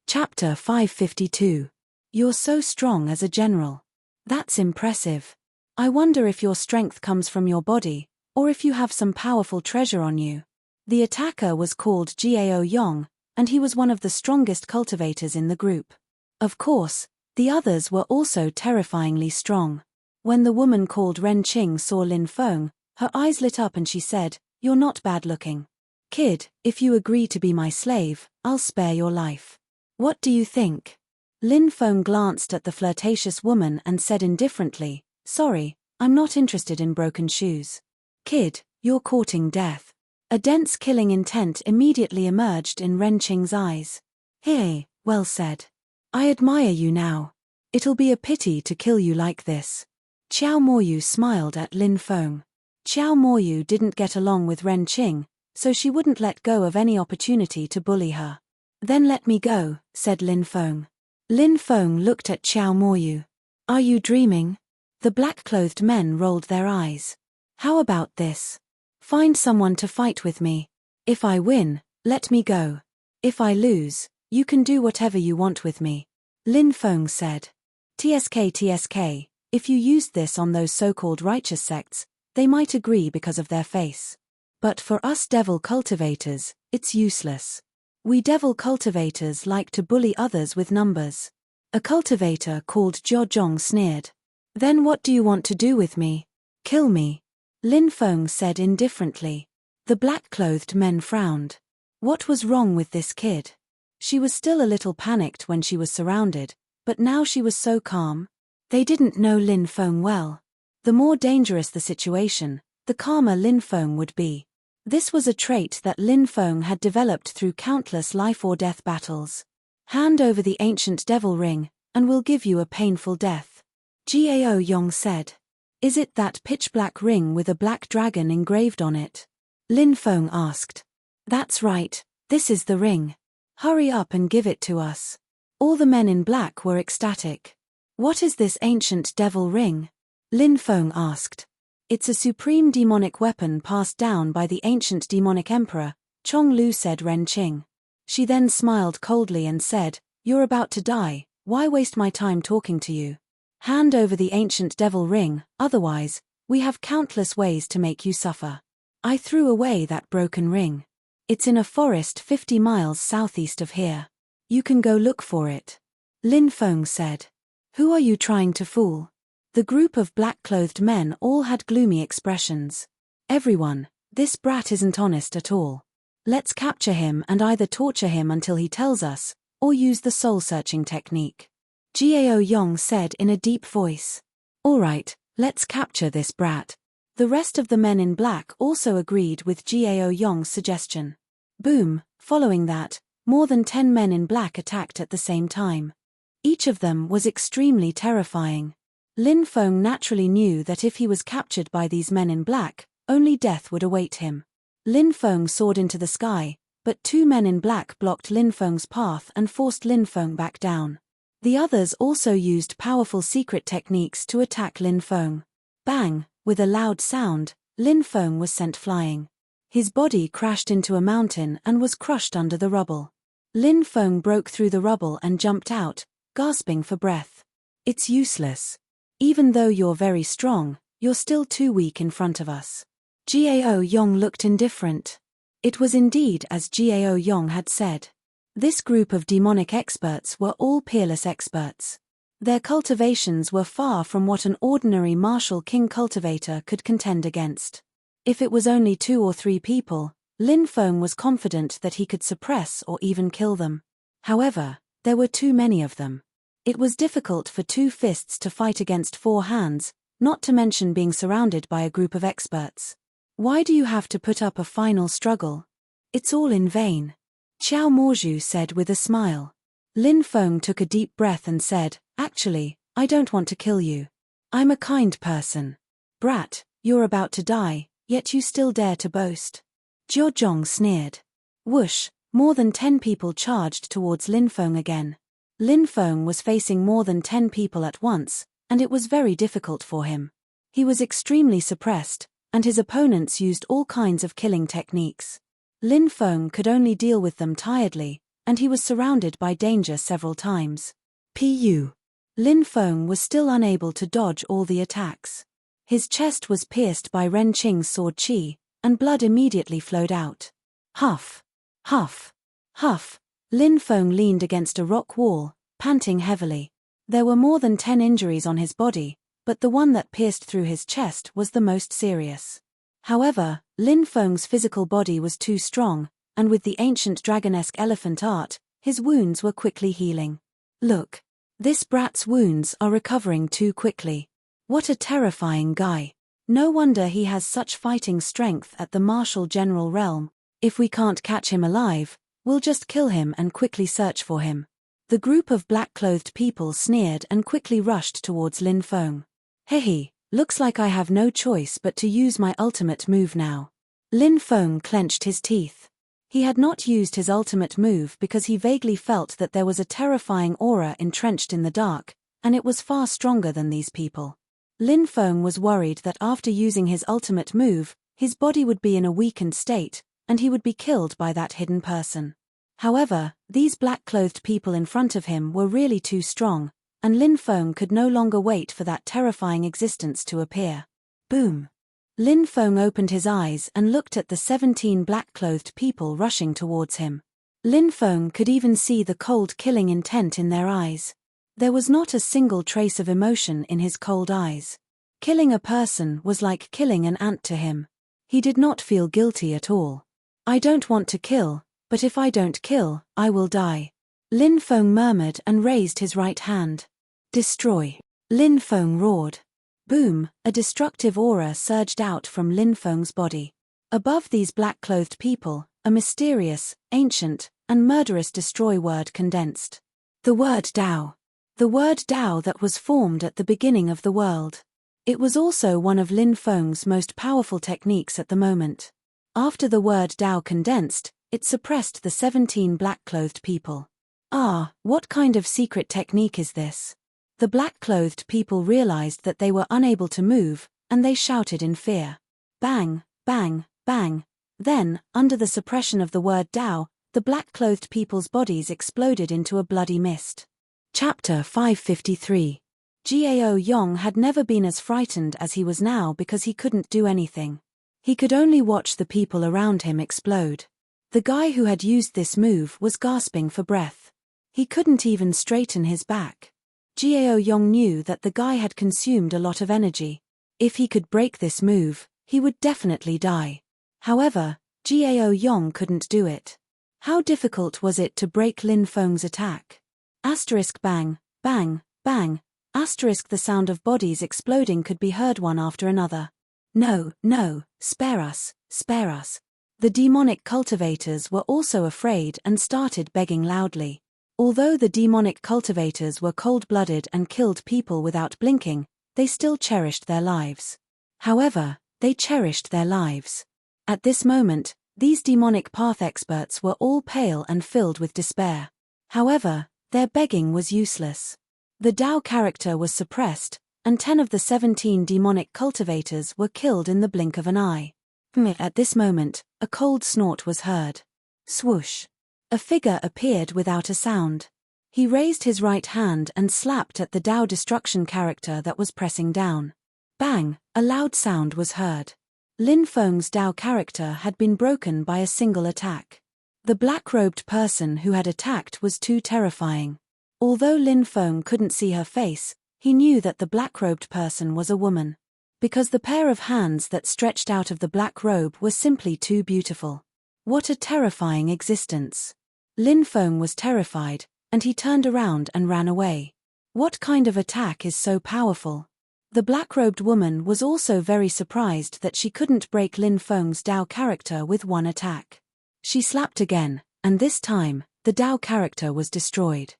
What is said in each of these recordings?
Chapter 552. You're so strong as a general. That's impressive. I wonder if your strength comes from your body, or if you have some powerful treasure on you. The attacker was called Gao Yong, and he was one of the strongest cultivators in the group. Of course, the others were also terrifyingly strong. When the woman called Ren Qing saw Lin Feng, her eyes lit up and she said, "You're not bad looking. Kid, if you agree to be my slave, I'll spare your life. What do you think?" Lin Feng glanced at the flirtatious woman and said indifferently, "Sorry, I'm not interested in broken shoes. Kid, you're courting death." A dense killing intent immediately emerged in Ren Qing's eyes. "Hey, well said. I admire you now. It'll be a pity to kill you like this." Qiao Moyu smiled at Lin Feng. Qiao Moyu didn't get along with Ren Qing, so she wouldn't let go of any opportunity to bully her. "Then let me go," said Lin Feng. Lin Feng looked at Qiao Moyu. "Are you dreaming?" The black-clothed men rolled their eyes. "How about this? Find someone to fight with me. If I win, let me go. If I lose, you can do whatever you want with me," Lin Feng said. TSK, if you used this on those so-called righteous sects, they might agree because of their face. But for us devil cultivators, it's useless. We devil cultivators like to bully others with numbers. A cultivator called Jiozhong sneered. "Then what do you want to do with me? Kill me," Lin Feng said indifferently. The black-clothed men frowned. What was wrong with this kid? She was still a little panicked when she was surrounded, but now she was so calm. They didn't know Lin Feng well. The more dangerous the situation, the calmer Lin Feng would be. This was a trait that Lin Feng had developed through countless life-or-death battles. "Hand over the ancient devil ring, and we'll give you a painful death," Gao Yong said. "Is it that pitch-black ring with a black dragon engraved on it?" Lin Feng asked. "That's right, this is the ring. Hurry up and give it to us." All the men in black were ecstatic. "What is this ancient devil ring?" Lin Feng asked. "It's a supreme demonic weapon passed down by the ancient demonic emperor," Chong Lu said Ren Qing. She then smiled coldly and said, "You're about to die, why waste my time talking to you? Hand over the ancient devil ring, otherwise, we have countless ways to make you suffer. I threw away that broken ring. It's in a forest 50 miles southeast of here. You can go look for it," Lin Feng said. "Who are you trying to fool?" The group of black-clothed men all had gloomy expressions. "Everyone, this brat isn't honest at all. Let's capture him and either torture him until he tells us, or use the soul-searching technique," Gao Yong said in a deep voice. "All right, let's capture this brat." The rest of the men in black also agreed with Gao Yong's suggestion. Boom, following that, more than 10 men in black attacked at the same time. Each of them was extremely terrifying. Lin Feng naturally knew that if he was captured by these men in black, only death would await him. Lin Feng soared into the sky, but 2 men in black blocked Lin Feng's path and forced Lin Feng back down. The others also used powerful secret techniques to attack Lin Feng. Bang, with a loud sound, Lin Feng was sent flying. His body crashed into a mountain and was crushed under the rubble. Lin Feng broke through the rubble and jumped out, gasping for breath. "It's useless. Even though you're very strong, you're still too weak in front of us." Gao Yong looked indifferent. It was indeed as Gao Yong had said. This group of demonic experts were all peerless experts. Their cultivations were far from what an ordinary martial king cultivator could contend against. If it was only 2 or 3 people, Lin Feng was confident that he could suppress or even kill them. However, there were too many of them. It was difficult for 2 fists to fight against 4 hands, not to mention being surrounded by a group of experts. "Why do you have to put up a final struggle? It's all in vain," Qiao Moju said with a smile. Lin Feng took a deep breath and said, "Actually, I don't want to kill you. I'm a kind person. Brat, you're about to die, yet you still dare to boast." Jiozhong sneered. Whoosh, more than 10 people charged towards Lin Feng again. Lin Feng was facing more than 10 people at once, and it was very difficult for him. He was extremely suppressed, and his opponents used all kinds of killing techniques. Lin Feng could only deal with them tiredly, and he was surrounded by danger several times. Lin Feng was still unable to dodge all the attacks. His chest was pierced by Ren Qing's sword qi, and blood immediately flowed out. Huff! Huff! Huff! Lin Feng leaned against a rock wall, panting heavily. There were more than 10 injuries on his body, but the one that pierced through his chest was the most serious. However, Lin Feng's physical body was too strong, and with the ancient dragonesque elephant art, his wounds were quickly healing. Look! This brat's wounds are recovering too quickly. What a terrifying guy. No wonder he has such fighting strength at the martial general realm. If we can't catch him alive, we'll just kill him and quickly search for him. The group of black-clothed people sneered and quickly rushed towards Lin Feng. Hehe, looks like I have no choice but to use my ultimate move now. Lin Feng clenched his teeth. He had not used his ultimate move because he vaguely felt that there was a terrifying aura entrenched in the dark, and it was far stronger than these people. Lin Feng was worried that after using his ultimate move, his body would be in a weakened state, and he would be killed by that hidden person. However, these black-clothed people in front of him were really too strong, and Lin Feng could no longer wait for that terrifying existence to appear. Boom! Lin Feng opened his eyes and looked at the 17 black-clothed people rushing towards him. Lin Feng could even see the cold killing intent in their eyes. There was not a single trace of emotion in his cold eyes. Killing a person was like killing an ant to him. He did not feel guilty at all. I don't want to kill, but if I don't kill, I will die. Lin Feng murmured and raised his right hand. Destroy! Lin Feng roared. Boom! A destructive aura surged out from Lin Feng's body. Above these black-clothed people, a mysterious, ancient, and murderous destroy word condensed. The word Dao. The word Dao that was formed at the beginning of the world. It was also one of Lin Feng's most powerful techniques at the moment. After the word Dao condensed, it suppressed the 17 black-clothed people. Ah, what kind of secret technique is this? The black-clothed people realized that they were unable to move, and they shouted in fear. Bang, bang, bang. Then, under the suppression of the word Dao, the black-clothed people's bodies exploded into a bloody mist. Chapter 553. Gao Yong had never been as frightened as he was now because he couldn't do anything. He could only watch the people around him explode. The guy who had used this move was gasping for breath. He couldn't even straighten his back. Gao Yong knew that the guy had consumed a lot of energy. If he could break this move, he would definitely die. However, Gao Yong couldn't do it. How difficult was it to break Lin Feng's attack? Asterisk bang, bang, bang. Asterisk the sound of bodies exploding could be heard one after another. No, no, spare us, spare us. The demonic cultivators were also afraid and started begging loudly. Although the demonic cultivators were cold-blooded and killed people without blinking, they still cherished their lives. However, they cherished their lives. At this moment, these demonic path experts were all pale and filled with despair. However, their begging was useless. The Dao character was suppressed, and 10 of the 17 demonic cultivators were killed in the blink of an eye. At this moment, a cold snort was heard. Swoosh! A figure appeared without a sound. He raised his right hand and slapped at the Dao destruction character that was pressing down. Bang! A loud sound was heard. Lin Feng's Dao character had been broken by a single attack. The black-robed person who had attacked was too terrifying. Although Lin Feng couldn't see her face, he knew that the black-robed person was a woman. Because the pair of hands that stretched out of the black robe were simply too beautiful. What a terrifying existence. Lin Feng was terrified, and he turned around and ran away. What kind of attack is so powerful? The black-robed woman was also very surprised that she couldn't break Lin Feng's Dao character with one attack. She slapped again, and this time, the Dao character was destroyed.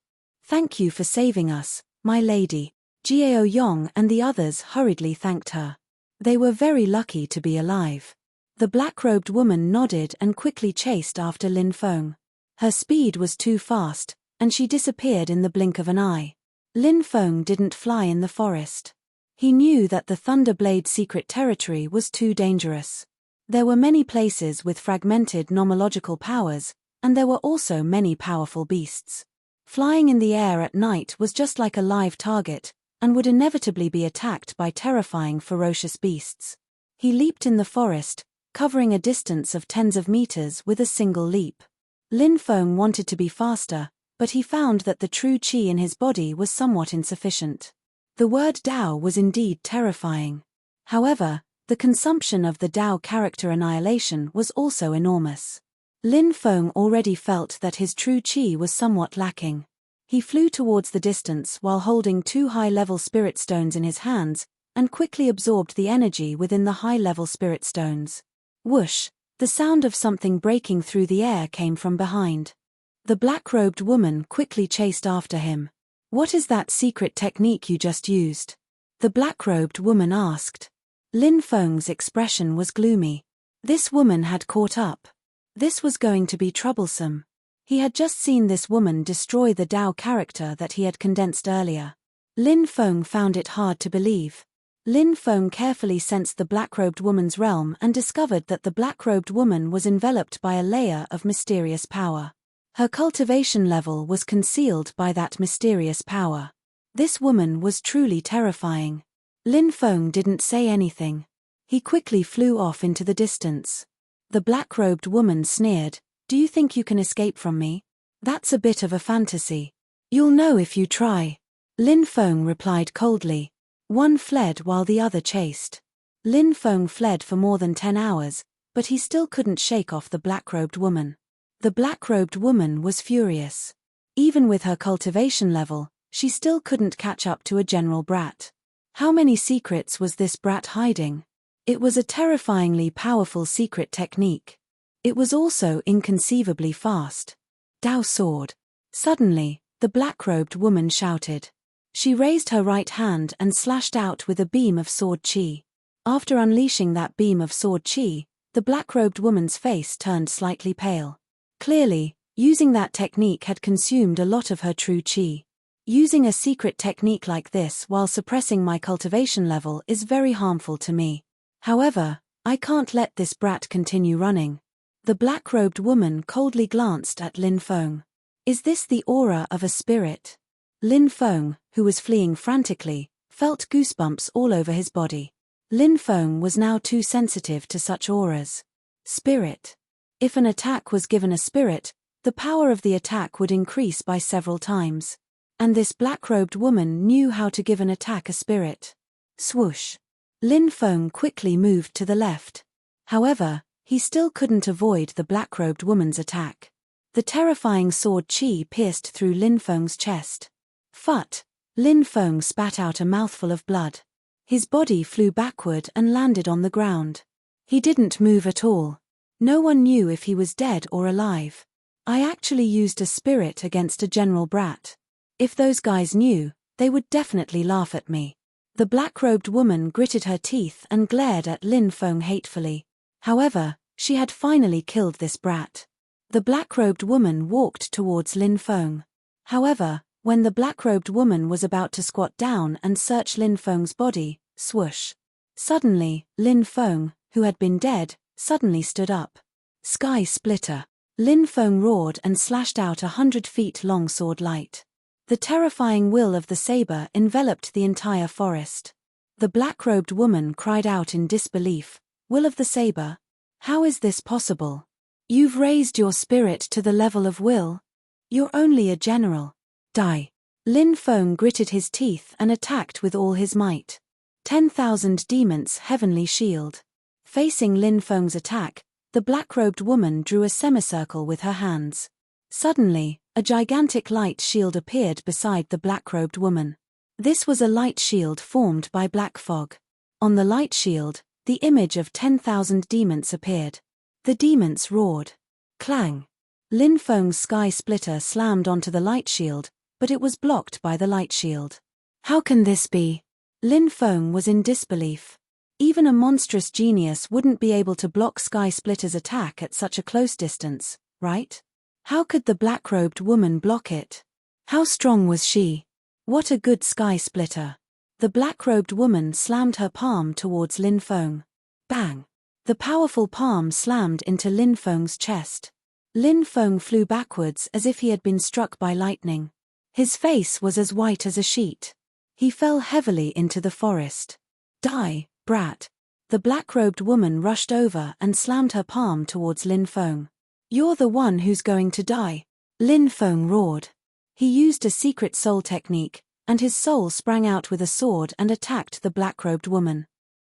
Thank you for saving us, my lady. Gao Yong and the others hurriedly thanked her. They were very lucky to be alive. The black-robed woman nodded and quickly chased after Lin Feng. Her speed was too fast, and she disappeared in the blink of an eye. Lin Feng didn't fly in the forest. He knew that the Thunderblade secret territory was too dangerous. There were many places with fragmented nomological powers, and there were also many powerful beasts. Flying in the air at night was just like a live target, and would inevitably be attacked by terrifying ferocious beasts. He leaped in the forest, covering a distance of tens of meters with a single leap. Lin Feng wanted to be faster, but he found that the true qi in his body was somewhat insufficient. The word Dao was indeed terrifying. However, the consumption of the Dao character annihilation was also enormous. Lin Feng already felt that his true qi was somewhat lacking. He flew towards the distance while holding 2 high-level spirit stones in his hands, and quickly absorbed the energy within the high-level spirit stones. Whoosh! The sound of something breaking through the air came from behind. The black-robed woman quickly chased after him. "What is that secret technique you just used?" the black-robed woman asked. Lin Feng's expression was gloomy. This woman had caught up. This was going to be troublesome. He had just seen this woman destroy the Dao character that he had condensed earlier. Lin Feng found it hard to believe. Lin Feng carefully sensed the black-robed woman's realm and discovered that the black-robed woman was enveloped by a layer of mysterious power. Her cultivation level was concealed by that mysterious power. This woman was truly terrifying. Lin Feng didn't say anything. He quickly flew off into the distance. The black-robed woman sneered, "Do you think you can escape from me? That's a bit of a fantasy. You'll know if you try." Lin Feng replied coldly. One fled while the other chased. Lin Feng fled for more than 10 hours, but he still couldn't shake off the black-robed woman. The black-robed woman was furious. Even with her cultivation level, she still couldn't catch up to a general brat. How many secrets was this brat hiding? It was a terrifyingly powerful secret technique. It was also inconceivably fast. Dao sword. Suddenly, the black-robed woman shouted. She raised her right hand and slashed out with a beam of sword qi. After unleashing that beam of sword qi, the black-robed woman's face turned slightly pale. Clearly, using that technique had consumed a lot of her true qi. Using a secret technique like this while suppressing my cultivation level is very harmful to me. However, I can't let this brat continue running. The black-robed woman coldly glanced at Lin Feng. Is this the aura of a spirit? Lin Feng, who was fleeing frantically, felt goosebumps all over his body. Lin Feng was now too sensitive to such auras. Spirit. If an attack was given a spirit, the power of the attack would increase by several times. And this black-robed woman knew how to give an attack a spirit. Swoosh. Lin Feng quickly moved to the left. However, he still couldn't avoid the black-robed woman's attack. The terrifying sword qi pierced through Lin Feng's chest. Phut! Lin Feng spat out a mouthful of blood. His body flew backward and landed on the ground. He didn't move at all. No one knew if he was dead or alive. I actually used a spirit against a general brat. If those guys knew, they would definitely laugh at me. The black-robed woman gritted her teeth and glared at Lin Feng hatefully. However, she had finally killed this brat. The black-robed woman walked towards Lin Feng. However, when the black-robed woman was about to squat down and search Lin Feng's body, swoosh. Suddenly, Lin Feng, who had been dead, suddenly stood up. Sky splitter. Lin Feng roared and slashed out 100 feet long sword light. The terrifying will of the saber enveloped the entire forest. The black-robed woman cried out in disbelief, "Will of the saber? How is this possible? You've raised your spirit to the level of will? You're only a general. Die." Lin Feng gritted his teeth and attacked with all his might. 10,000 demons heavenly shield. Facing Lin Feng's attack, the black-robed woman drew a semicircle with her hands. Suddenly, a gigantic light shield appeared beside the black-robed woman. This was a light shield formed by black fog. On the light shield, the image of 10,000 demons appeared. The demons roared. Clang! Lin Feng's sky splitter slammed onto the light shield, but it was blocked by the light shield. How can this be? Lin Feng was in disbelief. Even a monstrous genius wouldn't be able to block Sky Splitter's attack at such a close distance, right? How could the black-robed woman block it? How strong was she? What a good Sky Splitter. The black-robed woman slammed her palm towards Lin Feng. Bang! The powerful palm slammed into Lin Feng's chest. Lin Feng flew backwards as if he had been struck by lightning. His face was as white as a sheet. He fell heavily into the forest. Die, brat. The black-robed woman rushed over and slammed her palm towards Lin Feng. You're the one who's going to die. Lin Feng roared. He used a secret soul technique, and his soul sprang out with a sword and attacked the black-robed woman.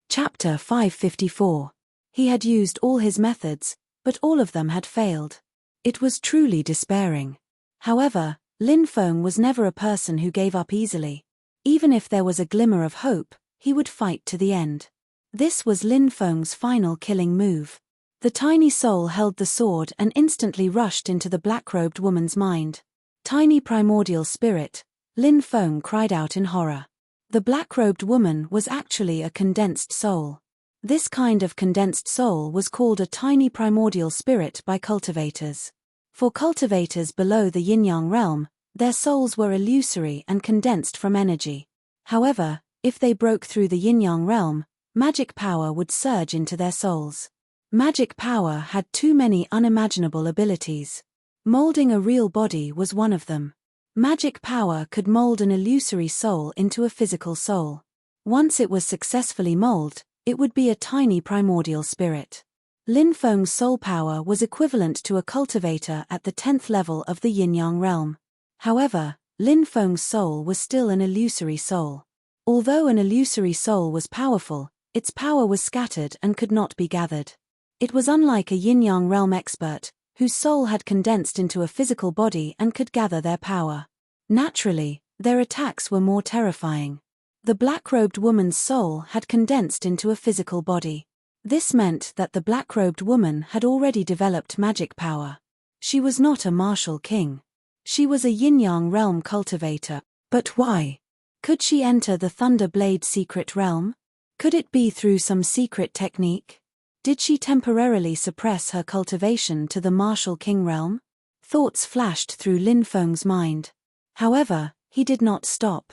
Chapter 554. He had used all his methods, but all of them had failed. It was truly despairing. However, Lin Feng was never a person who gave up easily. Even if there was a glimmer of hope, he would fight to the end. This was Lin Feng's final killing move. The tiny soul held the sword and instantly rushed into the black-robed woman's mind. Tiny primordial spirit, Lin Feng cried out in horror. The black-robed woman was actually a condensed soul. This kind of condensed soul was called a tiny primordial spirit by cultivators. For cultivators below the yin-yang realm, their souls were illusory and condensed from energy. However, if they broke through the yin-yang realm, magic power would surge into their souls. Magic power had too many unimaginable abilities. Molding a real body was one of them. Magic power could mold an illusory soul into a physical soul. Once it was successfully molded, it would be a tiny primordial spirit. Lin Feng's soul power was equivalent to a cultivator at the 10th level of the yin-yang realm. However, Lin Feng's soul was still an illusory soul. Although an illusory soul was powerful, its power was scattered and could not be gathered. It was unlike a yin-yang realm expert, whose soul had condensed into a physical body and could gather their power. Naturally, their attacks were more terrifying. The black-robed woman's soul had condensed into a physical body. This meant that the black-robed woman had already developed magic power. She was not a martial king. She was a yin-yang realm cultivator. But why? Could she enter the Thunder Blade secret realm? Could it be through some secret technique? Did she temporarily suppress her cultivation to the martial king realm? Thoughts flashed through Lin Feng's mind. However, he did not stop.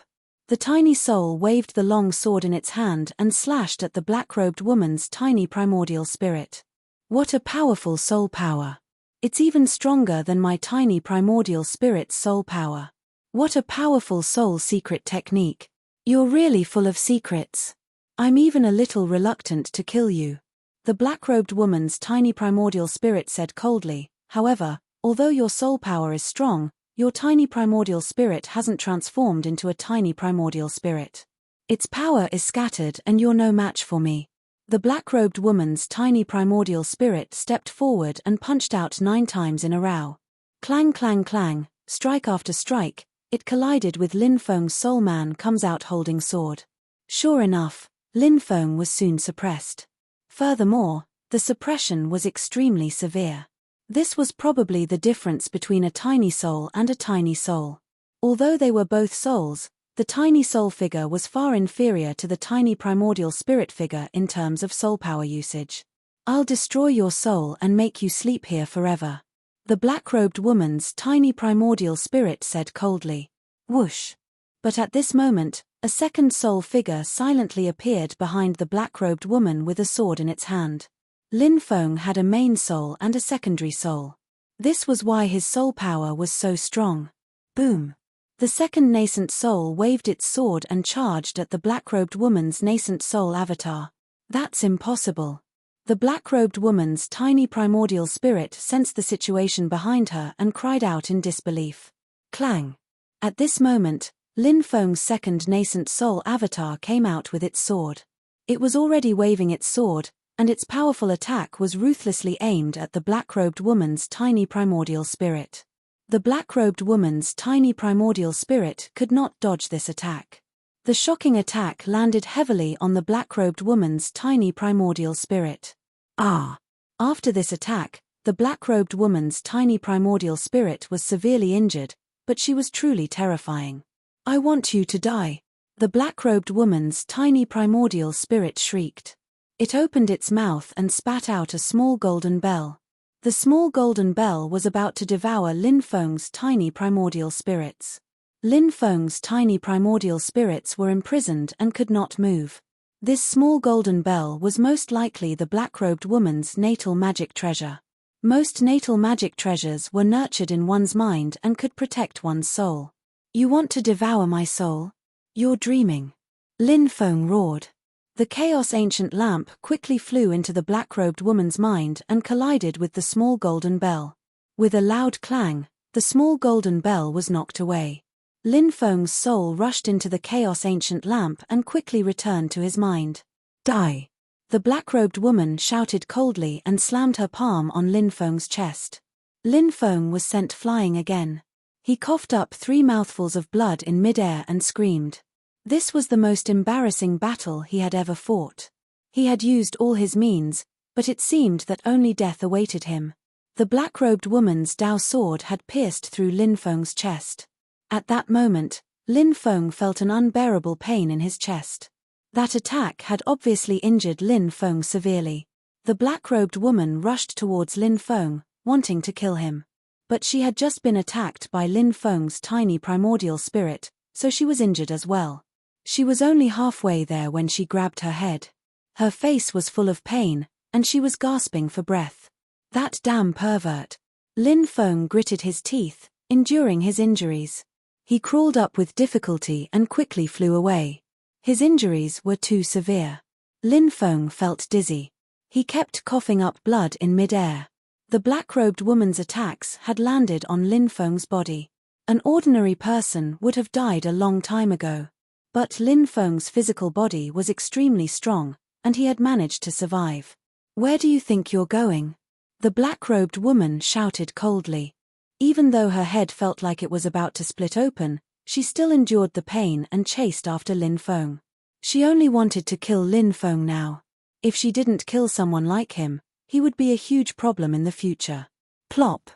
The tiny soul waved the long sword in its hand and slashed at the black-robed woman's tiny primordial spirit. What a powerful soul power! It's even stronger than my tiny primordial spirit's soul power. What a powerful soul secret technique! You're really full of secrets. I'm even a little reluctant to kill you. The black-robed woman's tiny primordial spirit said coldly. However, although your soul power is strong, your tiny primordial spirit hasn't transformed into a tiny primordial spirit. Its power is scattered and you're no match for me. The black-robed woman's tiny primordial spirit stepped forward and punched out 9 times in a row. Clang clang clang, strike after strike, it collided with Lin Feng's soul man comes out holding sword. Sure enough, Lin Feng was soon suppressed. Furthermore, the suppression was extremely severe. This was probably the difference between a tiny soul and a tiny soul. Although they were both souls, the tiny soul figure was far inferior to the tiny primordial spirit figure in terms of soul power usage. I'll destroy your soul and make you sleep here forever. The black-robed woman's tiny primordial spirit said coldly. Whoosh! But at this moment, a second soul figure silently appeared behind the black-robed woman with a sword in its hand. Lin Feng had a main soul and a secondary soul. This was why his soul power was so strong. Boom! The second nascent soul waved its sword and charged at the black-robed woman's nascent soul avatar. That's impossible. The black-robed woman's tiny primordial spirit sensed the situation behind her and cried out in disbelief. Clang! At this moment, Lin Feng's second nascent soul avatar came out with its sword. It was already waving its sword, and its powerful attack was ruthlessly aimed at the black-robed woman's tiny primordial spirit. The black-robed woman's tiny primordial spirit could not dodge this attack. The shocking attack landed heavily on the black-robed woman's tiny primordial spirit. Ah! After this attack, the black-robed woman's tiny primordial spirit was severely injured, but she was truly terrifying. I want you to die. The black-robed woman's tiny primordial spirit shrieked. It opened its mouth and spat out a small golden bell. The small golden bell was about to devour Lin Feng's tiny primordial spirits. Lin Feng's tiny primordial spirits were imprisoned and could not move. This small golden bell was most likely the black-robed woman's natal magic treasure. Most natal magic treasures were nurtured in one's mind and could protect one's soul. You want to devour my soul? You're dreaming. Lin Feng roared. The Chaos Ancient Lamp quickly flew into the black-robed woman's mind and collided with the small golden bell. With a loud clang, the small golden bell was knocked away. Lin Feng's soul rushed into the Chaos Ancient Lamp and quickly returned to his mind. Die! The black-robed woman shouted coldly and slammed her palm on Lin Feng's chest. Lin Feng was sent flying again. He coughed up 3 mouthfuls of blood in midair and screamed. This was the most embarrassing battle he had ever fought. He had used all his means, but it seemed that only death awaited him. The black-robed woman's Dao sword had pierced through Lin Feng's chest. At that moment, Lin Feng felt an unbearable pain in his chest. That attack had obviously injured Lin Feng severely. The black-robed woman rushed towards Lin Feng, wanting to kill him. But she had just been attacked by Lin Feng's tiny primordial spirit, so she was injured as well. She was only halfway there when she grabbed her head. Her face was full of pain, and she was gasping for breath. That damn pervert. Lin Feng gritted his teeth, enduring his injuries. He crawled up with difficulty and quickly flew away. His injuries were too severe. Lin Feng felt dizzy. He kept coughing up blood in midair. The black-robed woman's attacks had landed on Lin Feng's body. An ordinary person would have died a long time ago. But Lin Feng's physical body was extremely strong, and he had managed to survive. Where do you think you're going? The black-robed woman shouted coldly. Even though her head felt like it was about to split open, she still endured the pain and chased after Lin Feng. She only wanted to kill Lin Feng now. If she didn't kill someone like him, he would be a huge problem in the future. Plop!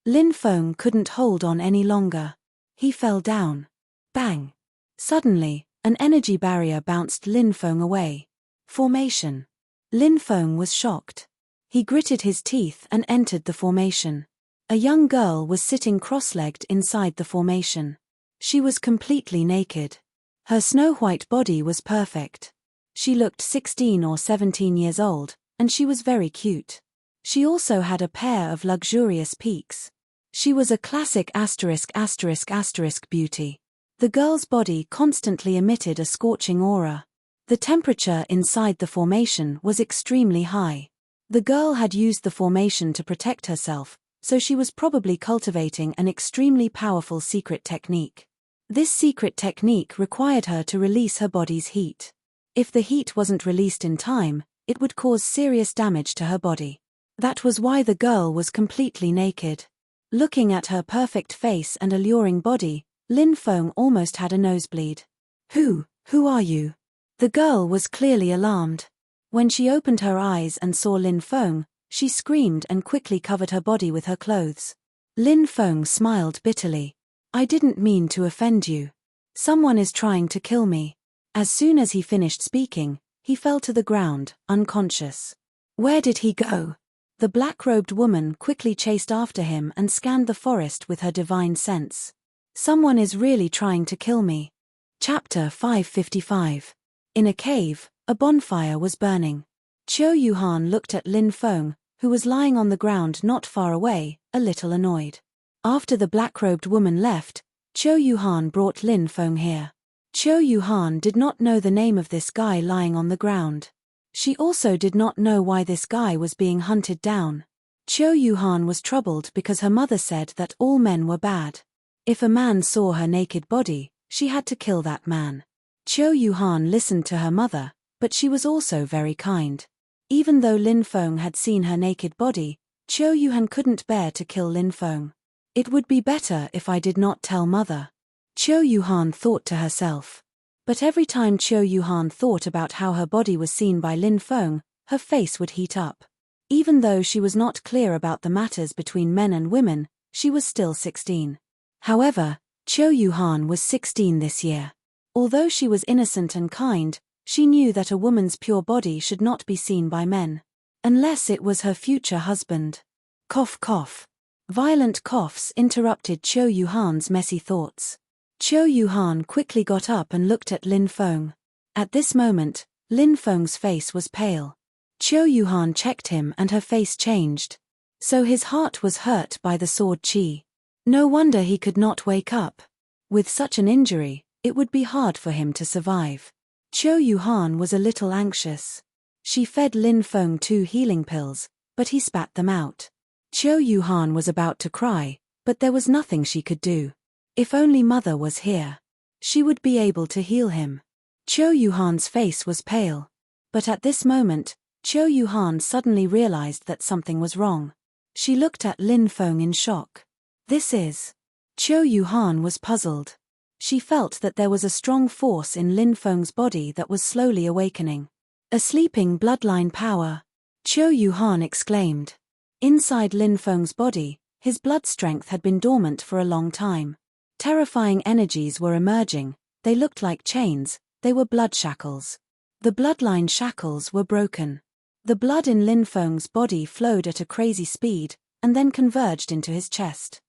Lin Feng couldn't hold on any longer. He fell down. Bang! Suddenly, an energy barrier bounced Lin Feng away. Formation. Lin Feng was shocked. He gritted his teeth and entered the formation. A young girl was sitting cross-legged inside the formation. She was completely naked. Her snow-white body was perfect. She looked 16 or 17 years old, and she was very cute. She also had a pair of luxurious peaks. She was a classic **** beauty. The girl's body constantly emitted a scorching aura. The temperature inside the formation was extremely high. The girl had used the formation to protect herself, so she was probably cultivating an extremely powerful secret technique. This secret technique required her to release her body's heat. If the heat wasn't released in time, it would cause serious damage to her body. That was why the girl was completely naked. Looking at her perfect face and alluring body, Lin Feng almost had a nosebleed. Who are you? The girl was clearly alarmed. When she opened her eyes and saw Lin Feng, she screamed and quickly covered her body with her clothes. Lin Feng smiled bitterly. I didn't mean to offend you. Someone is trying to kill me. As soon as he finished speaking, he fell to the ground, unconscious. Where did he go? The black-robed woman quickly chased after him and scanned the forest with her divine sense. Someone is really trying to kill me. Chapter 555. In a cave, a bonfire was burning. Qiu Yuhan looked at Lin Feng, who was lying on the ground not far away, a little annoyed. After the black-robed woman left, Qiu Yuhan brought Lin Feng here. Qiu Yuhan did not know the name of this guy lying on the ground. She also did not know why this guy was being hunted down. Qiu Yuhan was troubled because her mother said that all men were bad. If a man saw her naked body, she had to kill that man. Qiu Yuhan listened to her mother, but she was also very kind. Even though Lin Feng had seen her naked body, Qiu Yuhan couldn't bear to kill Lin Feng. It would be better if I did not tell mother. Qiu Yuhan thought to herself. But every time Qiu Yuhan thought about how her body was seen by Lin Feng, her face would heat up. Even though she was not clear about the matters between men and women, she was still 16. However, Qiu Yuhan was 16 this year. Although she was innocent and kind, she knew that a woman's pure body should not be seen by men. Unless it was her future husband. Cough cough. Violent coughs interrupted Qiu Yuhan's messy thoughts. Qiu Yuhan quickly got up and looked at Lin Feng. At this moment, Lin Feng's face was pale. Qiu Yuhan checked him and her face changed. So his heart was hurt by the sword chi. No wonder he could not wake up. With such an injury, it would be hard for him to survive. Qiu Yuhan was a little anxious. She fed Lin Feng 2 healing pills, but he spat them out. Qiu Yuhan was about to cry, but there was nothing she could do. If only mother was here. She would be able to heal him. Qiu Yuhan's face was pale. But at this moment, Qiu Yuhan suddenly realized that something was wrong. She looked at Lin Feng in shock. This is... Qiu Yuhan was puzzled. She felt that there was a strong force in Lin Feng's body that was slowly awakening. A sleeping bloodline power. Qiu Yuhan exclaimed. Inside Lin Feng's body, his blood strength had been dormant for a long time. Terrifying energies were emerging. They looked like chains, they were blood shackles. The bloodline shackles were broken. The blood in Lin Feng's body flowed at a crazy speed, and then converged into his chest.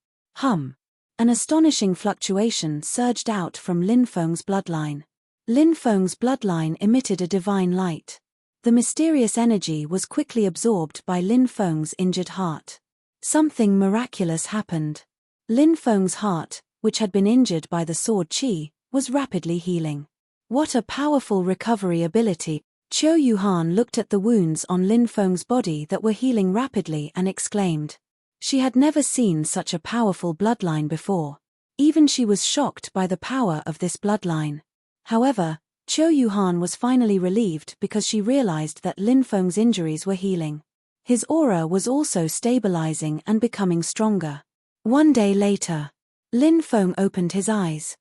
An astonishing fluctuation surged out from Lin Feng's bloodline. Lin Feng's bloodline emitted a divine light. The mysterious energy was quickly absorbed by Lin Feng's injured heart. Something miraculous happened. Lin Feng's heart, which had been injured by the sword chi, was rapidly healing. What a powerful recovery ability! Qiu Yuhan looked at the wounds on Lin Feng's body that were healing rapidly and exclaimed. She had never seen such a powerful bloodline before. Even she was shocked by the power of this bloodline. However, Qiu Yuhan was finally relieved because she realized that Lin Feng's injuries were healing. His aura was also stabilizing and becoming stronger. One day later, Lin Feng opened his eyes.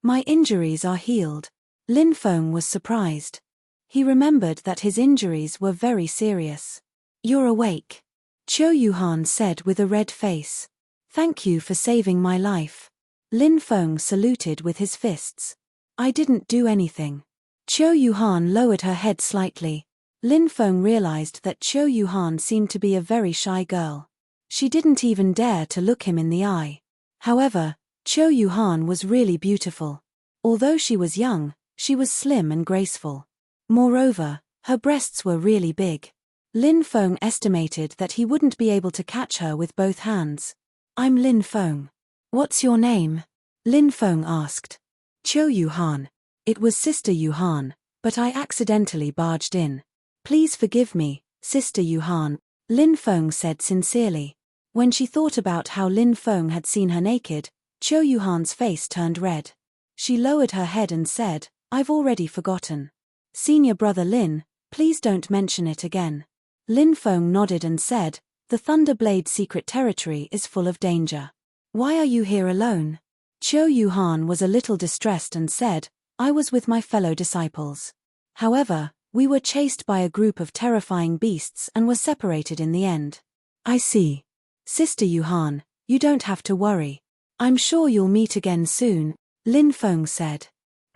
My injuries are healed. Lin Feng was surprised. He remembered that his injuries were very serious. You're awake, Qiu Yuhan said with a red face. Thank you for saving my life. Lin Feng saluted with his fists. I didn't do anything. Qiu Yuhan lowered her head slightly. Lin Feng realized that Qiu Yuhan seemed to be a very shy girl. She didn't even dare to look him in the eye. However, Qiu Yuhan was really beautiful. Although she was young, she was slim and graceful. Moreover, her breasts were really big. Lin Feng estimated that he wouldn't be able to catch her with both hands. I'm Lin Feng. What's your name? Lin Feng asked. Qiu Yuhan. It was Sister Yuhan, but I accidentally barged in. Please forgive me, Sister Yuhan, Lin Feng said sincerely. When she thought about how Lin Feng had seen her naked, Qiu Yuhan's face turned red. She lowered her head and said, I've already forgotten. Senior brother Lin, please don't mention it again. Lin Feng nodded and said, the Thunderblade secret territory is full of danger. Why are you here alone? Qiu Yuhan was a little distressed and said, I was with my fellow disciples. However, we were chased by a group of terrifying beasts and were separated in the end. I see. Sister Yuhan, you don't have to worry. I'm sure you'll meet again soon, Lin Feng said.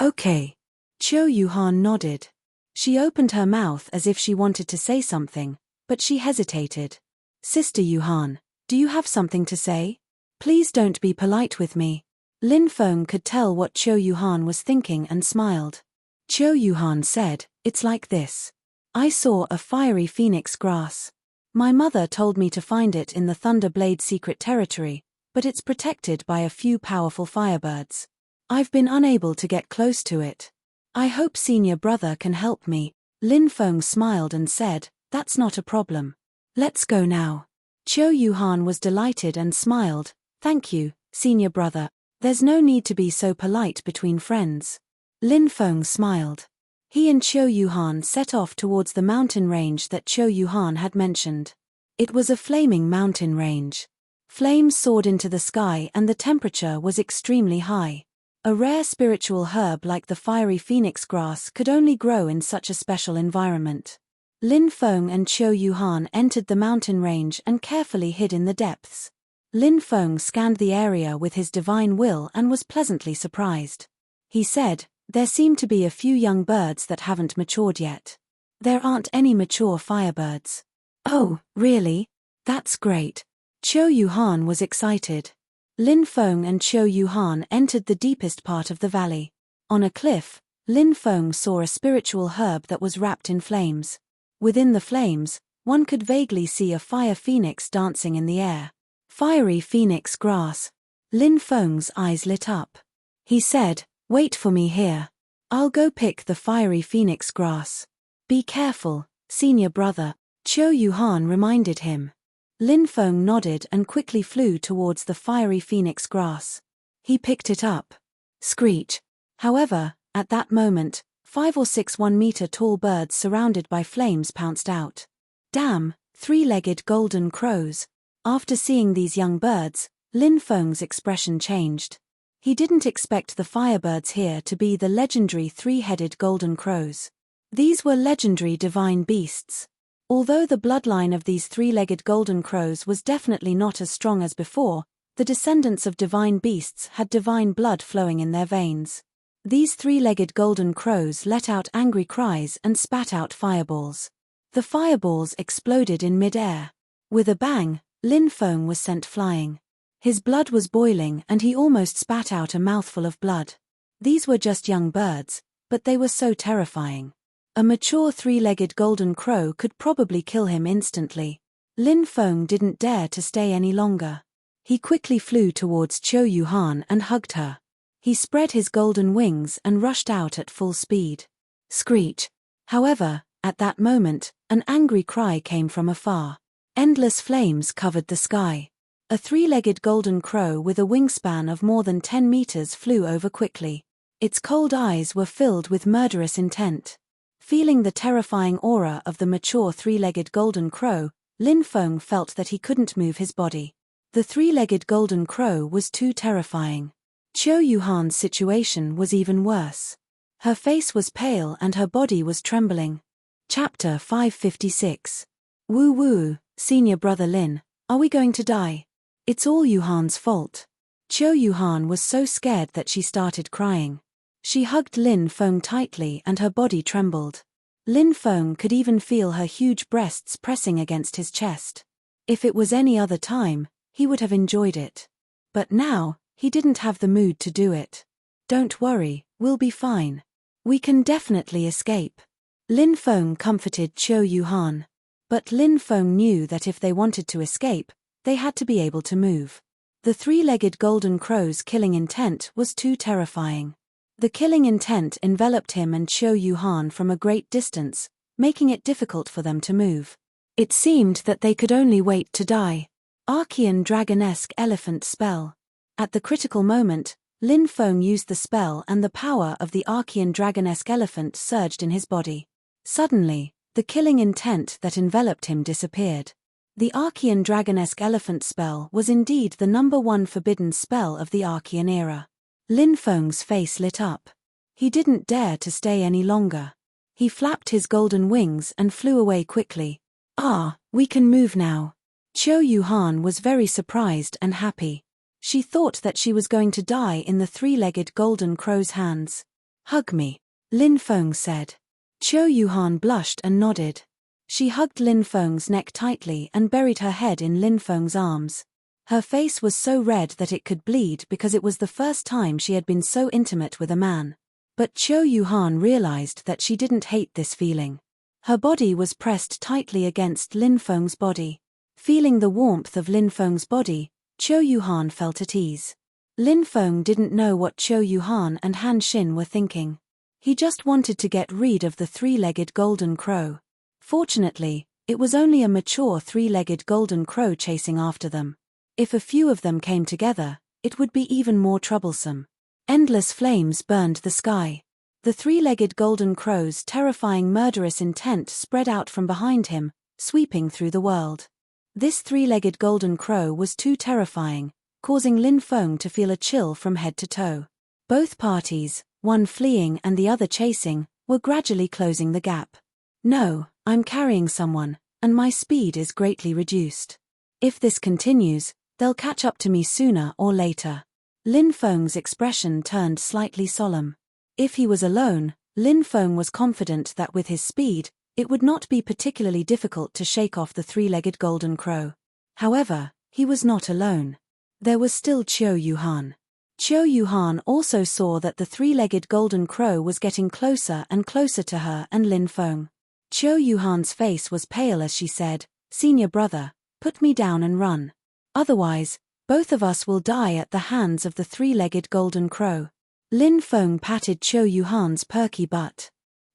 Okay. Qiu Yuhan nodded. She opened her mouth as if she wanted to say something, but she hesitated. Sister Yuhan, do you have something to say? Please don't be polite with me. Lin Feng could tell what Qiu Yuhan was thinking and smiled. Qiu Yuhan said, it's like this. I saw a fiery phoenix grass. My mother told me to find it in the Thunderblade secret territory, but it's protected by a few powerful firebirds. I've been unable to get close to it. I hope senior brother can help me. Lin Feng smiled and said, that's not a problem. Let's go now. Qiu Yuhan was delighted and smiled. Thank you, senior brother. There's no need to be so polite between friends. Lin Feng smiled. He and Qiu Yuhan set off towards the mountain range that Qiu Yuhan had mentioned. It was a flaming mountain range. Flames soared into the sky and the temperature was extremely high. A rare spiritual herb like the fiery phoenix grass could only grow in such a special environment. Lin Feng and Qiu Yuhan entered the mountain range and carefully hid in the depths. Lin Feng scanned the area with his divine will and was pleasantly surprised. He said, there seem to be a few young birds that haven't matured yet. There aren't any mature firebirds. Oh, really? That's great. Qiu Yuhan was excited. Lin Feng and Qiu Yuhan entered the deepest part of the valley. On a cliff, Lin Feng saw a spiritual herb that was wrapped in flames. Within the flames, one could vaguely see a fire phoenix dancing in the air. Fiery phoenix grass. Lin Feng's eyes lit up. He said, "Wait for me here. I'll go pick the fiery phoenix grass." "Be careful, senior brother," Qiu Yuhan reminded him. Lin Feng nodded and quickly flew towards the fiery phoenix grass. He picked it up. Screech. However, at that moment, 5 or 6 1-meter-tall birds surrounded by flames pounced out. Damn, 3-legged golden crows. After seeing these young birds, Lin Feng's expression changed. He didn't expect the firebirds here to be the legendary 3-headed golden crows. These were legendary divine beasts. Although the bloodline of these 3-legged golden crows was definitely not as strong as before, the descendants of divine beasts had divine blood flowing in their veins. These 3-legged golden crows let out angry cries and spat out fireballs. The fireballs exploded in mid-air. With a bang, Lin Feng was sent flying. His blood was boiling and he almost spat out a mouthful of blood. These were just young birds, but they were so terrifying. A mature 3-legged golden crow could probably kill him instantly. Lin Feng didn't dare to stay any longer. He quickly flew towards Qiu Yuhan and hugged her. He spread his golden wings and rushed out at full speed. Screech. However, at that moment, an angry cry came from afar. Endless flames covered the sky. A 3-legged golden crow with a wingspan of more than 10 meters flew over quickly. Its cold eyes were filled with murderous intent. Feeling the terrifying aura of the mature 3-legged golden crow, Lin Feng felt that he couldn't move his body. The 3-legged golden crow was too terrifying. Qiu Yuhan's situation was even worse. Her face was pale and her body was trembling. Chapter 556. Woo woo, senior brother Lin, are we going to die? It's all Yuhan's fault. Qiu Yuhan was so scared that she started crying. She hugged Lin Feng tightly and her body trembled. Lin Feng could even feel her huge breasts pressing against his chest. If it was any other time, he would have enjoyed it. But now, he didn't have the mood to do it. "Don't worry, we'll be fine. We can definitely escape." Lin Feng comforted Qiu Yuhan. But Lin Feng knew that if they wanted to escape, they had to be able to move. The 3-legged golden crow's killing intent was too terrifying. The killing intent enveloped him and Qiu Yuhan from a great distance, making it difficult for them to move. It seemed that they could only wait to die. Archean dragonesque elephant spell. At the critical moment, Lin Feng used the spell and the power of the Archean dragonesque elephant surged in his body. Suddenly, the killing intent that enveloped him disappeared. The Archean dragonesque elephant spell was indeed the #1 forbidden spell of the Archean era. Lin Feng's face lit up. He didn't dare to stay any longer. He flapped his golden wings and flew away quickly. "Ah, we can move now." Qiu Yuhan was very surprised and happy. She thought that she was going to die in the 3-legged golden crow's hands. "Hug me," Lin Feng said. Qiu Yuhan blushed and nodded. She hugged Lin Feng's neck tightly and buried her head in Lin Feng's arms. Her face was so red that it could bleed because it was the first time she had been so intimate with a man. But Qiu Yuhan realized that she didn't hate this feeling. Her body was pressed tightly against Lin Feng's body. Feeling the warmth of Lin Feng's body, Qiu Yuhan felt at ease. Lin Feng didn't know what Qiu Yuhan and Han Xin were thinking. He just wanted to get rid of the 3-legged golden crow. Fortunately, it was only a mature 3-legged golden crow chasing after them. If a few of them came together, it would be even more troublesome. Endless flames burned the sky. The 3-legged golden crow's terrifying murderous intent spread out from behind him, sweeping through the world. This 3-legged golden crow was too terrifying, causing Lin Feng to feel a chill from head to toe. Both parties, one fleeing and the other chasing, were gradually closing the gap. "No, I'm carrying someone, and my speed is greatly reduced. If this continues, they'll catch up to me sooner or later." Lin Feng's expression turned slightly solemn. If he was alone, Lin Feng was confident that with his speed, it would not be particularly difficult to shake off the 3-legged golden crow. However, he was not alone. There was still Qiu Yuhan. Qiu Yuhan also saw that the 3-legged golden crow was getting closer and closer to her and Lin Feng. Qiu Yuhan's face was pale as she said, "Senior brother, put me down and run. Otherwise, both of us will die at the hands of the three-legged golden crow." Lin Feng patted Qiu Yuhan's perky butt.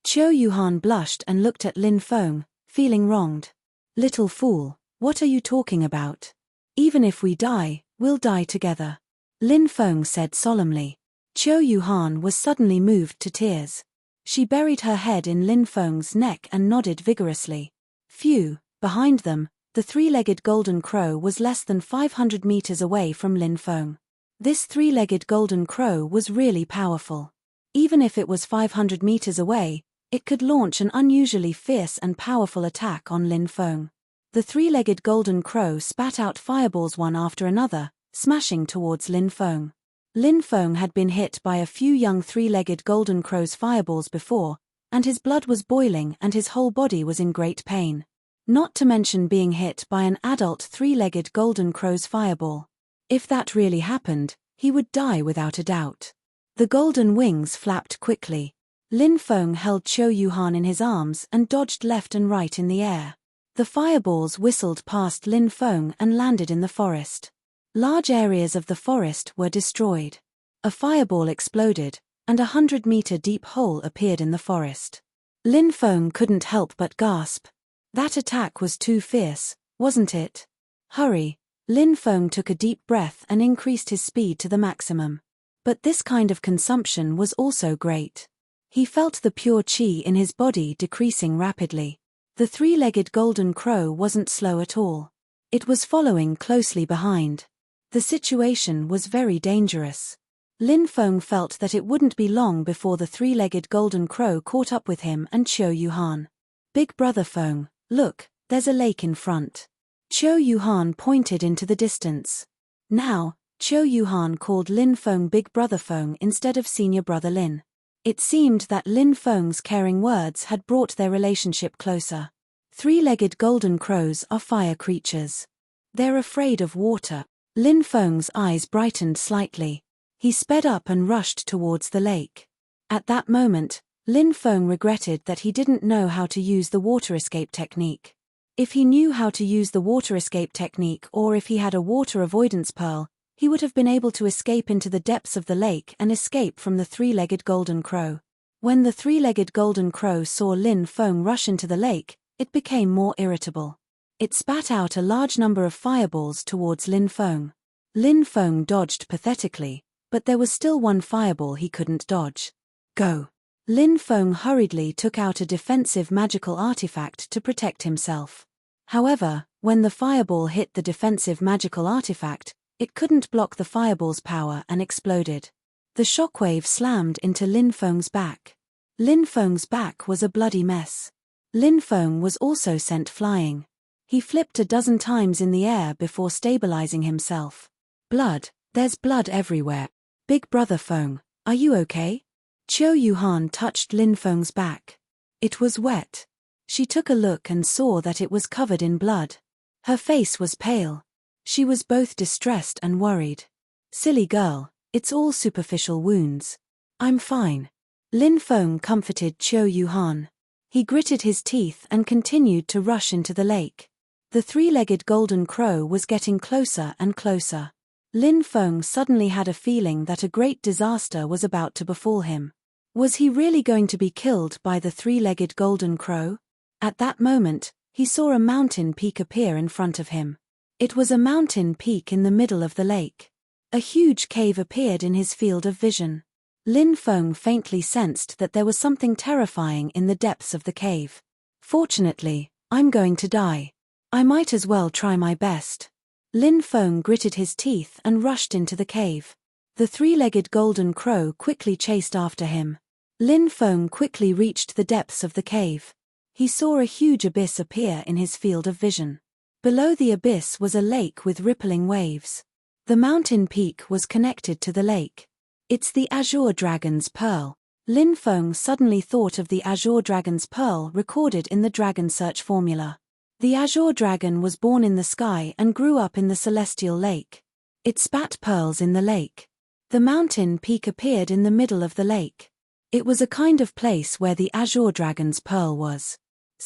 Qiu Yuhan blushed and looked at Lin Feng, feeling wronged. "Little fool, what are you talking about? Even if we die, we'll die together," Lin Feng said solemnly. Qiu Yuhan was suddenly moved to tears. She buried her head in Lin Feng's neck and nodded vigorously. Phew, behind them, the three-legged golden crow was less than 500 meters away from Lin Feng. This three-legged golden crow was really powerful. Even if it was 500 meters away, it could launch an unusually fierce and powerful attack on Lin Feng. The three-legged golden crow spat out fireballs one after another, smashing towards Lin Feng. Lin Feng had been hit by a few young three-legged golden crow's fireballs before, and his blood was boiling and his whole body was in great pain. Not to mention being hit by an adult three-legged golden crow's fireball. If that really happened, he would die without a doubt. The golden wings flapped quickly. Lin Feng held Qiu Yuhan in his arms and dodged left and right in the air. The fireballs whistled past Lin Feng and landed in the forest. Large areas of the forest were destroyed. A fireball exploded, and a 100-meter deep hole appeared in the forest. Lin Feng couldn't help but gasp. That attack was too fierce, wasn't it? Hurry! Lin Feng took a deep breath and increased his speed to the maximum. But this kind of consumption was also great. He felt the pure qi in his body decreasing rapidly. The three-legged golden crow wasn't slow at all. It was following closely behind. The situation was very dangerous. Lin Feng felt that it wouldn't be long before the three-legged golden crow caught up with him and Qiu Yuhan. "Big brother Feng, look, there's a lake in front." Qiu Yuhan pointed into the distance. Now, Qiu Yuhan called Lin Feng Big brother Feng instead of Senior brother Lin. It seemed that Lin Feng's caring words had brought their relationship closer. Three-legged golden crows are fire creatures. They're afraid of water. Lin Feng's eyes brightened slightly. He sped up and rushed towards the lake. At that moment, Lin Feng regretted that he didn't know how to use the water escape technique. If he knew how to use the water escape technique, or if he had a water avoidance pearl, he would have been able to escape into the depths of the lake and escape from the three-legged golden crow. When the three-legged golden crow saw Lin Feng rush into the lake, it became more irritable. It spat out a large number of fireballs towards Lin Feng. Lin Feng dodged pathetically, but there was still one fireball he couldn't dodge. "Go!" Lin Feng hurriedly took out a defensive magical artifact to protect himself. However, when the fireball hit the defensive magical artifact, it couldn't block the fireball's power and exploded. The shockwave slammed into Lin Feng's back. Lin Feng's back was a bloody mess. Lin Feng was also sent flying. He flipped a dozen times in the air before stabilizing himself. "Blood, there's blood everywhere. Big brother Feng, are you okay?" Qiu Yuhan touched Lin Feng's back. It was wet. She took a look and saw that it was covered in blood. Her face was pale. She was both distressed and worried. "Silly girl, it's all superficial wounds. I'm fine." Lin Feng comforted Qiu Yuhan. He gritted his teeth and continued to rush into the lake. The three-legged golden crow was getting closer and closer. Lin Feng suddenly had a feeling that a great disaster was about to befall him. Was he really going to be killed by the three-legged golden crow? At that moment, he saw a mountain peak appear in front of him. It was a mountain peak in the middle of the lake. A huge cave appeared in his field of vision. Lin Feng faintly sensed that there was something terrifying in the depths of the cave. "Fortunately, I'm going to die. I might as well try my best." Lin Feng gritted his teeth and rushed into the cave. The three-legged golden crow quickly chased after him. Lin Feng quickly reached the depths of the cave. He saw a huge abyss appear in his field of vision. Below the abyss was a lake with rippling waves. The mountain peak was connected to the lake. "It's the Azure Dragon's Pearl." Lin Feng suddenly thought of the Azure Dragon's Pearl recorded in the Dragon Search formula. The Azure Dragon was born in the sky and grew up in the Celestial Lake. It spat pearls in the lake. The mountain peak appeared in the middle of the lake. It was a kind of place where the Azure Dragon's Pearl was.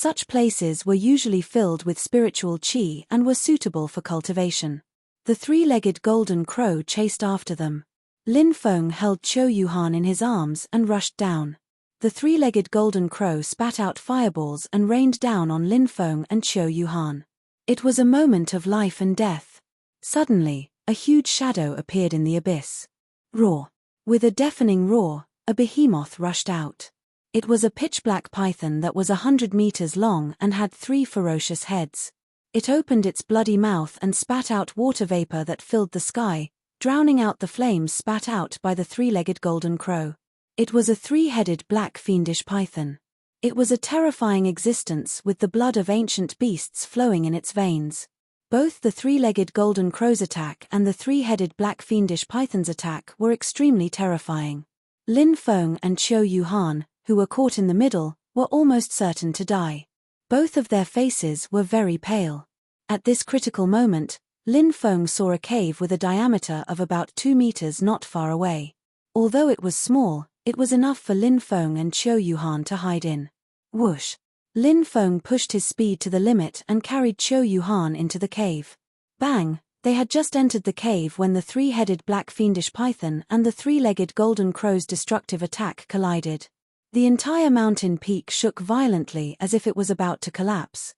Such places were usually filled with spiritual qi and were suitable for cultivation. The three-legged golden crow chased after them. Lin Feng held Qiu Yuhan in his arms and rushed down. The three-legged golden crow spat out fireballs and rained down on Lin Feng and Qiu Yuhan. It was a moment of life and death. Suddenly, a huge shadow appeared in the abyss. Roar! With a deafening roar, a behemoth rushed out. It was a pitch-black python that was 100 meters long and had 3 ferocious heads. It opened its bloody mouth and spat out water vapor that filled the sky, drowning out the flames spat out by the three-legged golden crow. It was a 3-headed black fiendish python. It was a terrifying existence with the blood of ancient beasts flowing in its veins. Both the three-legged golden crow's attack and the 3-headed black fiendish python's attack were extremely terrifying. Lin Feng and Qiu Yuhan, who were caught in the middle, were almost certain to die. Both of their faces were very pale. At this critical moment, Lin Feng saw a cave with a diameter of about 2 meters not far away. Although it was small, it was enough for Lin Feng and Qiu Yuhan to hide in. Whoosh! Lin Feng pushed his speed to the limit and carried Qiu Yuhan into the cave. Bang! They had just entered the cave when the 3-headed black fiendish python and the 3-legged golden crow's destructive attack collided. The entire mountain peak shook violently as if it was about to collapse.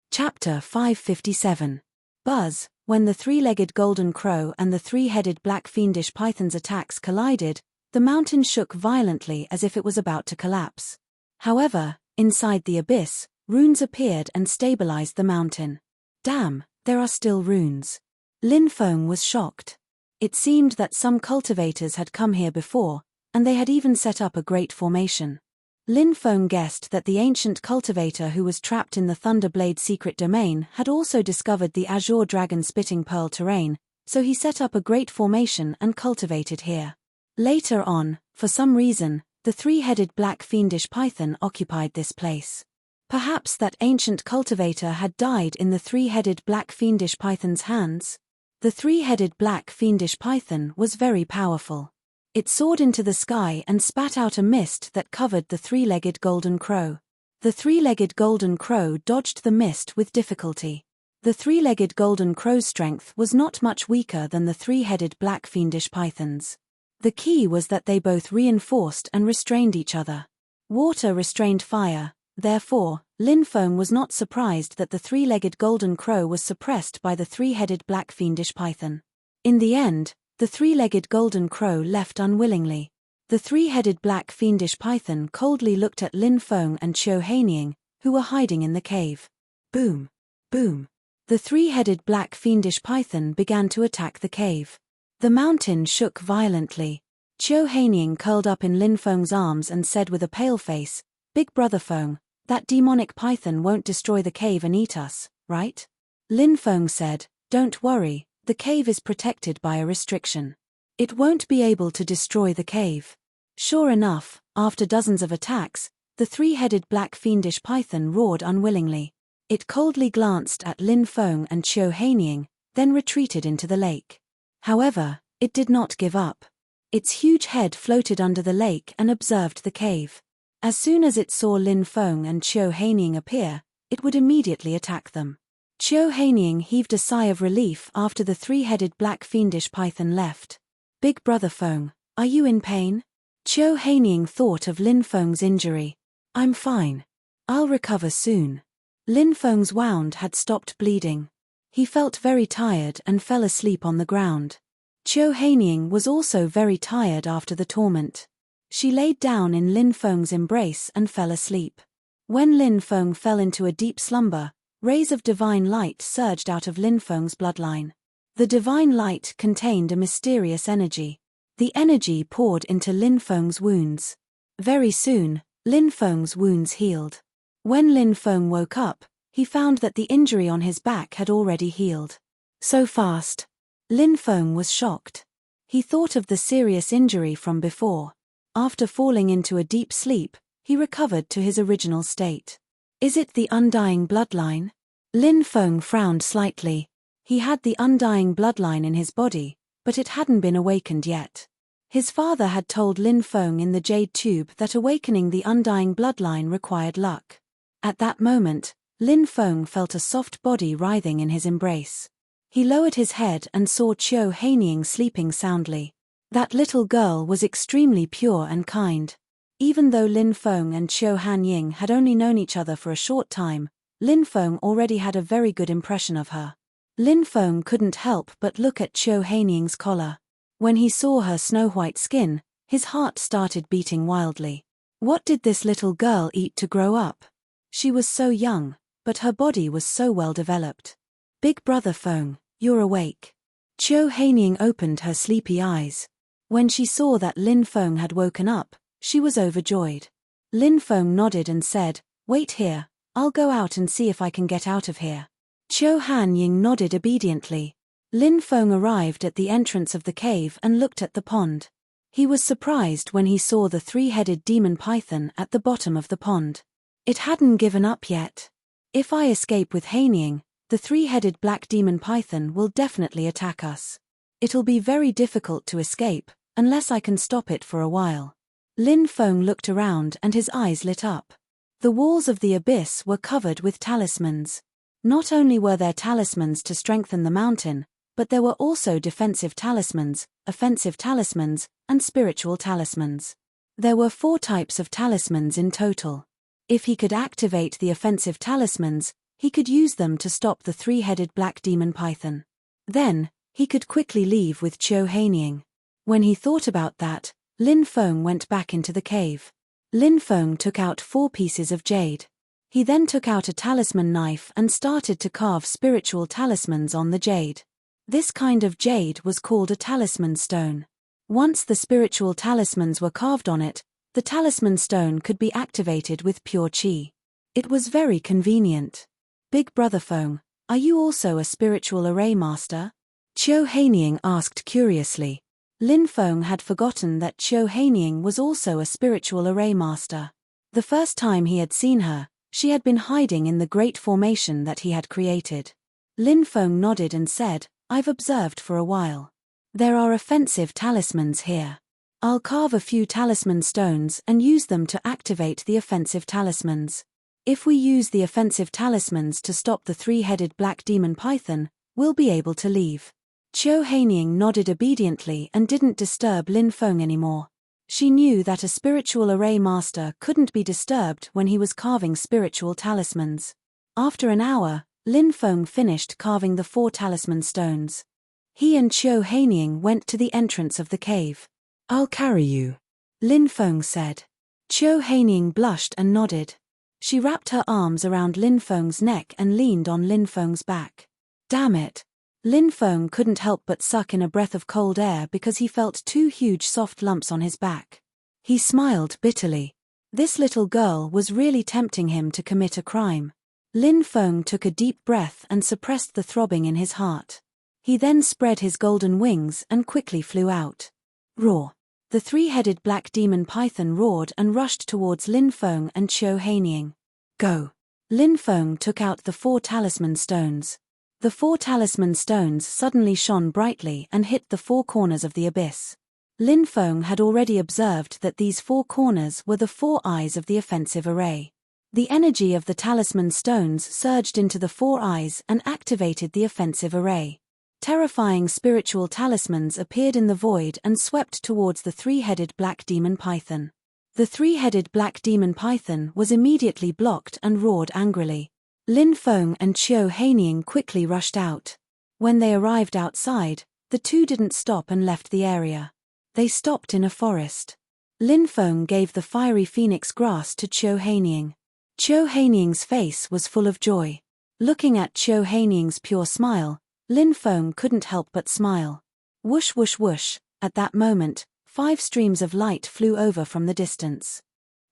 Chapter 557. Buzz. When the 3-legged golden crow and the 3-headed black fiendish python's attacks collided, the mountain shook violently as if it was about to collapse. However, inside the abyss, runes appeared and stabilized the mountain. Damn, there are still runes. Lin Feng was shocked. It seemed that some cultivators had come here before, and they had even set up a great formation. Lin Feng guessed that the ancient cultivator who was trapped in the Thunderblade secret domain had also discovered the Azure Dragon Spitting Pearl terrain, so he set up a great formation and cultivated here. Later on, for some reason, the 3-headed black fiendish python occupied this place. Perhaps that ancient cultivator had died in the 3-headed black fiendish python's hands? The 3-headed black fiendish python was very powerful. It soared into the sky and spat out a mist that covered the 3-legged golden crow. The 3-legged golden crow dodged the mist with difficulty. The 3-legged golden crow's strength was not much weaker than the 3-headed black fiendish python's. The key was that they both reinforced and restrained each other. Water restrained fire, therefore, Lin Feng was not surprised that the 3-legged golden crow was suppressed by the 3-headed black fiendish python. In the end, the 3-legged golden crow left unwillingly. The 3-headed black fiendish python coldly looked at Lin Feng and Qiu Haining, who were hiding in the cave. Boom! Boom! The 3-headed black fiendish python began to attack the cave. The mountain shook violently. Qiu Haining curled up in Lin Feng's arms and said with a pale face, "Big brother Feng, that demonic python won't destroy the cave and eat us, right?" Lin Feng said, "Don't worry. The cave is protected by a restriction. It won't be able to destroy the cave." Sure enough, after dozens of attacks, the 3-headed black fiendish python roared unwillingly. It coldly glanced at Lin Feng and Qiu Haining, then retreated into the lake. However, it did not give up. Its huge head floated under the lake and observed the cave. As soon as it saw Lin Feng and Qiu Haining appear, it would immediately attack them. Qiu Haining heaved a sigh of relief after the 3-headed black fiendish python left. "Big brother Feng, are you in pain?" Qiu Haining thought of Lin Feng's injury. "I'm fine. I'll recover soon." Lin Feng's wound had stopped bleeding. He felt very tired and fell asleep on the ground. Qiu Haining was also very tired after the torment. She laid down in Lin Feng's embrace and fell asleep. When Lin Feng fell into a deep slumber, rays of divine light surged out of Lin Feng's bloodline. The divine light contained a mysterious energy. The energy poured into Lin Feng's wounds. Very soon, Lin Feng's wounds healed. When Lin Feng woke up, he found that the injury on his back had already healed. So fast. Lin Feng was shocked. He thought of the serious injury from before. After falling into a deep sleep, he recovered to his original state. Is it the undying bloodline? Lin Feng frowned slightly. He had the undying bloodline in his body, but it hadn't been awakened yet. His father had told Lin Feng in the jade tube that awakening the undying bloodline required luck. At that moment, Lin Feng felt a soft body writhing in his embrace. He lowered his head and saw Qiu Hanying sleeping soundly. That little girl was extremely pure and kind. Even though Lin Feng and Qiu Hanying had only known each other for a short time, Lin Feng already had a very good impression of her. Lin Feng couldn't help but look at Qiu Hanying's collar. When he saw her snow-white skin, his heart started beating wildly. What did this little girl eat to grow up? She was so young, but her body was so well developed. Big brother Feng, you're awake. Qiu Hanying opened her sleepy eyes. When she saw that Lin Feng had woken up, she was overjoyed. Lin Feng nodded and said, "Wait here, I'll go out and see if I can get out of here." Qiu Hanying nodded obediently. Lin Feng arrived at the entrance of the cave and looked at the pond. He was surprised when he saw the three-headed demon python at the bottom of the pond. It hadn't given up yet. If I escape with Hanying, the three-headed black demon python will definitely attack us. It'll be very difficult to escape, unless I can stop it for a while. Lin Feng looked around and his eyes lit up. The walls of the abyss were covered with talismans. Not only were there talismans to strengthen the mountain, but there were also defensive talismans, offensive talismans, and spiritual talismans. There were 4 types of talismans in total. If he could activate the offensive talismans, he could use them to stop the three-headed black demon python. Then, he could quickly leave with Qiu Hanying. When he thought about that, Lin Feng went back into the cave. Lin Feng took out 4 pieces of jade. He then took out a talisman knife and started to carve spiritual talismans on the jade. This kind of jade was called a talisman stone. Once the spiritual talismans were carved on it, the talisman stone could be activated with pure qi. It was very convenient. Big brother Feng, are you also a spiritual array master? Qiu Hanying asked curiously. Lin Feng had forgotten that Qiu Hanying was also a spiritual array master. The first time he had seen her, she had been hiding in the great formation that he had created. Lin Feng nodded and said, "I've observed for a while. There are offensive talismans here. I'll carve a few talisman stones and use them to activate the offensive talismans. If we use the offensive talismans to stop the three-headed black demon python, we'll be able to leave." Qiu Hanying nodded obediently and didn't disturb Lin Feng anymore. She knew that a spiritual array master couldn't be disturbed when he was carving spiritual talismans. After an hour, Lin Feng finished carving the 4 talisman stones. He and Qiu Hanying went to the entrance of the cave. "I'll carry you," Lin Feng said. Qiu Hanying blushed and nodded. She wrapped her arms around Lin Feng's neck and leaned on Lin Feng's back. Damn it! Lin Feng couldn't help but suck in a breath of cold air because he felt 2 huge soft lumps on his back. He smiled bitterly. This little girl was really tempting him to commit a crime. Lin Feng took a deep breath and suppressed the throbbing in his heart. He then spread his golden wings and quickly flew out. Roar! The three-headed black demon python roared and rushed towards Lin Feng and Qiu Hanying. Go! Lin Feng took out the 4 talisman stones. The 4 talisman stones suddenly shone brightly and hit the 4 corners of the abyss. Lin Feng had already observed that these 4 corners were the 4 eyes of the offensive array. The energy of the talisman stones surged into the 4 eyes and activated the offensive array. Terrifying spiritual talismans appeared in the void and swept towards the three-headed black demon python. The three-headed black demon python was immediately blocked and roared angrily. Lin Feng and Qiu Hanying quickly rushed out. When they arrived outside, the 2 didn't stop and left the area. They stopped in a forest. Lin Feng gave the fiery phoenix grass to Qiu Hanying. Qiu Hanying's face was full of joy. Looking at Qiu Hanying's pure smile, Lin Feng couldn't help but smile. Whoosh whoosh whoosh, at that moment, 5 streams of light flew over from the distance.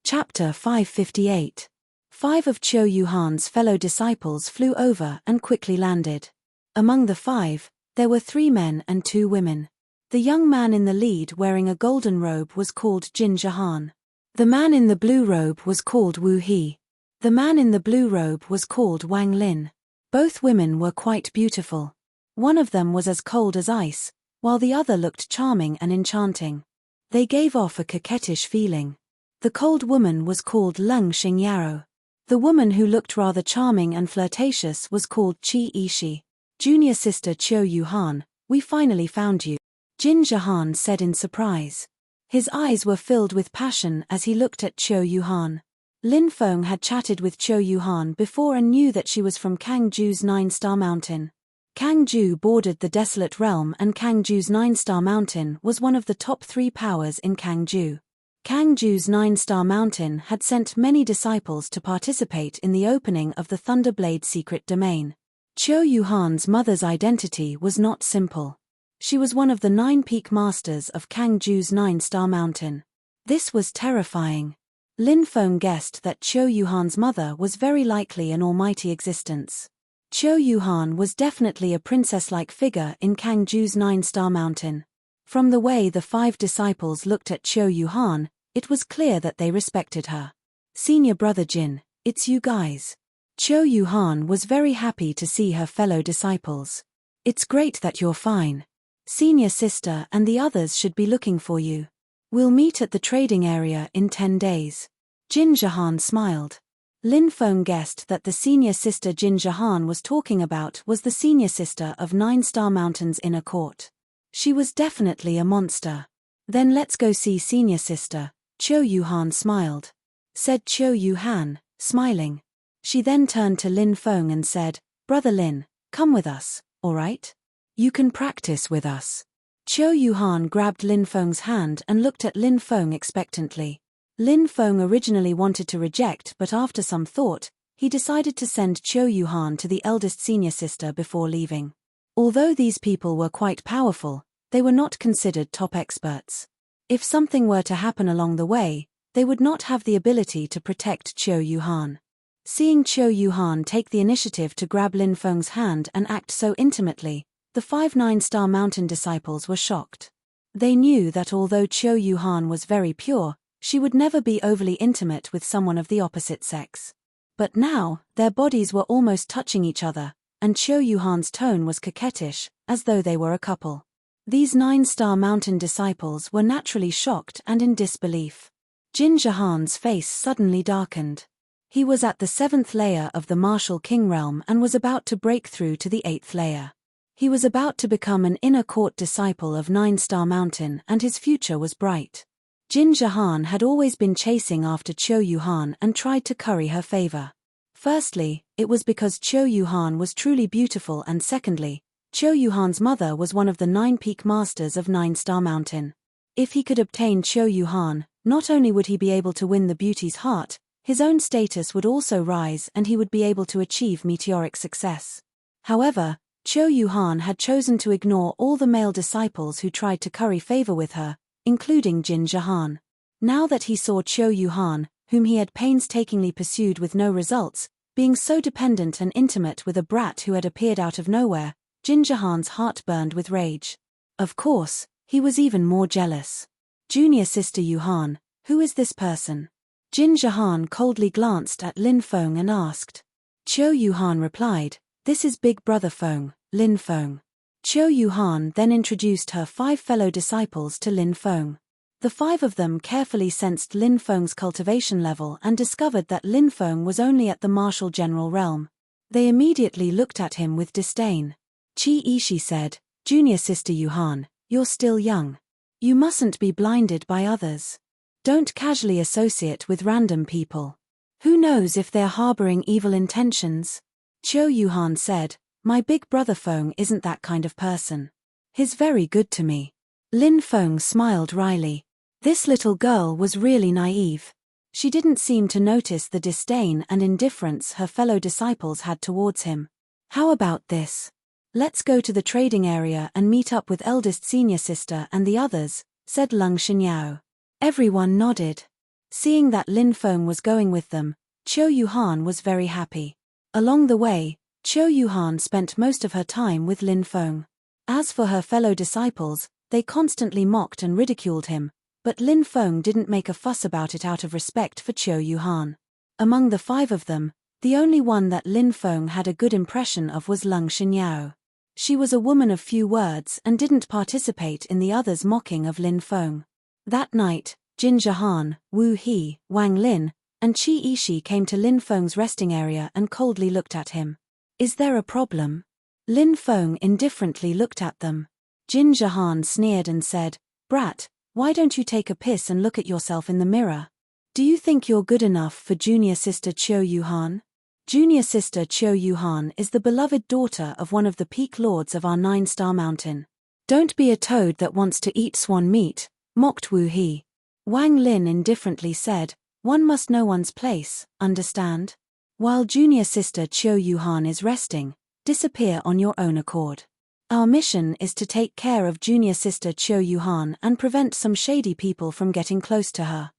Chapter 558. 5 of Qiu Yuhan's fellow disciples flew over and quickly landed. Among the 5, there were 3 men and 2 women. The young man in the lead wearing a golden robe was called Jin Jahan. The man in the blue robe was called Wu He. The man in the blue robe was called Wang Lin. Both women were quite beautiful. One of them was as cold as ice, while the other looked charming and enchanting. They gave off a coquettish feeling. The cold woman was called Leng Xingyaro. The woman who looked rather charming and flirtatious was called Qi Ishi. Junior sister Qiu Yuhan, we finally found you, Jin Jahan said in surprise. His eyes were filled with passion as he looked at Qiu Yuhan. Lin Feng had chatted with Qiu Yuhan before and knew that she was from Kangju's 9-star mountain. Kangju bordered the desolate realm and Kangju's 9-star mountain was one of the top 3 powers in Kangju. Kangju's 9-star mountain had sent many disciples to participate in the opening of the Thunderblade secret domain. Qiu Yuhan's mother's identity was not simple. She was one of the 9 peak masters of Kangju's 9-star mountain. This was terrifying. Lin Feng guessed that Qiu Yuhan's mother was very likely an almighty existence. Qiu Yuhan was definitely a princess-like figure in Kangju's 9-star mountain. From the way the 5 disciples looked at Qiu Yuhan, it was clear that they respected her. Senior brother Jin, it's you guys. Qiu Yuhan was very happy to see her fellow disciples. It's great that you're fine. Senior sister and the others should be looking for you. We'll meet at the trading area in 10 days. Jin Jahan smiled. Lin Feng guessed that the senior sister Jin Jahan was talking about was the senior sister of 9-star mountain's inner court. She was definitely a monster. Then let's go see senior sister, Qiu Yuhan smiled. Said Qiu Yuhan, smiling. She then turned to Lin Feng and said, Brother Lin, come with us, alright? You can practice with us. Qiu Yuhan grabbed Lin Feng's hand and looked at Lin Feng expectantly. Lin Feng originally wanted to reject but after some thought, he decided to send Qiu Yuhan to the eldest senior sister before leaving. Although these people were quite powerful, they were not considered top experts. If something were to happen along the way, they would not have the ability to protect Qiu Yuhan. Seeing Qiu Yuhan take the initiative to grab Lin Feng's hand and act so intimately, the 5 9-star mountain disciples were shocked. They knew that although Qiu Yuhan was very pure, she would never be overly intimate with someone of the opposite sex. But now, their bodies were almost touching each other, and Qiu Yuhan's tone was coquettish, as though they were a couple. These 9-star mountain disciples were naturally shocked and in disbelief. Jin Jahan's face suddenly darkened. He was at the 7th layer of the martial king realm and was about to break through to the 8th layer. He was about to become an inner court disciple of 9-star mountain and his future was bright. Jin Jahan had always been chasing after Qiu Yuhan and tried to curry her favor. Firstly, it was because Qiu Yuhan was truly beautiful and secondly, Qiu Yuhan's mother was one of the 9 peak masters of 9-star mountain. If he could obtain Qiu Yuhan, not only would he be able to win the beauty's heart, his own status would also rise and he would be able to achieve meteoric success. However, Qiu Yuhan had chosen to ignore all the male disciples who tried to curry favor with her, including Jin Jahan. Now that he saw Qiu Yuhan, whom he had painstakingly pursued with no results, being so dependent and intimate with a brat who had appeared out of nowhere, Jin Jahan's heart burned with rage. Of course, he was even more jealous. Junior sister Yuhan, who is this person? Jin Jahan coldly glanced at Lin Feng and asked. Qiu Yuhan replied, this is big brother Feng, Lin Feng. Qiu Yuhan then introduced her 5 fellow disciples to Lin Feng. The 5 of them carefully sensed Lin Feng's cultivation level and discovered that Lin Feng was only at the martial general realm. They immediately looked at him with disdain. Qi Ishi said, Junior sister Yuhan, you're still young. You mustn't be blinded by others. Don't casually associate with random people. Who knows if they're harboring evil intentions? Qiu Yuhan said, my big brother Feng isn't that kind of person. He's very good to me. Lin Feng smiled wryly. This little girl was really naive. She didn't seem to notice the disdain and indifference her fellow disciples had towards him. How about this? Let's go to the trading area and meet up with eldest senior sister and the others, said Lung Xinyao. Everyone nodded. Seeing that Lin Feng was going with them, Qiu Yuhan was very happy. Along the way, Qiu Yuhan spent most of her time with Lin Feng. As for her fellow disciples, they constantly mocked and ridiculed him, but Lin Feng didn't make a fuss about it out of respect for Qiu Yuhan. Among the 5 of them, the only one that Lin Feng had a good impression of was Lung Xinyao. She was a woman of few words and didn't participate in the others' mocking of Lin Feng. That night, Jin Jahan, Wu He, Wang Lin, and Qi Yishi came to Lin Feng's resting area and coldly looked at him. Is there a problem? Lin Feng indifferently looked at them. Jin Jahan sneered and said, Brat, why don't you take a piss and look at yourself in the mirror? Do you think you're good enough for junior sister Qiu Yuhan? Junior sister Qiu Yuhan is the beloved daughter of one of the peak lords of our 9-star mountain. Don't be a toad that wants to eat swan meat, mocked Wu He. Wang Lin indifferently said, one must know one's place, understand? While junior sister Qiu Yuhan is resting, disappear on your own accord. Our mission is to take care of junior sister Qiu Yuhan and prevent some shady people from getting close to her.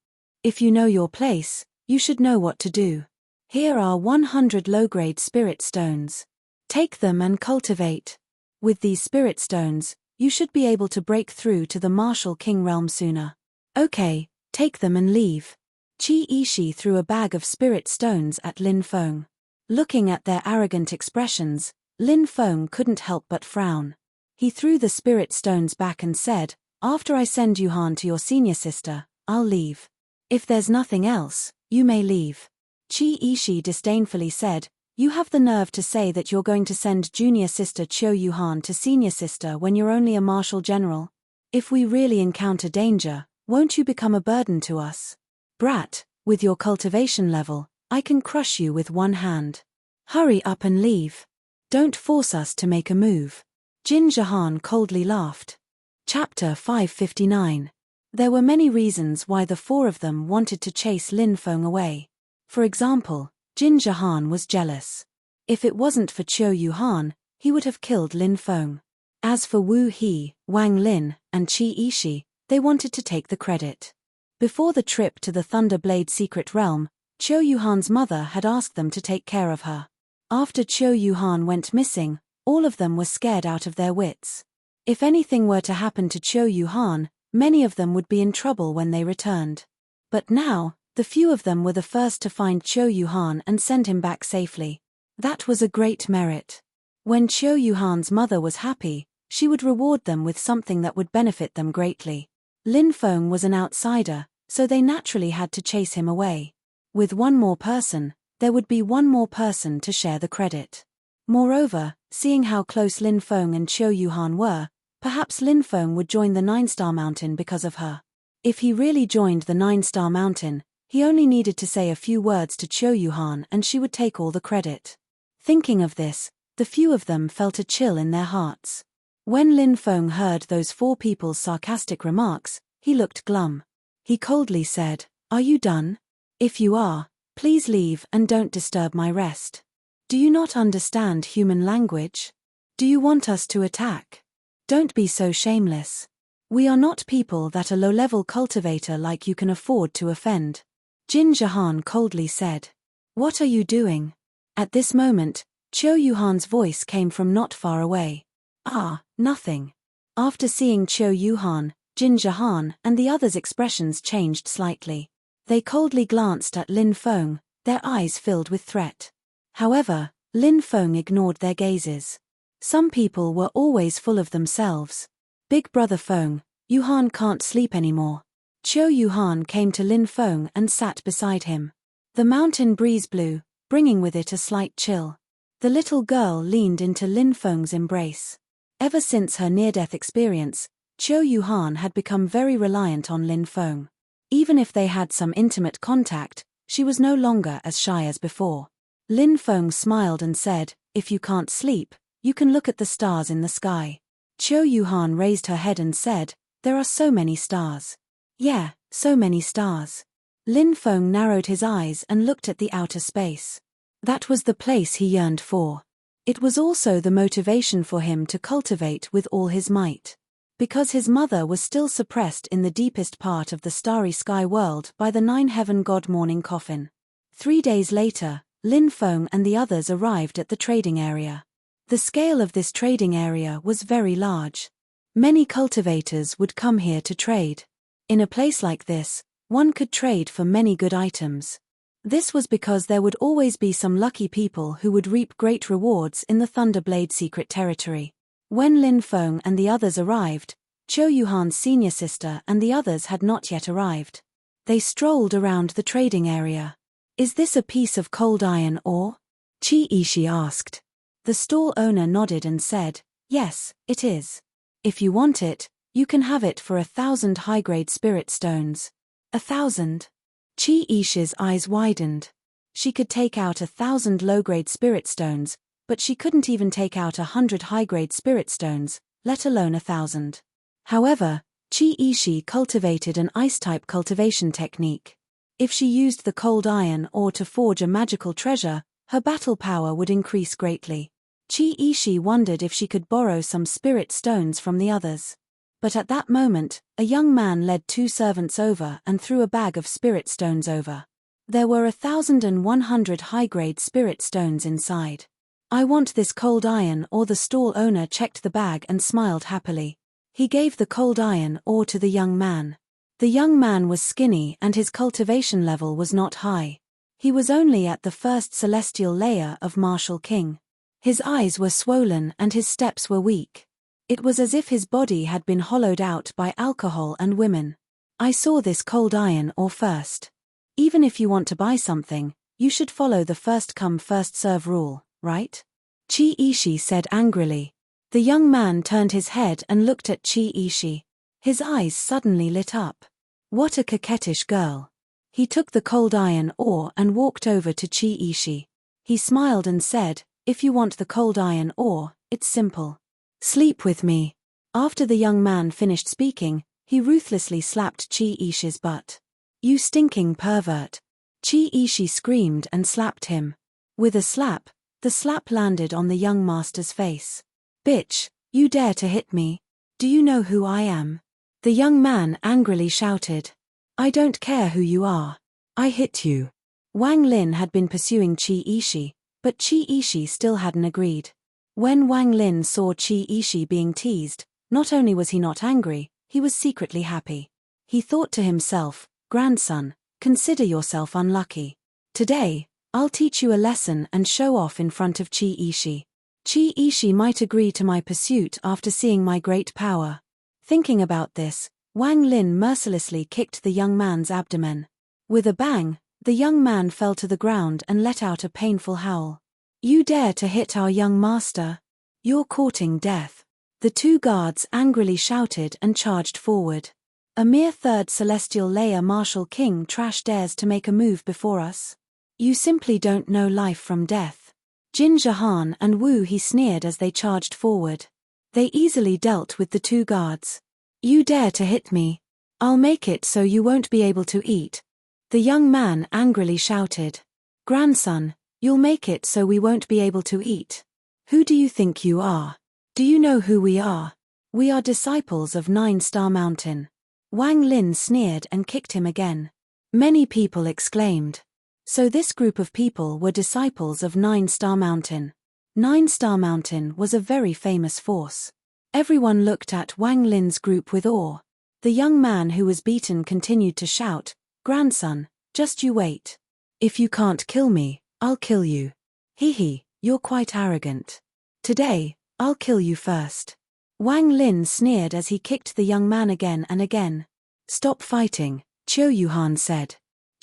If you know your place, you should know what to do. Here are 100 low-grade spirit stones. Take them and cultivate. With these spirit stones, you should be able to break through to the martial king realm sooner. Okay, take them and leave. Qi Yishi threw a bag of spirit stones at Lin Feng. Looking at their arrogant expressions, Lin Feng couldn't help but frown. He threw the spirit stones back and said, after I send Yuhan to your senior sister, I'll leave. If there's nothing else, you may leave. Qi Yishi disdainfully said, you have the nerve to say that you're going to send junior sister Qiu Yuhan to senior sister when you're only a martial general? If we really encounter danger, won't you become a burden to us? Brat, with your cultivation level, I can crush you with one hand. Hurry up and leave. Don't force us to make a move. Jin Jahan coldly laughed. Chapter 559. There were many reasons why the four of them wanted to chase Lin Feng away. For example, Jin Jahan was jealous. If it wasn't for Qiu Yuhan, he would have killed Lin Feng. As for Wu He, Wang Lin, and Qi Yishi, they wanted to take the credit. Before the trip to the Thunderblade secret realm, Qiu Yuhan's mother had asked them to take care of her. After Qiu Yuhan went missing, all of them were scared out of their wits. If anything were to happen to Qiu Yuhan, many of them would be in trouble when they returned. But now, the few of them were the first to find Qiu Yuhan and send him back safely. That was a great merit. When Qiu Yuhan's mother was happy, she would reward them with something that would benefit them greatly. Lin Feng was an outsider, so they naturally had to chase him away. With one more person, there would be one more person to share the credit. Moreover, seeing how close Lin Feng and Qiu Yuhan were, perhaps Lin Feng would join the 9-star mountain because of her. If he really joined the 9-star mountain, he only needed to say a few words to Qiu Yuhan and she would take all the credit. Thinking of this, the few of them felt a chill in their hearts. When Lin Feng heard those four people's sarcastic remarks, he looked glum. He coldly said, "Are you done? If you are, please leave and don't disturb my rest. Do you not understand human language? Do you want us to attack? Don't be so shameless. We are not people that a low-level cultivator like you can afford to offend." Jin Jahan coldly said, "What are you doing?" At this moment, Qiu Yuhan's voice came from not far away. "Ah, nothing." After seeing Qiu Yuhan, Jin Jahan and the others' expressions changed slightly. They coldly glanced at Lin Feng, their eyes filled with threat. However, Lin Feng ignored their gazes. Some people were always full of themselves. "Big brother Feng, Yuhan can't sleep anymore." Qiu Yuhan came to Lin Feng and sat beside him. The mountain breeze blew, bringing with it a slight chill. The little girl leaned into Lin Feng's embrace. Ever since her near-death experience, Qiu Yuhan had become very reliant on Lin Feng. Even if they had some intimate contact, she was no longer as shy as before. Lin Feng smiled and said, "If you can't sleep, you can look at the stars in the sky." Qiu Yuhan raised her head and said, "There are so many stars." "Yeah, so many stars." Lin Feng narrowed his eyes and looked at the outer space. That was the place he yearned for. It was also the motivation for him to cultivate with all his might. Because his mother was still suppressed in the deepest part of the starry sky world by the 9-heaven god mourning coffin. 3 days later, Lin Feng and the others arrived at the trading area. The scale of this trading area was very large. Many cultivators would come here to trade. In a place like this, one could trade for many good items. This was because there would always be some lucky people who would reap great rewards in the Thunderblade secret territory. When Lin Feng and the others arrived, Qiu Yuhan's senior sister and the others had not yet arrived. They strolled around the trading area. Is this a piece of cold iron ore? Chi-Ishi asked. The stall owner nodded and said, yes, it is. If you want it, you can have it for 1,000 high-grade spirit stones. 1,000? Chi-Ishi's eyes widened. She could take out 1,000 low-grade spirit stones, but she couldn't even take out 100 high-grade spirit stones, let alone 1,000. However, Chi-Ishi cultivated an ice-type cultivation technique. If she used the cold iron ore to forge a magical treasure, her battle power would increase greatly. Chi-Ishi wondered if she could borrow some spirit stones from the others. But at that moment, a young man led 2 servants over and threw a bag of spirit stones over. There were 1,100 high-grade spirit stones inside. I want this cold iron ore. The stall owner checked the bag and smiled happily. He gave the cold iron ore to the young man. The young man was skinny and his cultivation level was not high. He was only at the first celestial layer of Martial King. His eyes were swollen and his steps were weak. It was as if his body had been hollowed out by alcohol and women. I saw this cold iron ore first. Even if you want to buy something, you should follow the first-come first-serve rule, right? Chi-Ishi said angrily. The young man turned his head and looked at Chi-Ishi. His eyes suddenly lit up. What a coquettish girl. He took the cold iron ore and walked over to Chi-Ishi. He smiled and said, if you want the cold iron ore, it's simple. Sleep with me. After the young man finished speaking, he ruthlessly slapped Chi-Ishi's butt. You stinking pervert. Chi-Ishi screamed and slapped him. With a slap, the slap landed on the young master's face. Bitch, you dare to hit me? Do you know who I am? The young man angrily shouted. I don't care who you are. I hit you. Wang Lin had been pursuing Chi-Ishi, but Chi-Ishi still hadn't agreed. When Wang Lin saw Chi-Ishi being teased, not only was he not angry, he was secretly happy. He thought to himself, grandson, consider yourself unlucky. Today, I'll teach you a lesson and show off in front of Chi-Ishi. Chi-Ishi might agree to my pursuit after seeing my great power. Thinking about this, Wang Lin mercilessly kicked the young man's abdomen. With a bang, the young man fell to the ground and let out a painful howl. You dare to hit our young master? You're courting death. The 2 guards angrily shouted and charged forward. A mere 3rd celestial layer Martial King trash dares to make a move before us? You simply don't know life from death. Jin Jahan and Wu He sneered as they charged forward. They easily dealt with the 2 guards. You dare to hit me? I'll make it so you won't be able to eat. The young man angrily shouted. Grandson, you'll make it so we won't be able to eat. Who do you think you are? Do you know who we are? We are disciples of 9-Star Mountain. Wang Lin sneered and kicked him again. Many people exclaimed. So this group of people were disciples of 9-Star Mountain. 9-Star Mountain was a very famous force. Everyone looked at Wang Lin's group with awe. The young man who was beaten continued to shout, Grandson, just you wait. If you can't kill me, I'll kill you. Hee, you're quite arrogant. Today, I'll kill you first. Wang Lin sneered as he kicked the young man again and again. Stop fighting, Qiu Yuhan said.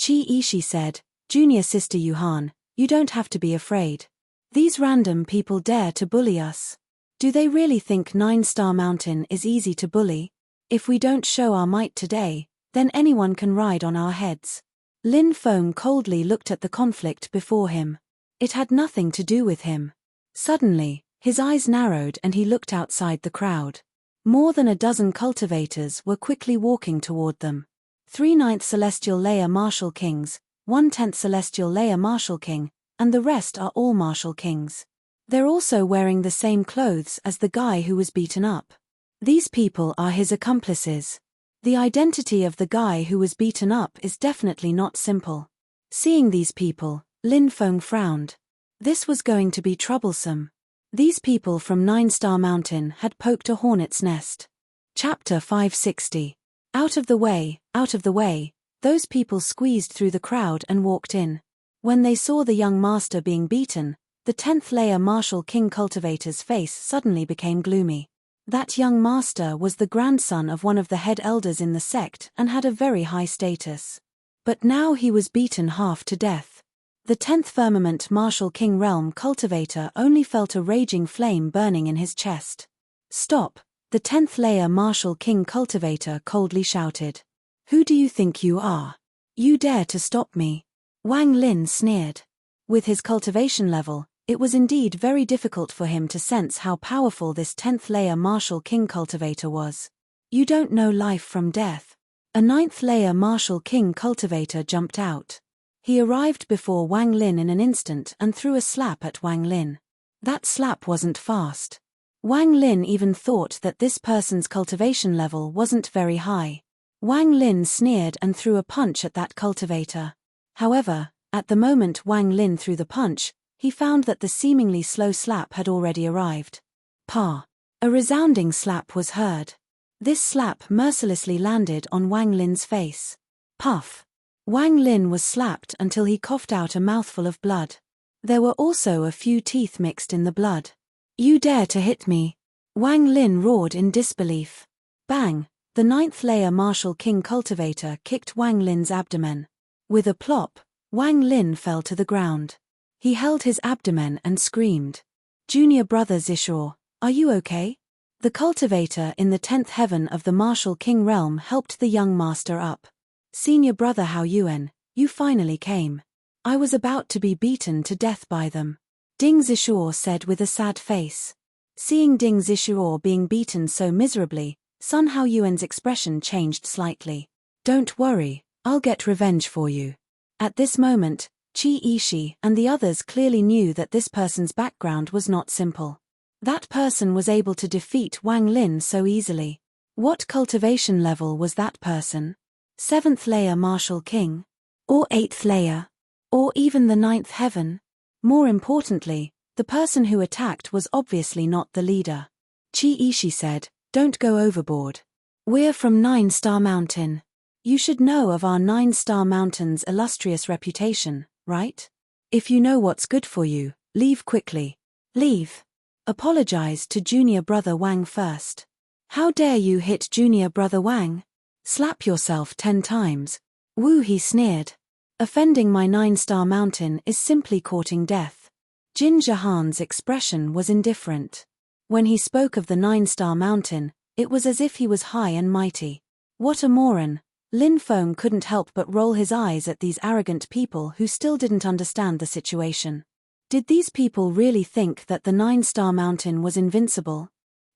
Chi-Ishi said, Junior sister Yuhan, you don't have to be afraid. These random people dare to bully us. Do they really think 9-Star Mountain is easy to bully? If we don't show our might today, then anyone can ride on our heads. Lin Feng coldly looked at the conflict before him. It had nothing to do with him. Suddenly, his eyes narrowed and he looked outside the crowd. More than a dozen cultivators were quickly walking toward them. 3 9th Celestial Layer Martial Kings, 1 10th Celestial Layer Martial King, and the rest are all Martial Kings. They're also wearing the same clothes as the guy who was beaten up. These people are his accomplices. The identity of the guy who was beaten up is definitely not simple. Seeing these people, Lin Feng frowned. This was going to be troublesome. These people from 9-Star Mountain had poked a hornet's nest. Chapter 560. Out of the way, those people squeezed through the crowd and walked in. When they saw the young master being beaten, the 10th layer Martial King cultivator's face suddenly became gloomy. That young master was the grandson of one of the head elders in the sect and had a very high status. But now he was beaten half to death. The 10th firmament Martial King Realm cultivator only felt a raging flame burning in his chest. "Stop," the 10th layer Martial King cultivator coldly shouted. "Who do you think you are? You dare to stop me?" Wang Lin sneered. With his cultivation level, it was indeed very difficult for him to sense how powerful this 10th layer Martial King cultivator was. "You don't know life from death." A 9th layer Martial King cultivator jumped out. He arrived before Wang Lin in an instant and threw a slap at Wang Lin. That slap wasn't fast. Wang Lin even thought that this person's cultivation level wasn't very high. Wang Lin sneered and threw a punch at that cultivator. However, at the moment Wang Lin threw the punch, he found that the seemingly slow slap had already arrived. Pa! A resounding slap was heard. This slap mercilessly landed on Wang Lin's face. Puff! Wang Lin was slapped until he coughed out a mouthful of blood. There were also a few teeth mixed in the blood. "You dare to hit me?" Wang Lin roared in disbelief. Bang! The 9th layer Martial King cultivator kicked Wang Lin's abdomen. With a plop, Wang Lin fell to the ground. He held his abdomen and screamed. "Junior brother Zishaw, are you okay?" The cultivator in the 10th heaven of the Martial King realm helped the young master up. "Senior brother Hao Yuan, you finally came. I was about to be beaten to death by them," Ding Zishaw said with a sad face. Seeing Ding Zishaw being beaten so miserably, Sun Hao Yuan's expression changed slightly. "Don't worry, I'll get revenge for you." At this moment, Qi Yishi and the others clearly knew that this person's background was not simple. That person was able to defeat Wang Lin so easily. What cultivation level was that person? 7th layer Martial King? Or 8th layer? Or even the 9th heaven? More importantly, the person who attacked was obviously not the leader. Qi Yishi said, "Don't go overboard. We're from 9-Star Mountain. You should know of our 9-Star Mountain's illustrious reputation, right? If you know what's good for you, leave quickly. Leave. Apologize to junior brother Wang first." "How dare you hit junior brother Wang? Slap yourself 10 times. Woo," he sneered. "Offending my 9-Star Mountain is simply courting death." Jin Jahan's expression was indifferent. When he spoke of the 9-Star Mountain, it was as if he was high and mighty. What a moron! Lin Feng couldn't help but roll his eyes at these arrogant people who still didn't understand the situation. Did these people really think that the 9-Star Mountain was invincible?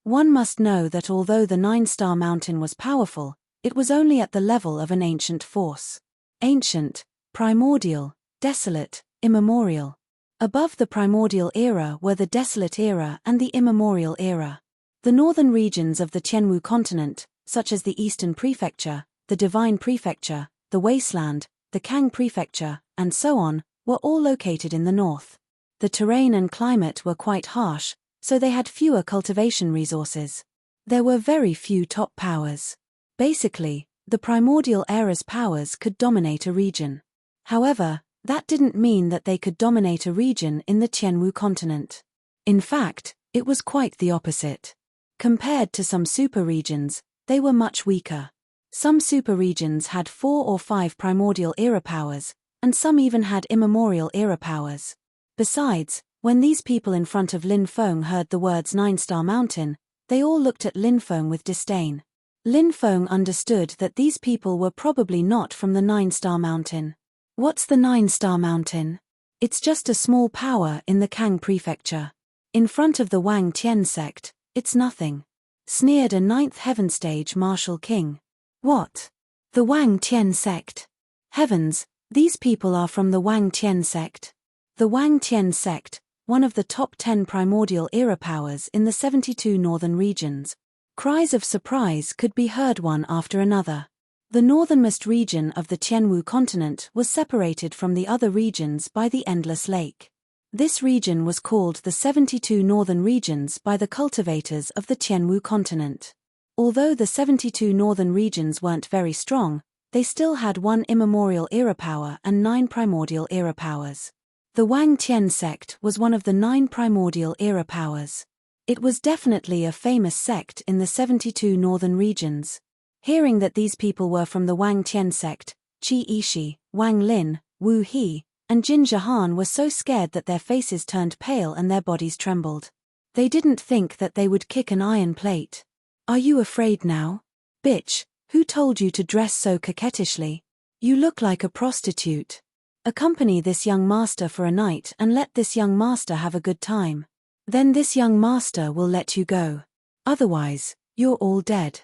One must know that although the 9-Star Mountain was powerful, it was only at the level of an ancient force. Ancient, primordial, desolate, immemorial. Above the primordial era were the desolate era and the immemorial era. The northern regions of the Tianwu continent, such as the Eastern Prefecture, the Divine Prefecture, the Wasteland, the Kang Prefecture, and so on, were all located in the north. The terrain and climate were quite harsh, so they had fewer cultivation resources. There were very few top powers. Basically, the primordial era's powers could dominate a region. However, that didn't mean that they could dominate a region in the Tianwu continent. In fact, it was quite the opposite. Compared to some super regions, they were much weaker. Some super regions had 4 or 5 primordial era powers, and some even had immemorial era powers. Besides, when these people in front of Lin Feng heard the words 9-Star Mountain, they all looked at Lin Feng with disdain. Lin Feng understood that these people were probably not from the 9-Star Mountain. What's the 9-Star Mountain? It's just a small power in the Kang Prefecture. In front of the Wang Tian sect, it's nothing. Sneered a 9th heaven stage Martial King. What? The Wang Tian sect? Heavens, these people are from the Wang Tian sect. The Wang Tian sect, one of the top 10 primordial era powers in the 72 northern regions. Cries of surprise could be heard one after another. The northernmost region of the Tianwu continent was separated from the other regions by the Endless Lake. This region was called the 72 northern regions by the cultivators of the Tianwu continent. Although the 72 northern regions weren't very strong, they still had 1 immemorial era power and 9 primordial era powers. The Wang Tian sect was one of the 9 primordial era powers. It was definitely a famous sect in the 72 northern regions. Hearing that these people were from the Wang Tian sect, Qi Yishi, Wang Lin, Wu He, and Jin Jahan were so scared that their faces turned pale and their bodies trembled. They didn't think that they would kick an iron plate. Are you afraid now? Bitch, who told you to dress so coquettishly? You look like a prostitute. Accompany this young master for a night and let this young master have a good time. Then this young master will let you go. Otherwise, you're all dead.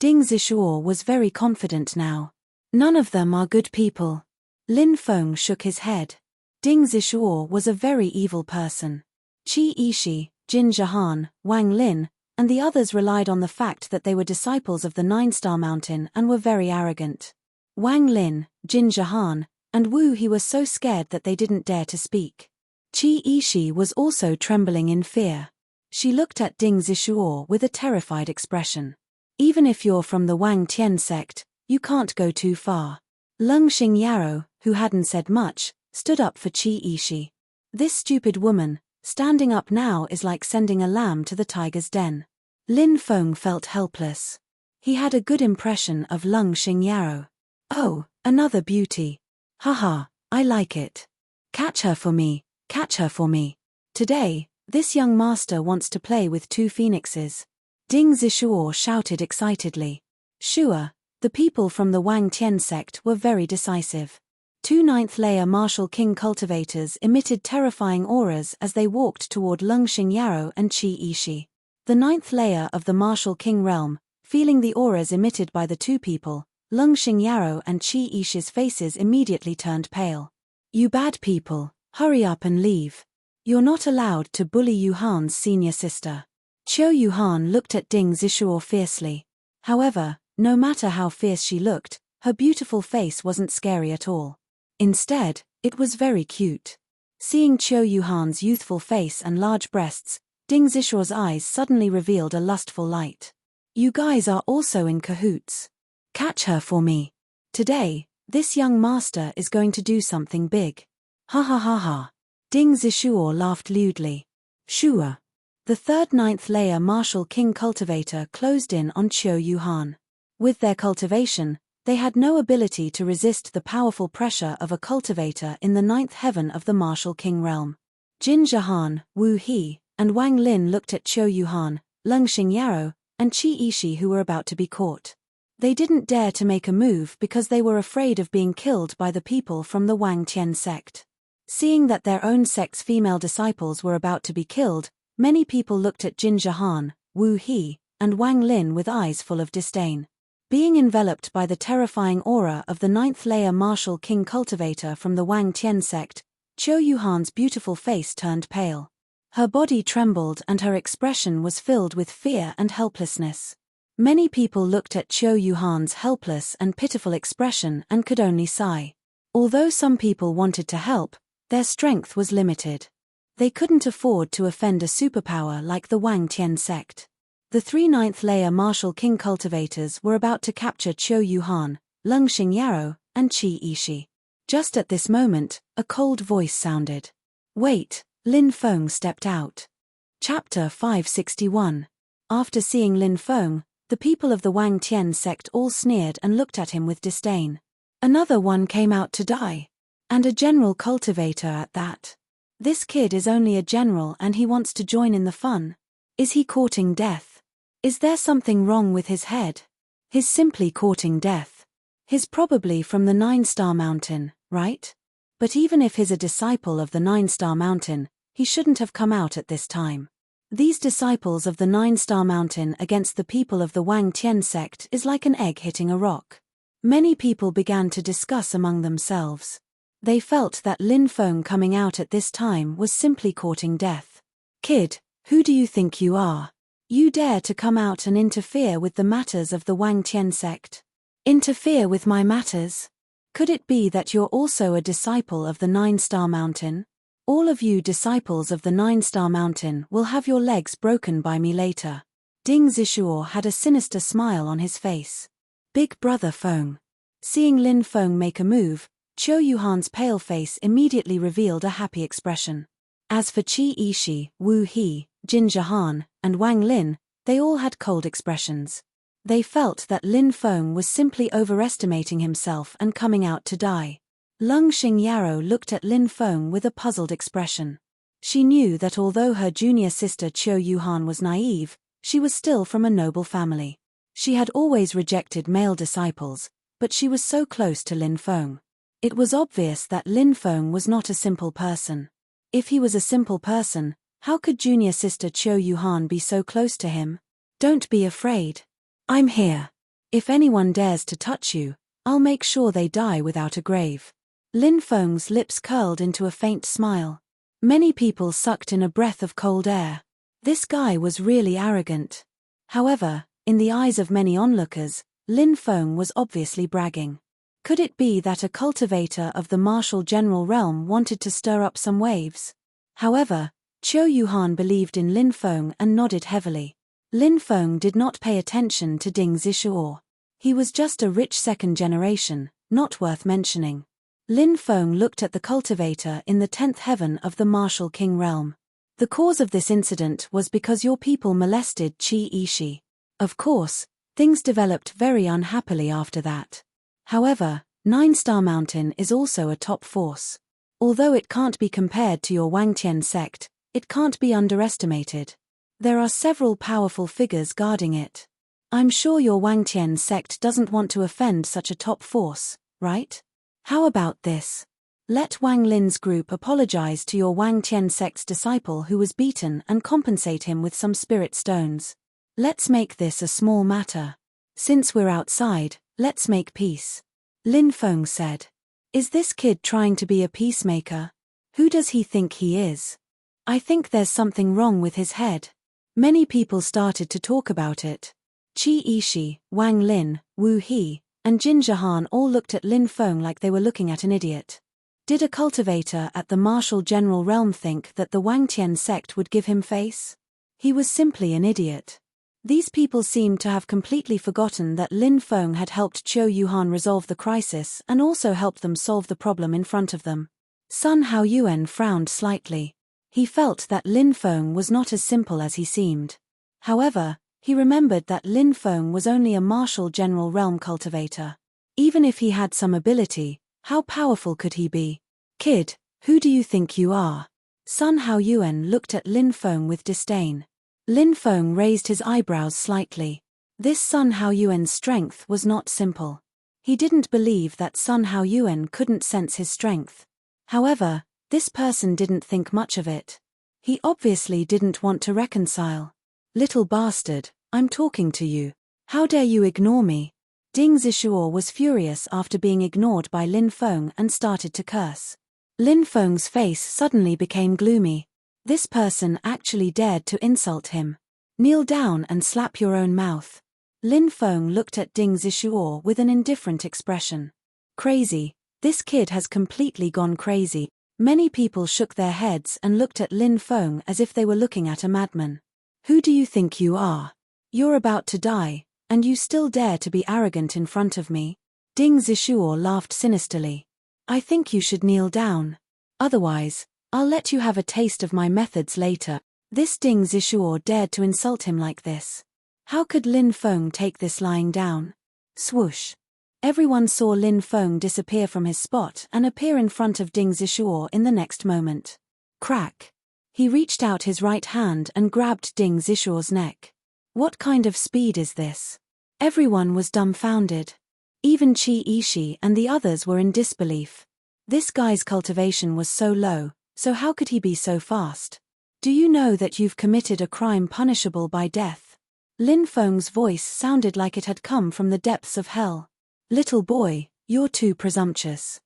Ding Zishuo was very confident now. None of them are good people. Lin Feng shook his head. Ding Zishuo was a very evil person. Qi Yishi, Jin Jahan, Wang Lin, and the others relied on the fact that they were disciples of the Nine-Star Mountain and were very arrogant. Wang Lin, Jin Jahan, and Wu He were so scared that they didn't dare to speak. Qi Yishi was also trembling in fear. She looked at Ding Zishuo with a terrified expression. Even if you're from the Wang Tian sect, you can't go too far. Leng Xingyaro, who hadn't said much, stood up for Qi Yishi. This stupid woman, standing up now is like sending a lamb to the tiger's den. Lin Feng felt helpless. He had a good impression of Leng Xingyaro. Oh, another beauty. Haha, I like it. Catch her for me, catch her for me. Today, this young master wants to play with two phoenixes. Ding Zishuo shouted excitedly. Sure, the people from the Wang Tian sect were very decisive. Two ninth-layer martial king cultivators emitted terrifying auras as they walked toward Leng Xingyaro and Qi Yishi. The ninth layer of the martial king realm, feeling the auras emitted by the two people, Leng Xingyaro and Qi Yishi's faces immediately turned pale. You bad people, hurry up and leave. You're not allowed to bully Yuhan's senior sister. Qiu Yuhan looked at Ding Zishuo fiercely. However, no matter how fierce she looked, her beautiful face wasn't scary at all. Instead, it was very cute. Seeing Qiu Yuhan's youthful face and large breasts, Ding Zishuo's eyes suddenly revealed a lustful light. You guys are also in cahoots. Catch her for me. Today, this young master is going to do something big. Ha ha ha ha. Ding Zishuo laughed lewdly. Sure. The third ninth-layer martial king cultivator closed in on Qiu Yuhan. With their cultivation, they had no ability to resist the powerful pressure of a cultivator in the ninth heaven of the martial king realm. Jin Jahan, Wu He, and Wang Lin looked at Qiu Yuhan, Leng Xingyaro, and Qi Yishi who were about to be caught. They didn't dare to make a move because they were afraid of being killed by the people from the Wang Tian sect. Seeing that their own sect's female disciples were about to be killed, many people looked at Jin Jahan, Wu He, and Wang Lin with eyes full of disdain. Being enveloped by the terrifying aura of the ninth-layer martial king cultivator from the Wang Tian sect, Qiu Yuhan's beautiful face turned pale. Her body trembled and her expression was filled with fear and helplessness. Many people looked at Qiu Yuhan's helpless and pitiful expression and could only sigh. Although some people wanted to help, their strength was limited. They couldn't afford to offend a superpower like the Wang Tian sect. The three ninth-layer martial king cultivators were about to capture Qiu Yuhan, Leng Xingyaro, and Qi Yishi. Just at this moment, a cold voice sounded. Wait, Lin Feng stepped out. Chapter 561. After seeing Lin Feng, the people of the Wang Tian sect all sneered and looked at him with disdain. Another one came out to die. And a general cultivator at that. This kid is only a general and he wants to join in the fun. Is he courting death? Is there something wrong with his head? He's simply courting death. He's probably from the Nine-Star Mountain, right? But even if he's a disciple of the Nine-Star Mountain, he shouldn't have come out at this time. These disciples of the Nine-Star Mountain against the people of the Wang Tian sect is like an egg hitting a rock. Many people began to discuss among themselves. They felt that Lin Feng coming out at this time was simply courting death. Kid, who do you think you are? You dare to come out and interfere with the matters of the Wang Tian sect? Interfere with my matters? Could it be that you're also a disciple of the Nine-Star Mountain? All of you disciples of the Nine-Star Mountain will have your legs broken by me later. Ding Zishuo had a sinister smile on his face. Big brother Feng. Seeing Lin Feng make a move, Qiu Yuhan's pale face immediately revealed a happy expression. As for Qi Yishi, Wu He, Jin Jahan, and Wang Lin, they all had cold expressions. They felt that Lin Feng was simply overestimating himself and coming out to die. Lung Xing Yarrow looked at Lin Feng with a puzzled expression. She knew that although her junior sister Qiu Yuhan was naive, she was still from a noble family. She had always rejected male disciples, but she was so close to Lin Feng. It was obvious that Lin Feng was not a simple person. If he was a simple person, how could junior sister Qiu Yuhan be so close to him? Don't be afraid. I'm here. If anyone dares to touch you, I'll make sure they die without a grave. Lin Feng's lips curled into a faint smile. Many people sucked in a breath of cold air. This guy was really arrogant. However, in the eyes of many onlookers, Lin Feng was obviously bragging. Could it be that a cultivator of the martial general realm wanted to stir up some waves? However, Qiu Yuhan believed in Lin Feng and nodded heavily. Lin Feng did not pay attention to Ding Zishuo. He was just a rich second generation, not worth mentioning. Lin Feng looked at the cultivator in the 10th heaven of the martial king realm. The cause of this incident was because your people molested Qi Yishi. Of course, things developed very unhappily after that. However, 9-Star Mountain is also a top force. Although it can't be compared to your Wangtian sect, it can't be underestimated. There are several powerful figures guarding it. I'm sure your Wangtian sect doesn't want to offend such a top force, right? How about this? Let Wang Lin's group apologize to your Wangtian sect's disciple who was beaten and compensate him with some spirit stones. Let's make this a small matter. Since we're outside, let's make peace. Lin Feng said. Is this kid trying to be a peacemaker? Who does he think he is? I think there's something wrong with his head. Many people started to talk about it. Qi Yishi, Wang Lin, Wu He, and Jin Zhihan all looked at Lin Feng like they were looking at an idiot. Did a cultivator at the martial general realm think that the Wangtian sect would give him face? He was simply an idiot. These people seemed to have completely forgotten that Lin Feng had helped Qiu Yuhan resolve the crisis and also helped them solve the problem in front of them. Sun Haoyuan frowned slightly. He felt that Lin Feng was not as simple as he seemed. However, he remembered that Lin Feng was only a martial general realm cultivator. Even if he had some ability, how powerful could he be? Kid, who do you think you are? Sun Haoyuan looked at Lin Feng with disdain. Lin Feng raised his eyebrows slightly. This Sun Haoyuan's strength was not simple. He didn't believe that Sun Haoyuan couldn't sense his strength. However, this person didn't think much of it. He obviously didn't want to reconcile. Little bastard, I'm talking to you. How dare you ignore me? Ding Zishuo was furious after being ignored by Lin Feng and started to curse. Lin Feng's face suddenly became gloomy. This person actually dared to insult him. Kneel down and slap your own mouth. Lin Feng looked at Ding Zishuo with an indifferent expression. Crazy, this kid has completely gone crazy. Many people shook their heads and looked at Lin Feng as if they were looking at a madman. Who do you think you are? You're about to die, and you still dare to be arrogant in front of me? Ding Zishuo laughed sinisterly. I think you should kneel down. Otherwise, I'll let you have a taste of my methods later. This Ding Zishuo dared to insult him like this. How could Lin Feng take this lying down? Swoosh. Everyone saw Lin Feng disappear from his spot and appear in front of Ding Zishuo in the next moment. Crack. He reached out his right hand and grabbed Ding Zishuo's neck. What kind of speed is this? Everyone was dumbfounded. Even Qi Yishi and the others were in disbelief. This guy's cultivation was so low, so how could he be so fast? Do you know that you've committed a crime punishable by death? Lin Feng's voice sounded like it had come from the depths of hell. Little boy, you're too presumptuous.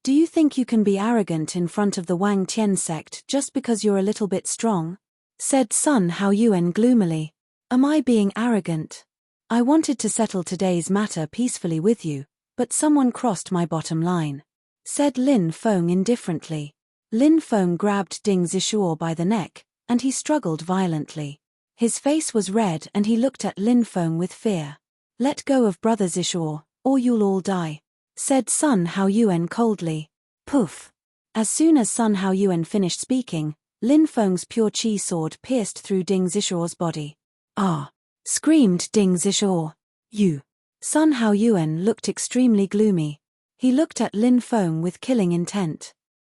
Do you think you can be arrogant in front of the Wang Tian sect just because you're a little bit strong? Said Sun Haoyuan gloomily. Am I being arrogant? I wanted to settle today's matter peacefully with you, but someone crossed my bottom line. Said Lin Feng indifferently. Lin Feng grabbed Ding Zishuo by the neck, and he struggled violently. His face was red and he looked at Lin Feng with fear. Let go of brother Zishuo, or you'll all die. Said Sun Haoyuan coldly. Poof. As soon as Sun Haoyuan finished speaking, Lin Feng's pure chi sword pierced through Ding Zishuo's body. Ah! Screamed Ding Zishuo. You! Sun Haoyuan looked extremely gloomy. He looked at Lin Feng with killing intent.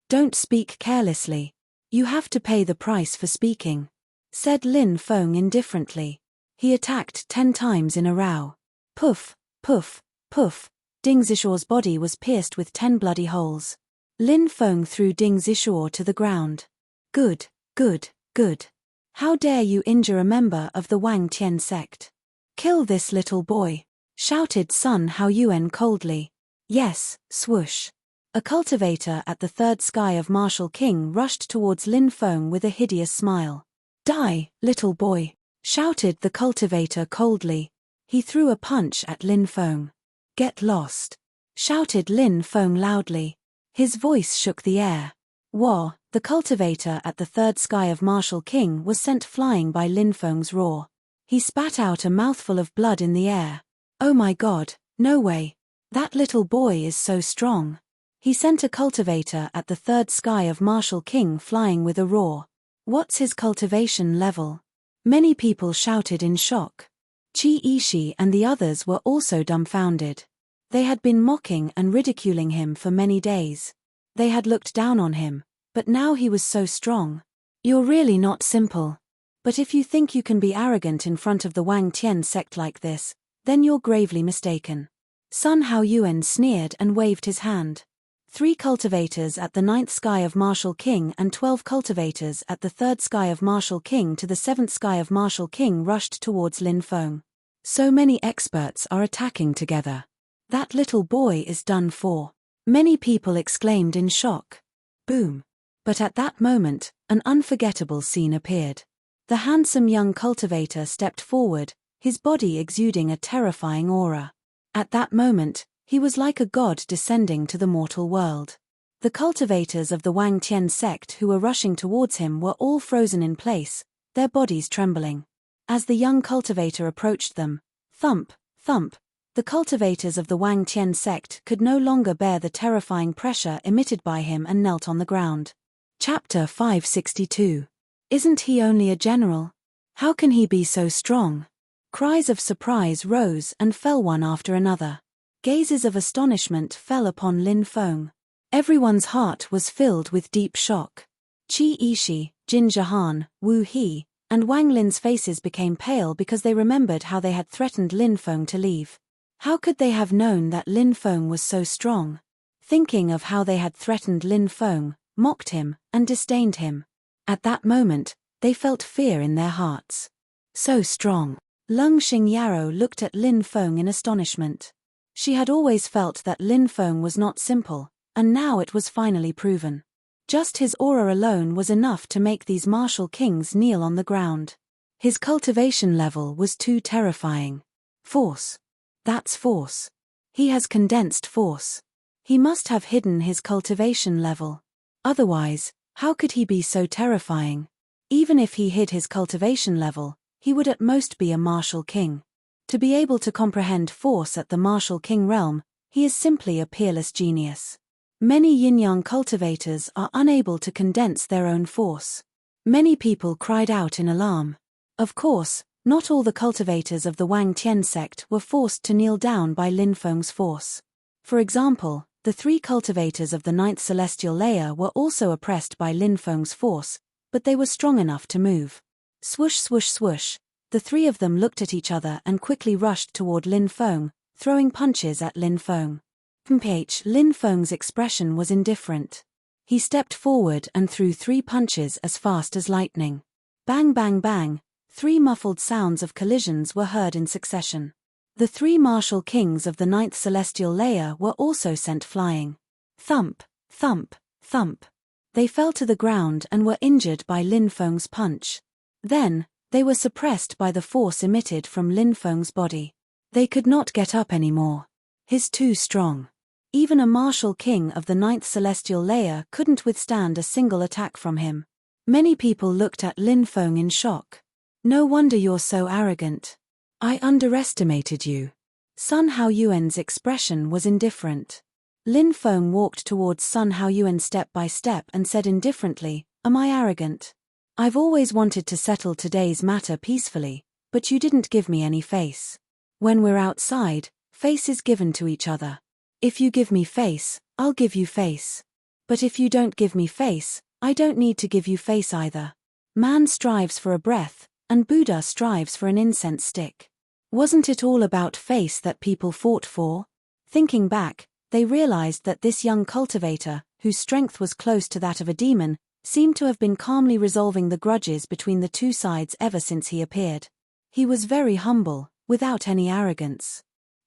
"Don't speak carelessly. You have to pay the price for speaking," said Lin Feng indifferently. He attacked 10 times in a row. Poof, poof, poof. Ding Zishuo's body was pierced with 10 bloody holes. Lin Feng threw Ding Zishuo to the ground. "Good, good, good. How dare you injure a member of the Wang Tian sect? Kill this little boy," shouted Sun Haoyuan coldly. "Yes, swoosh." A cultivator at the third sky of Martial King rushed towards Lin Feng with a hideous smile. "Die, little boy," shouted the cultivator coldly. He threw a punch at Lin Feng. "Get lost," shouted Lin Feng loudly. His voice shook the air. Wah! The cultivator at the third sky of Martial King was sent flying by Lin Feng's roar. He spat out a mouthful of blood in the air. "Oh my god, no way. That little boy is so strong." He sent a cultivator at the third sky of Martial King flying with a roar. "What's his cultivation level?" Many people shouted in shock. Qi Yishi and the others were also dumbfounded. They had been mocking and ridiculing him for many days. They had looked down on him, but now he was so strong. "You're really not simple. But if you think you can be arrogant in front of the Wang Tian sect like this, then you're gravely mistaken." Sun Haoyuan sneered and waved his hand. 3 cultivators at the 9th sky of Martial King and 12 cultivators at the 3rd sky of Martial King to the 7th sky of Martial King rushed towards Lin Feng. "So many experts are attacking together. That little boy is done for," many people exclaimed in shock. Boom. But at that moment, an unforgettable scene appeared. The handsome young cultivator stepped forward, his body exuding a terrifying aura. At that moment, he was like a god descending to the mortal world. The cultivators of the Wang Tian sect who were rushing towards him were all frozen in place, their bodies trembling. As the young cultivator approached them, thump, thump, the cultivators of the Wang Tian sect could no longer bear the terrifying pressure emitted by him and knelt on the ground. Chapter 562. Isn't he only a general? How can he be so strong? Cries of surprise rose and fell one after another. Gazes of astonishment fell upon Lin Feng. Everyone's heart was filled with deep shock. Qi Yishi, Jin Zhihan, Wu He, and Wang Lin's faces became pale because they remembered how they had threatened Lin Feng to leave. How could they have known that Lin Feng was so strong? Thinking of how they had threatened Lin Feng, mocked him, and disdained him. At that moment, they felt fear in their hearts. So strong. Lung Xingyaro looked at Lin Feng in astonishment. She had always felt that Lin Feng was not simple, and now it was finally proven. Just his aura alone was enough to make these martial kings kneel on the ground. His cultivation level was too terrifying. Force. That's force. He has condensed force. He must have hidden his cultivation level. Otherwise, how could he be so terrifying? Even if he hid his cultivation level, he would at most be a martial king. To be able to comprehend force at the martial king realm, he is simply a peerless genius. Many yin-yang cultivators are unable to condense their own force. Many people cried out in alarm. Of course, not all the cultivators of the Wang Tian sect were forced to kneel down by Lin Feng's force. For example, the 3 cultivators of the 9th celestial layer were also oppressed by Lin Feng's force, but they were strong enough to move. Swoosh swoosh swoosh. The 3 of them looked at each other and quickly rushed toward Lin Feng, throwing punches at Lin Feng. Lin Feng's expression was indifferent. He stepped forward and threw 3 punches as fast as lightning. Bang bang bang, 3 muffled sounds of collisions were heard in succession. The 3 martial kings of the 9th celestial layer were also sent flying. Thump, thump, thump. They fell to the ground and were injured by Lin Feng's punch. Then, they were suppressed by the force emitted from Lin Feng's body. They could not get up anymore. He's too strong. Even a martial king of the 9th celestial layer couldn't withstand a single attack from him. Many people looked at Lin Feng in shock. "No wonder you're so arrogant. I underestimated you." Sun Haoyuan's expression was indifferent. Lin Feng walked towards Sun Haoyuan step by step and said indifferently, "Am I arrogant? I've always wanted to settle today's matter peacefully, but you didn't give me any face. When we're outside, face is given to each other. If you give me face, I'll give you face. But if you don't give me face, I don't need to give you face either. Man strives for a breath, and Buddha strives for an incense stick. Wasn't it all about face that people fought for? Thinking back, they realized that this young cultivator, whose strength was close to that of a demon, seemed to have been calmly resolving the grudges between the two sides ever since he appeared. He was very humble, without any arrogance.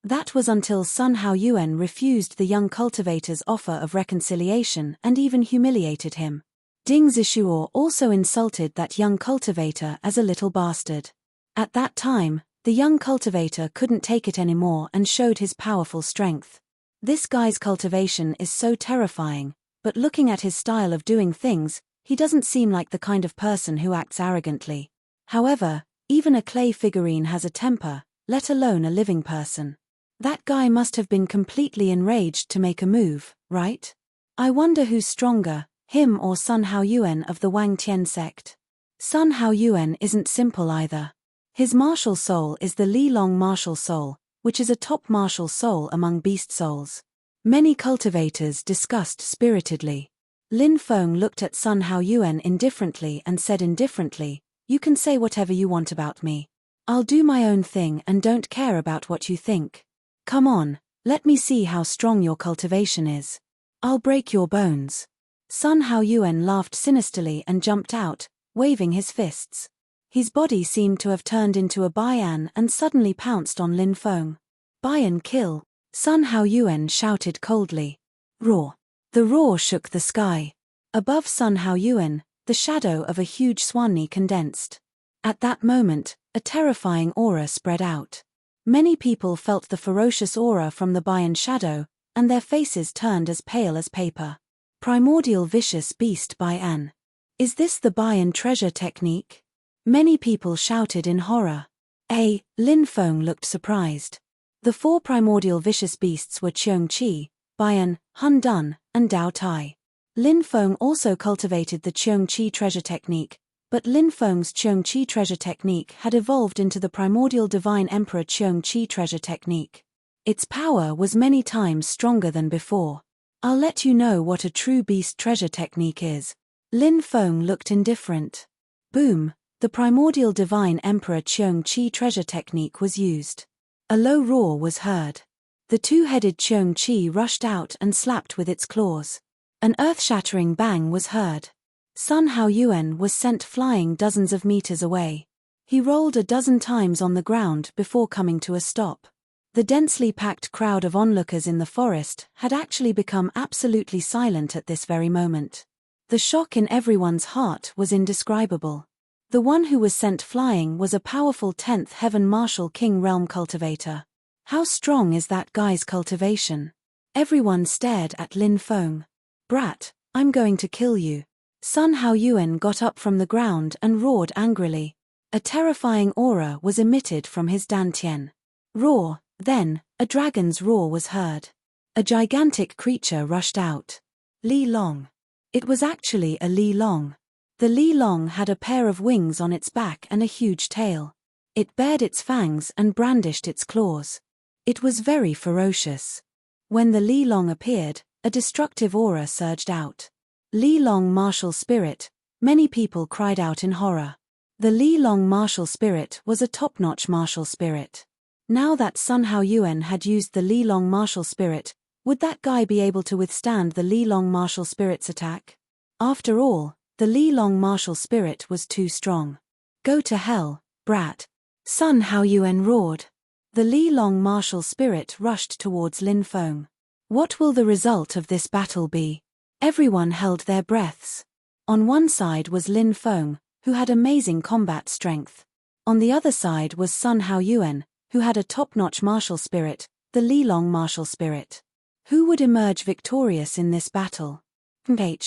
That was until Sun Haoyuan refused the young cultivator's offer of reconciliation and even humiliated him. Ding Zishuo also insulted that young cultivator as a little bastard. At that time, the young cultivator couldn't take it anymore and showed his powerful strength. This guy's cultivation is so terrifying, but looking at his style of doing things, he doesn't seem like the kind of person who acts arrogantly. However, even a clay figurine has a temper, let alone a living person. That guy must have been completely enraged to make a move, right? I wonder who's stronger, him or Sun Haoyuan of the Wang Tian sect. Sun Haoyuan isn't simple either. His martial soul is the Li Long martial soul, which is a top martial soul among beast souls. Many cultivators discussed spiritedly. Lin Feng looked at Sun Haoyuan indifferently and said indifferently, "You can say whatever you want about me. I'll do my own thing and don't care about what you think. Come on, let me see how strong your cultivation is. I'll break your bones." Sun Haoyuan laughed sinisterly and jumped out, waving his fists. His body seemed to have turned into a Bian and suddenly pounced on Lin Feng. "Bian kill!" Sun Haoyuan shouted coldly. Roar! The roar shook the sky. Above Sun Haoyuan, the shadow of a huge Swanni condensed. At that moment, a terrifying aura spread out. Many people felt the ferocious aura from the Bian shadow, and their faces turned as pale as paper. Primordial vicious beast Bian. Is this the Bian treasure technique? Many people shouted in horror. Lin Feng looked surprised. The four primordial vicious beasts were Cheong Qi, Bian, Hun Dun, and Dao Tai. Lin Feng also cultivated the Cheong Qi treasure technique, but Lin Feng's Cheong Qi treasure technique had evolved into the primordial divine emperor Cheong Qi treasure technique. Its power was many times stronger than before. I'll let you know what a true beast treasure technique is. Lin Feng looked indifferent. Boom, the primordial divine emperor Cheong Qi treasure technique was used. A low roar was heard. The two-headed Cheong Qi rushed out and slapped with its claws. An earth-shattering bang was heard. Sun Haoyuan was sent flying dozens of meters away. He rolled a dozen times on the ground before coming to a stop. The densely packed crowd of onlookers in the forest had actually become absolutely silent at this very moment. The shock in everyone's heart was indescribable. The one who was sent flying was a powerful 10th Heaven Martial King Realm cultivator. How strong is that guy's cultivation? Everyone stared at Lin Feng. "Brat, I'm going to kill you." Sun Haoyuan got up from the ground and roared angrily. A terrifying aura was emitted from his dantian. Roar, then, a dragon's roar was heard. A gigantic creature rushed out. Li Long. It was actually a Li Long. The Li Long had a pair of wings on its back and a huge tail. It bared its fangs and brandished its claws. It was very ferocious. When the Li Long appeared, a destructive aura surged out. Li Long martial spirit, many people cried out in horror. The Li Long martial spirit was a top-notch martial spirit. Now that Sun Haoyuan had used the Li Long martial spirit, would that guy be able to withstand the Li Long martial spirit's attack? After all, the Li Long martial spirit was too strong. "Go to hell, brat!" Sun Haoyuan roared. The Li Long martial spirit rushed towards Lin Feng. What will the result of this battle be? Everyone held their breaths. On one side was Lin Feng, who had amazing combat strength. On the other side was Sun Haoyuan, who had a top-notch martial spirit, the Li Long martial spirit. Who would emerge victorious in this battle?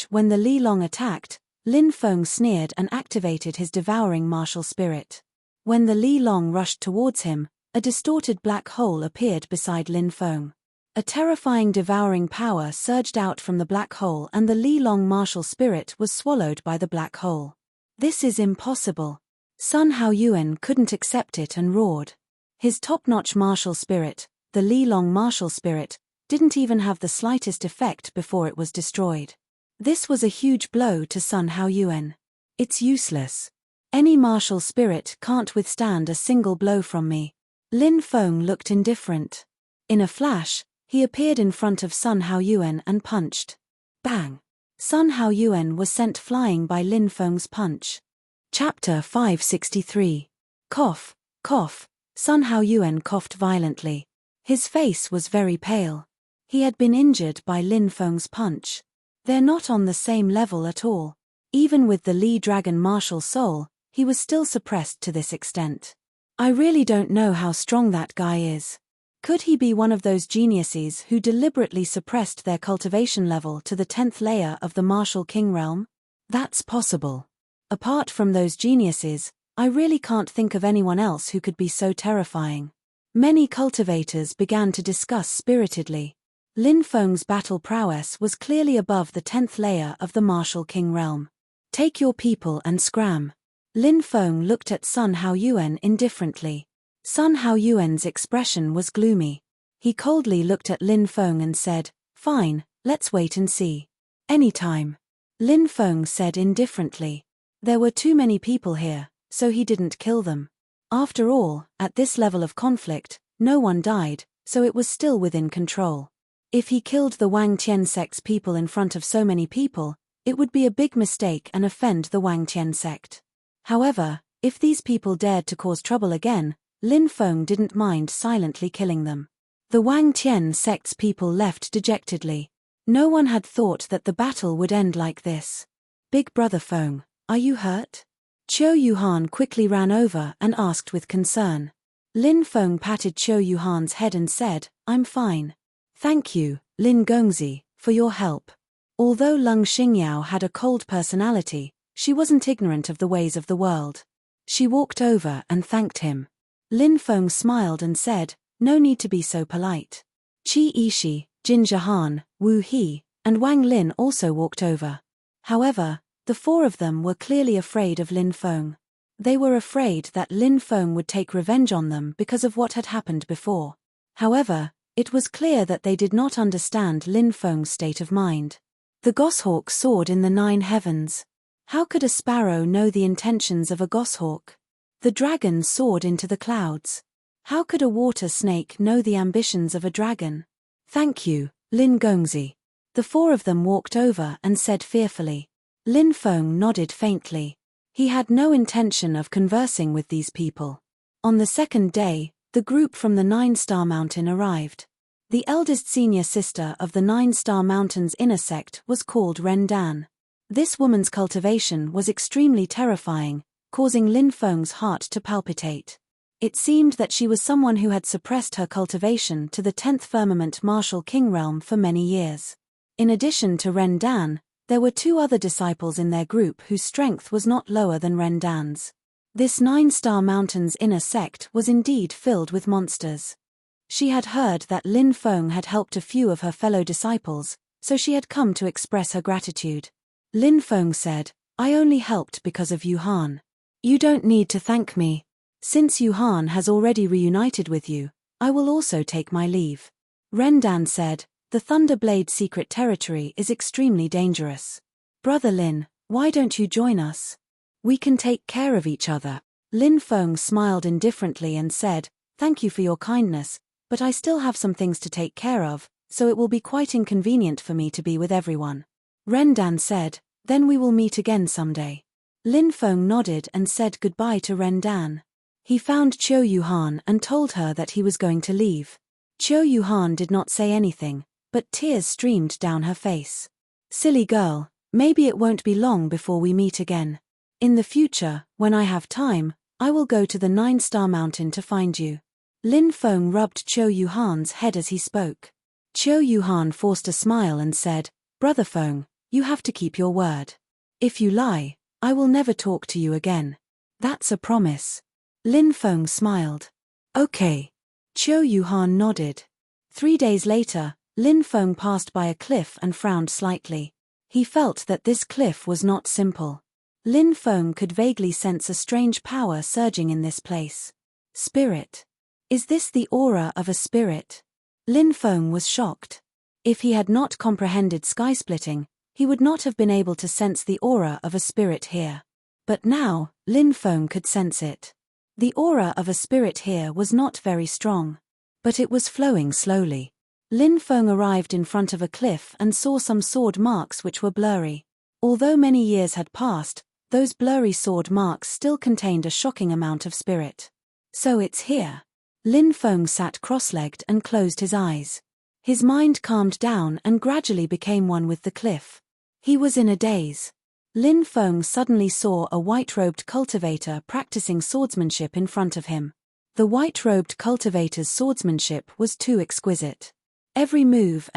When the Li Long attacked, Lin Feng sneered and activated his devouring martial spirit. When the Li Long rushed towards him, a distorted black hole appeared beside Lin Feng. A terrifying devouring power surged out from the black hole and the Li Long martial spirit was swallowed by the black hole. This is impossible. Sun Haoyuan couldn't accept it and roared. His top-notch martial spirit, the Li Long martial spirit, didn't even have the slightest effect before it was destroyed. This was a huge blow to Sun Haoyuan. It's useless. Any martial spirit can't withstand a single blow from me. Lin Feng looked indifferent. In a flash, he appeared in front of Sun Haoyuan and punched. Bang! Sun Haoyuan was sent flying by Lin Feng's punch. Chapter 563. Cough, cough. Sun Haoyuan coughed violently. His face was very pale. He had been injured by Lin Feng's punch. They're not on the same level at all. Even with the Li Dragon martial soul, he was still suppressed to this extent. I really don't know how strong that guy is. Could he be one of those geniuses who deliberately suppressed their cultivation level to the 10th layer of the martial king realm? That's possible. Apart from those geniuses, I really can't think of anyone else who could be so terrifying. Many cultivators began to discuss spiritedly. Lin Feng's battle prowess was clearly above the 10th layer of the martial king realm. Take your people and scram. Lin Feng looked at Sun Haoyuan indifferently. Sun Haoyuan's expression was gloomy. He coldly looked at Lin Feng and said, "Fine, let's wait and see." "Anytime." Lin Feng said indifferently. There were too many people here, so he didn't kill them. After all, at this level of conflict, no one died, so it was still within control. If he killed the Wang Tian sect's people in front of so many people, it would be a big mistake and offend the Wang Tian sect. However, if these people dared to cause trouble again, Lin Feng didn't mind silently killing them. The Wang Tian sect's people left dejectedly. No one had thought that the battle would end like this. "Big brother Feng, are you hurt?" Qiu Yuhan quickly ran over and asked with concern. Lin Feng patted Qiu Yuhan's head and said, "I'm fine. Thank you, Lin Gongzi, for your help." Although Lung Xingyao had a cold personality, she wasn't ignorant of the ways of the world. She walked over and thanked him. Lin Feng smiled and said, "No need to be so polite." Qi Yishi, Jin Zhehan, Wu He, and Wang Lin also walked over. However, the four of them were clearly afraid of Lin Feng. They were afraid that Lin Feng would take revenge on them because of what had happened before. However, it was clear that they did not understand Lin Feng's state of mind. The goshawk soared in the 9 heavens. How could a sparrow know the intentions of a goshawk? The dragon soared into the clouds. How could a water snake know the ambitions of a dragon? "Thank you, Lin Gongzi." The four of them walked over and said fearfully. Lin Feng nodded faintly. He had no intention of conversing with these people. On the second day, the group from the 9-Star Mountain arrived. The eldest senior sister of the 9-Star Mountain's inner sect was called Ren Dan. This woman's cultivation was extremely terrifying, causing Lin Feng's heart to palpitate. It seemed that she was someone who had suppressed her cultivation to the 10th firmament martial king realm for many years. In addition to Ren Dan, there were 2 other disciples in their group whose strength was not lower than Ren Dan's. This 9-Star Mountain's inner sect was indeed filled with monsters. She had heard that Lin Feng had helped a few of her fellow disciples, so she had come to express her gratitude. Lin Feng said, "I only helped because of Yuhan. You don't need to thank me. Since Yuhan has already reunited with you, I will also take my leave." Ren Dan said, "The Thunderblade secret territory is extremely dangerous. Brother Lin, why don't you join us? We can take care of each other." Lin Feng smiled indifferently and said, "Thank you for your kindness, but I still have some things to take care of, so it will be quite inconvenient for me to be with everyone." Ren Dan said, "Then we will meet again someday." Lin Feng nodded and said goodbye to Ren Dan. He found Qiu Yuhan and told her that he was going to leave. Qiu Yuhan did not say anything, but tears streamed down her face. "Silly girl, maybe it won't be long before we meet again. In the future, when I have time, I will go to the 9-Star Mountain to find you." Lin Feng rubbed Qiu Yuhan's head as he spoke. Qiu Yuhan forced a smile and said, "Brother Feng, you have to keep your word. If you lie, I will never talk to you again. That's a promise." Lin Feng smiled. "Okay." Qiu Yuhan nodded. 3 days later, Lin Feng passed by a cliff and frowned slightly. He felt that this cliff was not simple. Lin Feng could vaguely sense a strange power surging in this place. Spirit. Is this the aura of a spirit? Lin Feng was shocked. If he had not comprehended sky-splitting, he would not have been able to sense the aura of a spirit here. But now, Lin Feng could sense it. The aura of a spirit here was not very strong. But it was flowing slowly. Lin Feng arrived in front of a cliff and saw some sword marks which were blurry. Although many years had passed, those blurry sword marks still contained a shocking amount of spirit. So it's here. Lin Feng sat cross-legged and closed his eyes. His mind calmed down and gradually became one with the cliff. He was in a daze. Lin Feng suddenly saw a white-robed cultivator practicing swordsmanship in front of him. The white-robed cultivator's swordsmanship was too exquisite. Every move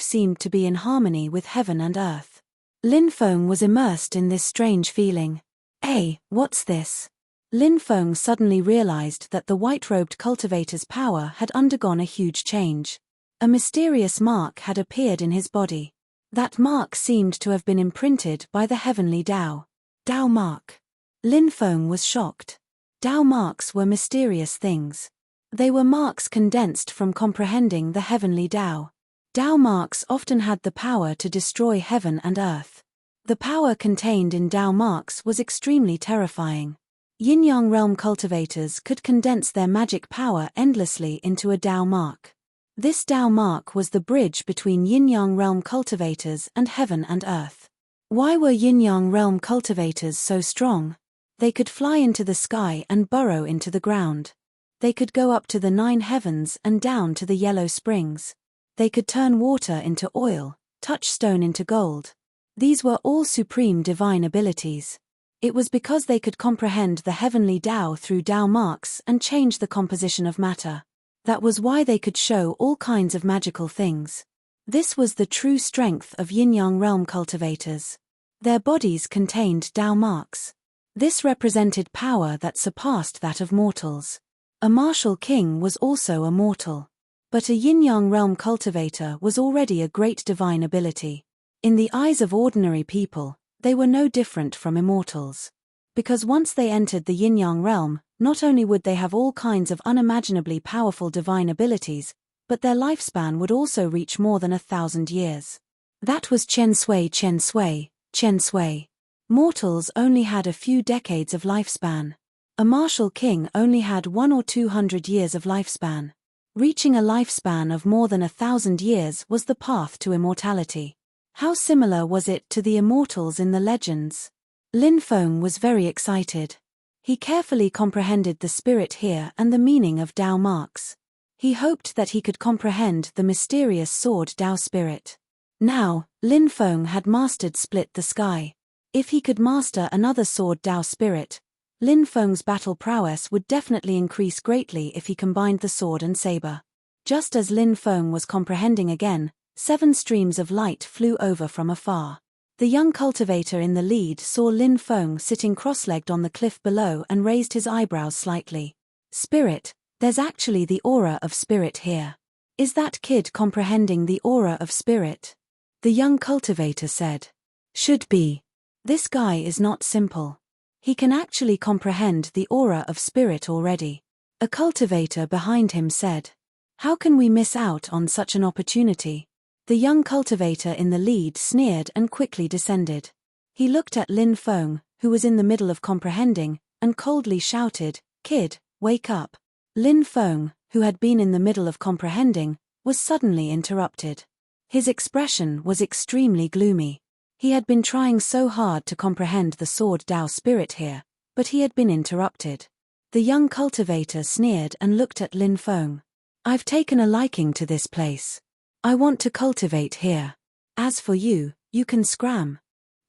seemed to be in harmony with heaven and earth. Lin Feng was immersed in this strange feeling. Hey, what's this? Lin Feng suddenly realized that the white-robed cultivator's power had undergone a huge change. A mysterious mark had appeared in his body. That mark seemed to have been imprinted by the heavenly Tao. Tao mark. Lin Feng was shocked. Tao marks were mysterious things. They were marks condensed from comprehending the heavenly Tao. Tao marks often had the power to destroy heaven and earth. The power contained in Tao marks was extremely terrifying. Yin-Yang realm cultivators could condense their magic power endlessly into a Tao mark. This Tao mark was the bridge between Yin-Yang realm cultivators and heaven and earth. Why were Yin-Yang realm cultivators so strong? They could fly into the sky and burrow into the ground. They could go up to the 9 heavens and down to the yellow springs. They could turn water into oil, touch stone into gold. These were all supreme divine abilities. It was because they could comprehend the heavenly Tao through Tao marks and change the composition of matter. That was why they could show all kinds of magical things. This was the true strength of Yin-Yang realm cultivators. Their bodies contained Tao marks. This represented power that surpassed that of mortals. A martial king was also a mortal. But a Yin-Yang realm cultivator was already a great divine ability. In the eyes of ordinary people, they were no different from immortals. Because once they entered the Yin-Yang realm, not only would they have all kinds of unimaginably powerful divine abilities, but their lifespan would also reach more than 1,000 years. That was Chen Sui, Chen Sui, Chen Sui. Mortals only had a few decades of lifespan. A martial king only had 100 or 200 years of lifespan. Reaching a lifespan of more than 1,000 years was the path to immortality. How similar was it to the immortals in the legends? Lin Feng was very excited. He carefully comprehended the spirit here and the meaning of Tao marks. He hoped that he could comprehend the mysterious sword Tao spirit. Now, Lin Feng had mastered Split the Sky. If he could master another sword Tao spirit, Lin Feng's battle prowess would definitely increase greatly if he combined the sword and saber. Just as Lin Feng was comprehending again, 7 streams of light flew over from afar. The young cultivator in the lead saw Lin Feng sitting cross-legged on the cliff below and raised his eyebrows slightly. Spirit, there's actually the aura of spirit here. Is that kid comprehending the aura of spirit? The young cultivator said. Should be. This guy is not simple. He can actually comprehend the aura of spirit already. A cultivator behind him said. How can we miss out on such an opportunity? The young cultivator in the lead sneered and quickly descended. He looked at Lin Feng, who was in the middle of comprehending, and coldly shouted, Kid, wake up. Lin Feng, who had been in the middle of comprehending, was suddenly interrupted. His expression was extremely gloomy. He had been trying so hard to comprehend the sword Tao spirit here, but he had been interrupted. The young cultivator sneered and looked at Lin Feng. I've taken a liking to this place. I want to cultivate here. As for you, you can scram.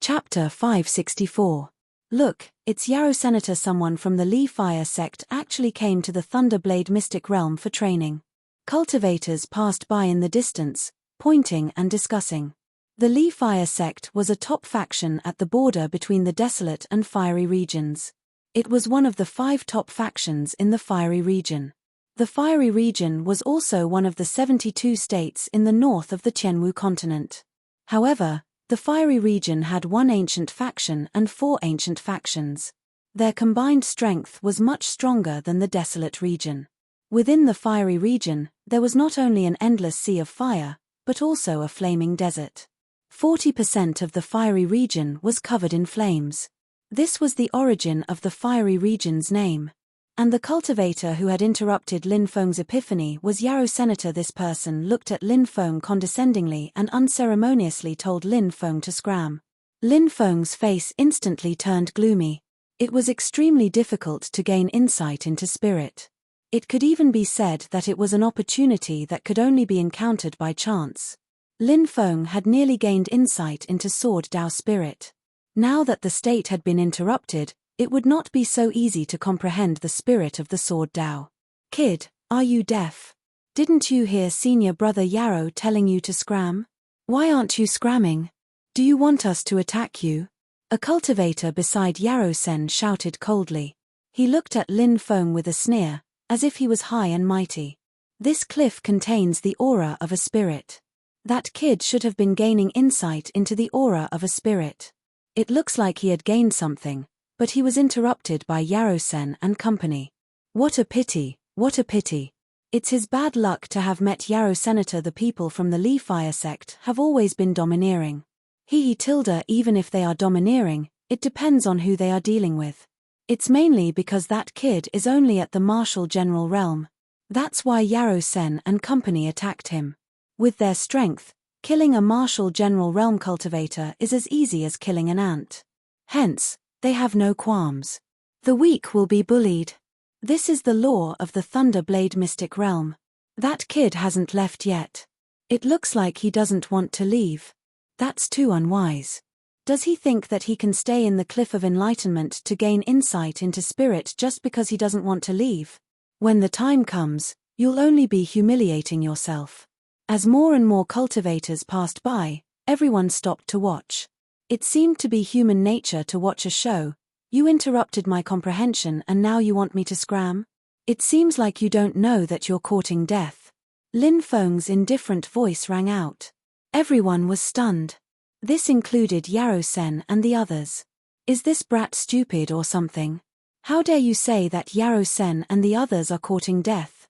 Chapter 564. Look, it's Yarrow Senator. Someone from the Li Fire sect actually came to the Thunderblade Mystic Realm for training. Cultivators passed by in the distance, pointing and discussing. The Li Fire sect was a top faction at the border between the Desolate and Fiery regions. It was one of the 5 top factions in the Fiery region. The Fiery region was also one of the 72 states in the north of the Tianwu continent. However, the Fiery region had 1 ancient faction and 4 ancient factions. Their combined strength was much stronger than the Desolate region. Within the fiery region, there was not only an endless sea of fire, but also a flaming desert. 40% of the fiery region was covered in flames. This was the origin of the fiery region's name. And the cultivator who had interrupted Lin Feng's epiphany was Yarrow Senator. This person looked at Lin Feng condescendingly and unceremoniously told Lin Feng to scram. Lin Feng's face instantly turned gloomy. It was extremely difficult to gain insight into spirit. It could even be said that it was an opportunity that could only be encountered by chance. Lin Feng had nearly gained insight into Sword Dao spirit. Now that the state had been interrupted, it would not be so easy to comprehend the spirit of the Sword Dao. Kid, are you deaf? Didn't you hear senior brother Yarrow telling you to scram? Why aren't you scramming? Do you want us to attack you? A cultivator beside Yarrow Sen shouted coldly. He looked at Lin Feng with a sneer, as if he was high and mighty. This cliff contains the aura of a spirit. That kid should have been gaining insight into the aura of a spirit. It looks like he had gained something, but he was interrupted by Yarrow Sen and company. What a pity, what a pity. It's his bad luck to have met Yarrow Senator. The people from the Lee Fire sect have always been domineering. Even if they are domineering, it depends on who they are dealing with. It's mainly because that kid is only at the martial general realm. That's why Yarrow Sen and company attacked him. With their strength, killing a martial general realm cultivator is as easy as killing an ant. Hence, they have no qualms. The weak will be bullied. This is the law of the Thunder Blade mystic realm. That kid hasn't left yet. It looks like he doesn't want to leave. That's too unwise. Does he think that he can stay in the Cliff of Enlightenment to gain insight into spirit just because he doesn't want to leave? When the time comes, you'll only be humiliating yourself. As more and more cultivators passed by, everyone stopped to watch. It seemed to be human nature to watch a show. You interrupted my comprehension and now you want me to scram? It seems like you don't know that you're courting death. Lin Feng's indifferent voice rang out. Everyone was stunned. This included Yarrow Sen and the others. Is this brat stupid or something? How dare you say that Yarrow Sen and the others are courting death?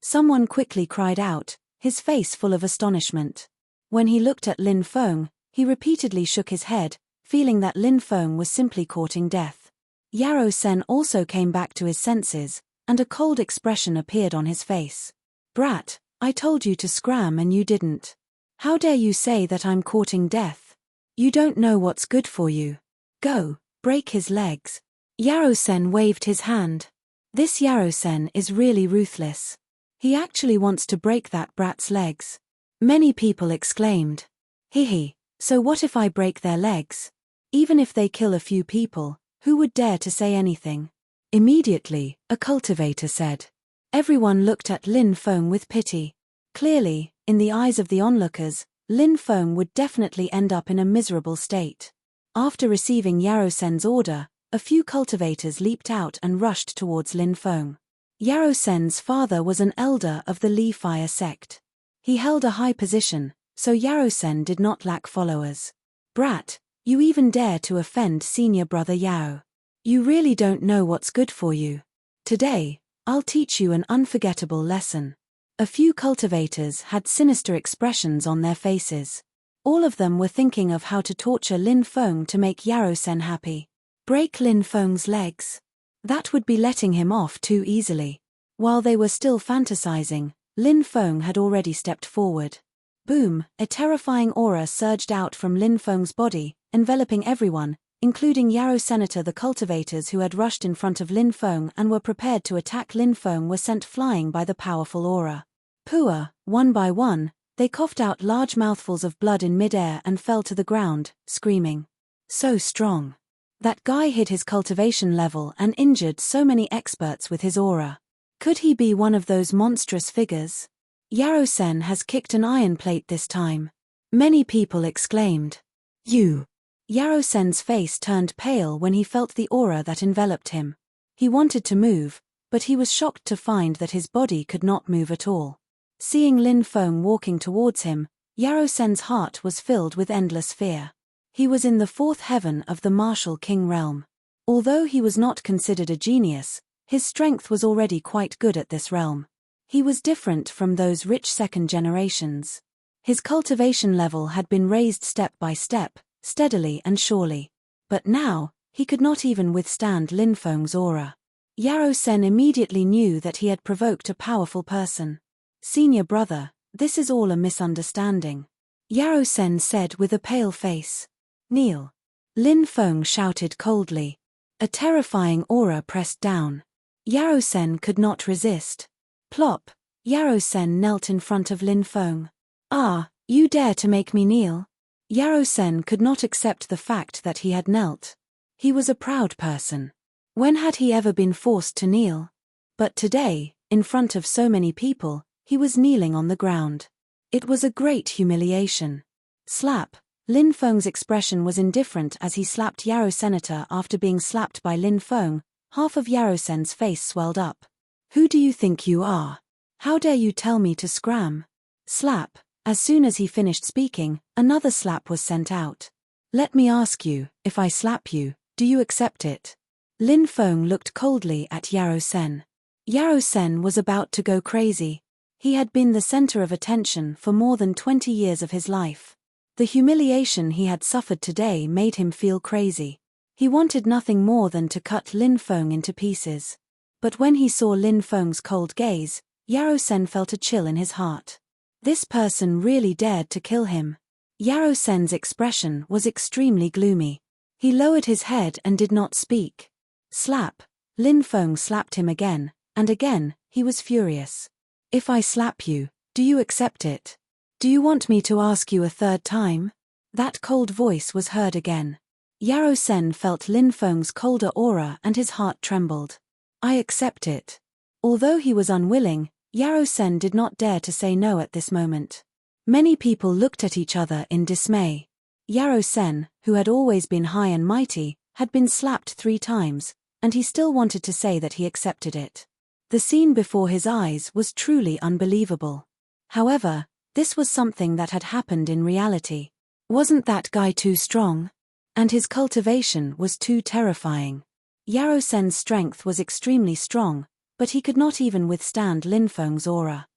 Someone quickly cried out, his face full of astonishment. When he looked at Lin Feng, he repeatedly shook his head, feeling that Lin Feng was simply courting death. Yarrow Sen also came back to his senses, and a cold expression appeared on his face. Brat, I told you to scram and you didn't. How dare you say that I'm courting death? You don't know what's good for you. Go, break his legs. Yarrow Sen waved his hand. This Yarrow Sen is really ruthless. He actually wants to break that brat's legs. Many people exclaimed. Hehe, so what if I break their legs? Even if they kill a few people, who would dare to say anything? Immediately, a cultivator said. Everyone looked at Lin Feng with pity. Clearly, in the eyes of the onlookers, Lin Feng would definitely end up in a miserable state. After receiving Yarrow Sen's order, a few cultivators leaped out and rushed towards Lin Feng. Yarrow Sen's father was an elder of the Lee Fire sect. He held a high position, so Yarrow Sen did not lack followers. Brat, you even dare to offend senior brother Yarrow. You really don't know what's good for you. Today, I'll teach you an unforgettable lesson. A few cultivators had sinister expressions on their faces. All of them were thinking of how to torture Lin Feng to make Yarrow Sen happy. Break Lin Feng's legs. That would be letting him off too easily. While they were still fantasizing, Lin Feng had already stepped forward. Boom, a terrifying aura surged out from Lin Feng's body, enveloping everyone, including Yarrow Senator. The cultivators who had rushed in front of Lin Feng and were prepared to attack Lin Feng were sent flying by the powerful aura. Pua, one by one, they coughed out large mouthfuls of blood in midair and fell to the ground, screaming. So strong. That guy hid his cultivation level and injured so many experts with his aura. Could he be one of those monstrous figures? Yarrow Sen has kicked an iron plate this time. Many people exclaimed. You. Yarrow Sen's face turned pale when he felt the aura that enveloped him. He wanted to move, but he was shocked to find that his body could not move at all. Seeing Lin Feng walking towards him, Yarrow Sen's heart was filled with endless fear. He was in the fourth heaven of the martial king realm. Although he was not considered a genius, his strength was already quite good at this realm. He was different from those rich second generations. His cultivation level had been raised step by step, steadily and surely. But now, he could not even withstand Lin Feng's aura. Yarrow Sen immediately knew that he had provoked a powerful person. "Senior brother, this is all a misunderstanding," Yarrow Sen said with a pale face. "Kneel." Lin Feng shouted coldly. A terrifying aura pressed down. Yarrow Sen could not resist. Plop! Yarrow Sen knelt in front of Lin Feng. "Ah, you dare to make me kneel?" Yarrow Sen could not accept the fact that he had knelt. He was a proud person. When had he ever been forced to kneel? But today, in front of so many people, he was kneeling on the ground. It was a great humiliation. Slap! Lin Feng's expression was indifferent as he slapped Yarrow Senator after being slapped by Lin Feng. Half of Yarrow Sen's face swelled up. "Who do you think you are? How dare you tell me to scram?" Slap! As soon as he finished speaking, another slap was sent out. "Let me ask you, if I slap you, do you accept it?" Lin Feng looked coldly at Yarrow Sen. Yarrow Sen was about to go crazy. He had been the center of attention for more than 20 years of his life. The humiliation he had suffered today made him feel crazy. He wanted nothing more than to cut Lin Feng into pieces. But when he saw Lin Feng's cold gaze, Yarrow Sen felt a chill in his heart. This person really dared to kill him. Yarrow Sen's expression was extremely gloomy. He lowered his head and did not speak. Slap! Lin Feng slapped him again, and again, he was furious. "If I slap you, do you accept it? Do you want me to ask you a third time?" That cold voice was heard again. Yarrow Sen felt Lin Feng's colder aura and his heart trembled. "I accept it." Although he was unwilling, Yarrow Sen did not dare to say no at this moment. Many people looked at each other in dismay. Yarrow Sen, who had always been high and mighty, had been slapped 3 times, and he still wanted to say that he accepted it. The scene before his eyes was truly unbelievable. However, this was something that had happened in reality. Wasn't that guy too strong? And his cultivation was too terrifying. Yarrow Sen's strength was extremely strong, but he could not even withstand Lin Feng's aura.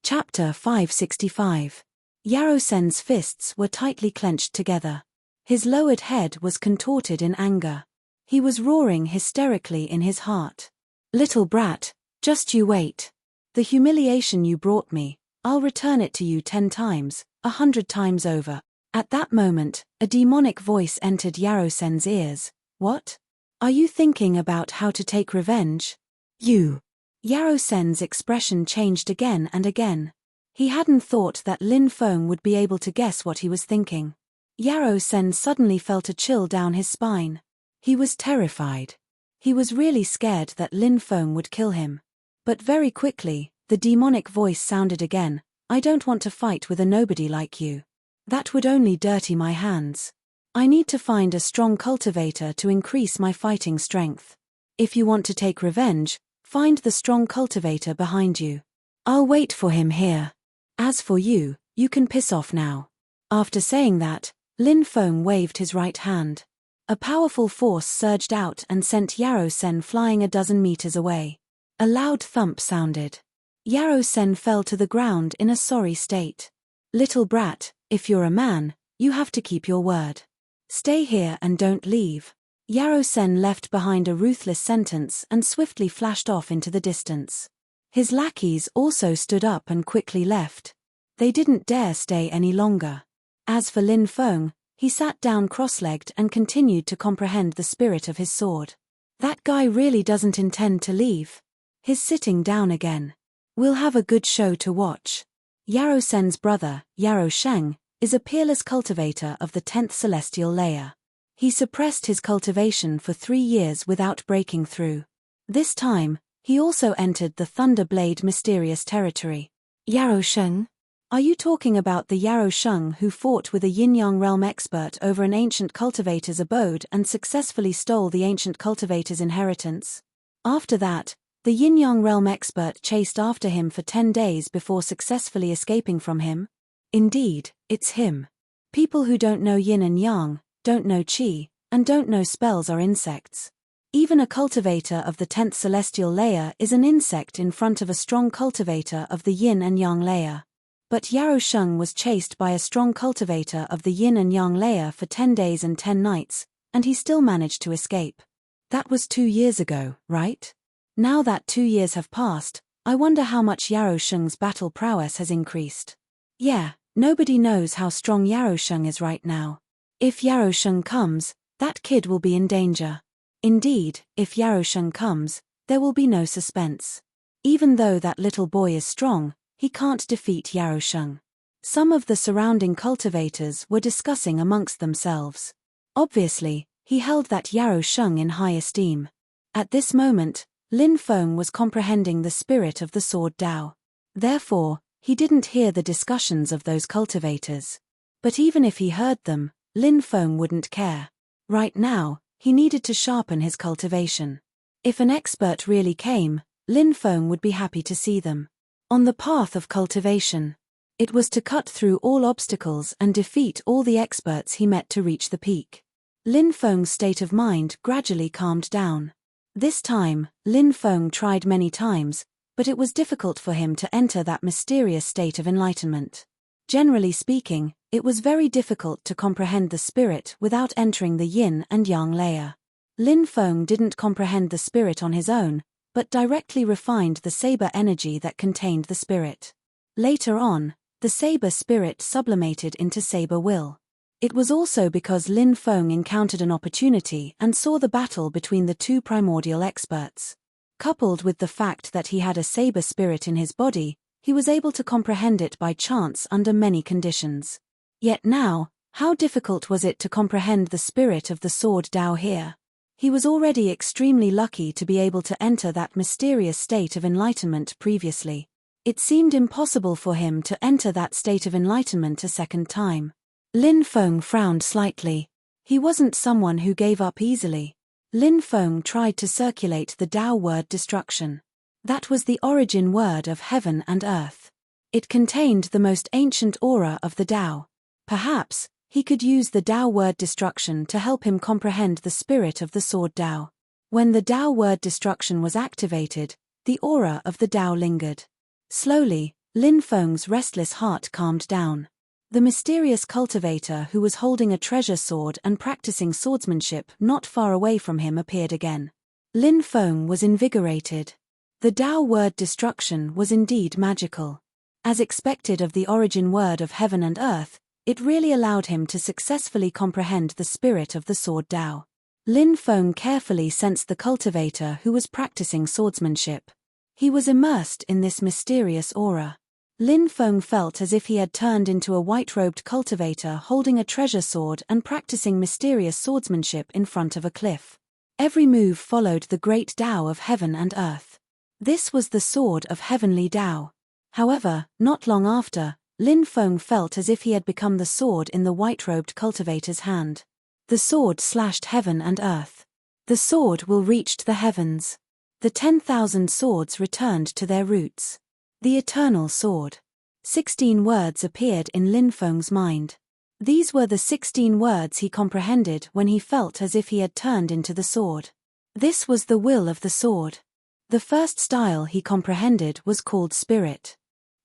Chapter 565. Yarrow Sen's fists were tightly clenched together. His lowered head was contorted in anger. He was roaring hysterically in his heart. "Little brat, just you wait. The humiliation you brought me, I'll return it to you 10 times, 100 times over." At that moment, a demonic voice entered Yarrow Sen's ears. "What? Are you thinking about how to take revenge? You?" Yarrow Sen's expression changed again and again. He hadn't thought that Lin Feng would be able to guess what he was thinking. Yarrow Sen suddenly felt a chill down his spine. He was terrified. He was really scared that Lin Feng would kill him. But very quickly, the demonic voice sounded again. "I don't want to fight with a nobody like you. That would only dirty my hands. I need to find a strong cultivator to increase my fighting strength. If you want to take revenge, find the strong cultivator behind you. I'll wait for him here. As for you, you can piss off now." After saying that, Lin Feng waved his right hand. A powerful force surged out and sent Yarrow Sen flying a dozen meters away. A loud thump sounded. Yarrow Sen fell to the ground in a sorry state. "Little brat, if you're a man, you have to keep your word. Stay here and don't leave." Yarrow Sen left behind a ruthless sentence and swiftly flashed off into the distance. His lackeys also stood up and quickly left. They didn't dare stay any longer. As for Lin Feng, he sat down cross-legged and continued to comprehend the spirit of his sword. That guy really doesn't intend to leave. He's sitting down again. We'll have a good show to watch. Yarrow Sen's brother, Yarrow Sheng, is a peerless cultivator of the 10th celestial layer. He suppressed his cultivation for 3 years without breaking through. This time, he also entered the Thunder Blade mysterious territory. "Yarrow Sheng? Are you talking about the Yarrow Sheng who fought with a Yin-Yang realm expert over an ancient cultivator's abode and successfully stole the ancient cultivator's inheritance? After that, the Yin-Yang realm expert chased after him for 10 days before successfully escaping from him? Indeed, it's him. People who don't know yin and yang, don't know qi, and don't know spells are insects. Even a cultivator of the 10th celestial layer is an insect in front of a strong cultivator of the yin and yang layer. But Yarrow Shung was chased by a strong cultivator of the yin and yang layer for 10 days and 10 nights, and he still managed to escape. That was 2 years ago, right? Now that 2 years have passed, I wonder how much Yarrow Shung's battle prowess has increased. Yeah, nobody knows how strong Yarrow Shung is right now. If Yarrow Shung comes, that kid will be in danger. Indeed, if Yarrow Shung comes, there will be no suspense. Even though that little boy is strong, he can't defeat Yarrow Shung. Some of the surrounding cultivators were discussing amongst themselves. Obviously, he held that Yarrow Shung in high esteem. At this moment, Lin Feng was comprehending the spirit of the sword Dao. Therefore, he didn't hear the discussions of those cultivators. But even if he heard them, Lin Feng wouldn't care. Right now, he needed to sharpen his cultivation. If an expert really came, Lin Feng would be happy to see them. On the path of cultivation, it was to cut through all obstacles and defeat all the experts he met to reach the peak. Lin Feng's state of mind gradually calmed down. This time, Lin Feng tried many times, but it was difficult for him to enter that mysterious state of enlightenment. Generally speaking, it was very difficult to comprehend the spirit without entering the yin and yang layer. Lin Feng didn't comprehend the spirit on his own, but directly refined the saber energy that contained the spirit. Later on, the saber spirit sublimated into saber will. It was also because Lin Feng encountered an opportunity and saw the battle between the two primordial experts. Coupled with the fact that he had a saber spirit in his body, he was able to comprehend it by chance under many conditions. Yet now, how difficult was it to comprehend the spirit of the sword Dao here? He was already extremely lucky to be able to enter that mysterious state of enlightenment previously. It seemed impossible for him to enter that state of enlightenment a second time. Lin Feng frowned slightly. He wasn't someone who gave up easily. Lin Feng tried to circulate the Dao word destruction. That was the origin word of heaven and earth. It contained the most ancient aura of the Dao. Perhaps, he could use the Dao word destruction to help him comprehend the spirit of the sword Dao. When the Dao word destruction was activated, the aura of the Dao lingered. Slowly, Lin Feng's restless heart calmed down. The mysterious cultivator who was holding a treasure sword and practicing swordsmanship not far away from him appeared again. Lin Feng was invigorated. The Dao word destruction was indeed magical. As expected of the origin word of heaven and earth, it really allowed him to successfully comprehend the spirit of the sword Dao. Lin Feng carefully sensed the cultivator who was practicing swordsmanship. He was immersed in this mysterious aura. Lin Feng felt as if he had turned into a white-robed cultivator holding a treasure sword and practicing mysterious swordsmanship in front of a cliff. Every move followed the great Dao of heaven and earth. This was the sword of heavenly Dao. However, not long after, Lin Feng felt as if he had become the sword in the white-robed cultivator's hand. The sword slashed heaven and earth. The sword will reach the heavens. The 10,000 swords returned to their roots. The eternal sword. 16 words appeared in Lin Feng's mind. These were the 16 words he comprehended when he felt as if he had turned into the sword. This was the will of the sword. The first style he comprehended was called spirit.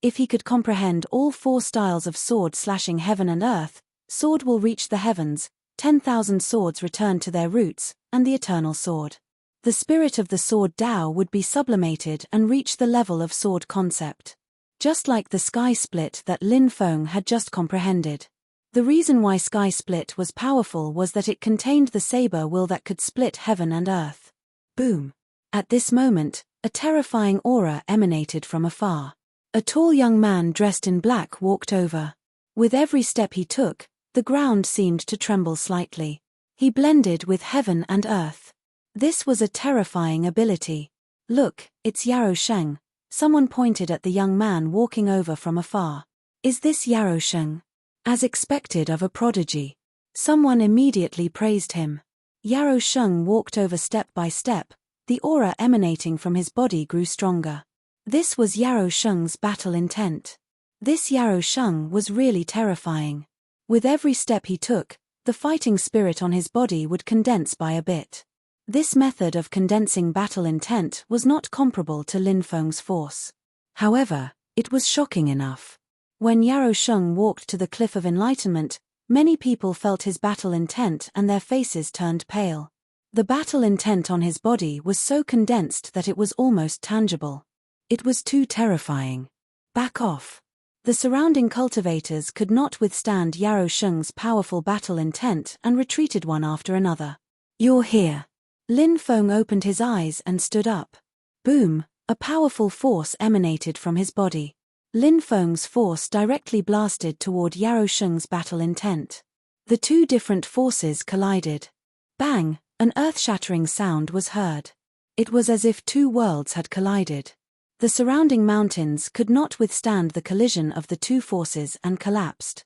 If he could comprehend all 4 styles of sword slashing heaven and earth, sword will reach the heavens, 10,000 swords return to their roots, and the eternal sword. The spirit of the sword Dao would be sublimated and reach the level of sword concept. Just like the sky split that Lin Feng had just comprehended. The reason why sky split was powerful was that it contained the saber will that could split heaven and earth. Boom! At this moment, a terrifying aura emanated from afar. A tall young man dressed in black walked over. With every step he took, the ground seemed to tremble slightly. He blended with heaven and earth. This was a terrifying ability. Look, it's Yarrow Sheng. Someone pointed at the young man walking over from afar. Is this Yarrow Sheng? As expected of a prodigy. Someone immediately praised him. Yarrow Sheng walked over step by step. The aura emanating from his body grew stronger. This was Yarrow Sheng's battle intent. This Yarrow Sheng was really terrifying. With every step he took, the fighting spirit on his body would condense by a bit. This method of condensing battle intent was not comparable to Lin Feng's force. However, it was shocking enough. When Yarou Sheng walked to the Cliff of Enlightenment, many people felt his battle intent and their faces turned pale. The battle intent on his body was so condensed that it was almost tangible. It was too terrifying. Back off. The surrounding cultivators could not withstand Yarou Sheng's powerful battle intent and retreated one after another. You're here. Lin Feng opened his eyes and stood up. Boom, a powerful force emanated from his body. Lin Feng's force directly blasted toward Yarou Sheng's battle intent. The two different forces collided. Bang, an earth-shattering sound was heard. It was as if two worlds had collided. The surrounding mountains could not withstand the collision of the two forces and collapsed.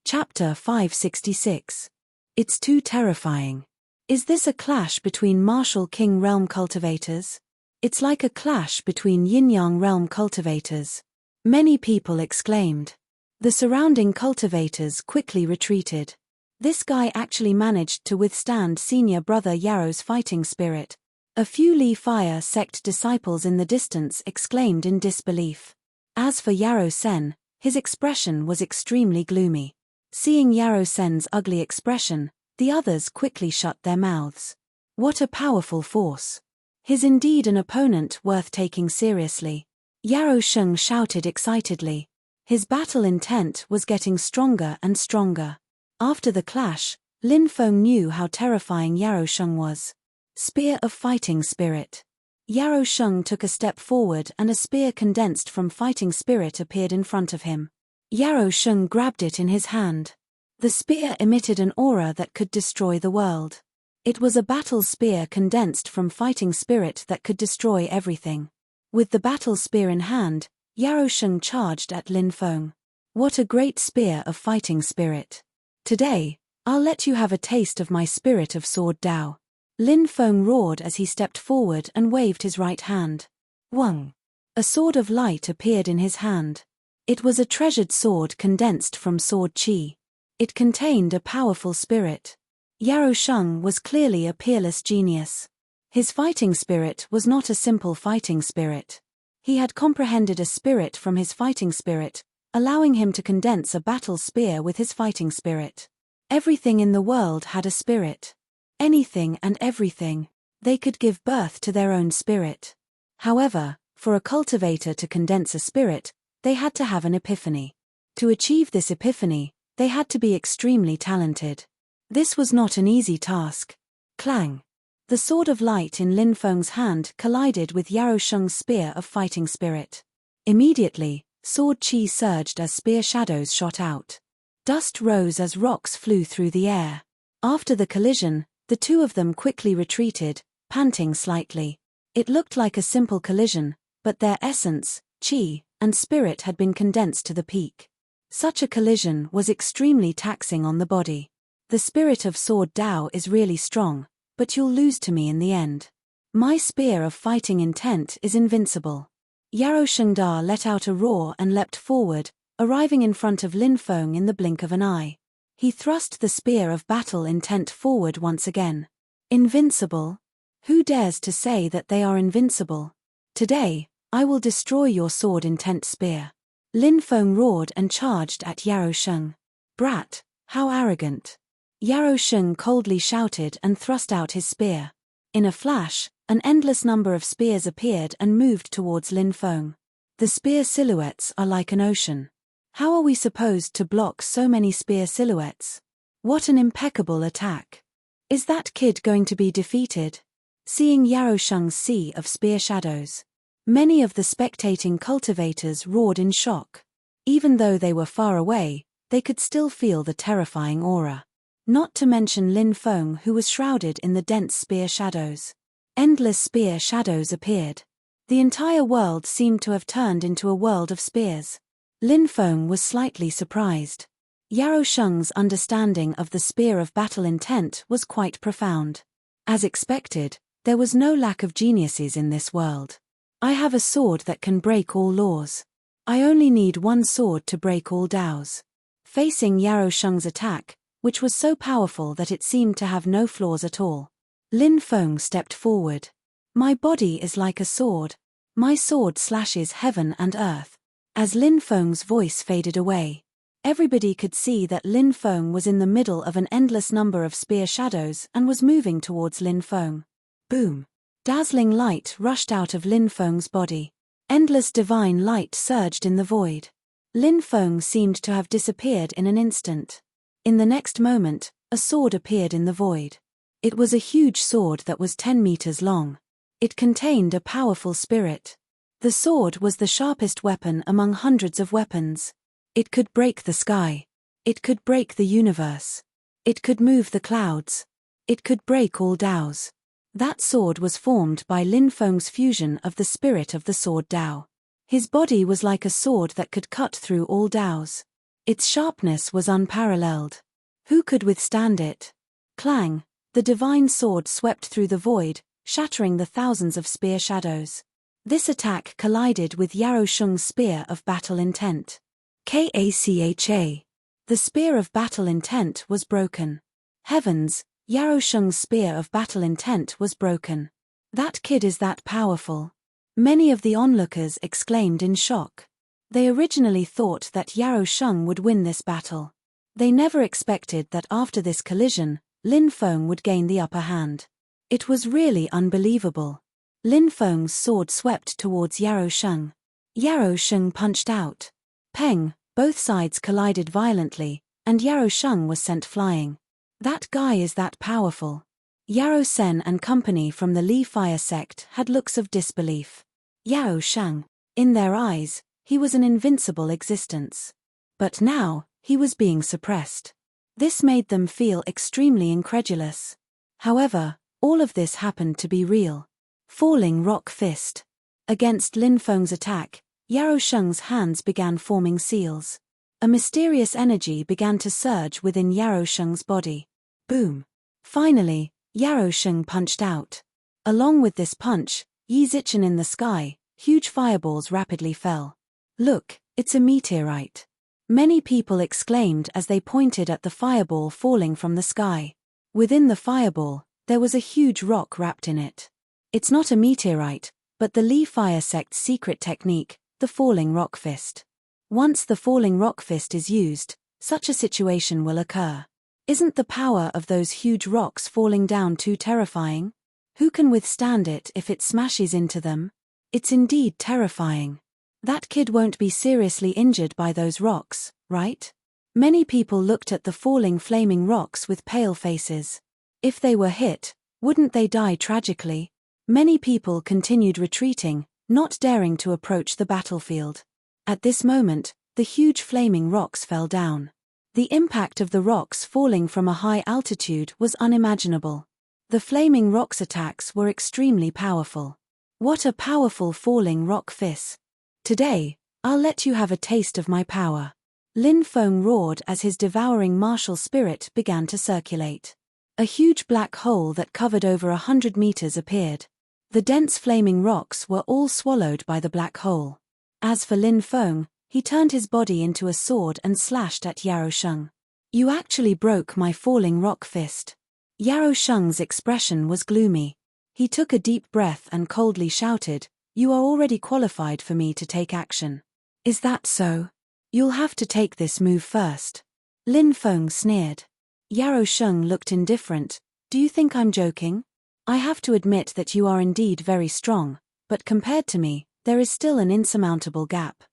Chapter 566. It's too terrifying. Is this a clash between martial king realm cultivators? It's like a clash between yin-yang realm cultivators. Many people exclaimed. The surrounding cultivators quickly retreated. This guy actually managed to withstand senior brother Yarou's fighting spirit. A few Li Fire sect disciples in the distance exclaimed in disbelief. As for Yarou Sen, his expression was extremely gloomy. Seeing Yarou Sen's ugly expression, the others quickly shut their mouths. What a powerful force. He's indeed an opponent worth taking seriously. Yarou Sheng shouted excitedly. His battle intent was getting stronger and stronger. After the clash, Lin Feng knew how terrifying Yarou Sheng was. Spear of Fighting Spirit. Yarou Sheng took a step forward and a spear condensed from fighting spirit appeared in front of him. Yarou Sheng grabbed it in his hand. The spear emitted an aura that could destroy the world. It was a battle spear condensed from fighting spirit that could destroy everything. With the battle spear in hand, Yarou Sheng charged at Lin Feng. What a great spear of fighting spirit. Today, I'll let you have a taste of my spirit of sword Dao. Lin Feng roared as he stepped forward and waved his right hand. Wang! A sword of light appeared in his hand. It was a treasured sword condensed from sword qi. It contained a powerful spirit. Yarou Sheng was clearly a peerless genius. His fighting spirit was not a simple fighting spirit. He had comprehended a spirit from his fighting spirit, allowing him to condense a battle spear with his fighting spirit. Everything in the world had a spirit. Anything and everything, they could give birth to their own spirit. However, for a cultivator to condense a spirit, they had to have an epiphany. To achieve this epiphany, they had to be extremely talented. This was not an easy task. Clang! The sword of light in Lin Feng's hand collided with Yarou Sheng's spear of fighting spirit. Immediately, sword qi surged as spear shadows shot out. Dust rose as rocks flew through the air. After the collision, the two of them quickly retreated, panting slightly. It looked like a simple collision, but their essence, qi, and spirit had been condensed to the peak. Such a collision was extremely taxing on the body. The spirit of sword Dao is really strong, but you'll lose to me in the end. My spear of fighting intent is invincible. Yarou Shengda let out a roar and leapt forward, arriving in front of Lin Feng in the blink of an eye. He thrust the spear of battle intent forward once again. Invincible? Who dares to say that they are invincible? Today, I will destroy your sword intent spear. Lin Feng roared and charged at Yarou Sheng. Brat, how arrogant. Yarou Sheng coldly shouted and thrust out his spear. In a flash, an endless number of spears appeared and moved towards Lin Feng. The spear silhouettes are like an ocean. How are we supposed to block so many spear silhouettes? What an impeccable attack. Is that kid going to be defeated? Seeing Yarou Sheng's sea of spear shadows, many of the spectating cultivators roared in shock. Even though they were far away, they could still feel the terrifying aura. Not to mention Lin Feng, who was shrouded in the dense spear shadows. Endless spear shadows appeared. The entire world seemed to have turned into a world of spears. Lin Feng was slightly surprised. Yarou Sheng's understanding of the spear of battle intent was quite profound. As expected, there was no lack of geniuses in this world. I have a sword that can break all laws. I only need one sword to break all Daos. Facing Yarou Sheng's attack, which was so powerful that it seemed to have no flaws at all, Lin Feng stepped forward. My body is like a sword. My sword slashes heaven and earth. As Lin Feng's voice faded away, everybody could see that Lin Feng was in the middle of an endless number of spear shadows and was moving towards Lin Feng. Boom! Dazzling light rushed out of Lin Feng's body. Endless divine light surged in the void. Lin Feng seemed to have disappeared in an instant. In the next moment, a sword appeared in the void. It was a huge sword that was 10 meters long. It contained a powerful spirit. The sword was the sharpest weapon among hundreds of weapons. It could break the sky. It could break the universe. It could move the clouds. It could break all Daos. That sword was formed by Lin Feng's fusion of the spirit of the sword Dao. His body was like a sword that could cut through all Daos. Its sharpness was unparalleled. Who could withstand it? Clang! The divine sword swept through the void, shattering the thousands of spear shadows. This attack collided with Yarou Sheng's spear of battle intent. Kacha. The spear of battle intent was broken. Heavens, Yarou Sheng's spear of battle intent was broken. That kid is that powerful. Many of the onlookers exclaimed in shock. They originally thought that Yarou Sheng would win this battle. They never expected that after this collision, Lin Feng would gain the upper hand. It was really unbelievable. Lin Feng's sword swept towards Yarou Sheng. Yarou Sheng punched out. Peng, both sides collided violently, and Yarou Sheng was sent flying. That guy is that powerful. Yarou Sen and company from the Li Fire sect had looks of disbelief. Yarou Sheng. In their eyes, he was an invincible existence. But now, he was being suppressed. This made them feel extremely incredulous. However, all of this happened to be real. Falling Rock Fist. Against Lin Feng's attack, Yarou Sheng's hands began forming seals. A mysterious energy began to surge within Yarou Sheng's body. Boom! Finally, Yarou Sheng punched out. Along with this punch, Yi Zichen in the sky, huge fireballs rapidly fell. Look, it's a meteorite. Many people exclaimed as they pointed at the fireball falling from the sky. Within the fireball, there was a huge rock wrapped in it. It's not a meteorite, but the Li Fire sect's secret technique, the falling rock fist. Once the falling rock fist is used, such a situation will occur. Isn't the power of those huge rocks falling down too terrifying? Who can withstand it if it smashes into them? It's indeed terrifying. That kid won't be seriously injured by those rocks, right? Many people looked at the falling flaming rocks with pale faces. If they were hit, wouldn't they die tragically? Many people continued retreating, not daring to approach the battlefield. At this moment, the huge flaming rocks fell down. The impact of the rocks falling from a high altitude was unimaginable. The flaming rocks attacks were extremely powerful. What a powerful falling rock fist. Today, I'll let you have a taste of my power. Lin Feng roared as his devouring martial spirit began to circulate. A huge black hole that covered over 100 meters appeared. The dense flaming rocks were all swallowed by the black hole. As for Lin Feng, he turned his body into a sword and slashed at Yarou Sheng. You actually broke my falling rock fist. Yarou Sheng's expression was gloomy. He took a deep breath and coldly shouted, You are already qualified for me to take action. Is that so? You'll have to take this move first. Lin Feng sneered. Yarou Sheng looked indifferent. Do you think I'm joking? I have to admit that you are indeed very strong, but compared to me, there is still an insurmountable gap.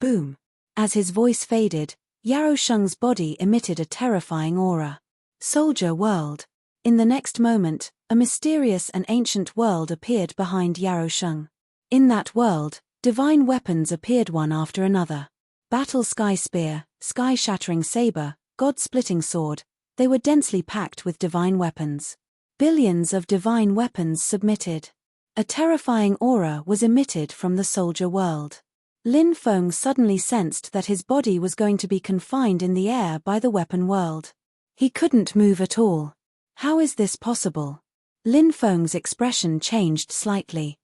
Boom. As his voice faded, Yarou Sheng's body emitted a terrifying aura. Soldier world. In the next moment, a mysterious and ancient world appeared behind Yarou Sheng. In that world, divine weapons appeared one after another. Battle Sky Spear, Sky-Shattering Saber, God-Splitting Sword, they were densely packed with divine weapons. Billions of divine weapons submitted. A terrifying aura was emitted from the soldier world. Lin Feng suddenly sensed that his body was going to be confined in the air by the weapon world. He couldn't move at all. How is this possible? Lin Feng's expression changed slightly.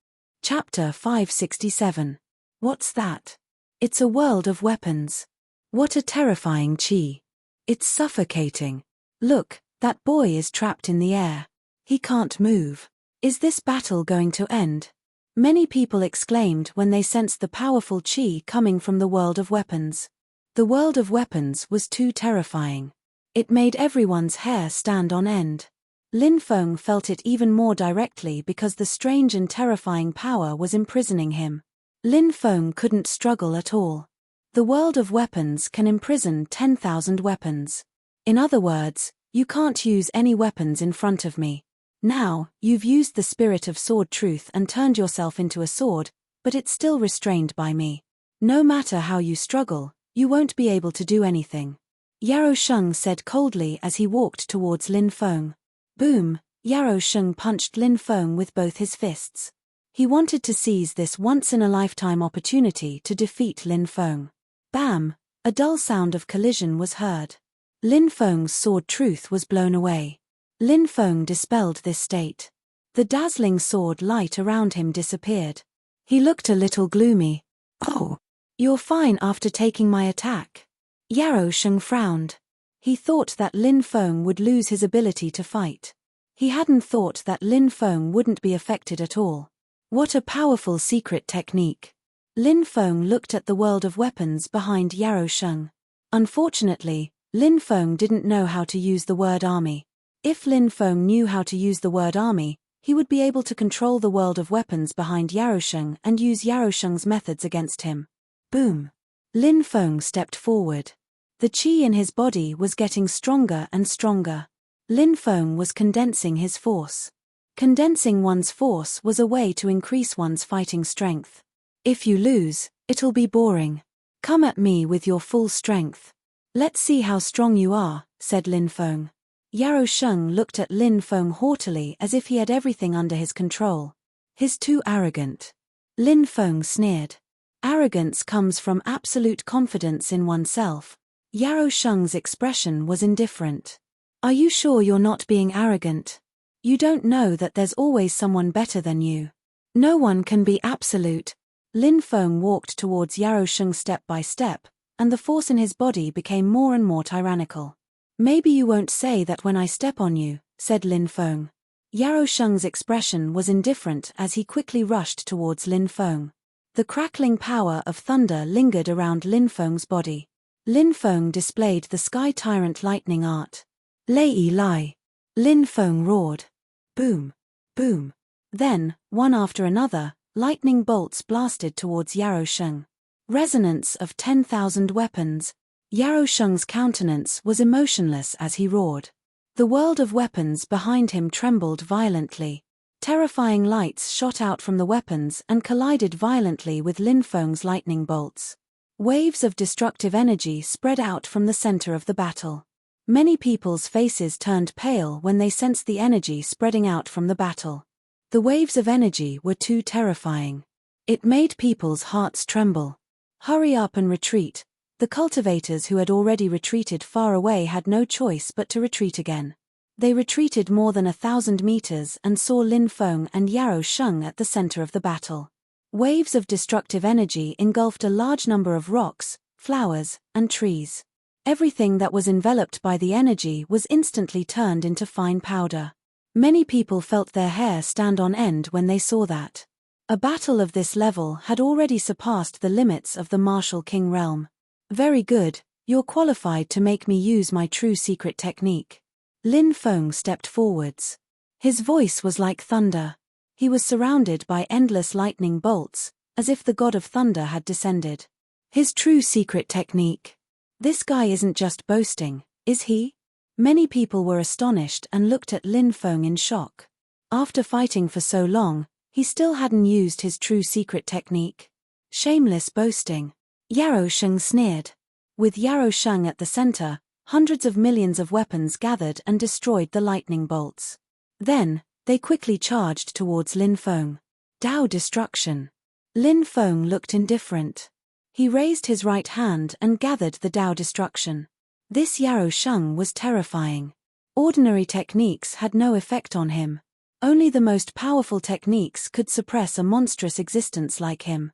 Chapter 567. What's that? It's a world of weapons. What a terrifying chi. It's suffocating. Look, that boy is trapped in the air. He can't move. Is this battle going to end? Many people exclaimed when they sensed the powerful qi coming from the world of weapons. The world of weapons was too terrifying. It made everyone's hair stand on end. Lin Feng felt it even more directly because the strange and terrifying power was imprisoning him. Lin Feng couldn't struggle at all. The world of weapons can imprison 10,000 weapons. In other words, you can't use any weapons in front of me. Now, you've used the spirit of sword truth and turned yourself into a sword, but it's still restrained by me. No matter how you struggle, you won't be able to do anything. Yarrow Sheng said coldly as he walked towards Lin Feng. Boom! Yarrow Sheng punched Lin Feng with both his fists. He wanted to seize this once-in-a-lifetime opportunity to defeat Lin Feng. Bam! A dull sound of collision was heard. Lin Feng's sword truth was blown away. Lin Feng dispelled this state. The dazzling sword light around him disappeared. He looked a little gloomy. Oh, you're fine after taking my attack. Yarrow Sheng frowned. He thought that Lin Feng would lose his ability to fight. He hadn't thought that Lin Feng wouldn't be affected at all. What a powerful secret technique. Lin Feng looked at the world of weapons behind Yarrow Sheng. Unfortunately, Lin Feng didn't know how to use the word army. If Lin Feng knew how to use the word army, he would be able to control the world of weapons behind Yarrow Sheng and use Yarrow Sheng's methods against him. Boom! Lin Feng stepped forward. The qi in his body was getting stronger and stronger. Lin Feng was condensing his force. Condensing one's force was a way to increase one's fighting strength. If you lose, it'll be boring. Come at me with your full strength. Let's see how strong you are, said Lin Feng. Yarrow Sheng looked at Lin Feng haughtily as if he had everything under his control. He's too arrogant. Lin Feng sneered. Arrogance comes from absolute confidence in oneself. Yarrow Sheng's expression was indifferent. Are you sure you're not being arrogant? You don't know that there's always someone better than you. No one can be absolute. Lin Feng walked towards Yarrow Sheng step by step, and the force in his body became more and more tyrannical. Maybe you won't say that when I step on you, said Lin Feng. Yarrow Sheng's expression was indifferent as he quickly rushed towards Lin Feng. The crackling power of thunder lingered around Lin Feng's body. Lin Feng displayed the Sky Tyrant lightning art. Lei Lai! Lin Feng roared. Boom! Boom! Then, one after another, lightning bolts blasted towards Yarrow Sheng. Resonance of 10,000 weapons. Yarrow Sheng's countenance was emotionless as he roared. The world of weapons behind him trembled violently. Terrifying lights shot out from the weapons and collided violently with Lin Feng's lightning bolts. Waves of destructive energy spread out from the center of the battle. Many people's faces turned pale when they sensed the energy spreading out from the battle. The waves of energy were too terrifying. It made people's hearts tremble. Hurry up and retreat. The cultivators who had already retreated far away had no choice but to retreat again. They retreated more than 1,000 meters and saw Lin Feng and Yarrow Sheng at the center of the battle. Waves of destructive energy engulfed a large number of rocks, flowers, and trees. Everything that was enveloped by the energy was instantly turned into fine powder. Many people felt their hair stand on end when they saw that. A battle of this level had already surpassed the limits of the Martial King realm. Very good, you're qualified to make me use my true secret technique. Lin Feng stepped forwards. His voice was like thunder. He was surrounded by endless lightning bolts, as if the god of thunder had descended. His true secret technique. This guy isn't just boasting, is he? Many people were astonished and looked at Lin Feng in shock. After fighting for so long, he still hadn't used his true secret technique. Shameless boasting. Yarrow Sheng sneered. With Yarrow Sheng at the center, hundreds of millions of weapons gathered and destroyed the lightning bolts. Then, they quickly charged towards Lin Feng. Dao destruction. Lin Feng looked indifferent. He raised his right hand and gathered the Dao destruction. This Yarrow Sheng was terrifying. Ordinary techniques had no effect on him. Only the most powerful techniques could suppress a monstrous existence like him.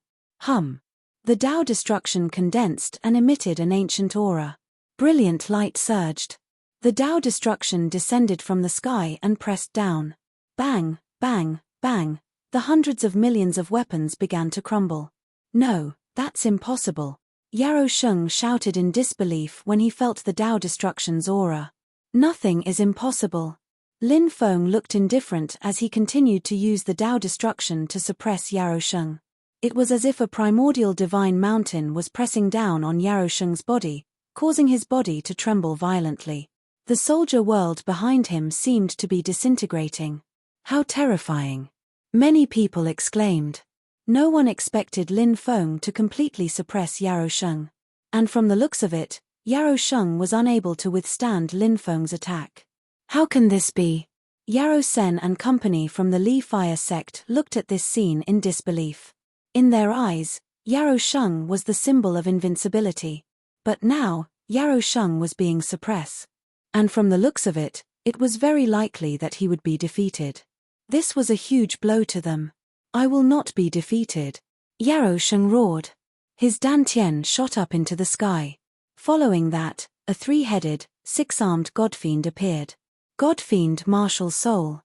The Dao destruction condensed and emitted an ancient aura. Brilliant light surged. The Dao destruction descended from the sky and pressed down. Bang, bang, bang, the hundreds of millions of weapons began to crumble. No, that's impossible. Yarrow Shung shouted in disbelief when he felt the Tao Destruction's aura. Nothing is impossible. Lin Feng looked indifferent as he continued to use the Tao Destruction to suppress Yarrow Shung. It was as if a primordial divine mountain was pressing down on Yarrow Shung's body, causing his body to tremble violently. The soldier world behind him seemed to be disintegrating. How terrifying! Many people exclaimed. No one expected Lin Feng to completely suppress Yarrow Shung. And from the looks of it, Yarrow Shung was unable to withstand Lin Feng's attack. How can this be? Yarrow Sen and company from the Li Fire sect looked at this scene in disbelief. In their eyes, Yarrow Shung was the symbol of invincibility. But now, Yarrow Shung was being suppressed. And from the looks of it, it was very likely that he would be defeated. This was a huge blow to them. I will not be defeated. Yarrow Shung roared. His dantian shot up into the sky. Following that, a three-headed, six-armed godfiend appeared. Godfiend martial soul.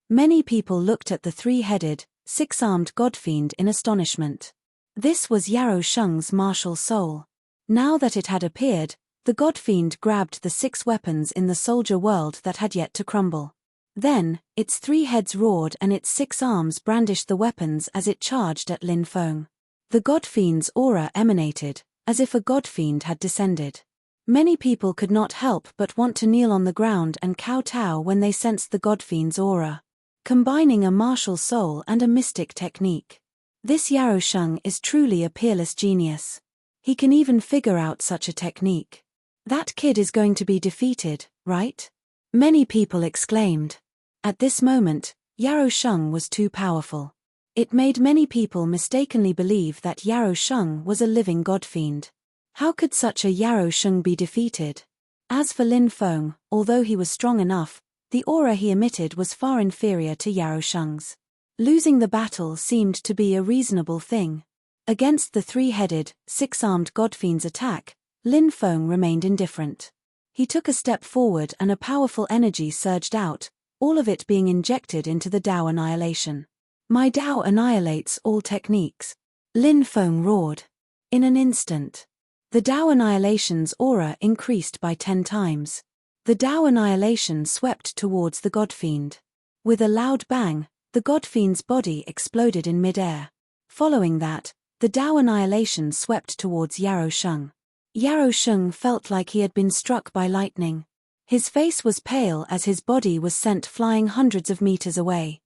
Many people looked at the three-headed, six-armed godfiend in astonishment. This was Yarrow Shung's martial soul. Now that it had appeared, the godfiend grabbed the 6 weapons in the soldier world that had yet to crumble. Then, its 3 heads roared and its 6 arms brandished the weapons as it charged at Lin Feng. The godfiend's aura emanated, as if a godfiend had descended. Many people could not help but want to kneel on the ground and kowtow when they sensed the godfiend's aura. Combining a martial soul and a mystic technique. This Yarrow Shung is truly a peerless genius. He can even figure out such a technique. That kid is going to be defeated, right? Many people exclaimed. At this moment, Yarrow Shung was too powerful. It made many people mistakenly believe that Yarrow Shung was a living godfiend. How could such a Yarrow Shung be defeated? As for Lin Feng, although he was strong enough, the aura he emitted was far inferior to Yarrow Shung's. Losing the battle seemed to be a reasonable thing. Against the 3-headed, 6-armed godfiend's attack, Lin Feng remained indifferent. He took a step forward and a powerful energy surged out, all of it being injected into the Tao Annihilation. My Tao annihilates all techniques. Lin Feng roared. In an instant, the Tao Annihilation's aura increased by 10 times. The Tao Annihilation swept towards the godfiend. With a loud bang, the godfiend's body exploded in midair. Following that, the Tao Annihilation swept towards Yarrow Shung. Yarrow Shung felt like he had been struck by lightning. His face was pale as his body was sent flying hundreds of meters away.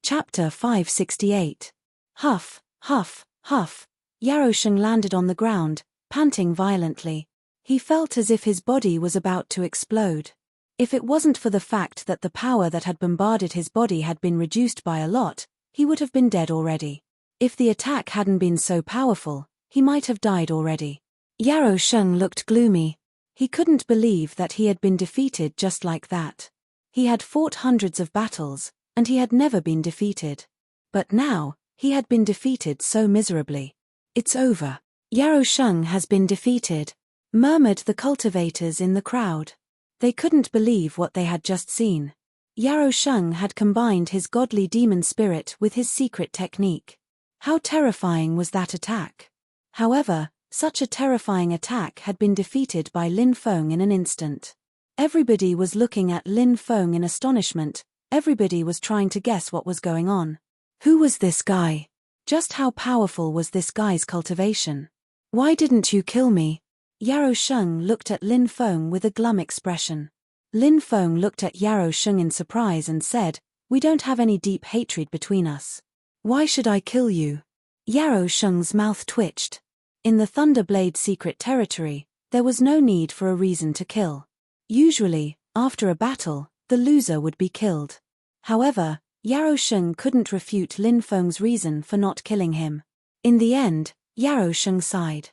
Chapter 568. Huff, huff, huff. Yarrow Shung landed on the ground, panting violently. He felt as if his body was about to explode. If it wasn't for the fact that the power that had bombarded his body had been reduced by a lot, he would have been dead already. If the attack hadn't been so powerful, he might have died already. Yarrow Shung looked gloomy. He couldn't believe that he had been defeated just like that. He had fought hundreds of battles, and he had never been defeated. But now, he had been defeated so miserably. It's over. Yarrow Shung has been defeated, murmured the cultivators in the crowd. They couldn't believe what they had just seen. Yarrow Shung had combined his godly demon spirit with his secret technique. How terrifying was that attack? However, such a terrifying attack had been defeated by Lin Feng in an instant. Everybody was looking at Lin Feng in astonishment, everybody was trying to guess what was going on. Who was this guy? Just how powerful was this guy's cultivation? Why didn't you kill me? Yarrow Shung looked at Lin Feng with a glum expression. Lin Feng looked at Yarrow Shung in surprise and said, "We don't have any deep hatred between us. Why should I kill you?" Yarrow Shung's mouth twitched. In the Thunderblade secret territory, there was no need for a reason to kill. Usually, after a battle, the loser would be killed. However, Yarrow Shung couldn't refute Lin Feng's reason for not killing him. In the end, Yarrow Shung sighed.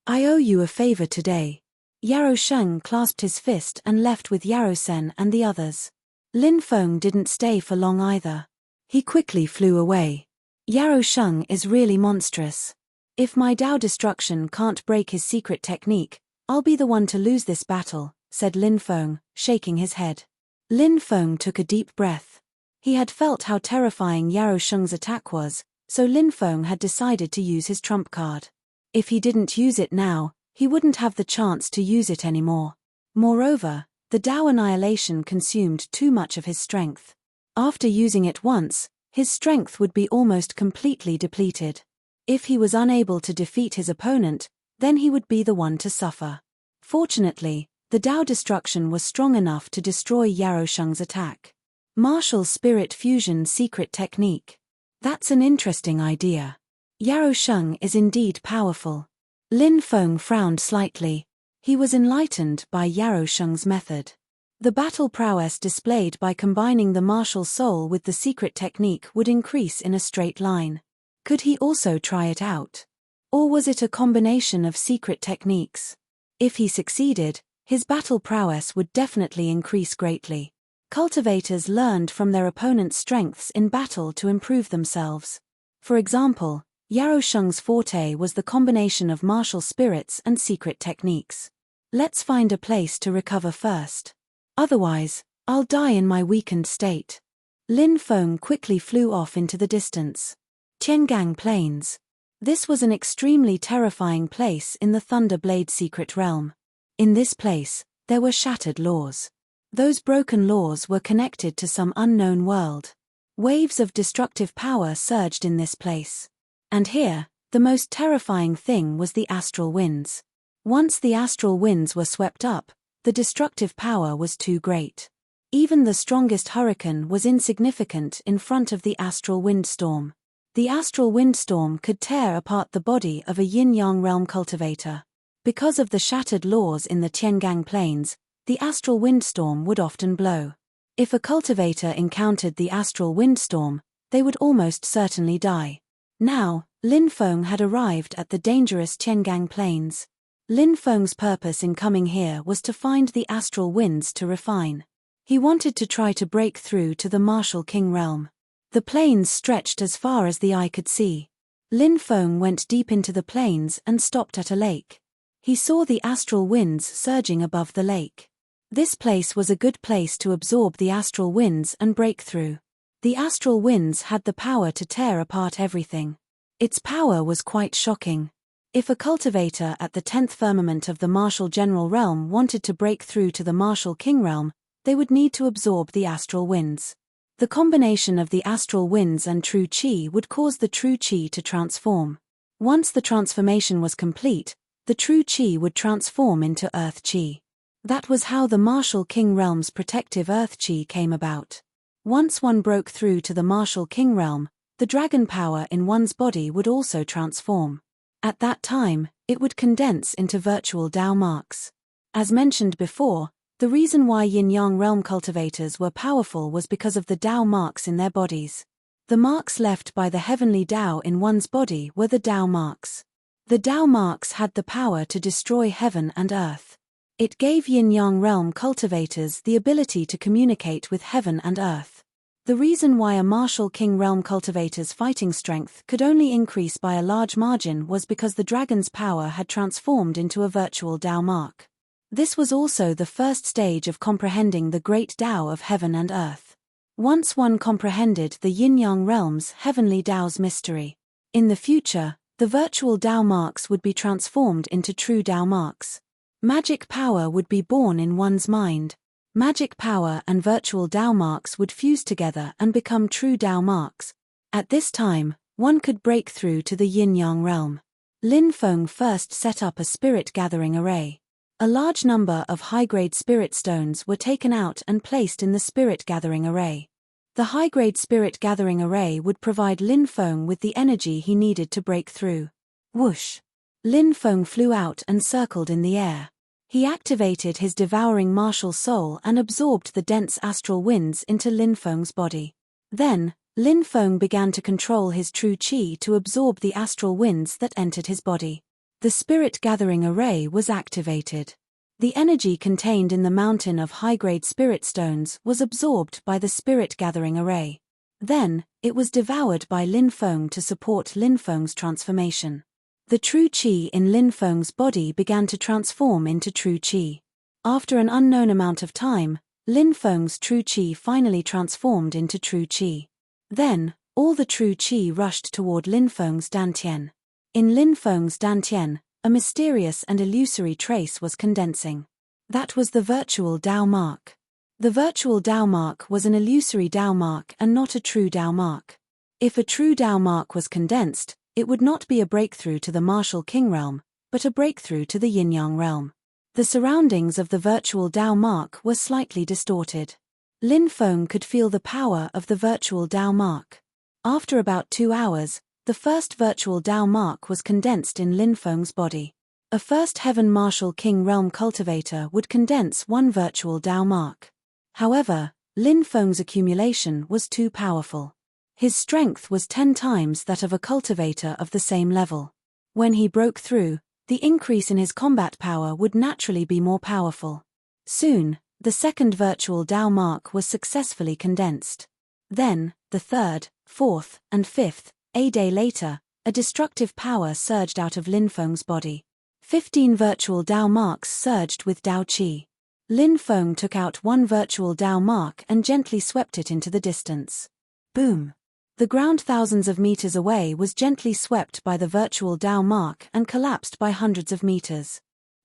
"I owe you a favor today." Yarrow Shung clasped his fist and left with Yarrow Sen and the others. Lin Feng didn't stay for long either. He quickly flew away. Yarrow Shung is really monstrous. If my Tao Destruction can't break his secret technique, I'll be the one to lose this battle, said Lin Feng, shaking his head. Lin Feng took a deep breath. He had felt how terrifying Yarou Sheng's attack was, so Lin Feng had decided to use his trump card. If he didn't use it now, he wouldn't have the chance to use it anymore. Moreover, the Dao Annihilation consumed too much of his strength. After using it once, his strength would be almost completely depleted. If he was unable to defeat his opponent, then he would be the one to suffer. Fortunately, the Dao destruction was strong enough to destroy Yarou Sheng's attack. Martial Spirit Fusion Secret Technique. That's an interesting idea. Yarou Sheng is indeed powerful. Lin Feng frowned slightly. He was enlightened by Yarou Sheng's method. The battle prowess displayed by combining the martial soul with the secret technique would increase in a straight line. Could he also try it out? Or was it a combination of secret techniques? If he succeeded, his battle prowess would definitely increase greatly. Cultivators learned from their opponent's strengths in battle to improve themselves. For example, Yarou Sheng's forte was the combination of martial spirits and secret techniques. Let's find a place to recover first. Otherwise, I'll die in my weakened state. Lin Feng quickly flew off into the distance. Tiangang Plains. This was an extremely terrifying place in the Thunderblade secret realm. In this place, there were shattered laws. Those broken laws were connected to some unknown world. Waves of destructive power surged in this place. And here, the most terrifying thing was the astral winds. Once the astral winds were swept up, the destructive power was too great. Even the strongest hurricane was insignificant in front of the astral windstorm. The astral windstorm could tear apart the body of a yin-yang realm cultivator. Because of the shattered laws in the Tiangang Plains, the astral windstorm would often blow. If a cultivator encountered the astral windstorm, they would almost certainly die. Now, Lin Feng had arrived at the dangerous Tiangang Plains. Lin Feng's purpose in coming here was to find the astral winds to refine. He wanted to try to break through to the martial king realm. The plains stretched as far as the eye could see. Lin Feng went deep into the plains and stopped at a lake. He saw the astral winds surging above the lake. This place was a good place to absorb the astral winds and break through. The astral winds had the power to tear apart everything. Its power was quite shocking. If a cultivator at the 10th firmament of the martial general realm wanted to break through to the martial king realm, they would need to absorb the astral winds. The combination of the astral winds and true qi would cause the true qi to transform. Once the transformation was complete, the true qi would transform into earth qi. That was how the martial king realm's protective earth qi came about. Once one broke through to the martial king realm, the dragon power in one's body would also transform. At that time, it would condense into virtual Dao marks. As mentioned before, the reason why yin-yang realm cultivators were powerful was because of the Dao marks in their bodies. The marks left by the heavenly Dao in one's body were the Dao marks. The Dao marks had the power to destroy heaven and earth. It gave yin-yang realm cultivators the ability to communicate with heaven and earth. The reason why a martial king realm cultivator's fighting strength could only increase by a large margin was because the dragon's power had transformed into a virtual Dao mark. This was also the first stage of comprehending the great Dao of heaven and earth. Once one comprehended the yin-yang realm's heavenly Dao's mystery, in the future, the virtual Dao marks would be transformed into true Dao marks. Magic power would be born in one's mind. Magic power and virtual Dao marks would fuse together and become true Dao marks. At this time, one could break through to the yin-yang realm. Lin Feng first set up a spirit gathering array. A large number of high-grade spirit stones were taken out and placed in the spirit gathering array. The high-grade spirit gathering array would provide Lin Feng with the energy he needed to break through. Whoosh! Lin Feng flew out and circled in the air. He activated his devouring martial soul and absorbed the dense astral winds into Lin Feng's body. Then, Lin Feng began to control his true qi to absorb the astral winds that entered his body. The spirit gathering array was activated. The energy contained in the mountain of high-grade spirit stones was absorbed by the spirit gathering array. Then, it was devoured by Lin Feng to support Lin Feng's transformation. The true qi in Lin Feng's body began to transform into true qi. After an unknown amount of time, Lin Feng's true qi finally transformed into true qi. Then, all the true qi rushed toward Lin Feng's dantian. In Lin Feng's dantian, a mysterious and illusory trace was condensing. That was the virtual Tao mark. The virtual Tao mark was an illusory Tao mark and not a true Tao mark. If a true Tao mark was condensed, it would not be a breakthrough to the martial king realm, but a breakthrough to the yin-yang realm. The surroundings of the virtual Tao mark were slightly distorted. Lin Feng could feel the power of the virtual Tao mark. After about 2 hours, the first virtual Tao mark was condensed in Lin Feng's body. A first heaven martial king realm cultivator would condense one virtual Tao mark. However, Lin Feng's accumulation was too powerful. His strength was 10 times that of a cultivator of the same level. When he broke through, the increase in his combat power would naturally be more powerful. Soon, the second virtual Tao mark was successfully condensed. Then, the third, fourth, and fifth. A day later, a destructive power surged out of Lin Feng's body. 15 virtual Tao marks surged with Tao Qi. Lin Feng took out one virtual Tao mark and gently swept it into the distance. Boom! The ground thousands of meters away was gently swept by the virtual Tao mark and collapsed by hundreds of meters.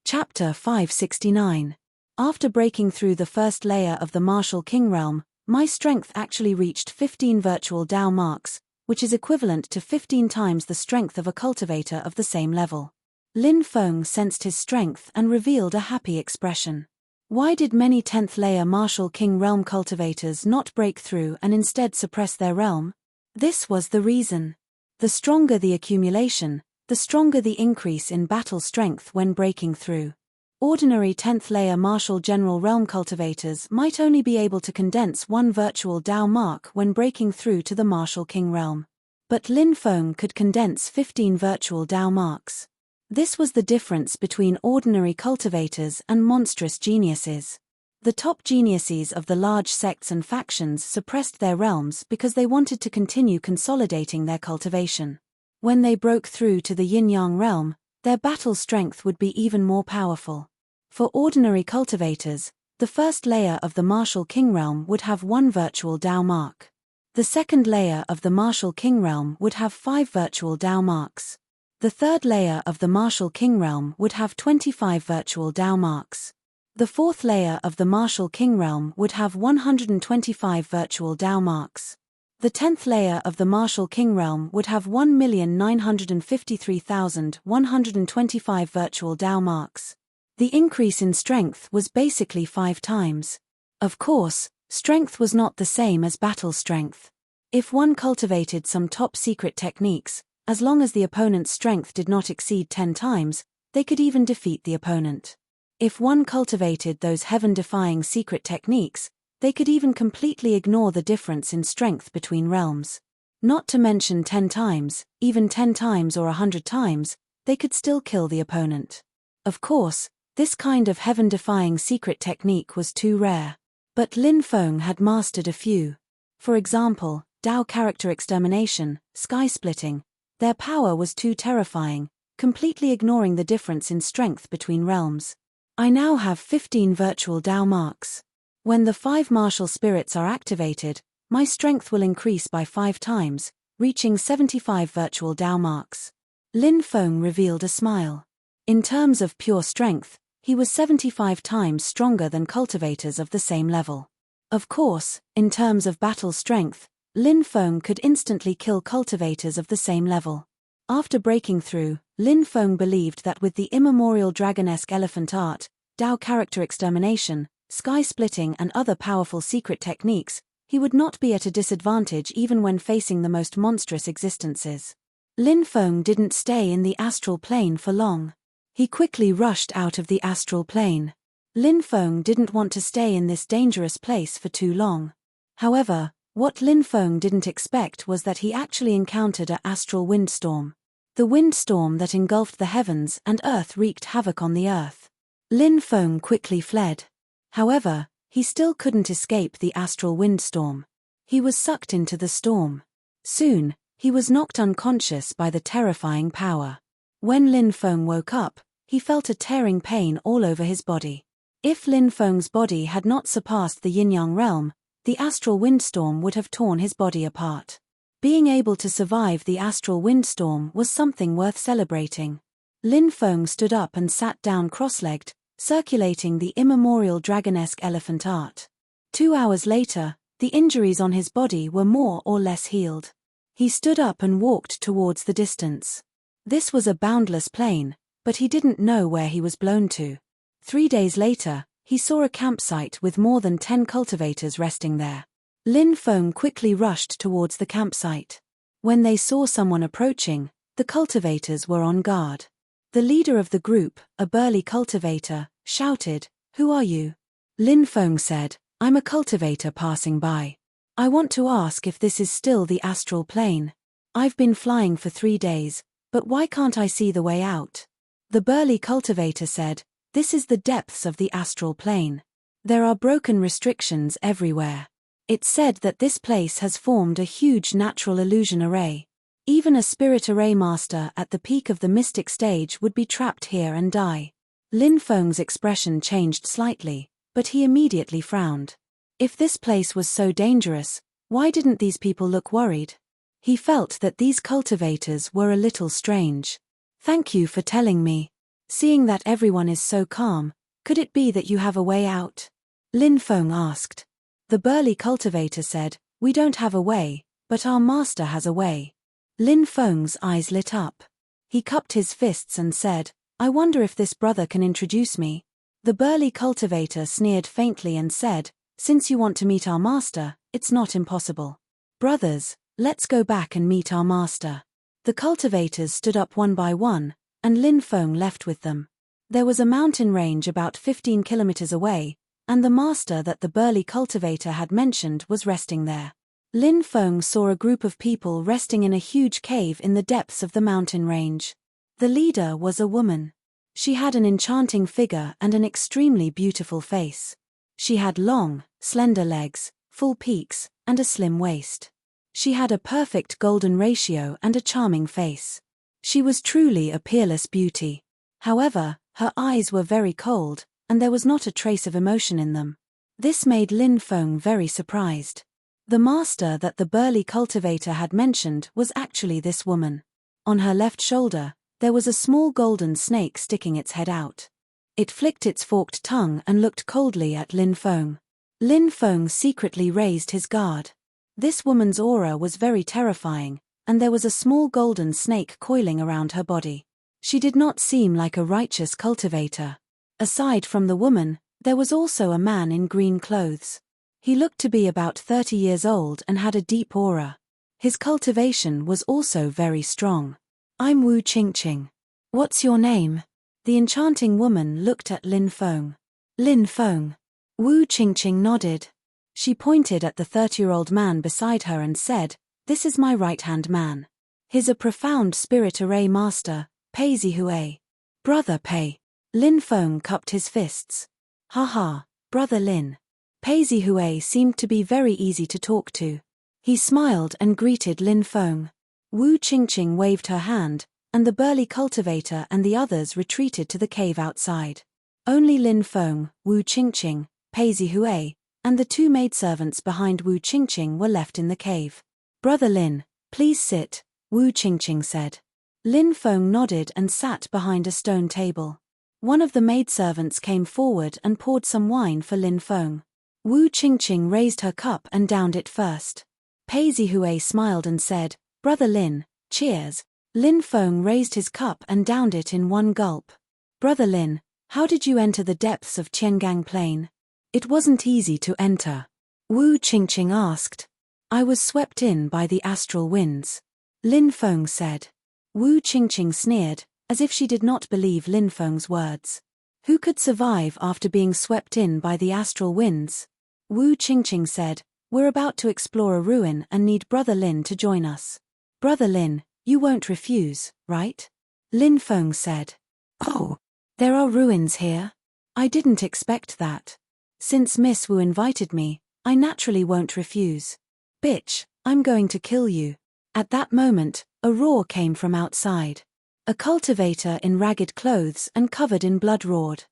Chapter 569. After breaking through the first layer of the martial king realm, my strength actually reached 15 virtual Tao marks, which is equivalent to 15 times the strength of a cultivator of the same level. Lin Feng sensed his strength and revealed a happy expression. Why did many 10th layer martial king realm cultivators not break through and instead suppress their realm? This was the reason. The stronger the accumulation, the stronger the increase in battle strength when breaking through. Ordinary 10th layer martial general realm cultivators might only be able to condense one virtual Tao mark when breaking through to the martial king realm. But Lin Feng could condense 15 virtual Tao marks. This was the difference between ordinary cultivators and monstrous geniuses. The top geniuses of the large sects and factions suppressed their realms because they wanted to continue consolidating their cultivation. When they broke through to the yin-yang realm, their battle strength would be even more powerful. For ordinary cultivators, the first layer of the martial king realm would have one virtual Tao mark. The second layer of the martial king realm would have 5 virtual Tao marks. The third layer of the martial king realm would have 25 virtual Tao marks. The fourth layer of the martial king realm would have 125 virtual Tao marks. The 10th layer of the martial king realm would have 1,953,125 virtual Tao marks. The increase in strength was basically 5 times. Of course, strength was not the same as battle strength. If one cultivated some top secret techniques, as long as the opponent's strength did not exceed 10 times, they could even defeat the opponent. If one cultivated those heaven-defying secret techniques, they could even completely ignore the difference in strength between realms. Not to mention 10 times, even 10 times or 100 times, they could still kill the opponent. Of course, this kind of heaven-defying secret technique was too rare. But Lin Feng had mastered a few. For example, Tao character extermination, sky splitting. Their power was too terrifying, completely ignoring the difference in strength between realms. I now have 15 virtual Tao marks. When the 5 martial spirits are activated, my strength will increase by 5 times, reaching 75 virtual Tao marks. Lin Feng revealed a smile. In terms of pure strength, he was 75 times stronger than cultivators of the same level. Of course, in terms of battle strength, Lin Feng could instantly kill cultivators of the same level. After breaking through, Lin Feng believed that with the immemorial dragonesque elephant art, Tao character extermination, sky splitting and other powerful secret techniques, he would not be at a disadvantage even when facing the most monstrous existences. Lin Feng didn't stay in the astral plane for long. He quickly rushed out of the astral plane. Lin Feng didn't want to stay in this dangerous place for too long. However, what Lin Feng didn't expect was that he actually encountered an astral windstorm. The windstorm that engulfed the heavens and earth wreaked havoc on the earth. Lin Feng quickly fled. However, he still couldn't escape the astral windstorm. He was sucked into the storm. Soon, he was knocked unconscious by the terrifying power. When Lin Feng woke up, he felt a tearing pain all over his body. If Lin Feng's body had not surpassed the yin-yang realm, the astral windstorm would have torn his body apart. Being able to survive the astral windstorm was something worth celebrating. Lin Feng stood up and sat down cross-legged, circulating the immemorial dragonesque elephant art. 2 hours later, the injuries on his body were more or less healed. He stood up and walked towards the distance. This was a boundless plain, but he didn't know where he was blown to. 3 days later, he saw a campsite with more than 10 cultivators resting there. Lin Feng quickly rushed towards the campsite. When they saw someone approaching, the cultivators were on guard. The leader of the group, a burly cultivator, shouted, "Who are you?" Lin Feng said, "I'm a cultivator passing by. I want to ask if this is still the astral plane. I've been flying for 3 days, but why can't I see the way out?" The burly cultivator said, "This is the depths of the astral plane. There are broken restrictions everywhere. It's said that this place has formed a huge natural illusion array. Even a spirit array master at the peak of the mystic stage would be trapped here and die." Lin Feng's expression changed slightly, but he immediately frowned. If this place was so dangerous, why didn't these people look worried? He felt that these cultivators were a little strange. "Thank you for telling me. Seeing that everyone is so calm, could it be that you have a way out?" Lin Feng asked. The burly cultivator said, "We don't have a way, but our master has a way." Lin Feng's eyes lit up. He cupped his fists and said, "I wonder if this brother can introduce me." The burly cultivator sneered faintly and said, "Since you want to meet our master, it's not impossible. Brothers, let's go back and meet our master." The cultivators stood up one by one, and Lin Feng left with them. There was a mountain range about 15 kilometers away, and the master that the burly cultivator had mentioned was resting there. Lin Feng saw a group of people resting in a huge cave in the depths of the mountain range. The leader was a woman. She had an enchanting figure and an extremely beautiful face. She had long, slender legs, full peaks, and a slim waist. She had a perfect golden ratio and a charming face. She was truly a peerless beauty. However, her eyes were very cold, and there was not a trace of emotion in them. This made Lin Feng very surprised. The master that the burly cultivator had mentioned was actually this woman. On her left shoulder, there was a small golden snake sticking its head out. It flicked its forked tongue and looked coldly at Lin Feng. Lin Feng secretly raised his guard. This woman's aura was very terrifying, and there was a small golden snake coiling around her body. She did not seem like a righteous cultivator. Aside from the woman, there was also a man in green clothes. He looked to be about 30 years old and had a deep aura. His cultivation was also very strong. "I'm Wu Qingqing. What's your name?" The enchanting woman looked at Lin Feng. "Lin Feng." Wu Qingqing nodded. She pointed at the 30-year-old man beside her and said, "This is my right-hand man. He's a profound spirit array master, Pei Zihui." "Brother Pei." Lin Feng cupped his fists. "Haha, Brother Lin." Pei Zihui seemed to be very easy to talk to. He smiled and greeted Lin Feng. Wu Qingqing waved her hand, and the burly cultivator and the others retreated to the cave outside. Only Lin Feng, Wu Qingqing, Pei Zihui, and the 2 maidservants behind Wu Qingqing were left in the cave. "Brother Lin, please sit," Wu Qingqing said. Lin Feng nodded and sat behind a stone table. One of the maidservants came forward and poured some wine for Lin Feng. Wu Qingqing raised her cup and downed it first. Pei Zihui smiled and said, "Brother Lin, cheers." Lin Feng raised his cup and downed it in one gulp. "Brother Lin, how did you enter the depths of Qiangang Plain?" "It wasn't easy to enter," Wu Qingqing asked. "I was swept in by the astral winds," Lin Feng said. Wu Qingqing sneered, as if she did not believe Lin Feng's words. Who could survive after being swept in by the astral winds? Wu Qingqing said, "We're about to explore a ruin and need Brother Lin to join us." "Brother Lin, you won't refuse, right?" Lin Feng said. "Oh, there are ruins here? I didn't expect that. Since Miss Wu invited me, I naturally won't refuse. Bitch, I'm going to kill you." At that moment, a roar came from outside. A cultivator in ragged clothes and covered in blood roared.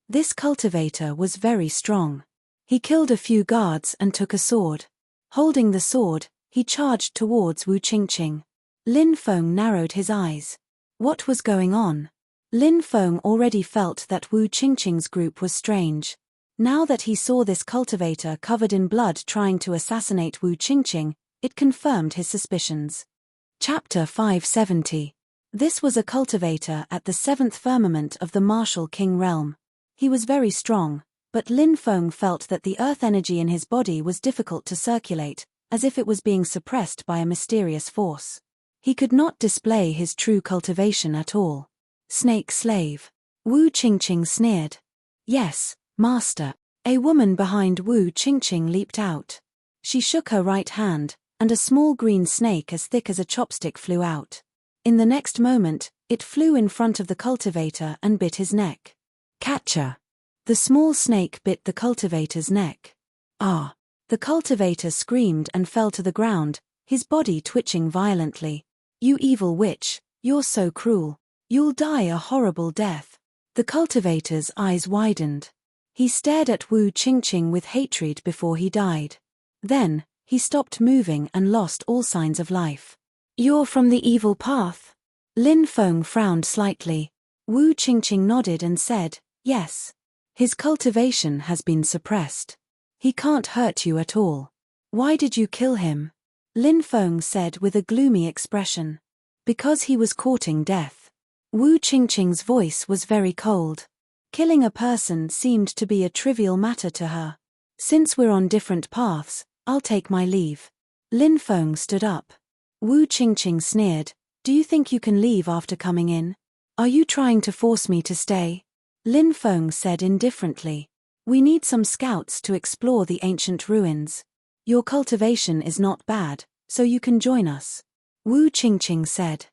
This cultivator was very strong. He killed a few guards and took a sword. Holding the sword, he charged towards Wu Qingqing. Lin Feng narrowed his eyes. What was going on? Lin Feng already felt that Wu Qingqing's group was strange. Now that he saw this cultivator covered in blood trying to assassinate Wu Qingqing, it confirmed his suspicions. Chapter 570. This was a cultivator at the 7th firmament of the martial king realm. He was very strong, but Lin Feng felt that the earth energy in his body was difficult to circulate, as if it was being suppressed by a mysterious force. He could not display his true cultivation at all. Snake slave. Wu Qingqing sneered. Yes, master. A woman behind Wu Qingqing leaped out. She shook her right hand, and a small green snake as thick as a chopstick flew out. In the next moment, it flew in front of the cultivator and bit his neck. Catcher. The small snake bit the cultivator's neck. Ah! The cultivator screamed and fell to the ground, his body twitching violently. You evil witch, you're so cruel. You'll die a horrible death. The cultivator's eyes widened. He stared at Wu Qingqing with hatred before he died. Then, he stopped moving and lost all signs of life. You're from the evil path? Lin Feng frowned slightly. Wu Qingqing nodded and said, yes. His cultivation has been suppressed. He can't hurt you at all. Why did you kill him? Lin Feng said with a gloomy expression. Because he was courting death. Wu Qingqing's voice was very cold. Killing a person seemed to be a trivial matter to her. Since we're on different paths, I'll take my leave. Lin Feng stood up. Wu Qingqing sneered, do you think you can leave after coming in? Are you trying to force me to stay? Lin Feng said indifferently. We need some scouts to explore the ancient ruins. Your cultivation is not bad, so you can join us. Wu Qingqing said.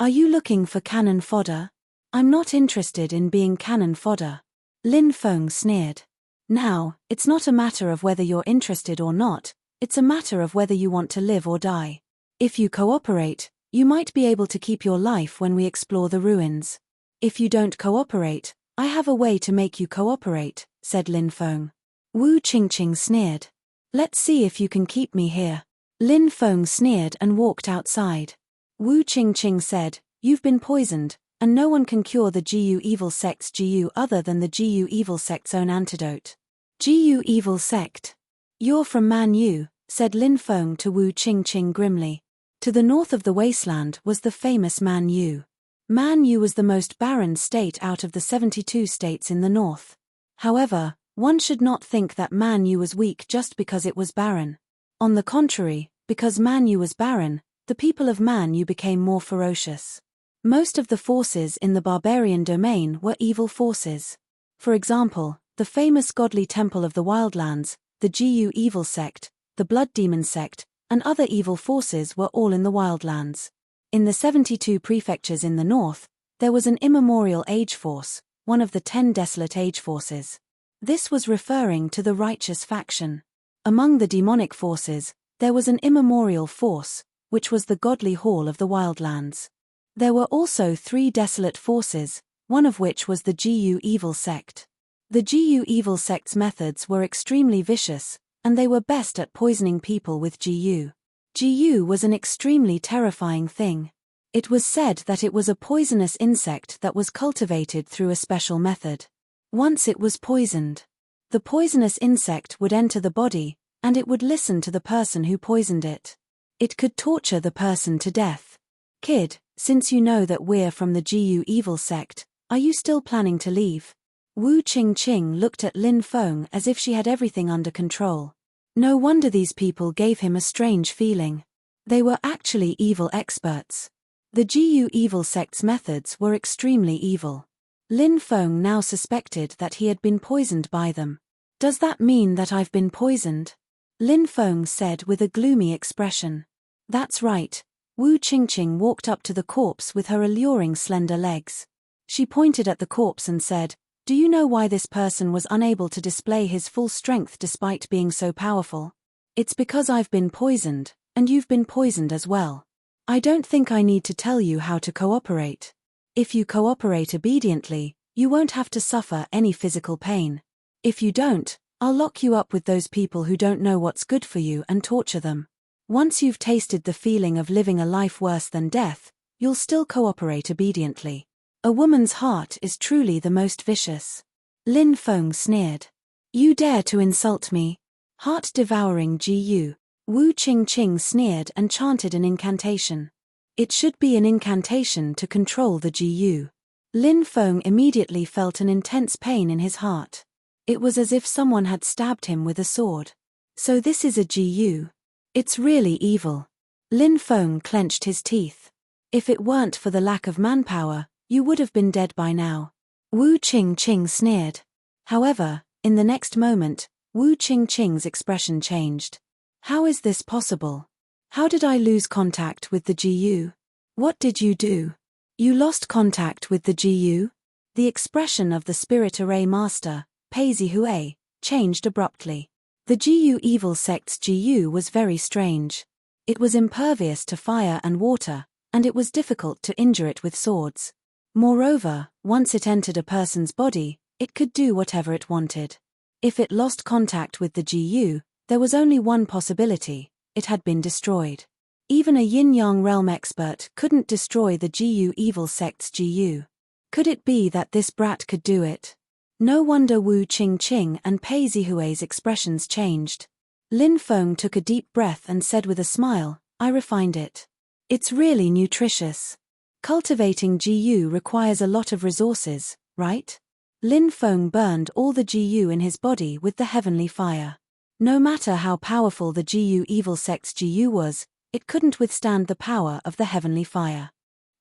Are you looking for cannon fodder? I'm not interested in being cannon fodder. Lin Feng sneered. Now, it's not a matter of whether you're interested or not, it's a matter of whether you want to live or die. If you cooperate, you might be able to keep your life when we explore the ruins. If you don't cooperate, I have a way to make you cooperate, said Lin Feng. Wu Qingqing sneered. Let's see if you can keep me here. Lin Feng sneered and walked outside. Wu Qingqing said, you've been poisoned, and no one can cure the Jiyu evil sect's Jiyu other than the Jiyu evil sect's own antidote. Jiyu evil sect. You're from Man Yu, said Lin Feng to Wu Qingqing grimly. To the north of the wasteland was the famous Man Yu. Man Yu was the most barren state out of the 72 states in the north. However, one should not think that Man Yu was weak just because it was barren. On the contrary, because Man Yu was barren, the people of Man Yu became more ferocious. Most of the forces in the barbarian domain were evil forces. For example, the famous godly temple of the wildlands, the Jiyu evil sect, the blood demon sect, and other evil forces were all in the wildlands. In the 72 prefectures in the north, there was an immemorial age force, one of the 10 desolate age forces. This was referring to the righteous faction. Among the demonic forces, there was an immemorial force, which was the godly hall of the wildlands. There were also 3 desolate forces, one of which was the Jiyu evil sect. The Jiyu evil sect's methods were extremely vicious, and they were best at poisoning people with Jiyu. Jiyu was an extremely terrifying thing. It was said that it was a poisonous insect that was cultivated through a special method. Once it was poisoned, the poisonous insect would enter the body, and it would listen to the person who poisoned it. It could torture the person to death. Kid, since you know that we're from the Jiyu evil sect, are you still planning to leave? Wu Qingqing looked at Lin Feng as if she had everything under control. No wonder these people gave him a strange feeling. They were actually evil experts. The Jiyu evil sect's methods were extremely evil. Lin Feng now suspected that he had been poisoned by them. Does that mean that I've been poisoned? Lin Feng said with a gloomy expression. That's right. Wu Qingqing walked up to the corpse with her alluring slender legs. She pointed at the corpse and said, do you know why this person was unable to display his full strength despite being so powerful? It's because I've been poisoned, and you've been poisoned as well. I don't think I need to tell you how to cooperate. If you cooperate obediently, You won't have to suffer any physical pain. If you don't, I'll lock you up with those people who don't know what's good for you and torture them. Once you've tasted the feeling of living a life worse than death, you'll still cooperate obediently. A woman's heart is truly the most vicious. Lin Feng sneered. You dare to insult me? Heart-devouring Gu. Wu Qingqing sneered and chanted an incantation. It should be an incantation to control the Gu. Lin Feng immediately felt an intense pain in his heart. It was as if someone had stabbed him with a sword. So this is a Gu. It's really evil. Lin Feng clenched his teeth. If it weren't for the lack of manpower, you would have been dead by now. Wu Qingqing sneered. However, in the next moment, Wu Qingqing's expression changed. How is this possible? How did I lose contact with the Gu? What did you do? You lost contact with the Gu? The expression of the spirit array master, Pei Hui, changed abruptly. The Gu evil sect's Gu was very strange. It was impervious to fire and water, and it was difficult to injure it with swords. Moreover, once it entered a person's body, it could do whatever it wanted. If it lost contact with the Gu, there was only one possibility: it had been destroyed. Even a yin-yang realm expert couldn't destroy the Gu evil sect's Gu. Could it be that this brat could do it? No wonder Wu Qingqing and Pei Zihui's expressions changed. Lin Feng took a deep breath and said with a smile, I refined it. It's really nutritious. Cultivating Gu requires a lot of resources, right? Lin Feng burned all the Gu in his body with the heavenly fire. No matter how powerful the Gu evil sect's Gu was, it couldn't withstand the power of the heavenly fire.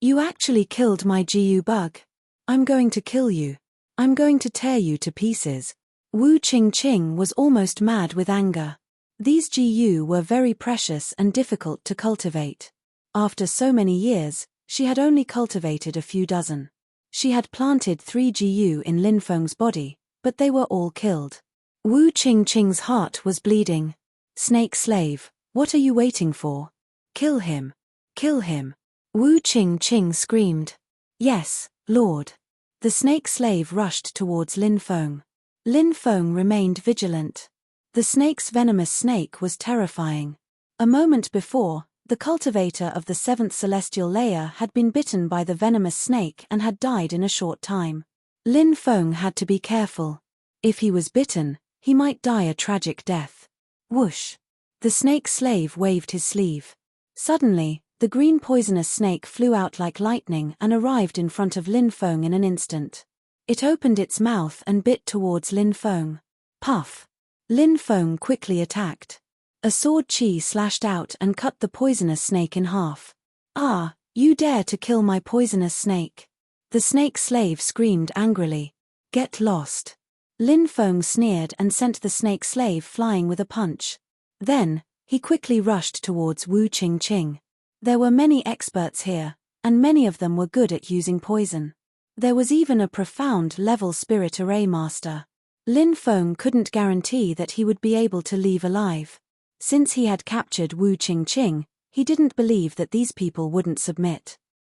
You actually killed my Gu bug. I'm going to kill you. I'm going to tear you to pieces. Wu Qingqing was almost mad with anger. These Gu were very precious and difficult to cultivate. After so many years, she had only cultivated a few dozen. She had planted 3 Gu in Lin Feng's body, but they were all killed. Wu Qingqing's heart was bleeding. Snake slave, what are you waiting for? Kill him. Kill him. Wu Qingqing screamed. Yes, Lord. The snake slave rushed towards Lin Feng. Lin Feng remained vigilant. The snake's venomous snake was terrifying. A moment before, the cultivator of the 7th celestial layer had been bitten by the venomous snake and had died in a short time. Lin Feng had to be careful. If he was bitten, he might die a tragic death. Whoosh! The snake slave waved his sleeve. Suddenly, the green poisonous snake flew out like lightning and arrived in front of Lin Feng in an instant. It opened its mouth and bit towards Lin Feng. Puff! Lin Feng quickly attacked. A sword chi slashed out and cut the poisonous snake in half. Ah, you dare to kill my poisonous snake! The snake slave screamed angrily. Get lost! Lin Feng sneered and sent the snake slave flying with a punch. Then, he quickly rushed towards Wu Qingqing. There were many experts here, and many of them were good at using poison. There was even a profound level spirit array master. Lin Feng couldn't guarantee that he would be able to leave alive. Since he had captured Wu Qingqing, he didn't believe that these people wouldn't submit.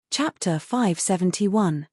Chapter 571.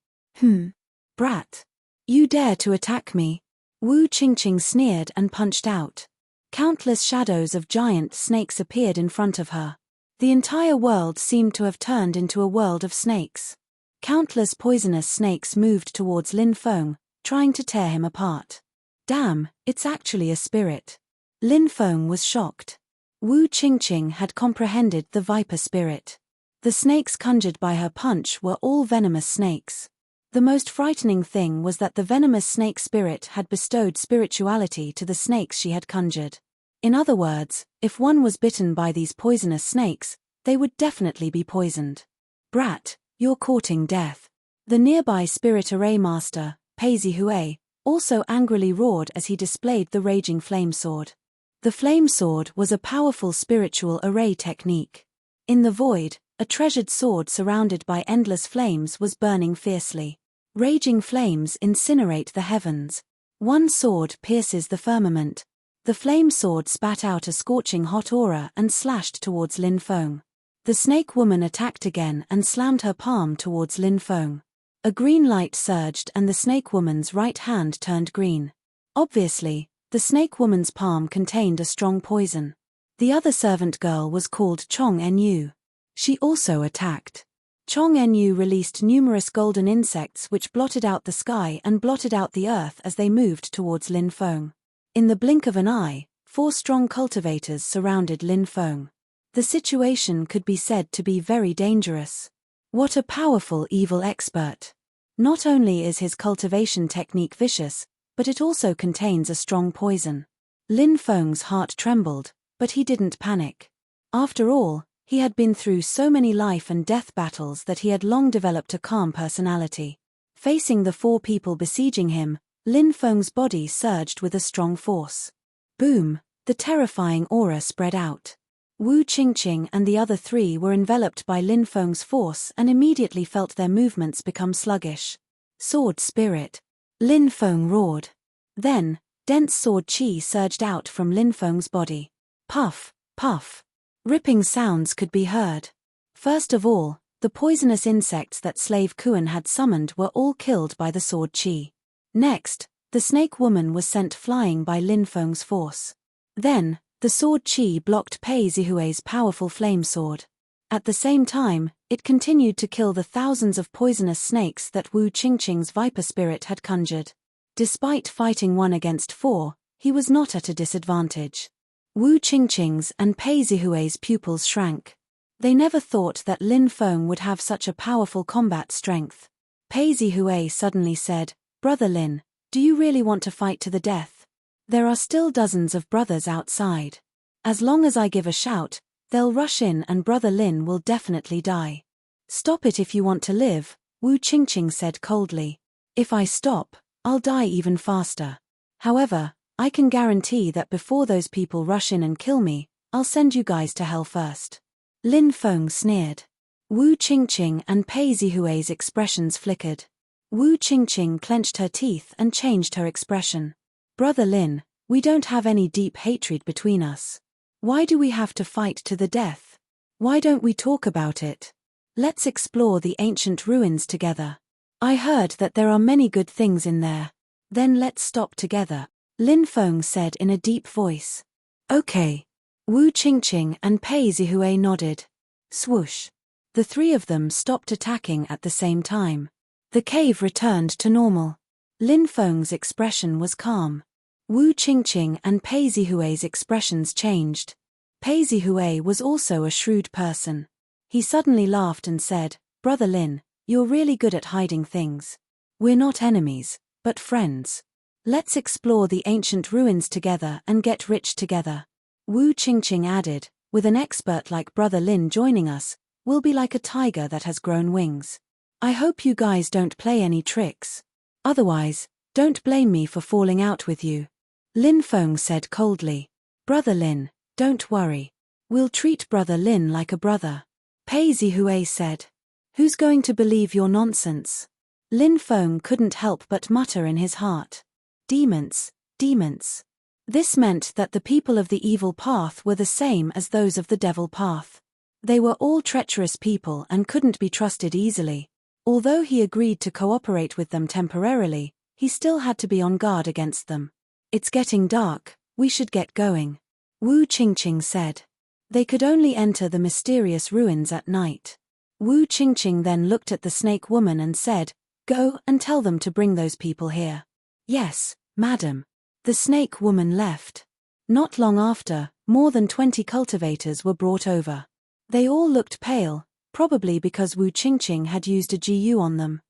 Brat. You dare to attack me? Wu Qingqing sneered and punched out. Countless shadows of giant snakes appeared in front of her. The entire world seemed to have turned into a world of snakes. Countless poisonous snakes moved towards Lin Feng, trying to tear him apart. Damn, it's actually a spirit. Lin Feng was shocked. Wu Qingqing had comprehended the viper spirit. The snakes conjured by her punch were all venomous snakes. The most frightening thing was that the venomous snake spirit had bestowed spirituality to the snakes she had conjured. In other words, if one was bitten by these poisonous snakes, they would definitely be poisoned. Brat, you're courting death. The nearby spirit array master, Pei Hui, also angrily roared as he displayed the raging flame sword. The flame sword was a powerful spiritual array technique. In the void, a treasured sword surrounded by endless flames was burning fiercely. Raging flames incinerate the heavens. One sword pierces the firmament. The flame sword spat out a scorching hot aura and slashed towards Lin Feng. The snake woman attacked again and slammed her palm towards Lin Feng. A green light surged and the snake woman's right hand turned green. Obviously, the snake woman's palm contained a strong poison. The other servant girl was called Chong En-yu. She also attacked. Chong En-yu released numerous golden insects which blotted out the sky and blotted out the earth as they moved towards Lin Feng. In the blink of an eye, 4 strong cultivators surrounded Lin Feng. The situation could be said to be very dangerous. What a powerful evil expert! Not only is his cultivation technique vicious, but it also contains a strong poison. Lin Feng's heart trembled, but he didn't panic. After all, he had been through so many life and death battles that he had long developed a calm personality. Facing the 4 people besieging him, Lin Feng's body surged with a strong force. Boom! The terrifying aura spread out. Wu Qingqing and the other 3 were enveloped by Lin Feng's force and immediately felt their movements become sluggish. Sword spirit! Lin Feng roared. Then, dense sword qi surged out from Lin Feng's body. Puff, puff. Ripping sounds could be heard. First of all, the poisonous insects that Slave Kuan had summoned were all killed by the sword qi. Next, the snake woman was sent flying by Lin Feng's force. Then, the sword qi blocked Pei Zihue's powerful flame sword. At the same time, it continued to kill the thousands of poisonous snakes that Wu Qingqing's viper spirit had conjured. Despite fighting 1 against 4, he was not at a disadvantage. Wu Qingqing's and Pei Zihue's pupils shrank. They never thought that Lin Feng would have such a powerful combat strength. Pei Zihue suddenly said, "Brother Lin, do you really want to fight to the death? There are still dozens of brothers outside. As long as I give a shout, they'll rush in and Brother Lin will definitely die." "Stop it if you want to live," Wu Qingqing said coldly. "If I stop, I'll die even faster. However, I can guarantee that before those people rush in and kill me, I'll send you guys to hell first." Lin Feng sneered. Wu Qingqing and Pei Zihue's expressions flickered. Wu Qingqing clenched her teeth and changed her expression. "Brother Lin, we don't have any deep hatred between us. Why do we have to fight to the death? Why don't we talk about it? Let's explore the ancient ruins together. I heard that there are many good things in there. Then let's stop together," Lin Feng said in a deep voice. "Okay." Wu Qingqing and Pei Zihue nodded. Swoosh. The 3 of them stopped attacking at the same time. The cave returned to normal. Lin Feng's expression was calm. Wu Qingqing and Pei Zihue's expressions changed. Pei Zihue was also a shrewd person. He suddenly laughed and said, "Brother Lin, you're really good at hiding things. We're not enemies, but friends. Let's explore the ancient ruins together and get rich together." Wu Qingqing added, "With an expert like Brother Lin joining us, we'll be like a tiger that has grown wings. I hope you guys don't play any tricks. Otherwise, don't blame me for falling out with you." Lin Feng said coldly. "Brother Lin, don't worry. We'll treat Brother Lin like a brother." Pei Zihue said. "Who's going to believe your nonsense?" Lin Feng couldn't help but mutter in his heart. Demons, demons. This meant that the people of the evil path were the same as those of the devil path. They were all treacherous people and couldn't be trusted easily. Although he agreed to cooperate with them temporarily, he still had to be on guard against them. "It's getting dark, we should get going," Wu Qingqing said. They could only enter the mysterious ruins at night. Wu Qingqing then looked at the snake woman and said, "Go and tell them to bring those people here." "Yes, madam." The snake woman left. Not long after, more than 20 cultivators were brought over. They all looked pale, probably because Wu Qingqing had used a GU on them.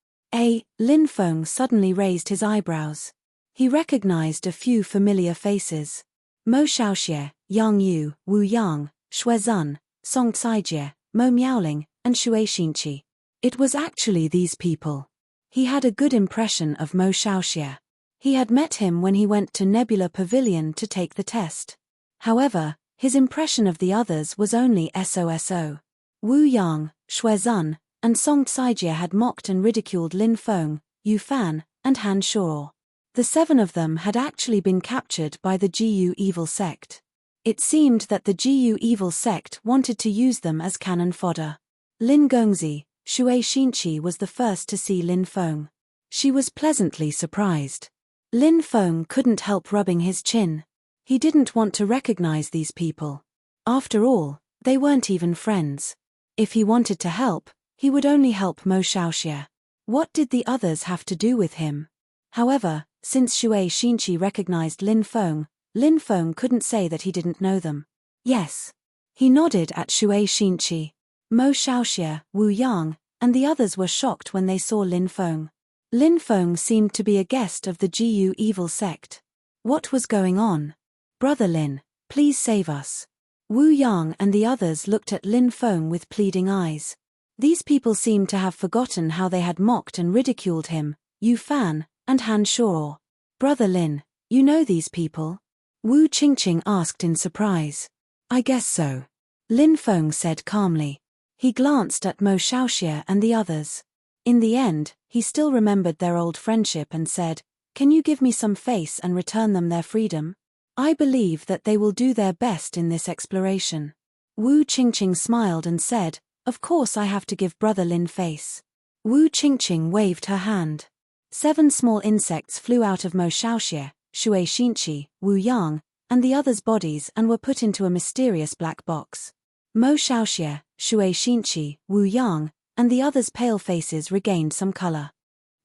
Lin Feng suddenly raised his eyebrows. He recognized a few familiar faces. Mo Xiaoxie, Yang Yu, Wu Yang, Shui Zun, Song Caijie, Mo Miaoling, and Shui Xinqi. It was actually these people. He had a good impression of Mo Xiaoxie. He had met him when he went to Nebula Pavilion to take the test. However, his impression of the others was only so. Wu Yang, Shui Zun, and Song Caijie had mocked and ridiculed Lin Feng, Yu Fan, and Han Shuo. The 7 of them had actually been captured by the GU evil sect. It seemed that the GU evil sect wanted to use them as cannon fodder. Lin Gongzi, Shui Xinqi was the first to see Lin Feng. She was pleasantly surprised. Lin Feng couldn't help rubbing his chin. He didn't want to recognize these people. After all, they weren't even friends. If he wanted to help, he would only help Mo Xiaoxie. What did the others have to do with him? However, since Shui Xinqi recognized Lin Feng couldn't say that he didn't know them. Yes. He nodded at Shui Xinqi. Mo Xiaoxie, Wu Yang, and the others were shocked when they saw Lin Feng. Lin Feng seemed to be a guest of the Jiyu evil sect. What was going on? Brother Lin, please save us. Wu Yang and the others looked at Lin Feng with pleading eyes. These people seemed to have forgotten how they had mocked and ridiculed him, Yu Fan, and Han Shuo. Brother Lin, you know these people? Wu Qingqing asked in surprise. I guess so. Lin Feng said calmly. He glanced at Mo Xiaoxie and the others. In the end, he still remembered their old friendship and said, "Can you give me some face and return them their freedom? I believe that they will do their best in this exploration." Wu Qingqing smiled and said, "Of course I have to give Brother Lin face." Wu Qingqing waved her hand. 7 small insects flew out of Mo Xiaoxie, Shui Xinqi, Wu Yang, and the others' bodies and were put into a mysterious black box. Mo Xiaoxie, Shui Xinqi, Wu Yang, and the others' pale faces regained some color.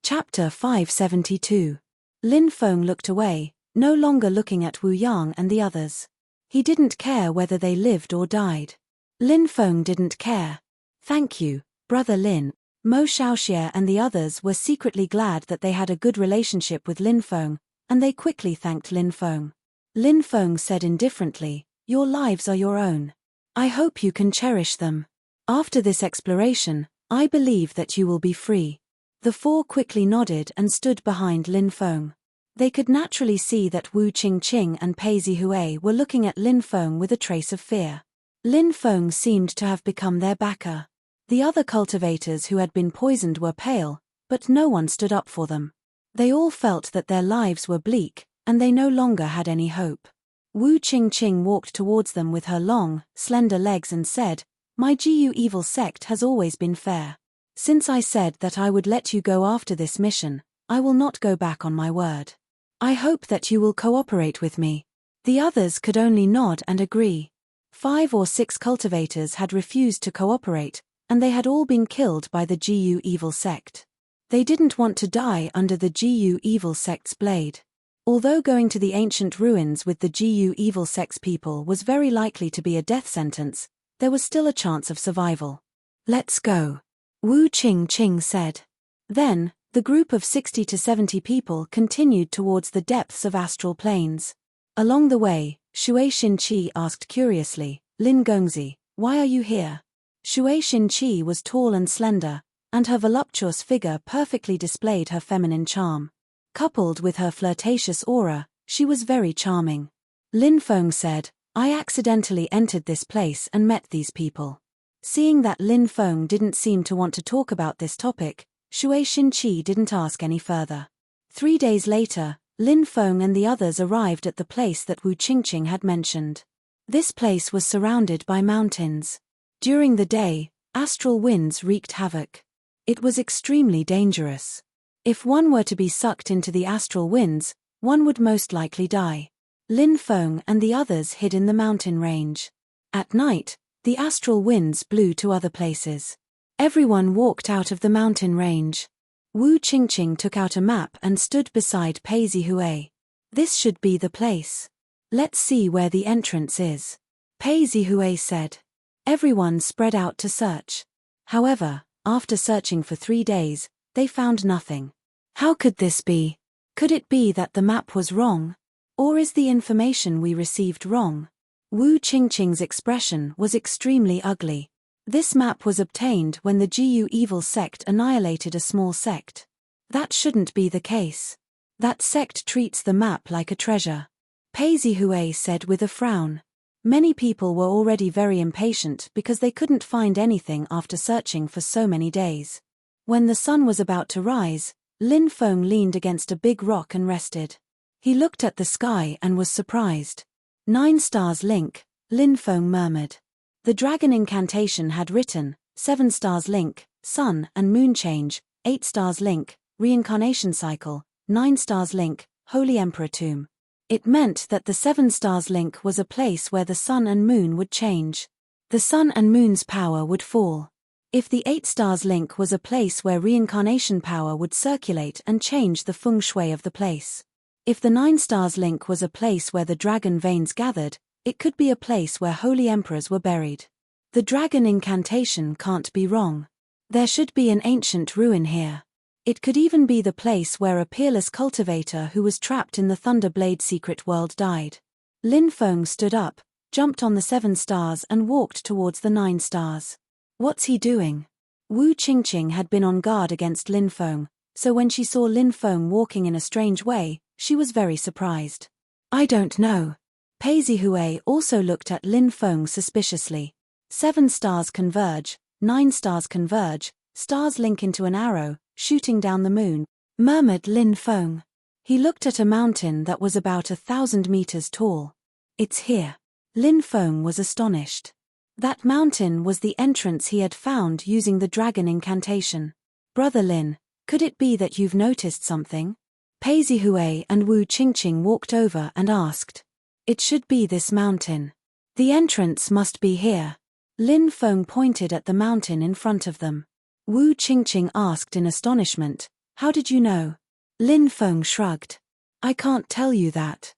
Chapter 572. Lin Feng looked away, no longer looking at Wu Yang and the others. He didn't care whether they lived or died. Lin Feng didn't care. Thank you, Brother Lin. Mo Xiaoxie and the others were secretly glad that they had a good relationship with Lin Feng, and they quickly thanked Lin Feng. Lin Feng said indifferently, "Your lives are your own. I hope you can cherish them. After this exploration, I believe that you will be free." The 4 quickly nodded and stood behind Lin Feng. They could naturally see that Wu Qingqing and Pei Zihui were looking at Lin Feng with a trace of fear. Lin Feng seemed to have become their backer. The other cultivators who had been poisoned were pale, but no one stood up for them. They all felt that their lives were bleak, and they no longer had any hope. Wu Qingqing walked towards them with her long, slender legs and said, "My Jiyu evil sect has always been fair. Since I said that I would let you go after this mission, I will not go back on my word. I hope that you will cooperate with me." The others could only nod and agree. 5 or 6 cultivators had refused to cooperate, and they had all been killed by the Jiyu evil sect. They didn't want to die under the Jiyu evil sect's blade. Although going to the ancient ruins with the Jiyu evil sect's people was very likely to be a death sentence, there was still a chance of survival. "Let's go," Wu Qingqing said. Then, the group of 60 to 70 people continued towards the depths of astral planes. Along the way, Shui Xinqi asked curiously, "Lin Gongzi, why are you here?" Shui Xinqi was tall and slender, and her voluptuous figure perfectly displayed her feminine charm. Coupled with her flirtatious aura, she was very charming. Lin Feng said, "I accidentally entered this place and met these people." Seeing that Lin Feng didn't seem to want to talk about this topic, Shui Xinqi didn't ask any further. 3 days later, Lin Feng and the others arrived at the place that Wu Qingqing had mentioned. This place was surrounded by mountains. During the day, astral winds wreaked havoc. It was extremely dangerous. If one were to be sucked into the astral winds, one would most likely die. Lin Feng and the others hid in the mountain range. At night, the astral winds blew to other places. Everyone walked out of the mountain range. Wu Qingqing took out a map and stood beside Pei Zihui. "This should be the place. Let's see where the entrance is," Pei Zihui said. Everyone spread out to search. However, after searching for 3 days, they found nothing. How could this be? Could it be that the map was wrong? Or is the information we received wrong? Wu Qingqing's expression was extremely ugly. This map was obtained when the Jiyu evil sect annihilated a small sect. That shouldn't be the case. That sect treats the map like a treasure, Pei Zihui said with a frown. Many people were already very impatient because they couldn't find anything after searching for so many days. When the sun was about to rise, Lin Feng leaned against a big rock and rested. He looked at the sky and was surprised. 9 stars link, Lin Feng murmured. The dragon incantation had written, 7 stars link, Sun and Moon change, 8 stars link, reincarnation cycle, 9 stars link, Holy Emperor tomb. It meant that the 7 stars link was a place where the Sun and Moon would change. The Sun and Moon's power would fall. If the 8 stars link was a place where reincarnation power would circulate and change the feng shui of the place. If the 9 stars link was a place where the dragon veins gathered, it could be a place where holy emperors were buried. The dragon incantation can't be wrong. There should be an ancient ruin here. It could even be the place where a peerless cultivator who was trapped in the Thunderblade secret world died. Lin Feng stood up, jumped on the 7 stars and walked towards the 9 stars. What's he doing? Wu Qingqing had been on guard against Lin Feng, so when she saw Lin Feng walking in a strange way, she was very surprised. I don't know. Pei Zihui also looked at Lin Feng suspiciously. 7 stars converge, 9 stars converge, stars link into an arrow, shooting down the moon, murmured Lin Feng. He looked at a mountain that was about 1,000 meters tall. It's here. Lin Feng was astonished. That mountain was the entrance he had found using the dragon incantation. Brother Lin, could it be that you've noticed something? Pei Zihui and Wu Qingqing walked over and asked. It should be this mountain. The entrance must be here. Lin Feng pointed at the mountain in front of them. Wu Qingqing asked in astonishment, how did you know? Lin Feng shrugged. I can't tell you that.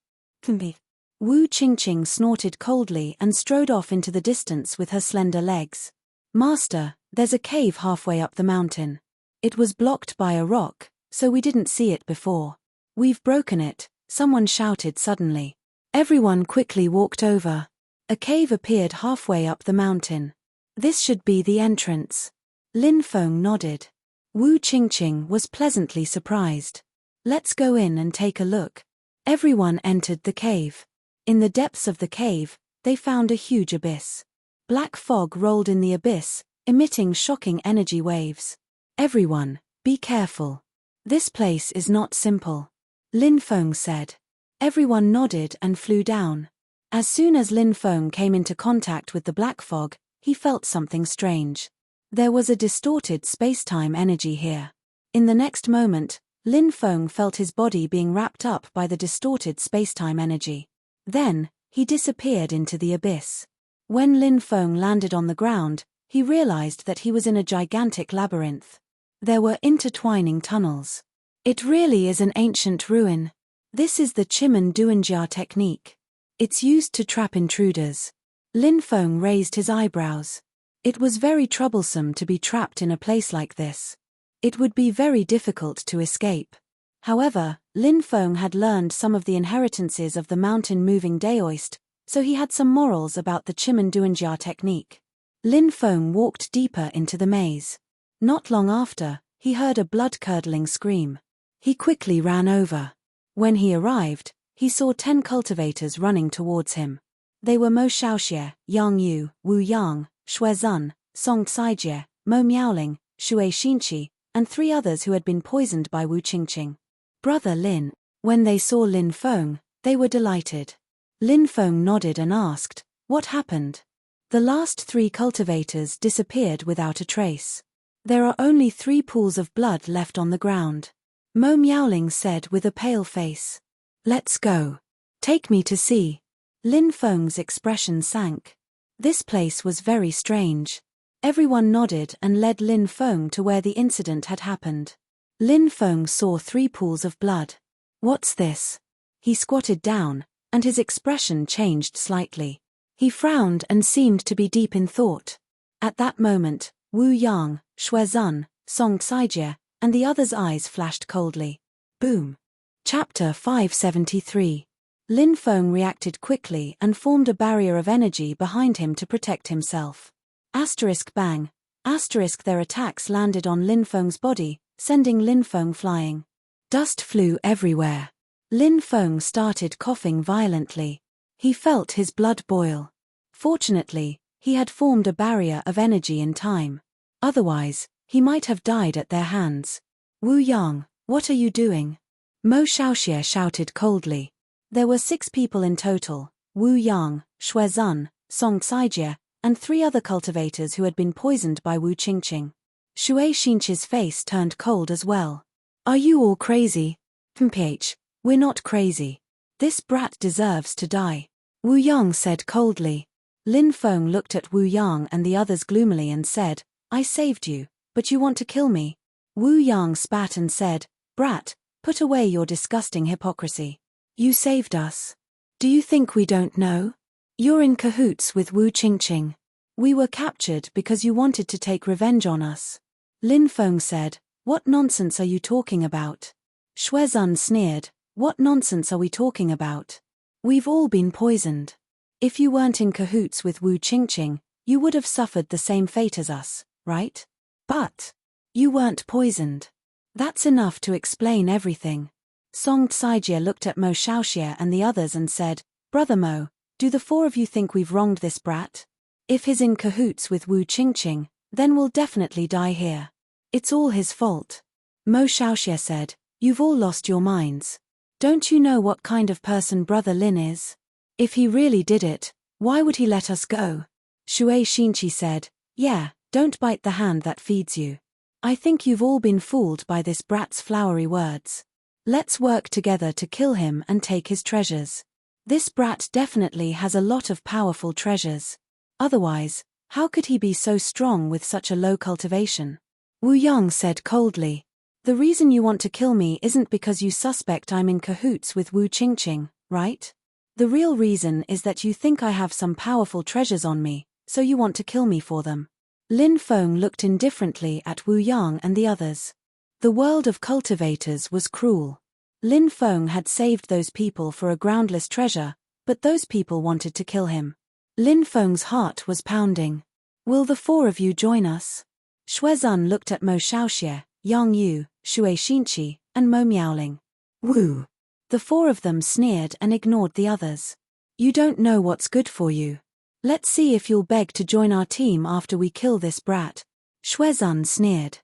Wu Qingqing snorted coldly and strode off into the distance with her slender legs. Master, there's a cave halfway up the mountain. It was blocked by a rock, so we didn't see it before. We've broken it, someone shouted suddenly. Everyone quickly walked over. A cave appeared halfway up the mountain. This should be the entrance. Lin Feng nodded. Wu Qingqing was pleasantly surprised. Let's go in and take a look. Everyone entered the cave. In the depths of the cave, they found a huge abyss. Black fog rolled in the abyss, emitting shocking energy waves. Everyone, be careful. This place is not simple. Lin Feng said. Everyone nodded and flew down. As soon as Lin Feng came into contact with the black fog, he felt something strange. There was a distorted space-time energy here. In the next moment, Lin Feng felt his body being wrapped up by the distorted space-time energy. Then, he disappeared into the abyss. When Lin Feng landed on the ground, he realized that he was in a gigantic labyrinth. There were intertwining tunnels. It really is an ancient ruin. This is the Chimen Duanjia technique. It's used to trap intruders. Lin Feng raised his eyebrows. It was very troublesome to be trapped in a place like this. It would be very difficult to escape. However, Lin Feng had learned some of the inheritances of the mountain-moving daoist, so he had some morals about the Chimen Duanjia technique. Lin Feng walked deeper into the maze. Not long after, he heard a blood-curdling scream. He quickly ran over. When he arrived, he saw 10 cultivators running towards him. They were Mo Shaoxie, Yang Yu, Wu Yang, Shui Zun, Song Caijie, Mo Miaoling, Shui Xinqi, and 3 others who had been poisoned by Wu Qingqing. Brother Lin. When they saw Lin Feng, they were delighted. Lin Feng nodded and asked, what happened? The last 3 cultivators disappeared without a trace. There are only 3 pools of blood left on the ground. Mo Miaoling said with a pale face. Let's go. Take me to see. Lin Feng's expression sank. This place was very strange. Everyone nodded and led Lin Feng to where the incident had happened. Lin Feng saw 3 pools of blood. What's this? He squatted down, and his expression changed slightly. He frowned and seemed to be deep in thought. At that moment, Wu Yang, Shui Zun, Song Caijie, and the others' eyes flashed coldly. Boom. Chapter 573. Lin Feng reacted quickly and formed a barrier of energy behind him to protect himself. Asterisk bang. Asterisk their attacks landed on Lin Feng's body, sending Lin Feng flying. Dust flew everywhere. Lin Feng started coughing violently. He felt his blood boil. Fortunately, he had formed a barrier of energy in time. Otherwise, he might have died at their hands. Wu Yang, what are you doing? Mo Shaoxie shouted coldly. There were 6 people in total, Wu Yang, Shui Zun, Song Caijie, and 3 other cultivators who had been poisoned by Wu Qingqing. Shui Xinqi's face turned cold as well. Are you all crazy? Mph, we're not crazy. This brat deserves to die. Wu Yang said coldly. Lin Feng looked at Wu Yang and the others gloomily and said, I saved you, but you want to kill me? Wu Yang spat and said, Brat, put away your disgusting hypocrisy. You saved us. Do you think we don't know? You're in cahoots with Wu Qingqing. We were captured because you wanted to take revenge on us. Lin Feng said, What nonsense are you talking about? Xuezun sneered, What nonsense are we talking about? We've all been poisoned. If you weren't in cahoots with Wu Qingqing, you would have suffered the same fate as us, right? But you weren't poisoned. That's enough to explain everything. Song Tsaijie looked at Mo Shaoxie and the others and said, Brother Mo, do the four of you think we've wronged this brat? If he's in cahoots with Wu Qingqing, then we'll definitely die here. It's all his fault. Mo Shaoxie said, You've all lost your minds. Don't you know what kind of person Brother Lin is? If he really did it, why would he let us go? Shui Xinqi said, Yeah, don't bite the hand that feeds you. I think you've all been fooled by this brat's flowery words. Let's work together to kill him and take his treasures. This brat definitely has a lot of powerful treasures. Otherwise, how could he be so strong with such a low cultivation? Wu Yang said coldly. The reason you want to kill me isn't because you suspect I'm in cahoots with Wu Qingqing, right? The real reason is that you think I have some powerful treasures on me, so you want to kill me for them. Lin Feng looked indifferently at Wu Yang and the others. The world of cultivators was cruel. Lin Feng had saved those people for a groundless treasure, but those people wanted to kill him. Lin Feng's heart was pounding. Will the four of you join us? Xuezun looked at Mo Shaoxie, Yang Yu, Shui Xinqi, and Mo Miaoling. Wu. The four of them sneered and ignored the others. You don't know what's good for you. Let's see if you'll beg to join our team after we kill this brat. Xuezun sneered.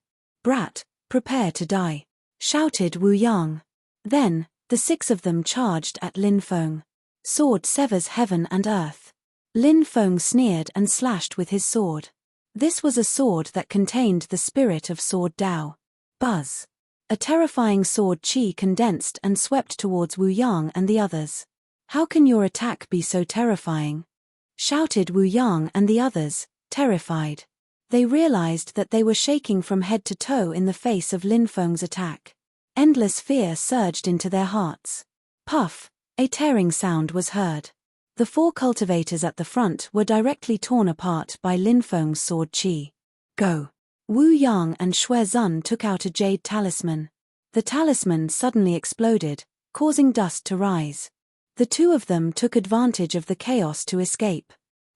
Brat, prepare to die, shouted Wu Yang. Then, the six of them charged at Lin Feng. Sword severs heaven and earth. Lin Feng sneered and slashed with his sword. This was a sword that contained the spirit of Sword Dao. Buzz. A terrifying sword chi condensed and swept towards Wu Yang and the others. How can your attack be so terrifying? Shouted Wu Yang and the others, terrified. They realized that they were shaking from head to toe in the face of Lin Feng's attack. Endless fear surged into their hearts. Puff, a tearing sound was heard. The four cultivators at the front were directly torn apart by Lin Feng's sword chi. Go. Wu Yang and Xuezun took out a jade talisman. The talisman suddenly exploded, causing dust to rise. The two of them took advantage of the chaos to escape.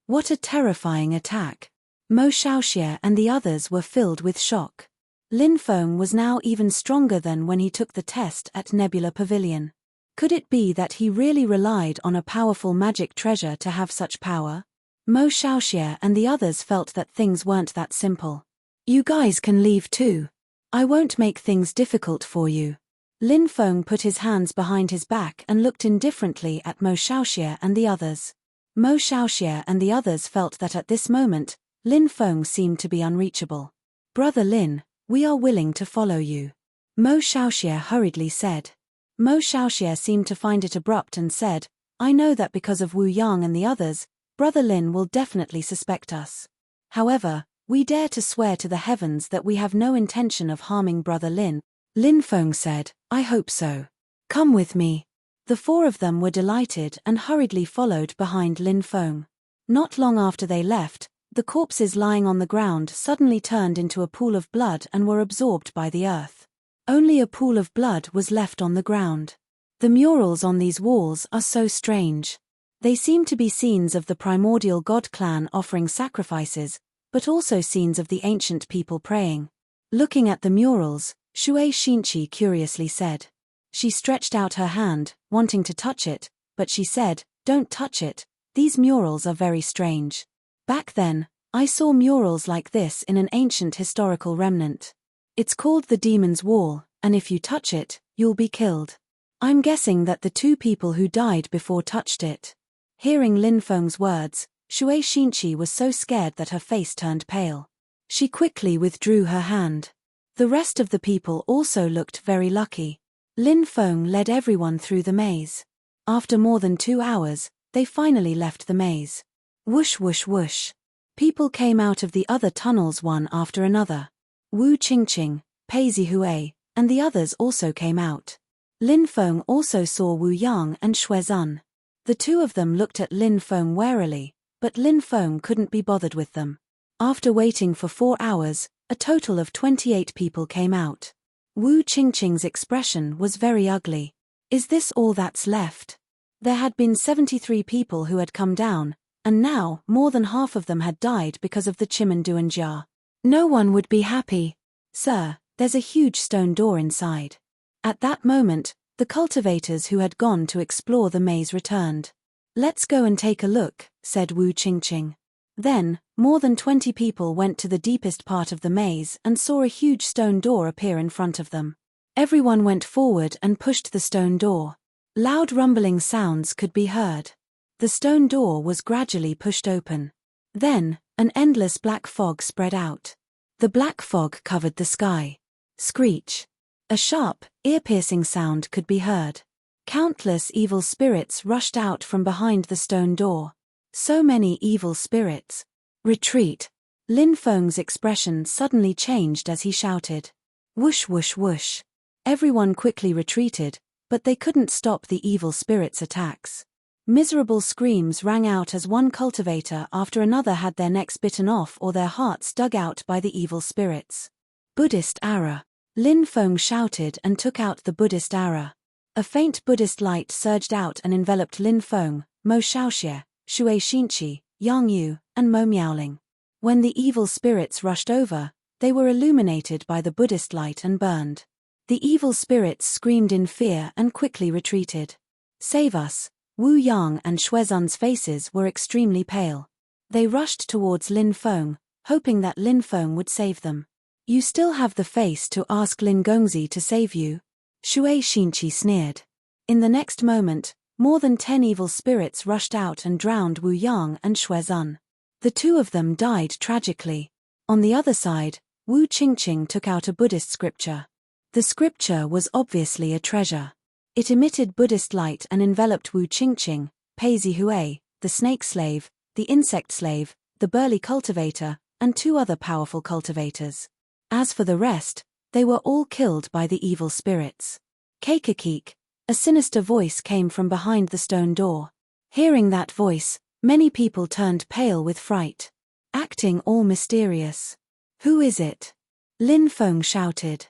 What a terrifying attack. Mo Shaoxie and the others were filled with shock. Lin Feng was now even stronger than when he took the test at Nebula Pavilion. Could it be that he really relied on a powerful magic treasure to have such power? Mo Shaoxie and the others felt that things weren't that simple. You guys can leave too. I won't make things difficult for you. Lin Feng put his hands behind his back and looked indifferently at Mo Shaoxie and the others. Mo Shaoxie and the others felt that at this moment, Lin Feng seemed to be unreachable. Brother Lin, we are willing to follow you. Mo Shaoxie hurriedly said. Mo Shaoxie seemed to find it abrupt and said, I know that because of Wu Yang and the others, Brother Lin will definitely suspect us. However, we dare to swear to the heavens that we have no intention of harming Brother Lin. Lin Feng said, I hope so. Come with me. The four of them were delighted and hurriedly followed behind Lin Feng. Not long after they left, the corpses lying on the ground suddenly turned into a pool of blood and were absorbed by the earth. Only a pool of blood was left on the ground. The murals on these walls are so strange. They seem to be scenes of the primordial god clan offering sacrifices, but also scenes of the ancient people praying. Looking at the murals, Shui Xinqi curiously said. She stretched out her hand, wanting to touch it, but she said, Don't touch it, these murals are very strange. Back then, I saw murals like this in an ancient historical remnant. It's called the Demon's Wall, and if you touch it, you'll be killed. I'm guessing that the two people who died before touched it. Hearing Lin Feng's words, Shui Xinqi was so scared that her face turned pale. She quickly withdrew her hand. The rest of the people also looked very lucky. Lin Feng led everyone through the maze. After more than 2 hours, they finally left the maze. Whoosh whoosh whoosh. People came out of the other tunnels one after another. Wu Qingqing, Pei Zihui, and the others also came out. Lin Feng also saw Wu Yang and Xuezun. The two of them looked at Lin Feng warily, but Lin Feng couldn't be bothered with them. After waiting for 4 hours, a total of 28 people came out. Wu Qingqing's expression was very ugly. Is this all that's left? There had been 73 people who had come down, and now more than half of them had died because of the Chimenduanjia. No one would be happy. Sir, there's a huge stone door inside. At that moment, the cultivators who had gone to explore the maze returned. Let's go and take a look, said Wu Qingqing. Then, more than 20 people went to the deepest part of the maze and saw a huge stone door appear in front of them. Everyone went forward and pushed the stone door. Loud rumbling sounds could be heard. The stone door was gradually pushed open. Then, an endless black fog spread out. The black fog covered the sky. Screech. A sharp, ear-piercing sound could be heard. Countless evil spirits rushed out from behind the stone door. So many evil spirits. Retreat. Lin Feng's expression suddenly changed as he shouted. Whoosh whoosh whoosh. Everyone quickly retreated, but they couldn't stop the evil spirits' attacks. Miserable screams rang out as one cultivator after another had their necks bitten off or their hearts dug out by the evil spirits. Buddhist arrow. Lin Feng shouted and took out the Buddhist arrow. A faint Buddhist light surged out and enveloped Lin Feng, Mo Shaoxie, Shui Xinqi, Yang Yu, and Mo Miaoling. When the evil spirits rushed over, they were illuminated by the Buddhist light and burned. The evil spirits screamed in fear and quickly retreated. Save us! Wu Yang and Xuezun's faces were extremely pale. They rushed towards Lin Feng, hoping that Lin Feng would save them. You still have the face to ask Lin Gongzi to save you? Shui Xinqi sneered. In the next moment, more than 10 evil spirits rushed out and drowned Wu Yang and Xuezun. The two of them died tragically. On the other side, Wu Qingqing took out a Buddhist scripture. The scripture was obviously a treasure. It emitted Buddhist light and enveloped Wu Qingqing, Pei Zihui, the snake slave, the insect slave, the burly cultivator, and 2 other powerful cultivators. As for the rest, they were all killed by the evil spirits. Keikakik, a sinister voice came from behind the stone door. Hearing that voice, many people turned pale with fright. Acting all mysterious. Who is it? Lin Feng shouted.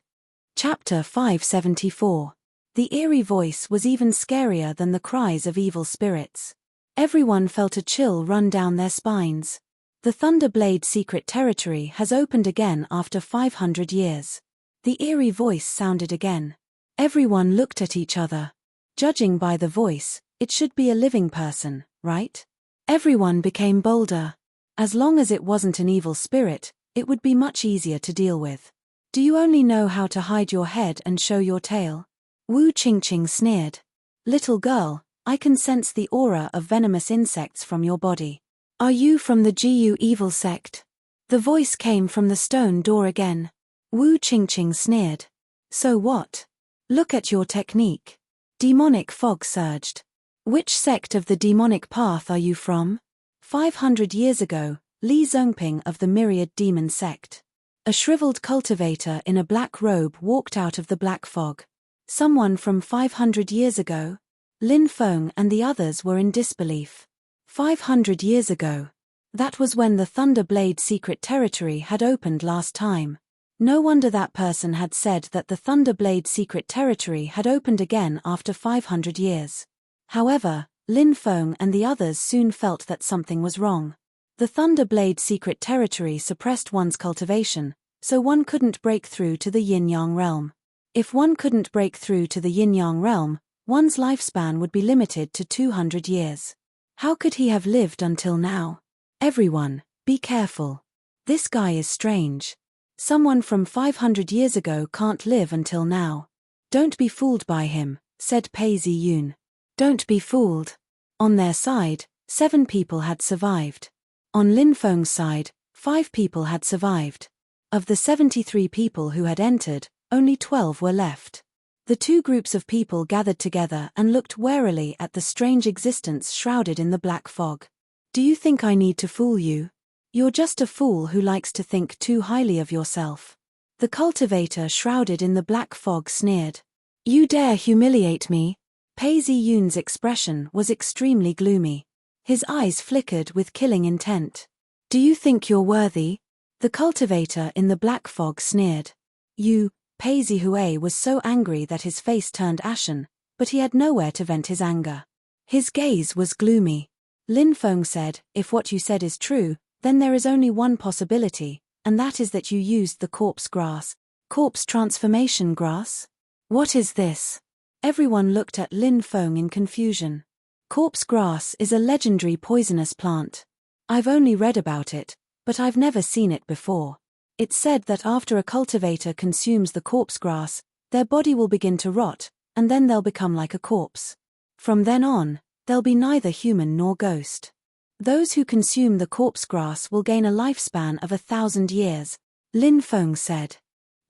Chapter 574. The eerie voice was even scarier than the cries of evil spirits. Everyone felt a chill run down their spines. The Thunderblade secret territory has opened again after 500 years. The eerie voice sounded again. Everyone looked at each other. Judging by the voice, it should be a living person, right? Everyone became bolder. As long as it wasn't an evil spirit, it would be much easier to deal with. Do you only know how to hide your head and show your tail? Wu Qingqing sneered. Little girl, I can sense the aura of venomous insects from your body. Are you from the Jiu evil sect? The voice came from the stone door again. Wu Qingqing sneered. So what? Look at your technique. Demonic fog surged. Which sect of the demonic path are you from? 500 years ago, Li Zongping of the Myriad Demon sect. A shriveled cultivator in a black robe walked out of the black fog. Someone from 500 years ago? Lin Feng and the others were in disbelief. 500 years ago. That was when the Thunderblade secret territory had opened last time. No wonder that person had said that the Thunderblade secret territory had opened again after 500 years. However, Lin Feng and the others soon felt that something was wrong. The Thunderblade secret territory suppressed one's cultivation, so one couldn't break through to the yin-yang realm. If one couldn't break through to the yin-yang realm, one's lifespan would be limited to 200 years. How could he have lived until now? Everyone, be careful. This guy is strange. Someone from 500 years ago can't live until now. Don't be fooled by him, said Pei Ziyun. Don't be fooled. On their side, 7 people had survived. On Lin Feng's side, 5 people had survived. Of the 73 people who had entered, only 12 were left. The two groups of people gathered together and looked warily at the strange existence shrouded in the black fog. Do you think I need to fool you? You're just a fool who likes to think too highly of yourself. The cultivator shrouded in the black fog sneered. You dare humiliate me? Pei Ziyun's expression was extremely gloomy. His eyes flickered with killing intent. Do you think you're worthy? The cultivator in the black fog sneered. Pei Zihui was so angry that his face turned ashen, but he had nowhere to vent his anger. His gaze was gloomy. Lin Feng said, if what you said is true, then there is only one possibility, and that is that you used the corpse grass. Corpse transformation grass? What is this? Everyone looked at Lin Feng in confusion. Corpse grass is a legendary poisonous plant. I've only read about it, but I've never seen it before. It's said that after a cultivator consumes the corpse grass, their body will begin to rot, and then they'll become like a corpse. From then on, they'll be neither human nor ghost. Those who consume the corpse grass will gain a lifespan of 1,000 years, Lin Feng said.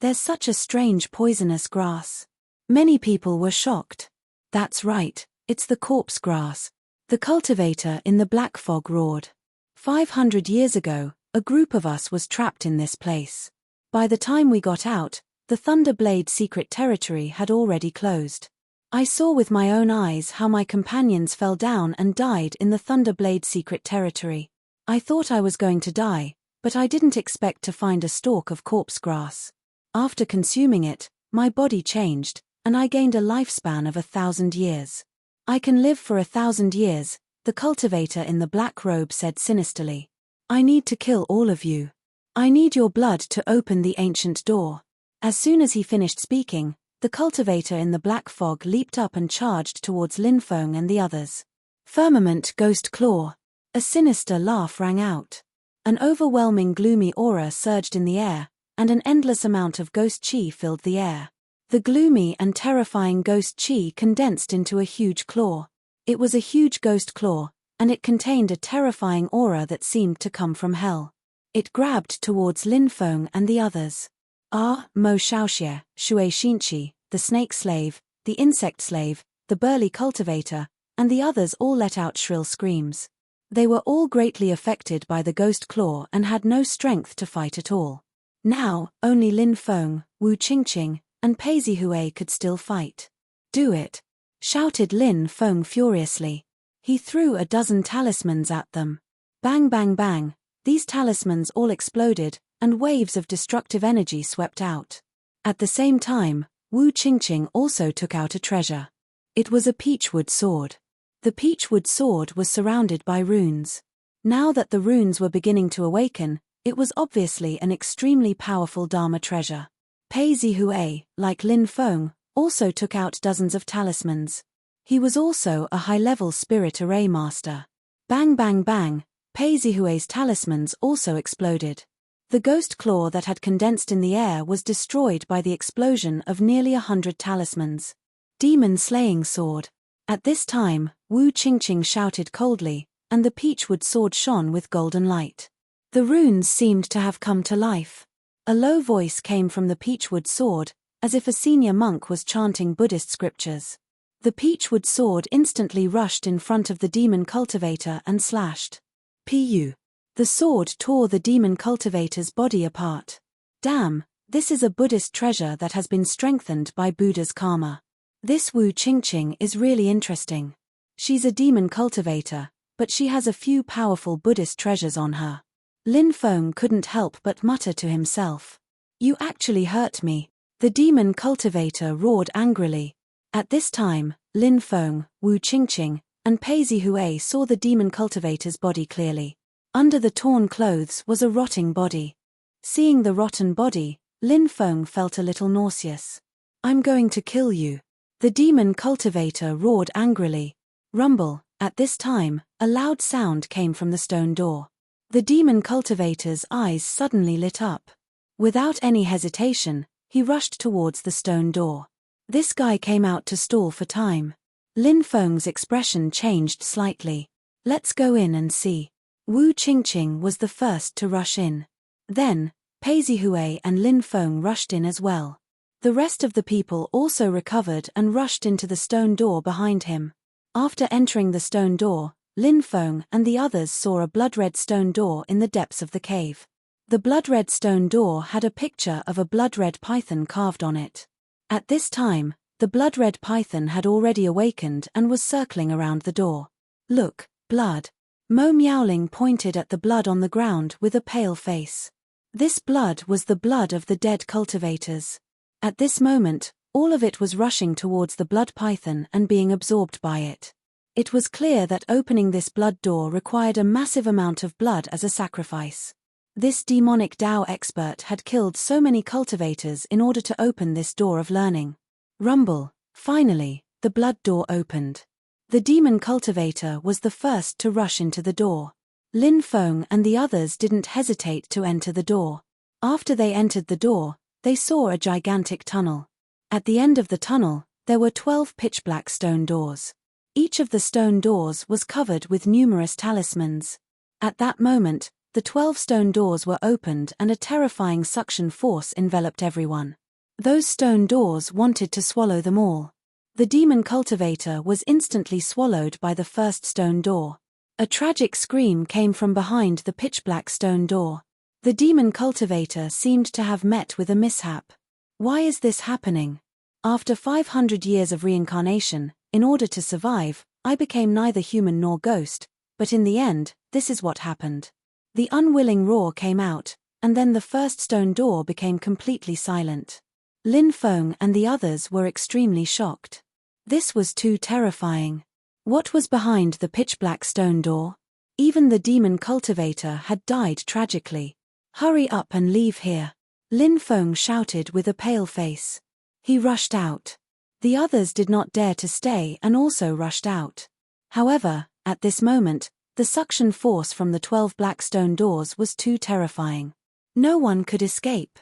There's such a strange poisonous grass. Many people were shocked. That's right, it's the corpse grass. The cultivator in the black fog roared. 500 years ago, a group of us was trapped in this place. By the time we got out, the Thunderblade secret territory had already closed. I saw with my own eyes how my companions fell down and died in the Thunderblade secret territory. I thought I was going to die, but I didn't expect to find a stalk of corpse grass. After consuming it, my body changed, and I gained a lifespan of 1,000 years. I can live for 1,000 years, the cultivator in the black robe said sinisterly. I need to kill all of you. I need your blood to open the ancient door. As soon as he finished speaking, the cultivator in the black fog leaped up and charged towards Lin Feng and the others. Firmament Ghost Claw. A sinister laugh rang out. An overwhelming gloomy aura surged in the air, and an endless amount of ghost chi filled the air. The gloomy and terrifying ghost chi condensed into a huge claw. It was a huge ghost claw, and it contained a terrifying aura that seemed to come from hell. It grabbed towards Lin Feng and the others. Mo Shaoxie, Shui Xinqi, the snake slave, the insect slave, the burly cultivator, and the others all let out shrill screams. They were all greatly affected by the ghost claw and had no strength to fight at all. Now, only Lin Feng, Wu Qingqing, and Pei Zihui could still fight. Do it! Shouted Lin Feng furiously. He threw a dozen talismans at them. Bang bang bang, these talismans all exploded, and waves of destructive energy swept out. At the same time, Wu Qingqing also took out a treasure. It was a peachwood sword. The peachwood sword was surrounded by runes. Now that the runes were beginning to awaken, it was obviously an extremely powerful Dharma treasure. Pei Zihui, like Lin Feng, also took out dozens of talismans. He was also a high-level spirit array master. Bang bang bang, Pei Zihui's talismans also exploded. The ghost claw that had condensed in the air was destroyed by the explosion of nearly 100 talismans. Demon slaying sword. At this time, Wu Qingqing shouted coldly, and the peachwood sword shone with golden light. The runes seemed to have come to life. A low voice came from the peachwood sword, as if a senior monk was chanting Buddhist scriptures. The peachwood sword instantly rushed in front of the demon cultivator and slashed. Pu. The sword tore the demon cultivator's body apart. Damn, this is a Buddhist treasure that has been strengthened by Buddha's karma. This Wu Qingqing is really interesting. She's a demon cultivator, but she has a few powerful Buddhist treasures on her. Lin Feng couldn't help but mutter to himself. You actually hurt me. The demon cultivator roared angrily. At this time, Lin Feng, Wu Qingqing, and Pei Zihui saw the demon cultivator's body clearly. Under the torn clothes was a rotting body. Seeing the rotten body, Lin Feng felt a little nauseous. I'm going to kill you. The demon cultivator roared angrily. Rumble. At this time, a loud sound came from the stone door. The demon cultivator's eyes suddenly lit up. Without any hesitation, he rushed towards the stone door. This guy came out to stall for time. Lin Feng's expression changed slightly. Let's go in and see. Wu Qingqing was the first to rush in. Then, Pei Zihui and Lin Feng rushed in as well. The rest of the people also recovered and rushed into the stone door behind him. After entering the stone door, Lin Feng and the others saw a blood-red stone door in the depths of the cave. The blood-red stone door had a picture of a blood-red python carved on it. At this time, the blood-red python had already awakened and was circling around the door. Look, blood. Mo Miaoling pointed at the blood on the ground with a pale face. This blood was the blood of the dead cultivators. At this moment, all of it was rushing towards the blood python and being absorbed by it. It was clear that opening this blood door required a massive amount of blood as a sacrifice. This demonic Dao expert had killed so many cultivators in order to open this door of learning. Rumble. Finally, the blood door opened. The demon cultivator was the first to rush into the door. Lin Feng and the others didn't hesitate to enter the door. After they entered the door, they saw a gigantic tunnel. At the end of the tunnel, there were 12 pitch-black stone doors. Each of the stone doors was covered with numerous talismans. At that moment, the 12 stone doors were opened and a terrifying suction force enveloped everyone. Those stone doors wanted to swallow them all. The demon cultivator was instantly swallowed by the first stone door. A tragic scream came from behind the pitch-black stone door. The demon cultivator seemed to have met with a mishap. Why is this happening? After 500 years of reincarnation, in order to survive, I became neither human nor ghost, but in the end, this is what happened. The unwilling roar came out, and then the first stone door became completely silent. Lin Feng and the others were extremely shocked. This was too terrifying. What was behind the pitch-black stone door? Even the demon cultivator had died tragically. Hurry up and leave here. Lin Feng shouted with a pale face. He rushed out. The others did not dare to stay and also rushed out. However, at this moment, the suction force from the 12 black stone doors was too terrifying. No one could escape.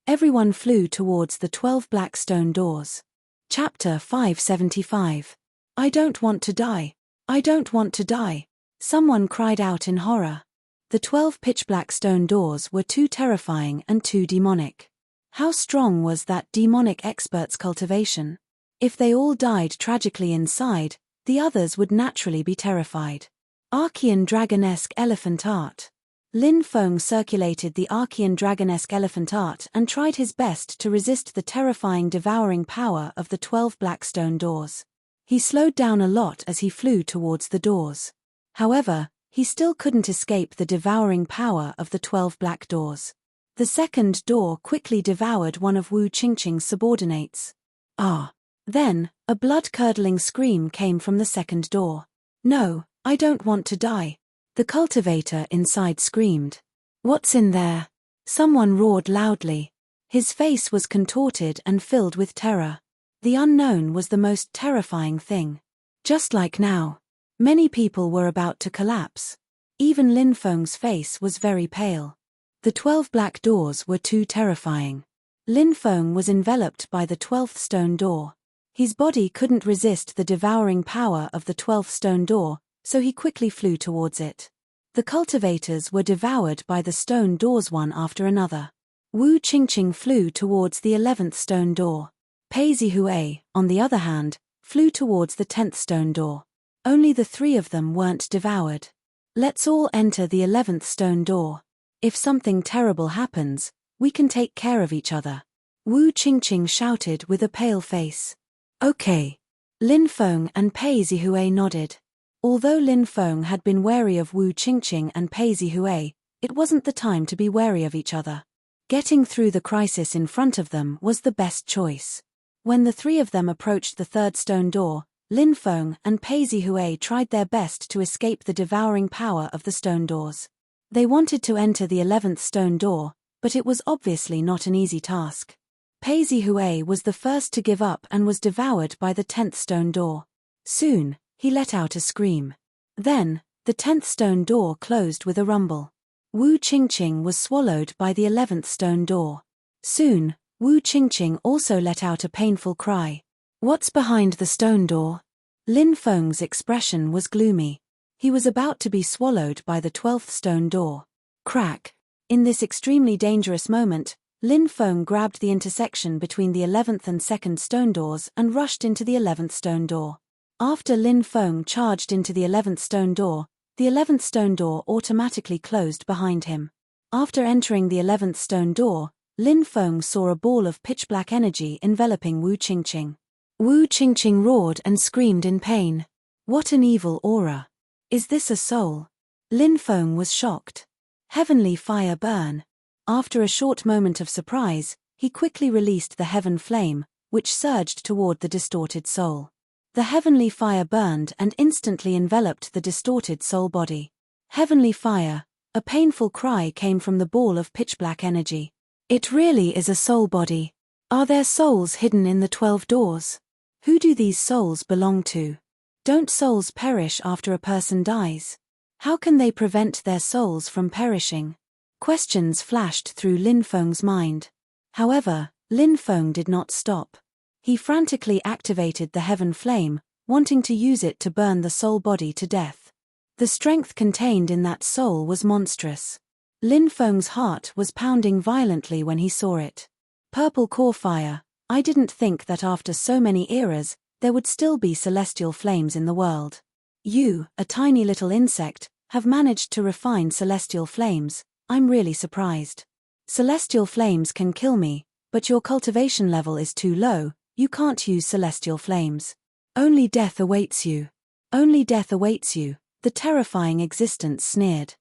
Everyone flew towards the 12 black stone doors. Chapter 575. I don't want to die. I don't want to die. Someone cried out in horror. The 12 pitch-black stone doors were too terrifying and too demonic. How strong was that demonic expert's cultivation? If they all died tragically inside, the others would naturally be terrified. Archean Dragonesque Elephant Art. Lin Feng circulated the Archean Dragonesque Elephant Art and tried his best to resist the terrifying devouring power of the 12 black stone doors. He slowed down a lot as he flew towards the doors. However, he still couldn't escape the devouring power of the 12 black doors. The second door quickly devoured one of Wu Qingqing's subordinates. Then, a blood-curdling scream came from the second door. No, I don't want to die. The cultivator inside screamed. What's in there? Someone roared loudly. His face was contorted and filled with terror. The unknown was the most terrifying thing. Just like now. Many people were about to collapse. Even Lin Feng's face was very pale. The 12 black doors were too terrifying. Lin Feng was enveloped by the 12th stone door. His body couldn't resist the devouring power of the 12th stone door, so he quickly flew towards it. The cultivators were devoured by the stone doors one after another. Wu Qingqing flew towards the 11th stone door. Pei Zihui, on the other hand, flew towards the 10th stone door. Only the 3 of them weren't devoured. Let's all enter the 11th stone door. If something terrible happens, we can take care of each other. Wu Qingqing shouted with a pale face. Okay. Lin Feng and Pei Zihui nodded. Although Lin Feng had been wary of Wu Qingqing and Pei Zihui, it wasn't the time to be wary of each other. Getting through the crisis in front of them was the best choice. When the 3 of them approached the 3rd stone door, Lin Feng and Pei Zihui tried their best to escape the devouring power of the stone doors. They wanted to enter the 11th stone door, but it was obviously not an easy task. Pei Zihui was the first to give up and was devoured by the 10th stone door. Soon, he let out a scream. Then, the 10th stone door closed with a rumble. Wu Qingqing was swallowed by the 11th stone door. Soon, Wu Qingqing also let out a painful cry. What's behind the stone door? Lin Feng's expression was gloomy. He was about to be swallowed by the 12th stone door. Crack. In this extremely dangerous moment, Lin Feng grabbed the intersection between the 11th and 2nd stone doors and rushed into the 11th stone door. After Lin Feng charged into the 11th stone door, the 11th stone door automatically closed behind him. After entering the 11th stone door, Lin Feng saw a ball of pitch-black energy enveloping Wu Qingqing. Wu Qingqing roared and screamed in pain. What an evil aura! Is this a soul? Lin Feng was shocked. Heavenly fire burn. After a short moment of surprise, he quickly released the heaven flame, which surged toward the distorted soul. The heavenly fire burned and instantly enveloped the distorted soul body. Heavenly fire! A painful cry came from the ball of pitch-black energy. It really is a soul body. Are there souls hidden in the 12 doors? Who do these souls belong to? Don't souls perish after a person dies? How can they prevent their souls from perishing? Questions flashed through Lin Feng's mind. However, Lin Feng did not stop. He frantically activated the heaven flame, wanting to use it to burn the soul body to death. The strength contained in that soul was monstrous. Lin Feng's heart was pounding violently when he saw it. Purple core fire. I didn't think that after so many eras, there would still be celestial flames in the world. You, a tiny little insect, have managed to refine celestial flames. I'm really surprised. Celestial flames can kill me, but your cultivation level is too low, you can't use celestial flames. Only death awaits you. Only death awaits you, the terrifying existence sneered.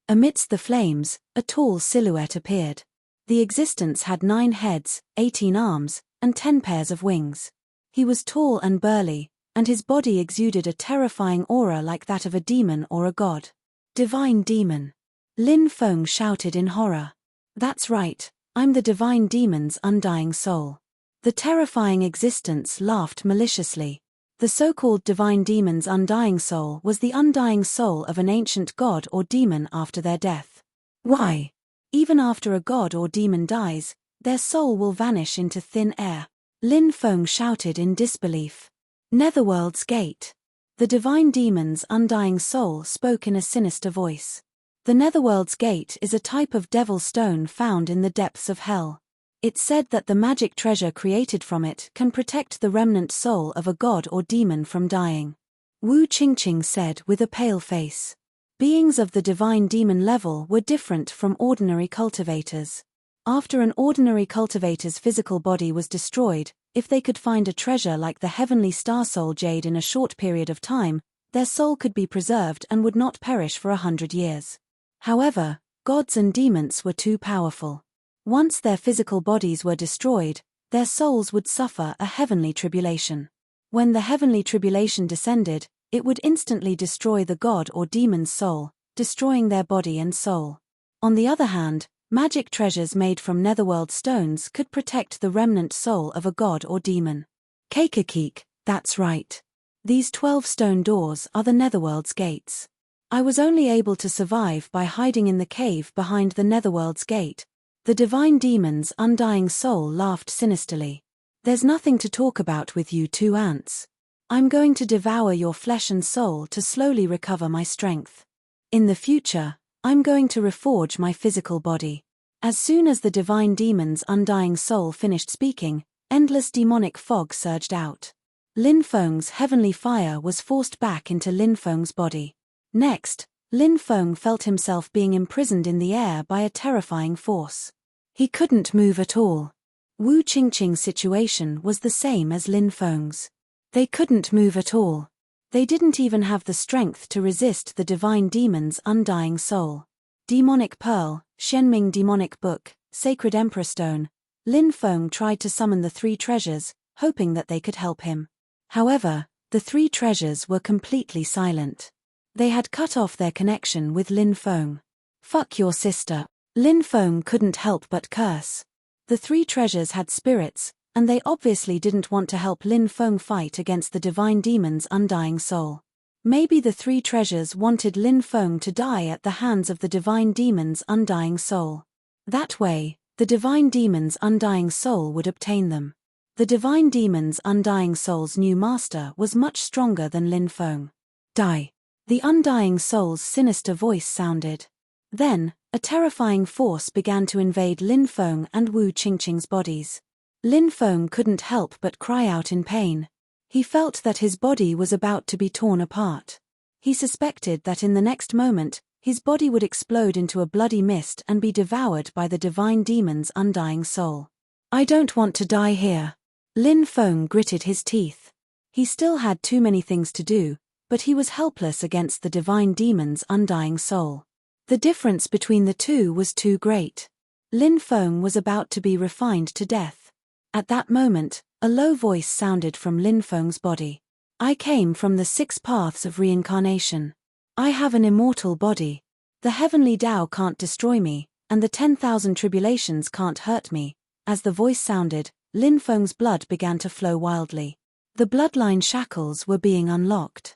Amidst the flames, a tall silhouette appeared. The existence had 9 heads, 18 arms, and 10 pairs of wings. He was tall and burly, and his body exuded a terrifying aura like that of a demon or a god. Divine demon. Lin Feng shouted in horror. That's right, I'm the divine demon's undying soul. The terrifying existence laughed maliciously. The so-called divine demon's undying soul was the undying soul of an ancient god or demon after their death. Why? Even after a god or demon dies, their soul will vanish into thin air. Lin Feng shouted in disbelief. Netherworld's gate. The divine demon's undying soul spoke in a sinister voice. The Netherworld's gate is a type of devil stone found in the depths of hell. It's said that the magic treasure created from it can protect the remnant soul of a god or demon from dying. Wu Qingqing said with a pale face. Beings of the divine demon level were different from ordinary cultivators. After an ordinary cultivator's physical body was destroyed, if they could find a treasure like the heavenly star soul jade in a short period of time, their soul could be preserved and would not perish for 100 years. However, gods and demons were too powerful. Once their physical bodies were destroyed, their souls would suffer a heavenly tribulation. When the heavenly tribulation descended, it would instantly destroy the god or demon's soul, destroying their body and soul. On the other hand, magic treasures made from netherworld stones could protect the remnant soul of a god or demon. Keikakik, that's right. These 12 stone doors are the netherworld's gates. I was only able to survive by hiding in the cave behind the netherworld's gate. The divine demon's undying soul laughed sinisterly. There's nothing to talk about with you 2 ants. I'm going to devour your flesh and soul to slowly recover my strength. In the future, I'm going to reforge my physical body. As soon as the divine demon's undying soul finished speaking, endless demonic fog surged out. Lin Feng's heavenly fire was forced back into Lin Feng's body. Next, Lin Feng felt himself being imprisoned in the air by a terrifying force. He couldn't move at all. Wu Qingqing's situation was the same as Lin Feng's. They couldn't move at all. They didn't even have the strength to resist the divine demon's undying soul. Demonic Pearl, Shenming Demonic Book, Sacred Emperor Stone. Lin Feng tried to summon the 3 treasures, hoping that they could help him. However, the 3 treasures were completely silent. They had cut off their connection with Lin Feng. Fuck your sister. Lin Feng couldn't help but curse. The 3 treasures had spirits, and they obviously didn't want to help Lin Feng fight against the divine demon's undying soul. Maybe the 3 treasures wanted Lin Feng to die at the hands of the divine demon's undying soul. That way, the divine demon's undying soul would obtain them. The divine demon's undying soul's new master was much stronger than Lin Feng. Die. The undying soul's sinister voice sounded. Then, a terrifying force began to invade Lin Feng and Wu Qingqing's bodies. Lin Feng couldn't help but cry out in pain. He felt that his body was about to be torn apart. He suspected that in the next moment, his body would explode into a bloody mist and be devoured by the divine demon's undying soul. I don't want to die here. Lin Feng gritted his teeth. He still had too many things to do, but he was helpless against the divine demon's undying soul. The difference between the two was too great. Lin Feng was about to be refined to death. At that moment, a low voice sounded from Lin Feng's body. I came from the 6 paths of reincarnation. I have an immortal body. The heavenly Tao can't destroy me, and the 10,000 tribulations can't hurt me. As the voice sounded, Lin Feng's blood began to flow wildly. The bloodline shackles were being unlocked.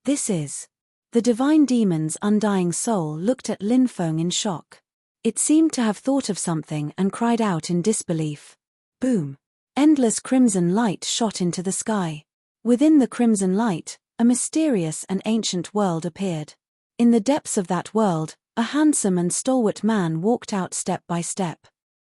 This is. The divine demon's undying soul looked at Lin Feng in shock. It seemed to have thought of something and cried out in disbelief. Boom. Endless crimson light shot into the sky. Within the crimson light, a mysterious and ancient world appeared. In the depths of that world, a handsome and stalwart man walked out step by step.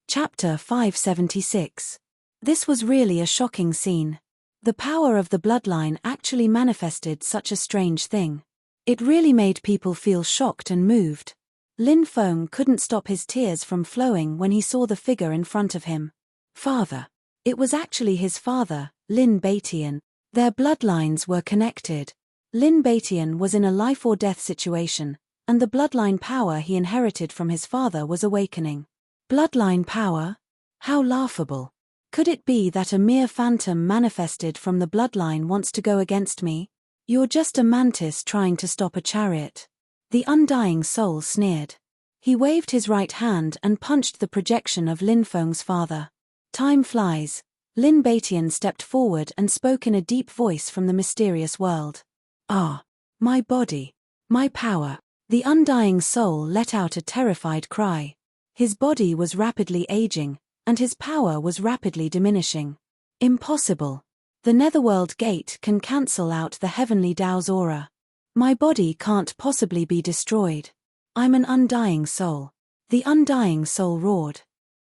Chapter 576. This was really a shocking scene. The power of the bloodline actually manifested such a strange thing. It really made people feel shocked and moved. Lin Feng couldn't stop his tears from flowing when he saw the figure in front of him. Father. It was actually his father, Lin Beitian. Their bloodlines were connected. Lin Beitian was in a life-or-death situation, and the bloodline power he inherited from his father was awakening. Bloodline power? How laughable. Could it be that a mere phantom manifested from the bloodline wants to go against me? You're just a mantis trying to stop a chariot. The undying soul sneered. He waved his right hand and punched the projection of Lin Feng's father. Time flies. Lin Beitian stepped forward and spoke in a deep voice from the mysterious world. Ah, my body. My power. The undying soul let out a terrified cry. His body was rapidly aging, and his power was rapidly diminishing. Impossible. The netherworld gate can cancel out the heavenly Tao's aura. My body can't possibly be destroyed. I'm an undying soul. The undying soul roared.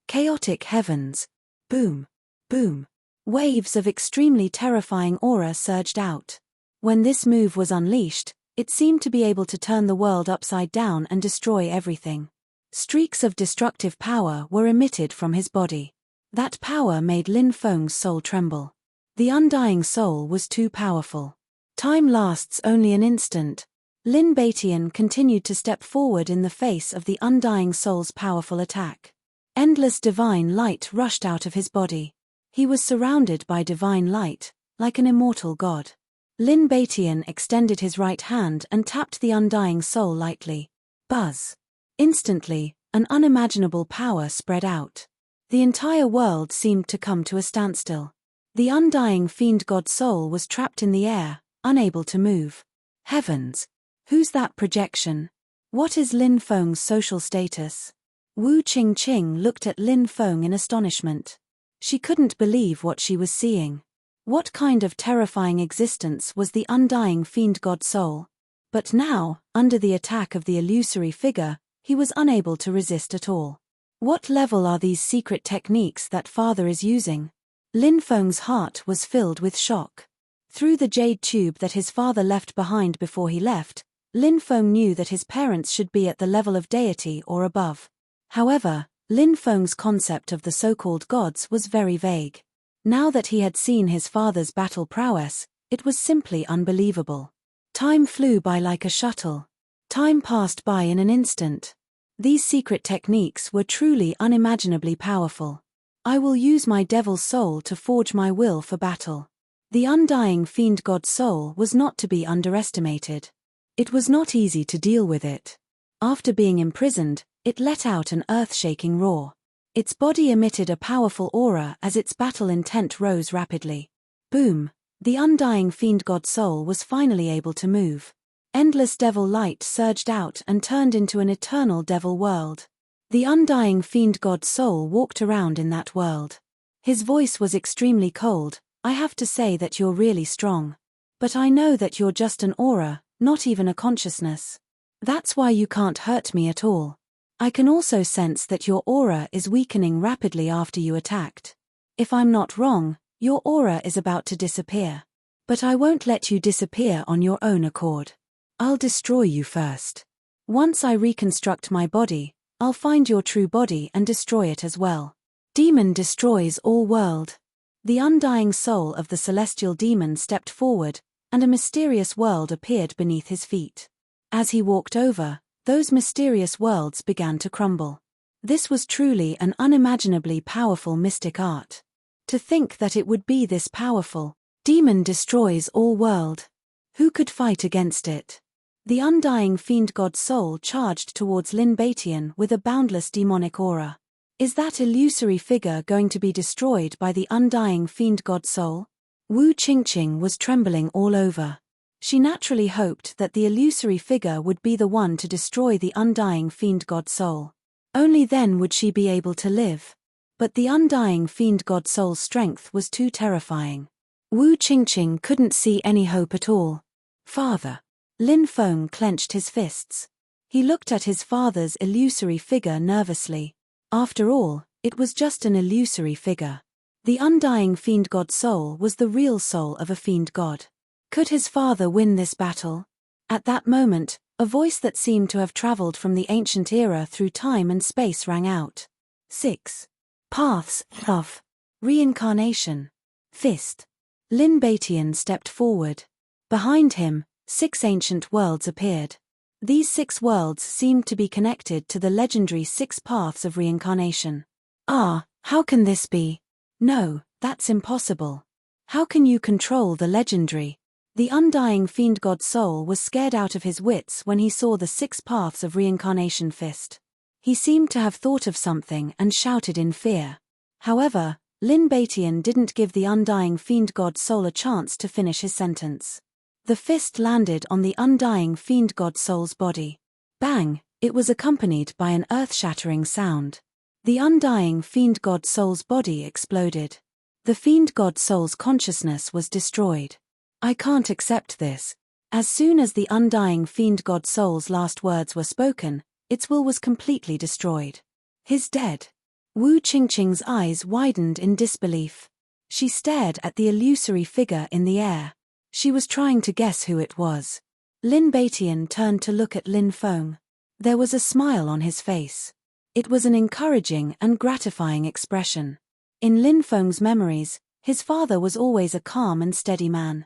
Chaotic heavens. Boom. Boom. Waves of extremely terrifying aura surged out. When this move was unleashed, it seemed to be able to turn the world upside down and destroy everything. Streaks of destructive power were emitted from his body. That power made Lin Feng's soul tremble. The undying soul was too powerful. Time lasts only an instant. Lin Beitian continued to step forward in the face of the undying soul's powerful attack. Endless divine light rushed out of his body. He was surrounded by divine light, like an immortal god. Lin Beitian extended his right hand and tapped the undying soul lightly. Buzz. Instantly, an unimaginable power spread out. The entire world seemed to come to a standstill. The undying fiend god soul was trapped in the air, unable to move. Heavens! Who's that projection? What is Lin Feng's social status? Wu Qingqing looked at Lin Feng in astonishment. She couldn't believe what she was seeing. What kind of terrifying existence was the undying fiend god soul? But now, under the attack of the illusory figure, he was unable to resist at all. What level are these secret techniques that father is using? Lin Feng's heart was filled with shock. Through the jade tube that his father left behind before he left, Lin Feng knew that his parents should be at the level of deity or above. However, Lin Feng's concept of the so-called gods was very vague. Now that he had seen his father's battle prowess, it was simply unbelievable. Time flew by like a shuttle. Time passed by in an instant. These secret techniques were truly unimaginably powerful. I will use my devil soul to forge my will for battle. The undying fiend god soul was not to be underestimated. It was not easy to deal with it. After being imprisoned, it let out an earth-shaking roar. Its body emitted a powerful aura as its battle intent rose rapidly. Boom! The undying fiend god soul was finally able to move. Endless devil light surged out and turned into an eternal devil world. The undying fiend god soul walked around in that world. His voice was extremely cold. I have to say that you're really strong. But I know that you're just an aura, not even a consciousness. That's why you can't hurt me at all. I can also sense that your aura is weakening rapidly after you attacked. If I'm not wrong, your aura is about to disappear. But I won't let you disappear on your own accord. I'll destroy you first. Once I reconstruct my body, I'll find your true body and destroy it as well. Demon destroys all world. The undying soul of the celestial demon stepped forward, and a mysterious world appeared beneath his feet. As he walked over, those mysterious worlds began to crumble. This was truly an unimaginably powerful mystic art. To think that it would be this powerful. Demon destroys all world. Who could fight against it? The undying fiend god soul charged towards Lin Batian with a boundless demonic aura. Is that illusory figure going to be destroyed by the undying fiend god soul? Wu Qingqing was trembling all over. She naturally hoped that the illusory figure would be the one to destroy the undying fiend god soul. Only then would she be able to live. But the undying fiend god soul's strength was too terrifying. Wu Qingqing couldn't see any hope at all. Father. Lin Feng clenched his fists. He looked at his father's illusory figure nervously. After all, it was just an illusory figure. The undying fiend god soul was the real soul of a fiend god. Could his father win this battle? At that moment, a voice that seemed to have traveled from the ancient era through time and space rang out. 6. Paths of Reincarnation. Fist. Lin Batian stepped forward. Behind him, 6 ancient worlds appeared. These 6 worlds seemed to be connected to the legendary 6 paths of reincarnation. Ah, how can this be? No, that's impossible. How can you control the legendary? The undying fiend god soul was scared out of his wits when he saw the 6 paths of reincarnation fist. He seemed to have thought of something and shouted in fear. However, Lin Batian didn't give the undying fiend god soul a chance to finish his sentence. The fist landed on the undying fiend god soul's body. Bang! It was accompanied by an earth-shattering sound. The undying fiend god soul's body exploded. The fiend god soul's consciousness was destroyed. I can't accept this. As soon as the undying fiend god soul's last words were spoken, its will was completely destroyed. He's dead. Wu Qingqing's eyes widened in disbelief. She stared at the illusory figure in the air. She was trying to guess who it was. Lin Batian turned to look at Lin Feng. There was a smile on his face. It was an encouraging and gratifying expression. In Lin Feng's memories, his father was always a calm and steady man.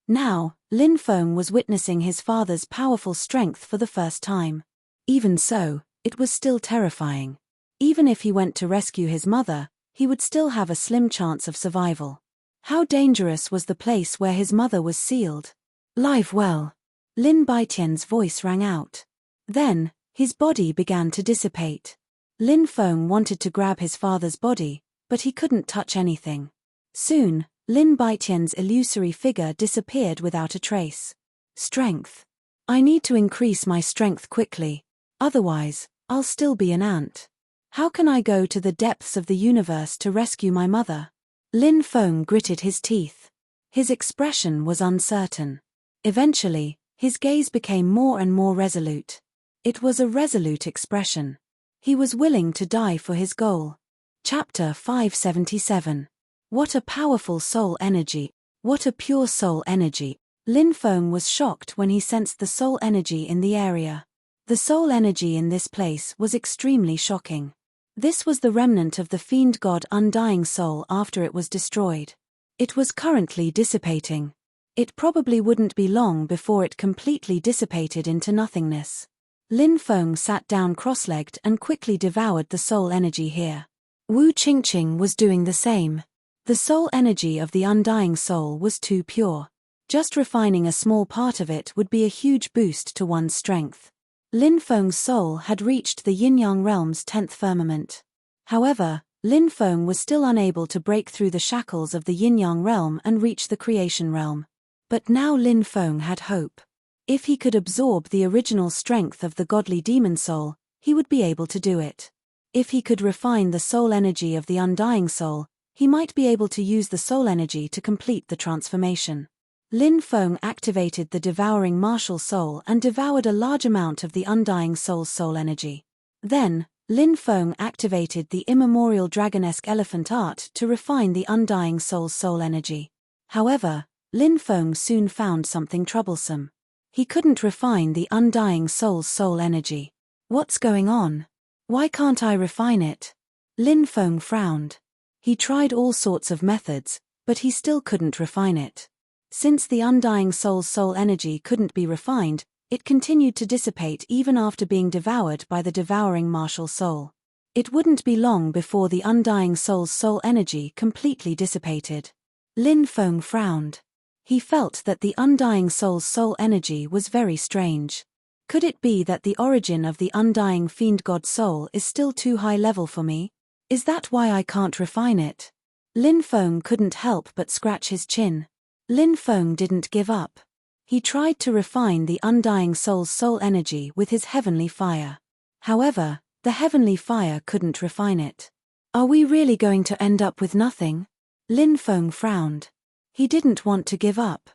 Now, Lin Feng was witnessing his father's powerful strength for the first time. Even so, it was still terrifying. Even if he went to rescue his mother, he would still have a slim chance of survival. How dangerous was the place where his mother was sealed? Live well. Lin Baitian's voice rang out. Then, his body began to dissipate. Lin Feng wanted to grab his father's body, but he couldn't touch anything. Soon, Lin Baitian's illusory figure disappeared without a trace. Strength. I need to increase my strength quickly. Otherwise, I'll still be an ant. How can I go to the depths of the universe to rescue my mother? Lin Feng gritted his teeth. His expression was uncertain. Eventually, his gaze became more and more resolute. It was a resolute expression. He was willing to die for his goal. Chapter 577. What a powerful soul energy. What a pure soul energy. Lin Feng was shocked when he sensed the soul energy in the area. The soul energy in this place was extremely shocking. This was the remnant of the fiend god undying soul after it was destroyed. It was currently dissipating. It probably wouldn't be long before it completely dissipated into nothingness. Lin Feng sat down cross-legged and quickly devoured the soul energy here. Wu Qingqing was doing the same. The soul energy of the undying soul was too pure. Just refining a small part of it would be a huge boost to one's strength. Lin Feng's soul had reached the yin-yang realm's 10th firmament. However, Lin Feng was still unable to break through the shackles of the yin-yang realm and reach the creation realm. But now Lin Feng had hope. If he could absorb the original strength of the godly demon soul, he would be able to do it. If he could refine the soul energy of the undying soul, he might be able to use the soul energy to complete the transformation. Lin Feng activated the devouring martial soul and devoured a large amount of the undying soul's soul energy. Then, Lin Feng activated the immemorial dragonesque elephant art to refine the undying soul's soul energy. However, Lin Feng soon found something troublesome. He couldn't refine the undying soul's soul energy. What's going on? Why can't I refine it? Lin Feng frowned. He tried all sorts of methods, but he still couldn't refine it. Since the undying soul's soul energy couldn't be refined, it continued to dissipate even after being devoured by the devouring martial soul. It wouldn't be long before the undying soul's soul energy completely dissipated. Lin Feng frowned. He felt that the undying soul's soul energy was very strange. Could it be that the origin of the undying fiend god soul is still too high level for me? Is that why I can't refine it? Lin Feng couldn't help but scratch his chin. Lin Feng didn't give up. He tried to refine the undying soul's soul energy with his heavenly fire. However, the heavenly fire couldn't refine it. Are we really going to end up with nothing? Lin Feng frowned. He didn't want to give up.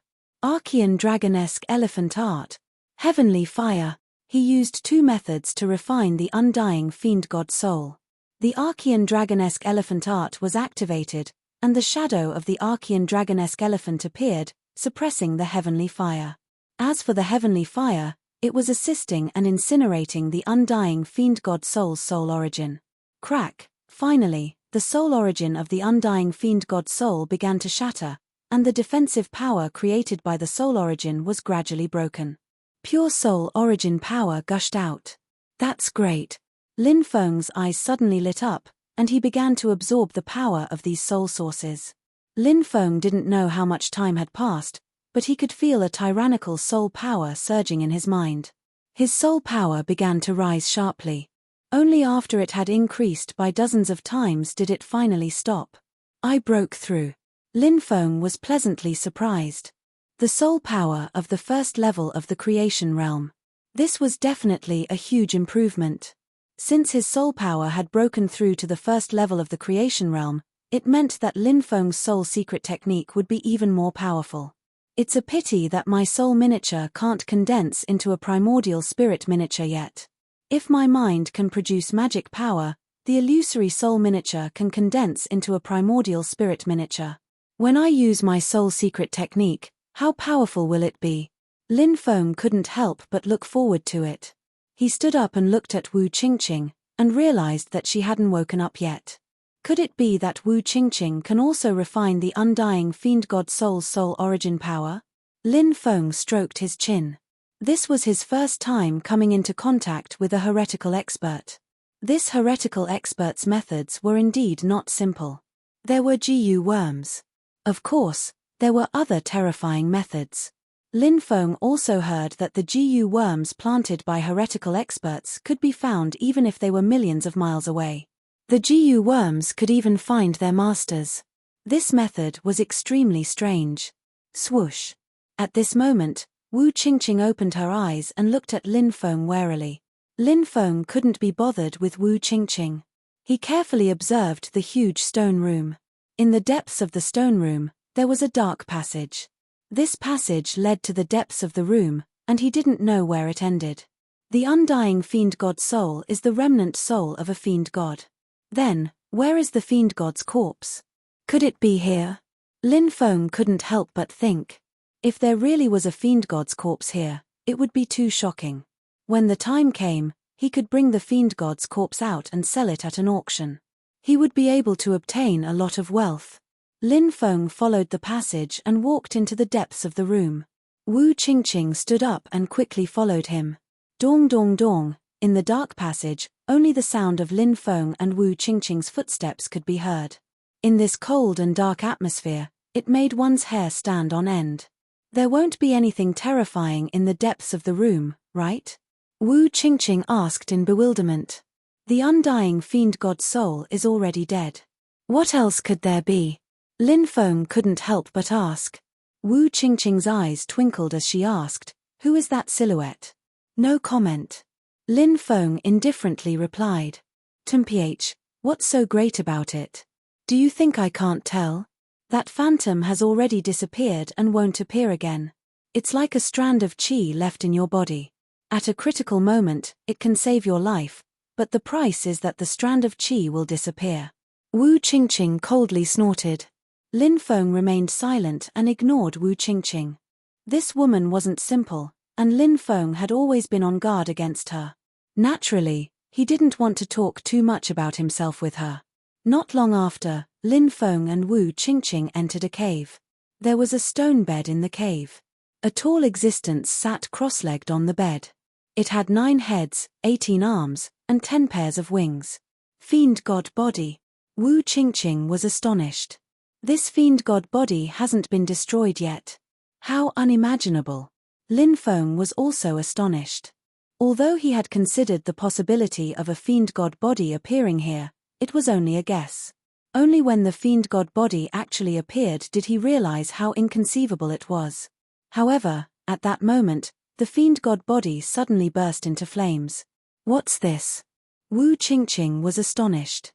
Archean dragonesque elephant art. Heavenly fire. He used two methods to refine the undying fiend god soul. The Archean dragonesque elephant art was activated, and the shadow of the Archean dragonesque elephant appeared, suppressing the heavenly fire. As for the heavenly fire, it was assisting and incinerating the undying fiend god soul's soul origin. Crack! Finally, the soul origin of the undying fiend god soul began to shatter, and the defensive power created by the soul origin was gradually broken. Pure soul origin power gushed out. That's great. Lin Feng's eyes suddenly lit up, and he began to absorb the power of these soul sources. Lin Feng didn't know how much time had passed, but he could feel a tyrannical soul power surging in his mind. His soul power began to rise sharply. Only after it had increased by dozens of times did it finally stop. I broke through. Lin Feng was pleasantly surprised. The soul power of the first level of the creation realm. This was definitely a huge improvement. Since his soul power had broken through to the first level of the creation realm, it meant that Lin Feng's soul secret technique would be even more powerful. It's a pity that my soul miniature can't condense into a primordial spirit miniature yet. If my mind can produce magic power, the illusory soul miniature can condense into a primordial spirit miniature. When I use my soul secret technique, how powerful will it be? Lin Feng couldn't help but look forward to it. He stood up and looked at Wu Qingqing, and realized that she hadn't woken up yet. Could it be that Wu Qingqing can also refine the undying fiend god soul's soul origin power? Lin Feng stroked his chin. This was his first time coming into contact with a heretical expert. This heretical expert's methods were indeed not simple. There were GU worms. Of course, there were other terrifying methods. Lin Feng also heard that the GU worms planted by heretical experts could be found even if they were millions of miles away. The GU worms could even find their masters. This method was extremely strange. Swoosh. At this moment, Wu Qingqing opened her eyes and looked at Lin Feng warily. Lin Feng couldn't be bothered with Wu Qingqing. He carefully observed the huge stone room. In the depths of the stone room, there was a dark passage. This passage led to the depths of the room, and he didn't know where it ended. The undying fiend god soul is the remnant soul of a fiend god. Then, where is the fiend god's corpse? Could it be here? Lin Feng couldn't help but think. If there really was a fiend god's corpse here, it would be too shocking. When the time came, he could bring the fiend god's corpse out and sell it at an auction. He would be able to obtain a lot of wealth. Lin Feng followed the passage and walked into the depths of the room. Wu Qingqing stood up and quickly followed him. Dong dong dong, in the dark passage, only the sound of Lin Feng and Wu Qingqing's footsteps could be heard. In this cold and dark atmosphere, it made one's hair stand on end. There won't be anything terrifying in the depths of the room, right? Wu Qingqing asked in bewilderment. The undying fiend god soul is already dead. What else could there be? Lin Feng couldn't help but ask. Wu Qingqing's eyes twinkled as she asked, "Who is that silhouette?" No comment. Lin Feng indifferently replied. "Mph, what's so great about it? Do you think I can't tell?" That phantom has already disappeared and won't appear again. It's like a strand of qi left in your body. At a critical moment, it can save your life, but the price is that the strand of qi will disappear. Wu Qingqing coldly snorted. Lin Feng remained silent and ignored Wu Qingqing. This woman wasn't simple, and Lin Feng had always been on guard against her. Naturally, he didn't want to talk too much about himself with her. Not long after, Lin Feng and Wu Qingqing entered a cave. There was a stone bed in the cave. A tall existence sat cross-legged on the bed. It had 9 heads, 18 arms, and 10 pairs of wings. Fiend god body. Wu Qingqing was astonished. This fiend god body hasn't been destroyed yet. How unimaginable. Lin Feng was also astonished. Although he had considered the possibility of a fiend god body appearing here, it was only a guess. Only when the fiend god body actually appeared did he realize how inconceivable it was. However, at that moment, the fiend god body suddenly burst into flames. What's this? Wu Qingqing was astonished.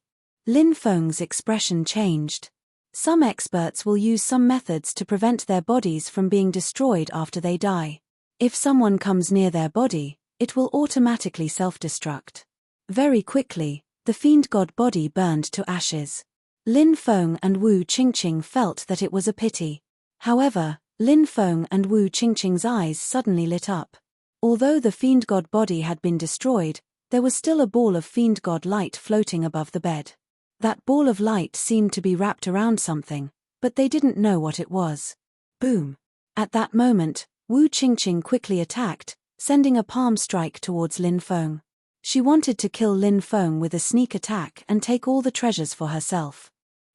Lin Feng's expression changed. Some experts will use some methods to prevent their bodies from being destroyed after they die. If someone comes near their body, it will automatically self-destruct. Very quickly, the fiend god body burned to ashes. Lin Feng and Wu Qingqing felt that it was a pity. However, Lin Feng and Wu Qingqing's eyes suddenly lit up. Although the fiend god body had been destroyed, there was still a ball of fiend god light floating above the bed. That ball of light seemed to be wrapped around something, but they didn't know what it was. Boom! At that moment, Wu Qingqing quickly attacked, sending a palm strike towards Lin Feng. She wanted to kill Lin Feng with a sneak attack and take all the treasures for herself.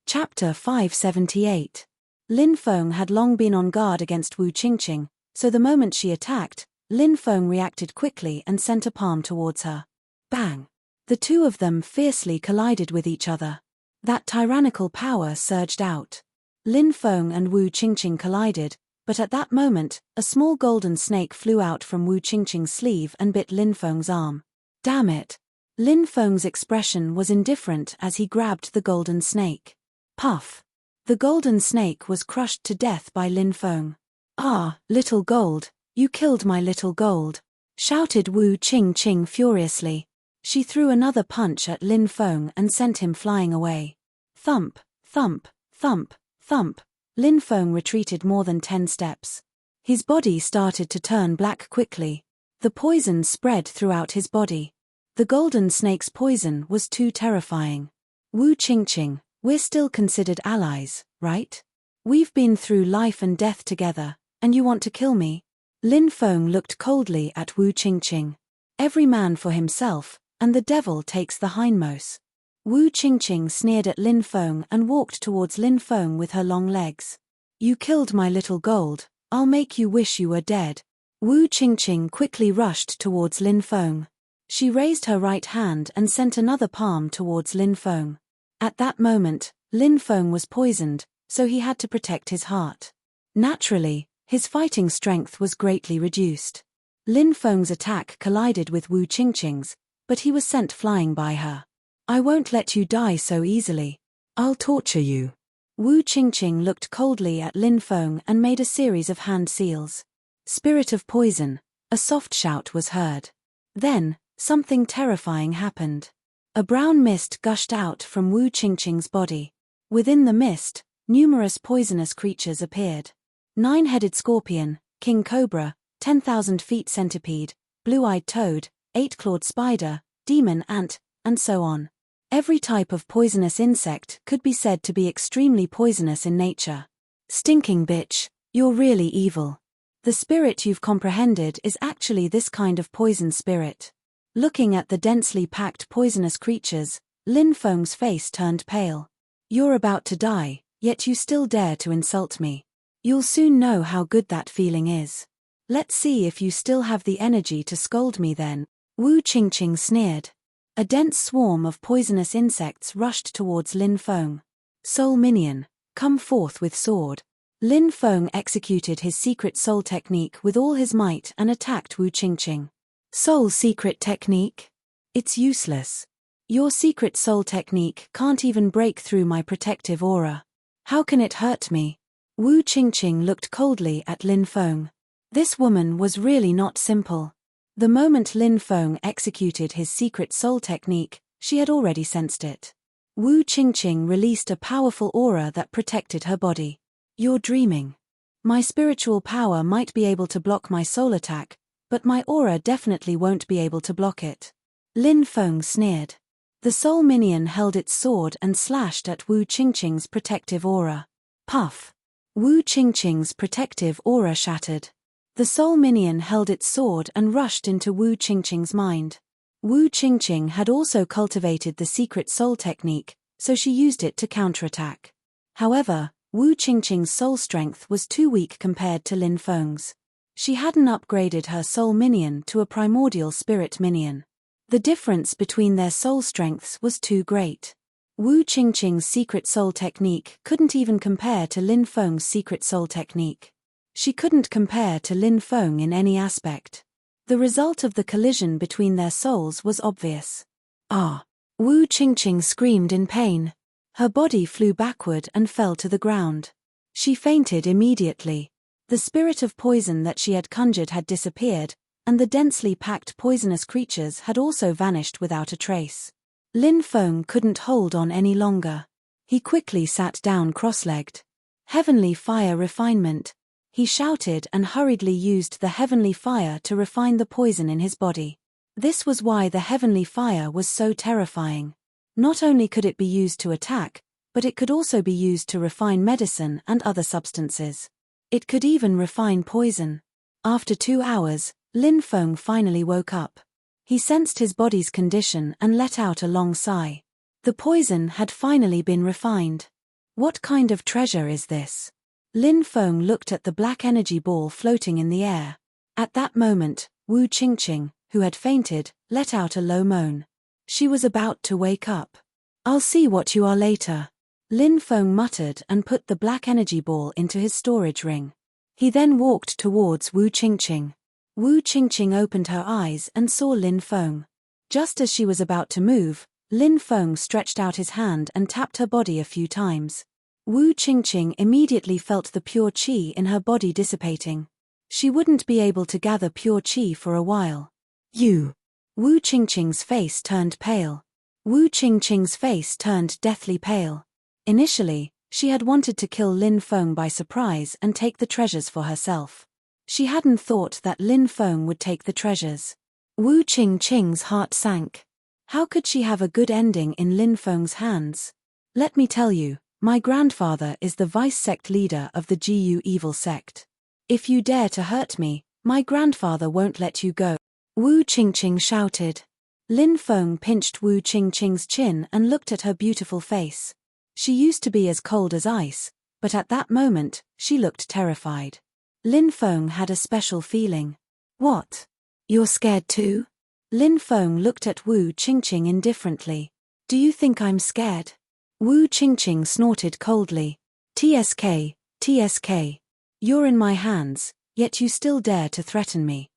Chapter 578. Lin Feng had long been on guard against Wu Qingqing, so the moment she attacked, Lin Feng reacted quickly and sent a palm towards her. Bang! The two of them fiercely collided with each other. That tyrannical power surged out. Lin Feng and Wu Qingqing collided, but at that moment, a small golden snake flew out from Wu Qingqing's sleeve and bit Lin Feng's arm. Damn it! Lin Feng's expression was indifferent as he grabbed the golden snake. Puff! The golden snake was crushed to death by Lin Feng. Ah, little gold, you killed my little gold! Shouted Wu Qingqing furiously. She threw another punch at Lin Feng and sent him flying away. Thump, thump, thump, thump. Lin Feng retreated more than 10 steps. His body started to turn black quickly. The poison spread throughout his body. The golden snake's poison was too terrifying. Wu Qingqing, we're still considered allies, right? We've been through life and death together, and you want to kill me? Lin Feng looked coldly at Wu Qingqing. Every man for himself, and the devil takes the hindmost. Wu Qingqing sneered at Lin Feng and walked towards Lin Feng with her long legs. You killed my little gold, I'll make you wish you were dead. Wu Qingqing quickly rushed towards Lin Feng. She raised her right hand and sent another palm towards Lin Feng. At that moment, Lin Feng was poisoned, so he had to protect his heart. Naturally, his fighting strength was greatly reduced. Lin Feng's attack collided with Wu Qingqing's, but he was sent flying by her. I won't let you die so easily. I'll torture you. Wu Qingqing looked coldly at Lin Feng and made a series of hand seals. Spirit of poison, a soft shout was heard. Then, something terrifying happened. A brown mist gushed out from Wu Qingqing's body. Within the mist, numerous poisonous creatures appeared. 9-headed scorpion, king cobra, 10,000 feet centipede, blue-eyed toad, 8-clawed spider, demon ant, and so on. Every type of poisonous insect could be said to be extremely poisonous in nature. Stinking bitch, you're really evil. The spirit you've comprehended is actually this kind of poison spirit. Looking at the densely packed poisonous creatures, Lin Feng's face turned pale. You're about to die, yet you still dare to insult me. You'll soon know how good that feeling is. Let's see if you still have the energy to scold me then. Wu Qingqing sneered. A dense swarm of poisonous insects rushed towards Lin Feng. Soul minion, come forth with sword. Lin Feng executed his secret soul technique with all his might and attacked Wu Qingqing. Soul secret technique? It's useless. Your secret soul technique can't even break through my protective aura. How can it hurt me? Wu Qingqing looked coldly at Lin Feng. This woman was really not simple. The moment Lin Feng executed his secret soul technique, she had already sensed it. Wu Qingqing released a powerful aura that protected her body. You're dreaming. My spiritual power might be able to block my soul attack, but my aura definitely won't be able to block it. Lin Feng sneered. The soul minion held its sword and slashed at Wu Qingqing's protective aura. Puff! Wu Qingqing's protective aura shattered. The soul minion held its sword and rushed into Wu Qingqing's mind. Wu Qingqing had also cultivated the secret soul technique, so she used it to counterattack. However, Wu Qingqing's soul strength was too weak compared to Lin Feng's. She hadn't upgraded her soul minion to a primordial spirit minion. The difference between their soul strengths was too great. Wu Qingqing's secret soul technique couldn't even compare to Lin Feng's secret soul technique. She couldn't compare to Lin Feng in any aspect. The result of the collision between their souls was obvious. Ah! Wu Qingqing screamed in pain. Her body flew backward and fell to the ground. She fainted immediately. The spirit of poison that she had conjured had disappeared, and the densely packed poisonous creatures had also vanished without a trace. Lin Feng couldn't hold on any longer. He quickly sat down cross-legged. Heavenly fire refinement. He shouted and hurriedly used the heavenly fire to refine the poison in his body. This was why the heavenly fire was so terrifying. Not only could it be used to attack, but it could also be used to refine medicine and other substances. It could even refine poison. After 2 hours, Lin Feng finally woke up. He sensed his body's condition and let out a long sigh. The poison had finally been refined. What kind of treasure is this? Lin Feng looked at the black energy ball floating in the air. At that moment, Wu Qingqing, who had fainted, let out a low moan. She was about to wake up. I'll see what you are later. Lin Feng muttered and put the black energy ball into his storage ring. He then walked towards Wu Qingqing. Wu Qingqing opened her eyes and saw Lin Feng. Just as she was about to move, Lin Feng stretched out his hand and tapped her body a few times. Wu Qingqing immediately felt the pure qi in her body dissipating. She wouldn't be able to gather pure qi for a while. You! Wu Qingqing's face turned pale. Wu Qingqing's face turned deathly pale. Initially, she had wanted to kill Lin Feng by surprise and take the treasures for herself. She hadn't thought that Lin Feng would take the treasures. Wu Qingqing's heart sank. How could she have a good ending in Lin Feng's hands? Let me tell you, my grandfather is the vice-sect leader of the Gu evil sect. If you dare to hurt me, my grandfather won't let you go. Wu Qingqing shouted. Lin Feng pinched Wu Qingqing's chin and looked at her beautiful face. She used to be as cold as ice, but at that moment, she looked terrified. Lin Feng had a special feeling. What? You're scared too? Lin Feng looked at Wu Qingqing indifferently. Do you think I'm scared? Wu Qingqing snorted coldly. TSK, TSK. You're in my hands, yet you still dare to threaten me.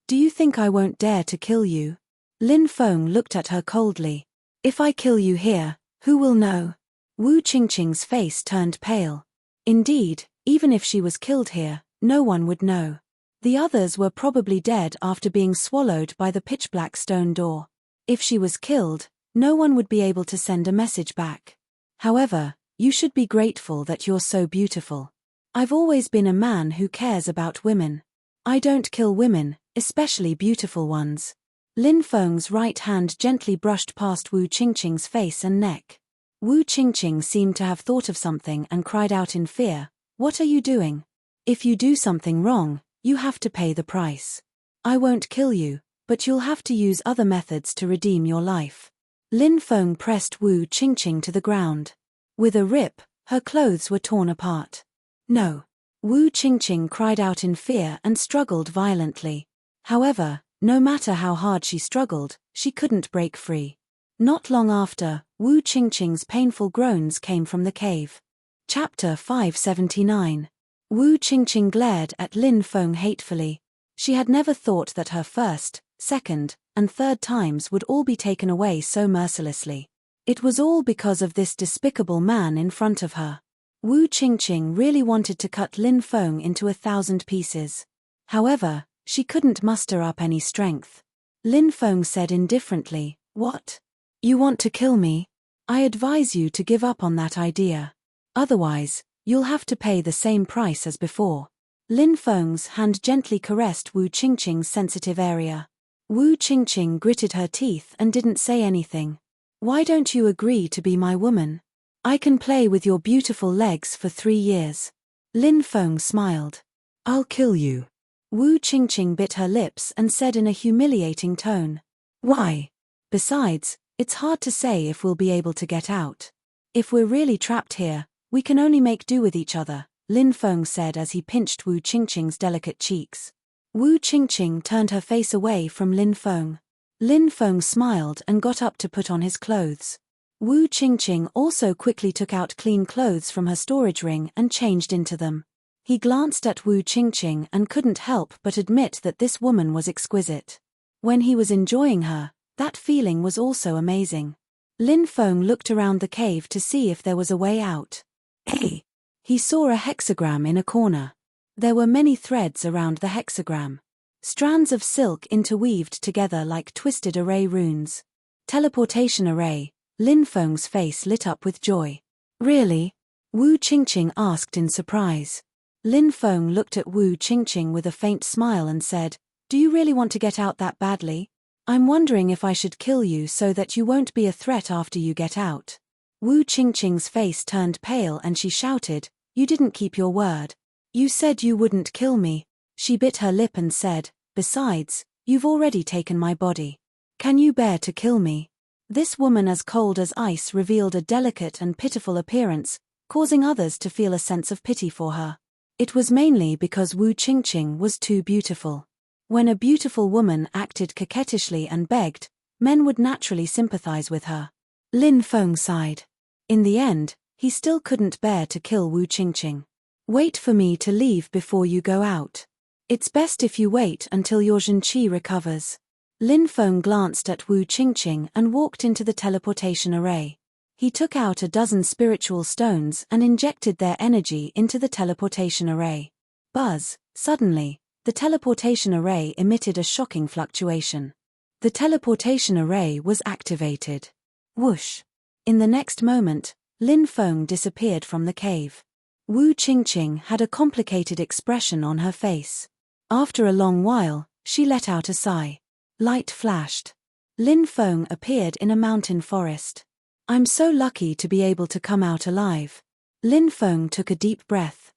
Do you think I won't dare to kill you? Lin Feng looked at her coldly. If I kill you here, who will know? Wu Qingqing's face turned pale. Indeed, even if she was killed here, no one would know. The others were probably dead after being swallowed by the pitch-black stone door. If she was killed, no one would be able to send a message back. However, you should be grateful that you're so beautiful. I've always been a man who cares about women. I don't kill women, especially beautiful ones. Lin Feng's right hand gently brushed past Wu Qingqing's face and neck. Wu Qingqing seemed to have thought of something and cried out in fear, "What are you doing? If you do something wrong, you have to pay the price. I won't kill you, but you'll have to use other methods to redeem your life." Lin Feng pressed Wu Qingqing to the ground. With a rip, her clothes were torn apart. No. Wu Qingqing cried out in fear and struggled violently. However, no matter how hard she struggled, she couldn't break free. Not long after, Wu Qingqing's painful groans came from the cave. Chapter 579. Wu Qingqing glared at Lin Feng hatefully. She had never thought that her first, second, and third times would all be taken away so mercilessly. It was all because of this despicable man in front of her. Wu Qingqing really wanted to cut Lin Feng into 1,000 pieces. However, she couldn't muster up any strength. Lin Feng said indifferently, "What? You want to kill me? I advise you to give up on that idea. Otherwise, you'll have to pay the same price as before." Lin Feng's hand gently caressed Wu Qingqing's sensitive area. Wu Qingqing gritted her teeth and didn't say anything. "Why don't you agree to be my woman? I can play with your beautiful legs for 3 years." Lin Feng smiled. "I'll kill you." Wu Qingqing bit her lips and said in a humiliating tone. "Why? Besides, it's hard to say if we'll be able to get out. If we're really trapped here, we can only make do with each other," Lin Feng said as he pinched Wu Qingqing's delicate cheeks. Wu Qingqing turned her face away from Lin Feng. Lin Feng smiled and got up to put on his clothes. Wu Qingqing also quickly took out clean clothes from her storage ring and changed into them. He glanced at Wu Qingqing and couldn't help but admit that this woman was exquisite. When he was enjoying her, that feeling was also amazing. Lin Feng looked around the cave to see if there was a way out. Hey! He saw a hexagram in a corner. There were many threads around the hexagram. Strands of silk interweaved together like twisted array runes. Teleportation array. Lin Feng's face lit up with joy. "Really?" Wu Qingqing asked in surprise. Lin Feng looked at Wu Qingqing with a faint smile and said, "Do you really want to get out that badly? I'm wondering if I should kill you so that you won't be a threat after you get out." Wu Qingqing's face turned pale and she shouted, "You didn't keep your word. You said you wouldn't kill me." She bit her lip and said, "Besides, you've already taken my body. Can you bear to kill me?" This woman as cold as ice revealed a delicate and pitiful appearance, causing others to feel a sense of pity for her. It was mainly because Wu Qingqing was too beautiful. When a beautiful woman acted coquettishly and begged, men would naturally sympathize with her. Lin Feng sighed. In the end, he still couldn't bear to kill Wu Qingqing. "Wait for me to leave before you go out. It's best if you wait until your Zhenqi recovers." Lin Feng glanced at Wu Qingqing and walked into the teleportation array. He took out a dozen spiritual stones and injected their energy into the teleportation array. Buzz! Suddenly, the teleportation array emitted a shocking fluctuation. The teleportation array was activated. Whoosh! In the next moment, Lin Feng disappeared from the cave. Wu Qingqing had a complicated expression on her face. After a long while, she let out a sigh. Light flashed. Lin Feng appeared in a mountain forest. "I'm so lucky to be able to come out alive." Lin Feng took a deep breath.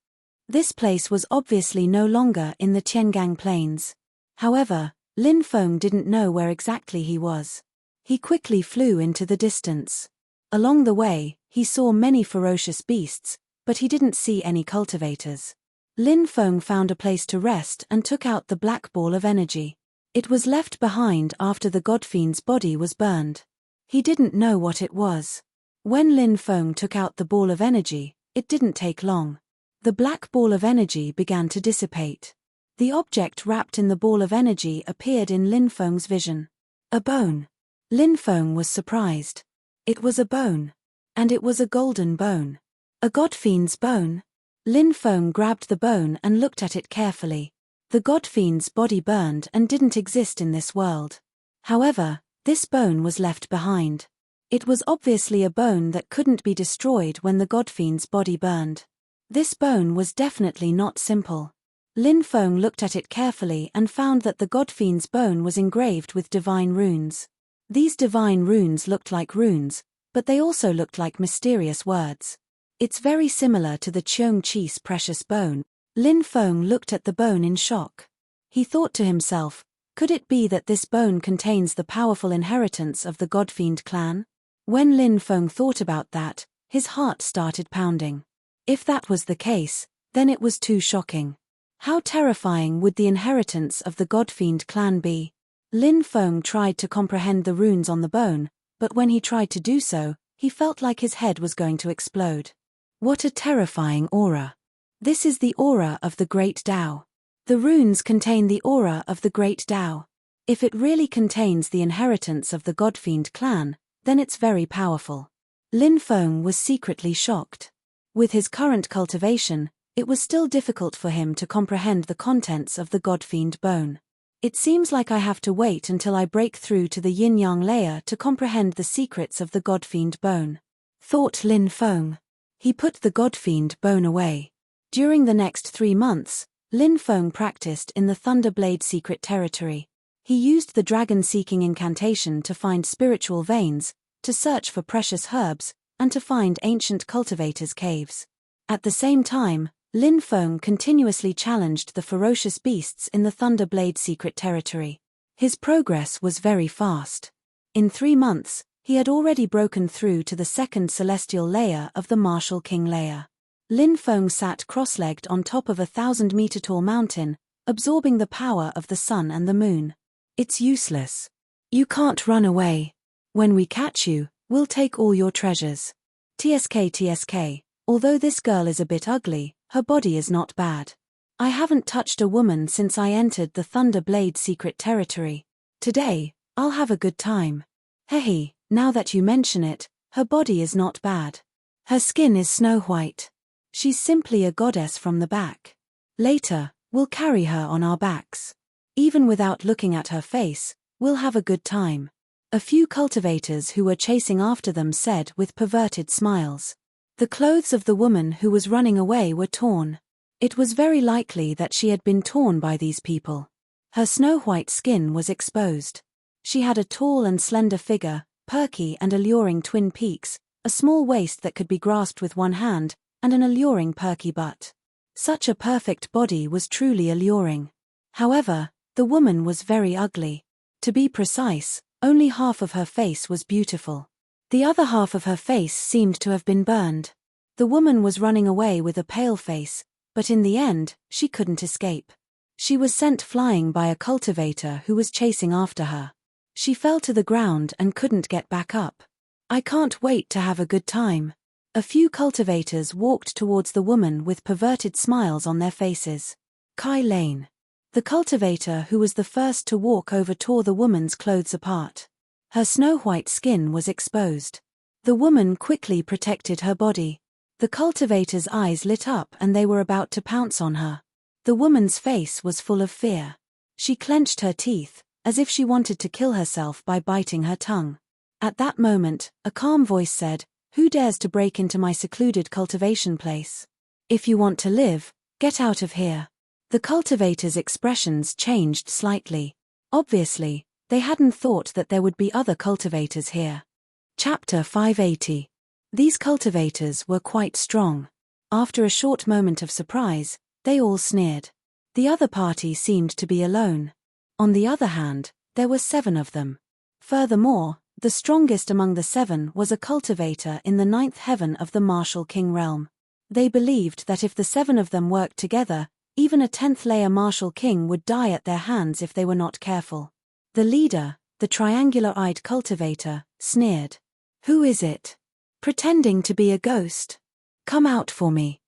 This place was obviously no longer in the Tiangang Plains. However, Lin Feng didn't know where exactly he was. He quickly flew into the distance. Along the way, he saw many ferocious beasts, but he didn't see any cultivators. Lin Feng found a place to rest and took out the black ball of energy. It was left behind after the Godfiend's body was burned. He didn't know what it was. When Lin Feng took out the ball of energy, it didn't take long. The black ball of energy began to dissipate. The object wrapped in the ball of energy appeared in Lin Feng's vision. A bone. Lin Feng was surprised. It was a bone. And it was a golden bone. A Godfiend's bone? Lin Feng grabbed the bone and looked at it carefully. The Godfiend's body burned and didn't exist in this world. However, this bone was left behind. It was obviously a bone that couldn't be destroyed when the Godfiend's body burned. This bone was definitely not simple. Lin Feng looked at it carefully and found that the Godfiend's bone was engraved with divine runes. These divine runes looked like runes, but they also looked like mysterious words. It's very similar to the Qi's precious bone. Lin Feng looked at the bone in shock. He thought to himself, could it be that this bone contains the powerful inheritance of the Godfiend clan? When Lin Feng thought about that, his heart started pounding. If that was the case, then it was too shocking. How terrifying would the inheritance of the Godfiend clan be? Lin Feng tried to comprehend the runes on the bone, but when he tried to do so, he felt like his head was going to explode. What a terrifying aura. This is the aura of the Great Tao. The runes contain the aura of the Great Tao. If it really contains the inheritance of the Godfiend clan, then it's very powerful. Lin Feng was secretly shocked. With his current cultivation, it was still difficult for him to comprehend the contents of the godfiend bone. It seems like I have to wait until I break through to the yin-yang layer to comprehend the secrets of the godfiend bone, thought Lin Feng. He put the godfiend bone away. During the next 3 months, Lin Feng practiced in the Thunderblade secret territory. He used the dragon-seeking incantation to find spiritual veins, to search for precious herbs, and to find ancient cultivators' caves. At the same time, Lin Feng continuously challenged the ferocious beasts in the Thunderblade secret territory. His progress was very fast. In 3 months, he had already broken through to the second celestial layer of the Martial King layer. Lin Feng sat cross-legged on top of a 1,000-meter-tall mountain, absorbing the power of the sun and the moon. It's useless. You can't run away. When we catch you, we'll take all your treasures. TSK, although this girl is a bit ugly, her body is not bad. I haven't touched a woman since I entered the Thunderblade secret territory. Today, I'll have a good time. Hehe, now that you mention it, her body is not bad. Her skin is snow white. She's simply a goddess from the back. Later, we'll carry her on our backs. Even without looking at her face, we'll have a good time. A few cultivators who were chasing after them said with perverted smiles. The clothes of the woman who was running away were torn. It was very likely that she had been torn by these people. Her snow-white skin was exposed. She had a tall and slender figure, perky and alluring twin peaks, a small waist that could be grasped with one hand, and an alluring perky butt. Such a perfect body was truly alluring. However, the woman was very ugly. To be precise, only half of her face was beautiful. The other half of her face seemed to have been burned. The woman was running away with a pale face, but in the end, she couldn't escape. She was sent flying by a cultivator who was chasing after her. She fell to the ground and couldn't get back up. I can't wait to have a good time. A few cultivators walked towards the woman with perverted smiles on their faces. Kai Lane. The cultivator who was the first to walk over tore the woman's clothes apart. Her snow-white skin was exposed. The woman quickly protected her body. The cultivator's eyes lit up and they were about to pounce on her. The woman's face was full of fear. She clenched her teeth, as if she wanted to kill herself by biting her tongue. At that moment, a calm voice said, "Who dares to break into my secluded cultivation place? If you want to live, get out of here." The cultivators' expressions changed slightly. Obviously, they hadn't thought that there would be other cultivators here. Chapter 580. These cultivators were quite strong. After a short moment of surprise, they all sneered. The other party seemed to be alone. On the other hand, there were 7 of them. Furthermore, the strongest among the 7 was a cultivator in the 9th heaven of the Martial King realm. They believed that if the 7 of them worked together, even a 10th layer Martial King would die at their hands if they were not careful. The leader, the triangular-eyed cultivator, sneered. "Who is it? Pretending to be a ghost? Come out for me.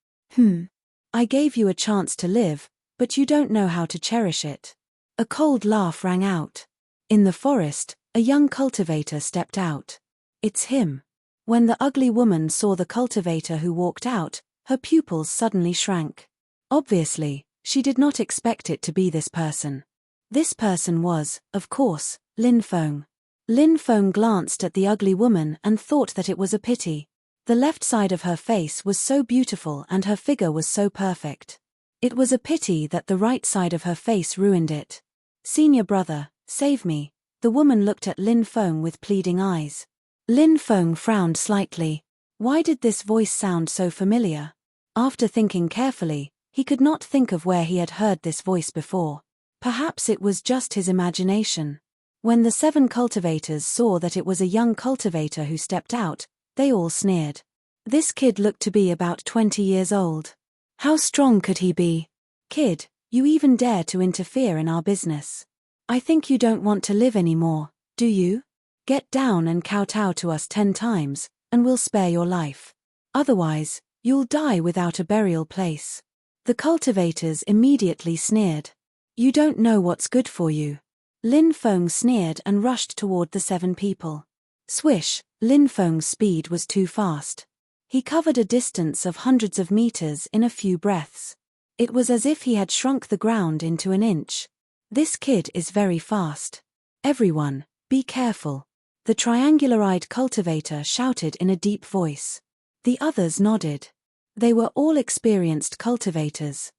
I gave you a chance to live, but you don't know how to cherish it." A cold laugh rang out. In the forest, a young cultivator stepped out. "It's him." When the ugly woman saw the cultivator who walked out, her pupils suddenly shrank. Obviously, she did not expect it to be this person. This person was, of course, Lin Feng. Lin Feng glanced at the ugly woman and thought that it was a pity. The left side of her face was so beautiful and her figure was so perfect. It was a pity that the right side of her face ruined it. "Senior brother, save me." The woman looked at Lin Feng with pleading eyes. Lin Feng frowned slightly. Why did this voice sound so familiar? After thinking carefully, he could not think of where he had heard this voice before. Perhaps it was just his imagination. When the 7 cultivators saw that it was a young cultivator who stepped out, they all sneered. This kid looked to be about 20 years old. How strong could he be? "Kid, you even dare to interfere in our business. I think you don't want to live anymore, do you? Get down and kowtow to us 10 times, and we'll spare your life. Otherwise, you'll die without a burial place." The cultivators immediately sneered. "You don't know what's good for you." Lin Feng sneered and rushed toward the 7 people. Swish, Lin Feng's speed was too fast. He covered a distance of hundreds of meters in a few breaths. It was as if he had shrunk the ground into an inch. This kid is very fast. Everyone, be careful. The triangular-eyed cultivator shouted in a deep voice. The others nodded. They were all experienced cultivators.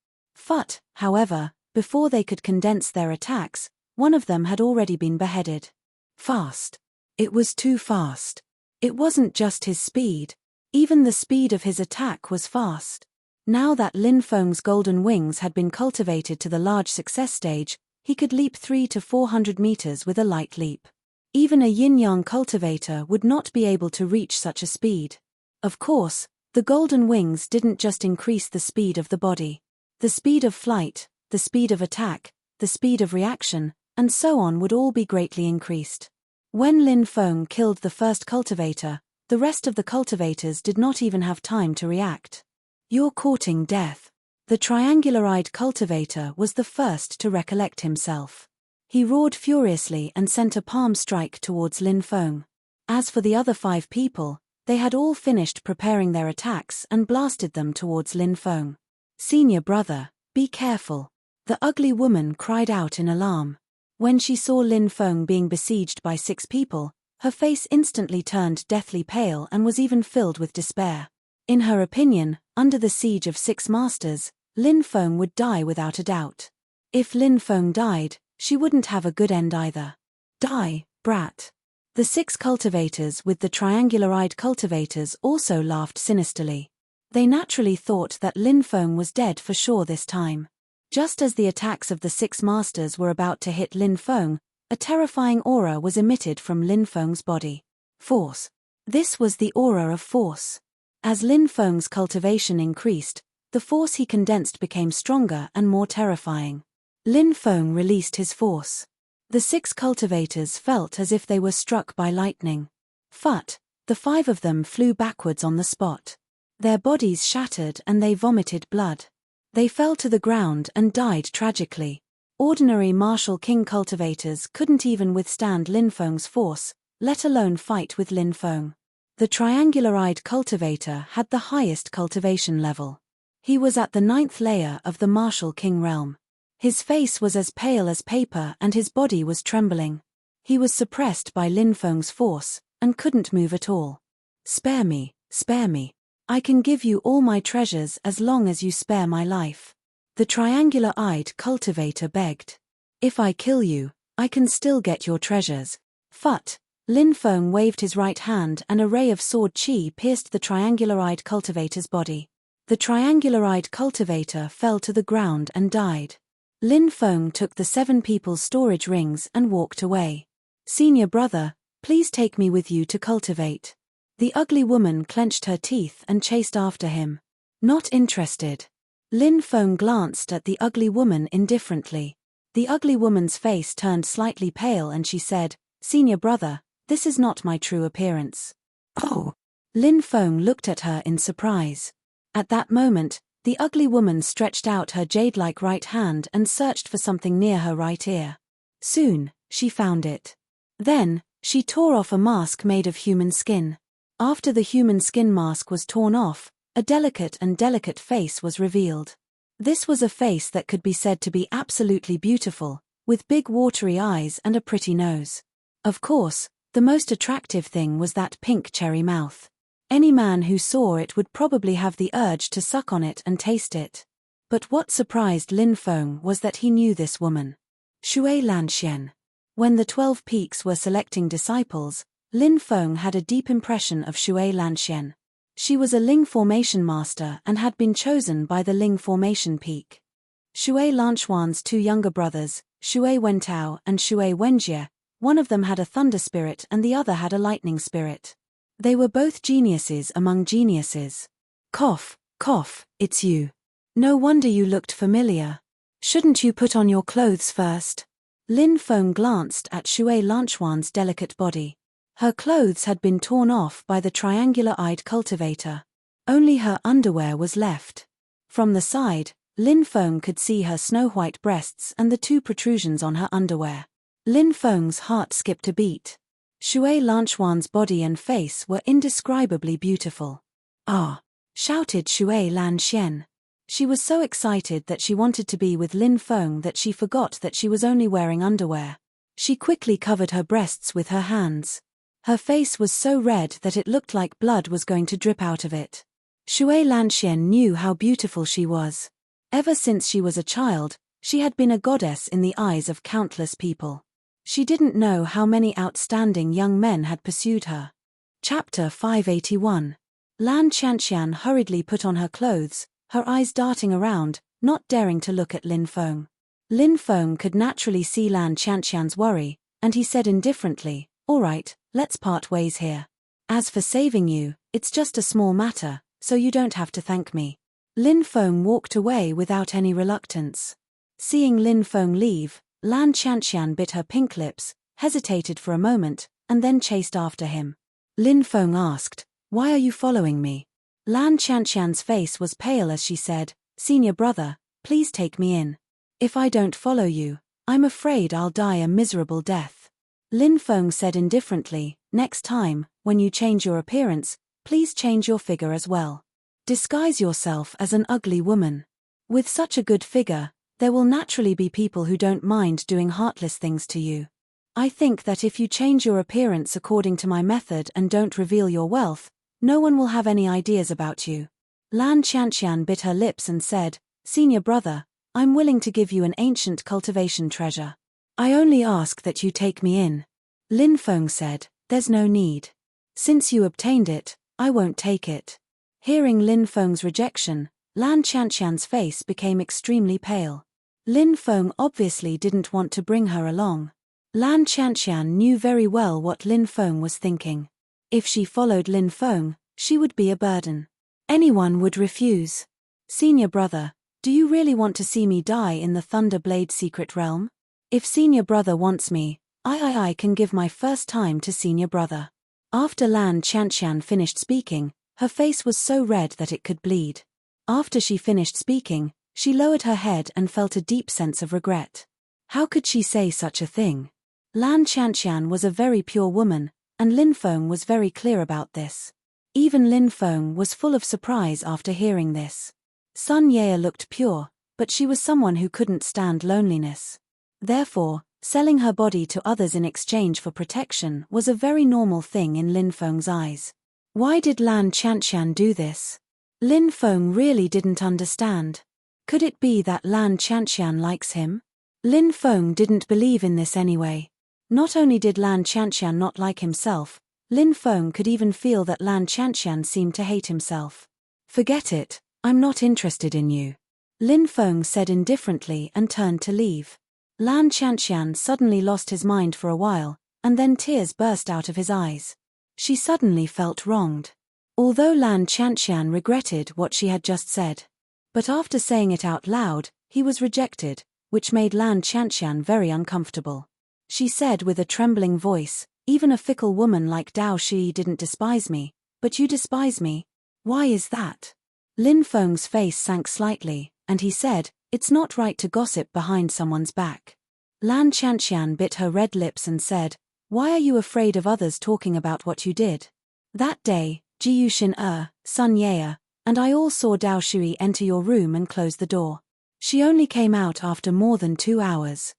But, however, before they could condense their attacks, one of them had already been beheaded. Fast. It was too fast. It wasn't just his speed. Even the speed of his attack was fast. Now that Lin Feng's golden wings had been cultivated to the large success stage, he could leap 300 to 400 meters with a light leap. Even a yin-yang cultivator would not be able to reach such a speed. Of course, the golden wings didn't just increase the speed of the body. The speed of flight, the speed of attack, the speed of reaction, and so on would all be greatly increased. When Lin Feng killed the first cultivator, the rest of the cultivators did not even have time to react. You're courting death. The triangular-eyed cultivator was the first to recollect himself. He roared furiously and sent a palm strike towards Lin Feng. As for the other 5 people, they had all finished preparing their attacks and blasted them towards Lin Feng. Senior brother, be careful. The ugly woman cried out in alarm. When she saw Lin Feng being besieged by 6 people, her face instantly turned deathly pale and was even filled with despair. In her opinion, under the siege of 6 masters, Lin Feng would die without a doubt. If Lin Feng died, she wouldn't have a good end either. Die, brat. The 6 cultivators with the triangular-eyed cultivators also laughed sinisterly. They naturally thought that Lin Feng was dead for sure this time. Just as the attacks of the 6 masters were about to hit Lin Feng, a terrifying aura was emitted from Lin Feng's body. Force. This was the aura of force. As Lin Feng's cultivation increased, the force he condensed became stronger and more terrifying. Lin Feng released his force. The 6 cultivators felt as if they were struck by lightning. But, the 5 of them flew backwards on the spot. Their bodies shattered and they vomited blood. They fell to the ground and died tragically. Ordinary martial king cultivators couldn't even withstand Lin Feng's force, let alone fight with Lin Feng. The triangular-eyed cultivator had the highest cultivation level. He was at the 9th layer of the martial king realm. His face was as pale as paper and his body was trembling. He was suppressed by Lin Feng's force, and couldn't move at all. Spare me, spare me. I can give you all my treasures as long as you spare my life. The triangular-eyed cultivator begged. If I kill you, I can still get your treasures. But Lin Feng waved his right hand and a ray of sword chi pierced the triangular-eyed cultivator's body. The triangular-eyed cultivator fell to the ground and died. Lin Feng took the 7 people's storage rings and walked away. Senior brother, please take me with you to cultivate. The ugly woman clenched her teeth and chased after him. Not interested. Lin Feng glanced at the ugly woman indifferently. The ugly woman's face turned slightly pale and she said, Senior brother, this is not my true appearance. Oh! Lin Feng looked at her in surprise. At that moment, the ugly woman stretched out her jade-like right hand and searched for something near her right ear. Soon, she found it. Then, she tore off a mask made of human skin. After the human skin mask was torn off, a delicate face was revealed. This was a face that could be said to be absolutely beautiful, with big watery eyes and a pretty nose. Of course, the most attractive thing was that pink cherry mouth. Any man who saw it would probably have the urge to suck on it and taste it. But what surprised Lin Feng was that he knew this woman. Shui Lanxian. When the 12 peaks were selecting disciples, Lin Feng had a deep impression of Shui Lanxian. She was a Ling formation master and had been chosen by the Ling formation peak. Shui Lanchuan's 2 younger brothers, Shui Wentao and Shui Wenjie, one of them had a thunder spirit and the other had a lightning spirit. They were both geniuses among geniuses. Cough, cough, it's you. No wonder you looked familiar. Shouldn't you put on your clothes first? Lin Feng glanced at Shui Lanchuan's delicate body. Her clothes had been torn off by the triangular-eyed cultivator. Only her underwear was left. From the side, Lin Feng could see her snow-white breasts and the 2 protrusions on her underwear. Lin Feng's heart skipped a beat. Shui Lanchuan's body and face were indescribably beautiful. Ah! Shouted Shui Lan Xian. She was so excited that she wanted to be with Lin Feng that she forgot that she was only wearing underwear. She quickly covered her breasts with her hands. Her face was so red that it looked like blood was going to drip out of it. Shui Lan Xian knew how beautiful she was. Ever since she was a child, she had been a goddess in the eyes of countless people. She didn't know how many outstanding young men had pursued her. Chapter 581. Lan Qianqian hurriedly put on her clothes, her eyes darting around, not daring to look at Lin Feng. Lin Feng could naturally see Lan Qianqian's worry, and he said indifferently, "All right, let's part ways here. As for saving you, it's just a small matter, so you don't have to thank me." Lin Feng walked away without any reluctance. Seeing Lin Feng leave, Lan Qianqian bit her pink lips, hesitated for a moment, and then chased after him. Lin Feng asked, "Why are you following me?" Lan Qianqian's face was pale as she said, "Senior brother, please take me in. If I don't follow you, I'm afraid I'll die a miserable death." Lin Feng said indifferently, "Next time, when you change your appearance, please change your figure as well. Disguise yourself as an ugly woman. With such a good figure, there will naturally be people who don't mind doing heartless things to you. I think that if you change your appearance according to my method and don't reveal your wealth, no one will have any ideas about you." Lan Qianqian bit her lips and said, "Senior brother, I'm willing to give you an ancient cultivation treasure. I only ask that you take me in." Lin Feng said, "There's no need. Since you obtained it, I won't take it." Hearing Lin Feng's rejection, Lan Qianqian's face became extremely pale. Lin Feng obviously didn't want to bring her along. Lan Qianqian knew very well what Lin Feng was thinking. If she followed Lin Feng, she would be a burden. Anyone would refuse. "Senior brother, do you really want to see me die in the Thunder Blade secret realm? If senior brother wants me, I can give my first time to senior brother." After Lan Qianqian finished speaking, her face was so red that it could bleed. After she finished speaking, she lowered her head and felt a deep sense of regret. How could she say such a thing? Lan Qianqian was a very pure woman, and Lin Feng was very clear about this. Even Lin Feng was full of surprise after hearing this. Sun Ye looked pure, but she was someone who couldn't stand loneliness. Therefore, selling her body to others in exchange for protection was a very normal thing in Lin Feng's eyes. Why did Lan Qianqian do this? Lin Feng really didn't understand. Could it be that Lan Qianqian likes him? Lin Feng didn't believe in this anyway. Not only did Lan Qianqian not like himself, Lin Feng could even feel that Lan Qianqian seemed to hate himself. "Forget it, I'm not interested in you," Lin Feng said indifferently and turned to leave. Lan Qianqian suddenly lost his mind for a while, and then tears burst out of his eyes. She suddenly felt wronged. Although Lan Qianqian regretted what she had just said. But after saying it out loud, he was rejected, which made Lan Qianqian very uncomfortable. She said with a trembling voice, "Even a fickle woman like Dao Shi didn't despise me, but you despise me? Why is that?" Lin Feng's face sank slightly, and he said, "It's not right to gossip behind someone's back." Lan Qianqian bit her red lips and said, "Why are you afraid of others talking about what you did? That day, Jiyushin Sun Ye, and I all saw Dao Shui enter your room and close the door. She only came out after more than 2 hours."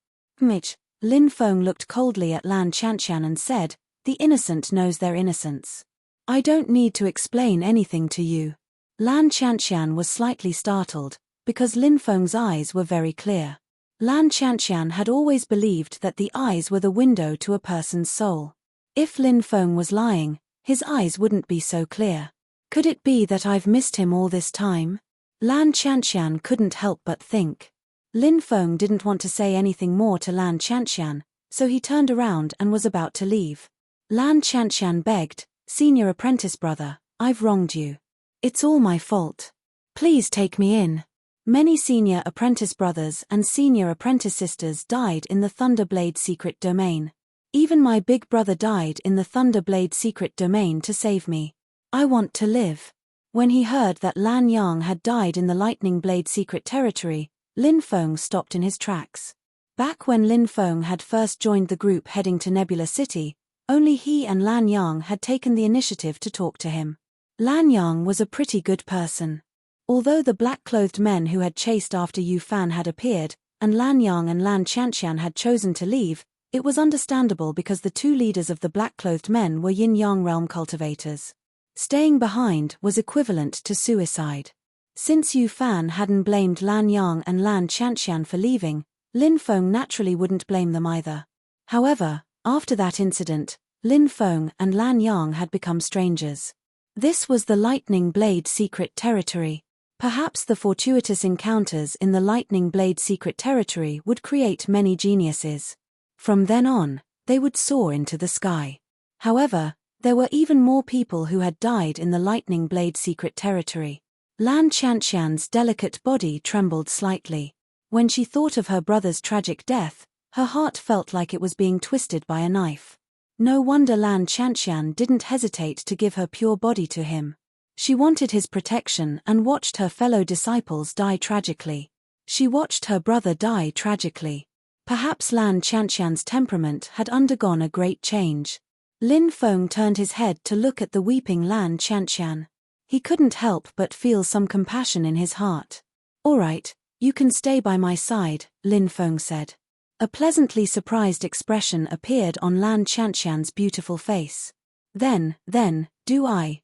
Lin Feng looked coldly at Lan Qianqian and said, "The innocent knows their innocence. I don't need to explain anything to you." Lan Qianqian was slightly startled, because Lin Feng's eyes were very clear. Lan Qianqian had always believed that the eyes were the window to a person's soul. If Lin Feng was lying, his eyes wouldn't be so clear. Could it be that I've missed him all this time? Lan Qianqian couldn't help but think. Lin Feng didn't want to say anything more to Lan Qianqian, so he turned around and was about to leave. Lan Qianqian begged, "Senior apprentice brother, I've wronged you. It's all my fault. Please take me in." Many senior apprentice brothers and senior apprentice sisters died in the Thunderblade secret domain. Even my big brother died in the Thunderblade secret domain to save me. I want to live. When he heard that Lan Yang had died in the Lightning Blade secret territory, Lin Feng stopped in his tracks. Back when Lin Feng had first joined the group heading to Nebula City, only he and Lan Yang had taken the initiative to talk to him. Lan Yang was a pretty good person. Although the black-clothed men who had chased after Yu Fan had appeared, and Lan Yang and Lan Qianqian had chosen to leave, it was understandable because the two leaders of the black-clothed men were yin-yang realm cultivators. Staying behind was equivalent to suicide. Since Yu Fan hadn't blamed Lan Yang and Lan Qianqian for leaving, Lin Feng naturally wouldn't blame them either. However, after that incident, Lin Feng and Lan Yang had become strangers. This was the Lightning Blade secret territory. Perhaps the fortuitous encounters in the Lightning Blade secret territory would create many geniuses. From then on, they would soar into the sky. However, there were even more people who had died in the Lightning Blade secret territory. Lan Qianqian's delicate body trembled slightly. When she thought of her brother's tragic death, her heart felt like it was being twisted by a knife. No wonder Lan Qianqian didn't hesitate to give her pure body to him. She wanted his protection and watched her fellow disciples die tragically. She watched her brother die tragically. Perhaps Lan Qianqian's temperament had undergone a great change. Lin Feng turned his head to look at the weeping Lan Qianqian. He couldn't help but feel some compassion in his heart. "All right, you can stay by my side," Lin Feng said. A pleasantly surprised expression appeared on Lan Qianqian's beautiful face. Then, do I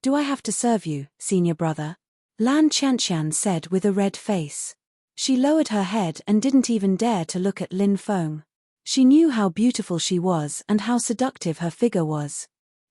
have to serve you, senior brother?" Lan Qianqian said with a red face. She lowered her head and didn't even dare to look at Lin Feng. She knew how beautiful she was and how seductive her figure was.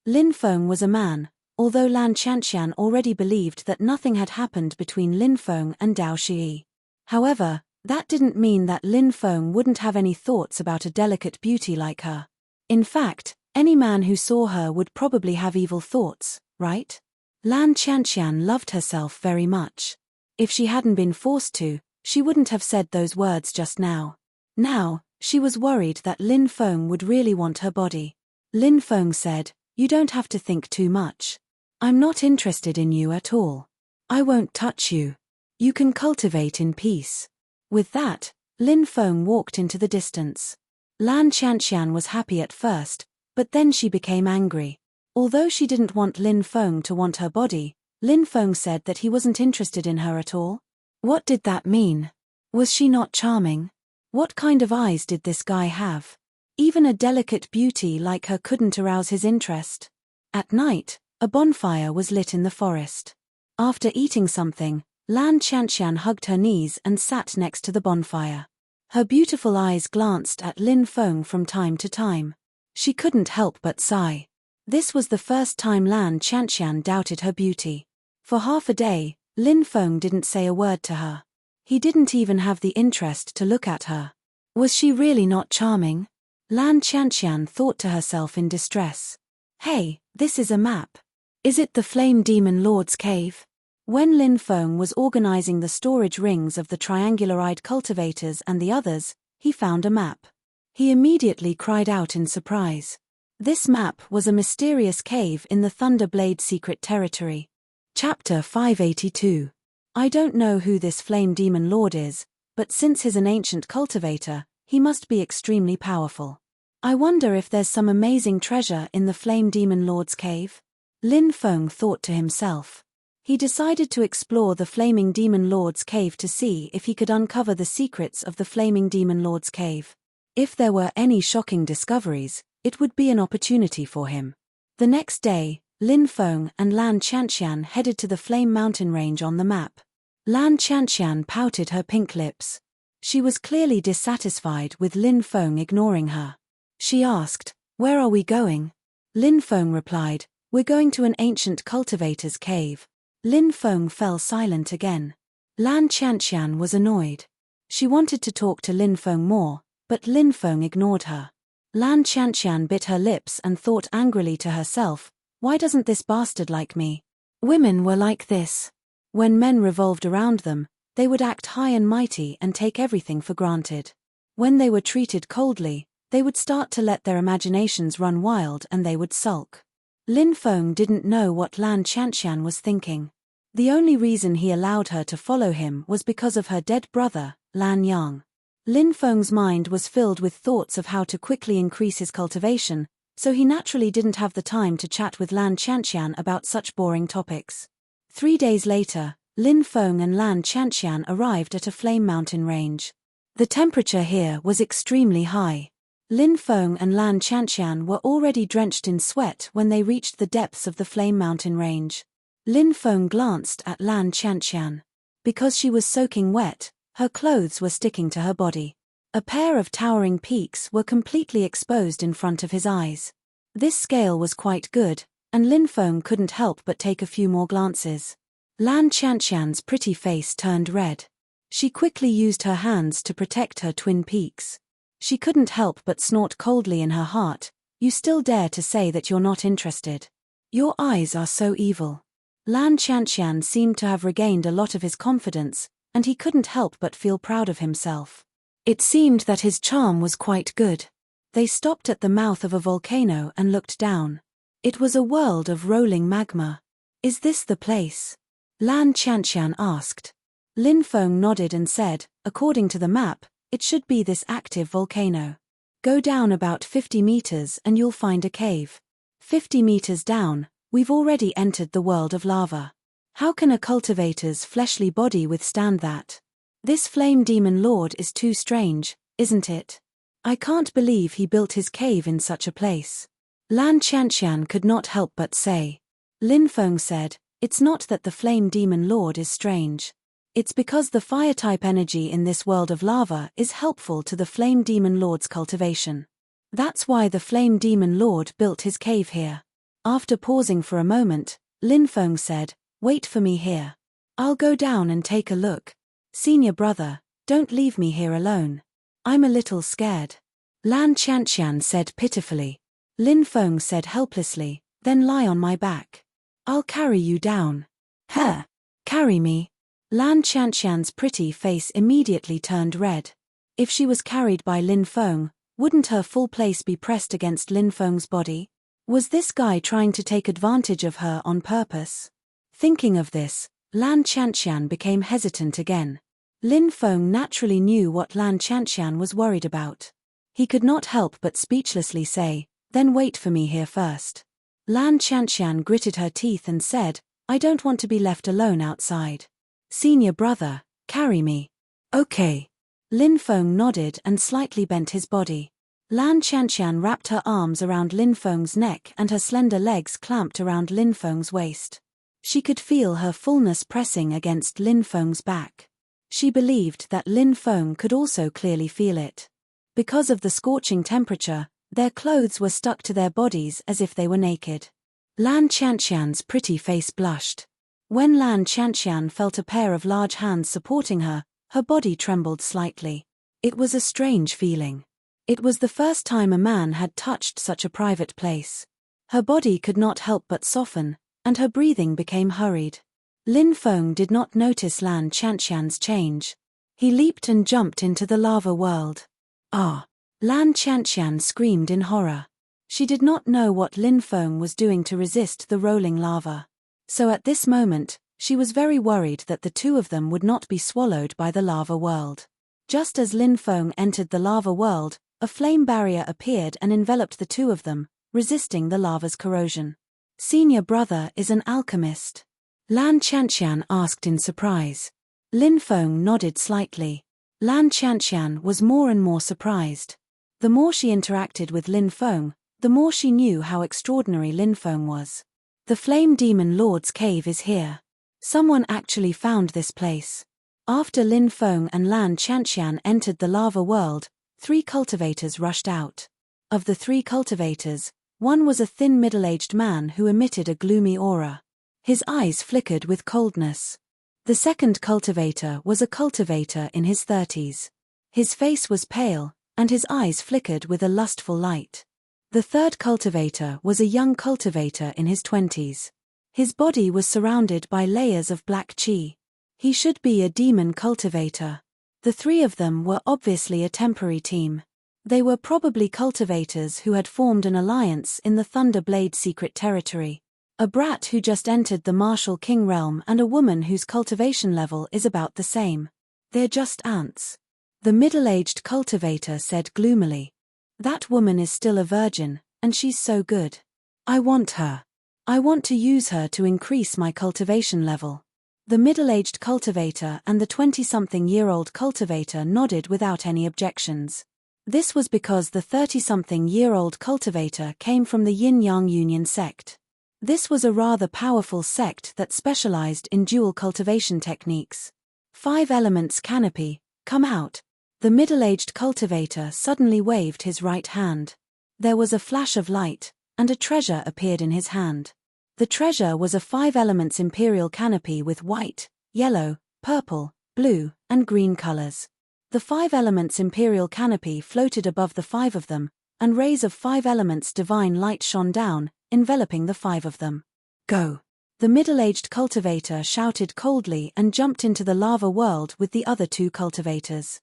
Lin Feng was a man, although Lan Qianqian already believed that nothing had happened between Lin Feng and Dao Shi. However, that didn't mean that Lin Feng wouldn't have any thoughts about a delicate beauty like her. In fact, any man who saw her would probably have evil thoughts, right? Lan Qianqian loved herself very much. If she hadn't been forced to, she wouldn't have said those words just now. Now, she was worried that Lin Feng would really want her body. Lin Feng said, "You don't have to think too much. I'm not interested in you at all. I won't touch you. You can cultivate in peace." With that, Lin Feng walked into the distance. Lan Qianqian was happy at first, but then she became angry. Although she didn't want Lin Feng to want her body, Lin Feng said that he wasn't interested in her at all. What did that mean? Was she not charming? What kind of eyes did this guy have? Even a delicate beauty like her couldn't arouse his interest. At night, a bonfire was lit in the forest. After eating something, Lan Qianqian hugged her knees and sat next to the bonfire. Her beautiful eyes glanced at Lin Feng from time to time. She couldn't help but sigh. This was the first time Lan Qianqian doubted her beauty. For half a day, Lin Feng didn't say a word to her. He didn't even have the interest to look at her. Was she really not charming? Lan Qianqian thought to herself in distress. "Hey, this is a map. Is it the Flame Demon Lord's cave?" When Lin Feng was organizing the storage rings of the triangular-eyed cultivators and the others, he found a map. He immediately cried out in surprise. This map was a mysterious cave in the Thunderblade secret territory. Chapter 582. I don't know who this Flame Demon Lord is, but since he's an ancient cultivator, he must be extremely powerful. I wonder if there's some amazing treasure in the Flame Demon Lord's cave? Lin Feng thought to himself. He decided to explore the Flaming Demon Lord's cave to see if he could uncover the secrets of the Flaming Demon Lord's cave. If there were any shocking discoveries, it would be an opportunity for him. The next day, Lin Feng and Lan Qianqian headed to the Flame Mountain range on the map. Lan Qianqian pouted her pink lips. She was clearly dissatisfied with Lin Feng ignoring her. She asked, "Where are we going?" Lin Feng replied, "We're going to an ancient cultivator's cave." Lin Feng fell silent again. Lan Qianqian was annoyed. She wanted to talk to Lin Feng more, but Lin Feng ignored her. Lan Qianqian bit her lips and thought angrily to herself, "Why doesn't this bastard like me?" Women were like this. When men revolved around them, they would act high and mighty and take everything for granted. When they were treated coldly, they would start to let their imaginations run wild and they would sulk. Lin Feng didn't know what Lan Qianqian was thinking. The only reason he allowed her to follow him was because of her dead brother, Lan Yang. Lin Feng's mind was filled with thoughts of how to quickly increase his cultivation, so he naturally didn't have the time to chat with Lan Qianqian about such boring topics. 3 days later, Lin Feng and Lan Qianqian arrived at a flame mountain range. The temperature here was extremely high. Lin Feng and Lan Qianqian were already drenched in sweat when they reached the depths of the flame mountain range. Lin Feng glanced at Lan Qianqian. Because she was soaking wet, her clothes were sticking to her body. A pair of towering peaks were completely exposed in front of his eyes. This scale was quite good, and Lin Feng couldn't help but take a few more glances. Lan Qianqian's pretty face turned red. She quickly used her hands to protect her twin peaks. She couldn't help but snort coldly in her heart. You still dare to say that you're not interested? Your eyes are so evil. Lan Qianqian seemed to have regained a lot of his confidence, and he couldn't help but feel proud of himself. It seemed that his charm was quite good. They stopped at the mouth of a volcano and looked down. It was a world of rolling magma. Is this the place? Lan Qianqian asked. Lin Feng nodded and said, according to the map, it should be this active volcano. Go down about 50 meters and you'll find a cave. 50 meters down, we've already entered the world of lava. How can a cultivator's fleshly body withstand that? This flame demon lord is too strange, isn't it? I can't believe he built his cave in such a place. Lan Qianqian could not help but say. Lin Feng said, it's not that the flame demon lord is strange. It's because the fire-type energy in this world of lava is helpful to the Flame Demon Lord's cultivation. That's why the Flame Demon Lord built his cave here. After pausing for a moment, Lin Feng said, wait for me here. I'll go down and take a look. Senior brother, don't leave me here alone. I'm a little scared. Lan Qianqian said pitifully. Lin Feng said helplessly, then lie on my back. I'll carry you down. Huh? Carry me? Lan Qianqian's pretty face immediately turned red. If she was carried by Lin Feng, wouldn't her full place be pressed against Lin Feng's body? Was this guy trying to take advantage of her on purpose? Thinking of this, Lan Qianqian became hesitant again. Lin Feng naturally knew what Lan Qianqian was worried about. He could not help but speechlessly say, then wait for me here first. Lan Qianqian gritted her teeth and said, I don't want to be left alone outside. Senior brother, carry me. Okay. Lin Feng nodded and slightly bent his body. Lan Qianqian wrapped her arms around Lin Feng's neck and her slender legs clamped around Lin Feng's waist. She could feel her fullness pressing against Lin Feng's back. She believed that Lin Feng could also clearly feel it. Because of the scorching temperature, their clothes were stuck to their bodies as if they were naked. Lan Qianqian's pretty face blushed. When Lan Qianqian felt a pair of large hands supporting her, her body trembled slightly. It was a strange feeling. It was the first time a man had touched such a private place. Her body could not help but soften, and her breathing became hurried. Lin Feng did not notice Lan Qianqian's change. He leaped and jumped into the lava world. Ah! Lan Qianqian screamed in horror. She did not know what Lin Feng was doing to resist the rolling lava. So at this moment, she was very worried that the two of them would not be swallowed by the lava world. Just as Lin Feng entered the lava world, a flame barrier appeared and enveloped the two of them, resisting the lava's corrosion. Senior brother is an alchemist? Lan Qianqian asked in surprise. Lin Feng nodded slightly. Lan Qianqian was more and more surprised. The more she interacted with Lin Feng, the more she knew how extraordinary Lin Feng was. The Flame Demon Lord's cave is here. Someone actually found this place. After Lin Feng and Lan Qianqian entered the lava world, 3 cultivators rushed out. Of the 3 cultivators, one was a thin middle-aged man who emitted a gloomy aura. His eyes flickered with coldness. The second cultivator was a cultivator in his 30s. His face was pale, and his eyes flickered with a lustful light. The third cultivator was a young cultivator in his 20s. His body was surrounded by layers of black qi. He should be a demon cultivator. The 3 of them were obviously a temporary team. They were probably cultivators who had formed an alliance in the Thunder Blade secret territory. A brat who just entered the Martial King realm and a woman whose cultivation level is about the same. They're just ants. The middle-aged cultivator said gloomily. That woman is still a virgin, and she's so good. I want her. I want to use her to increase my cultivation level." The middle-aged cultivator and the 20-something-year-old cultivator nodded without any objections. This was because the 30-something-year-old cultivator came from the Yin-Yang Union sect. This was a rather powerful sect that specialized in dual cultivation techniques. 5 elements canopy, come out. The middle-aged cultivator suddenly waved his right hand. There was a flash of light, and a treasure appeared in his hand. The treasure was a 5 elements imperial canopy with white, yellow, purple, blue, and green colors. The 5 elements imperial canopy floated above the 5 of them, and rays of 5 elements divine light shone down, enveloping the 5 of them. "Go!" The middle-aged cultivator shouted coldly and jumped into the lava world with the other 2 cultivators.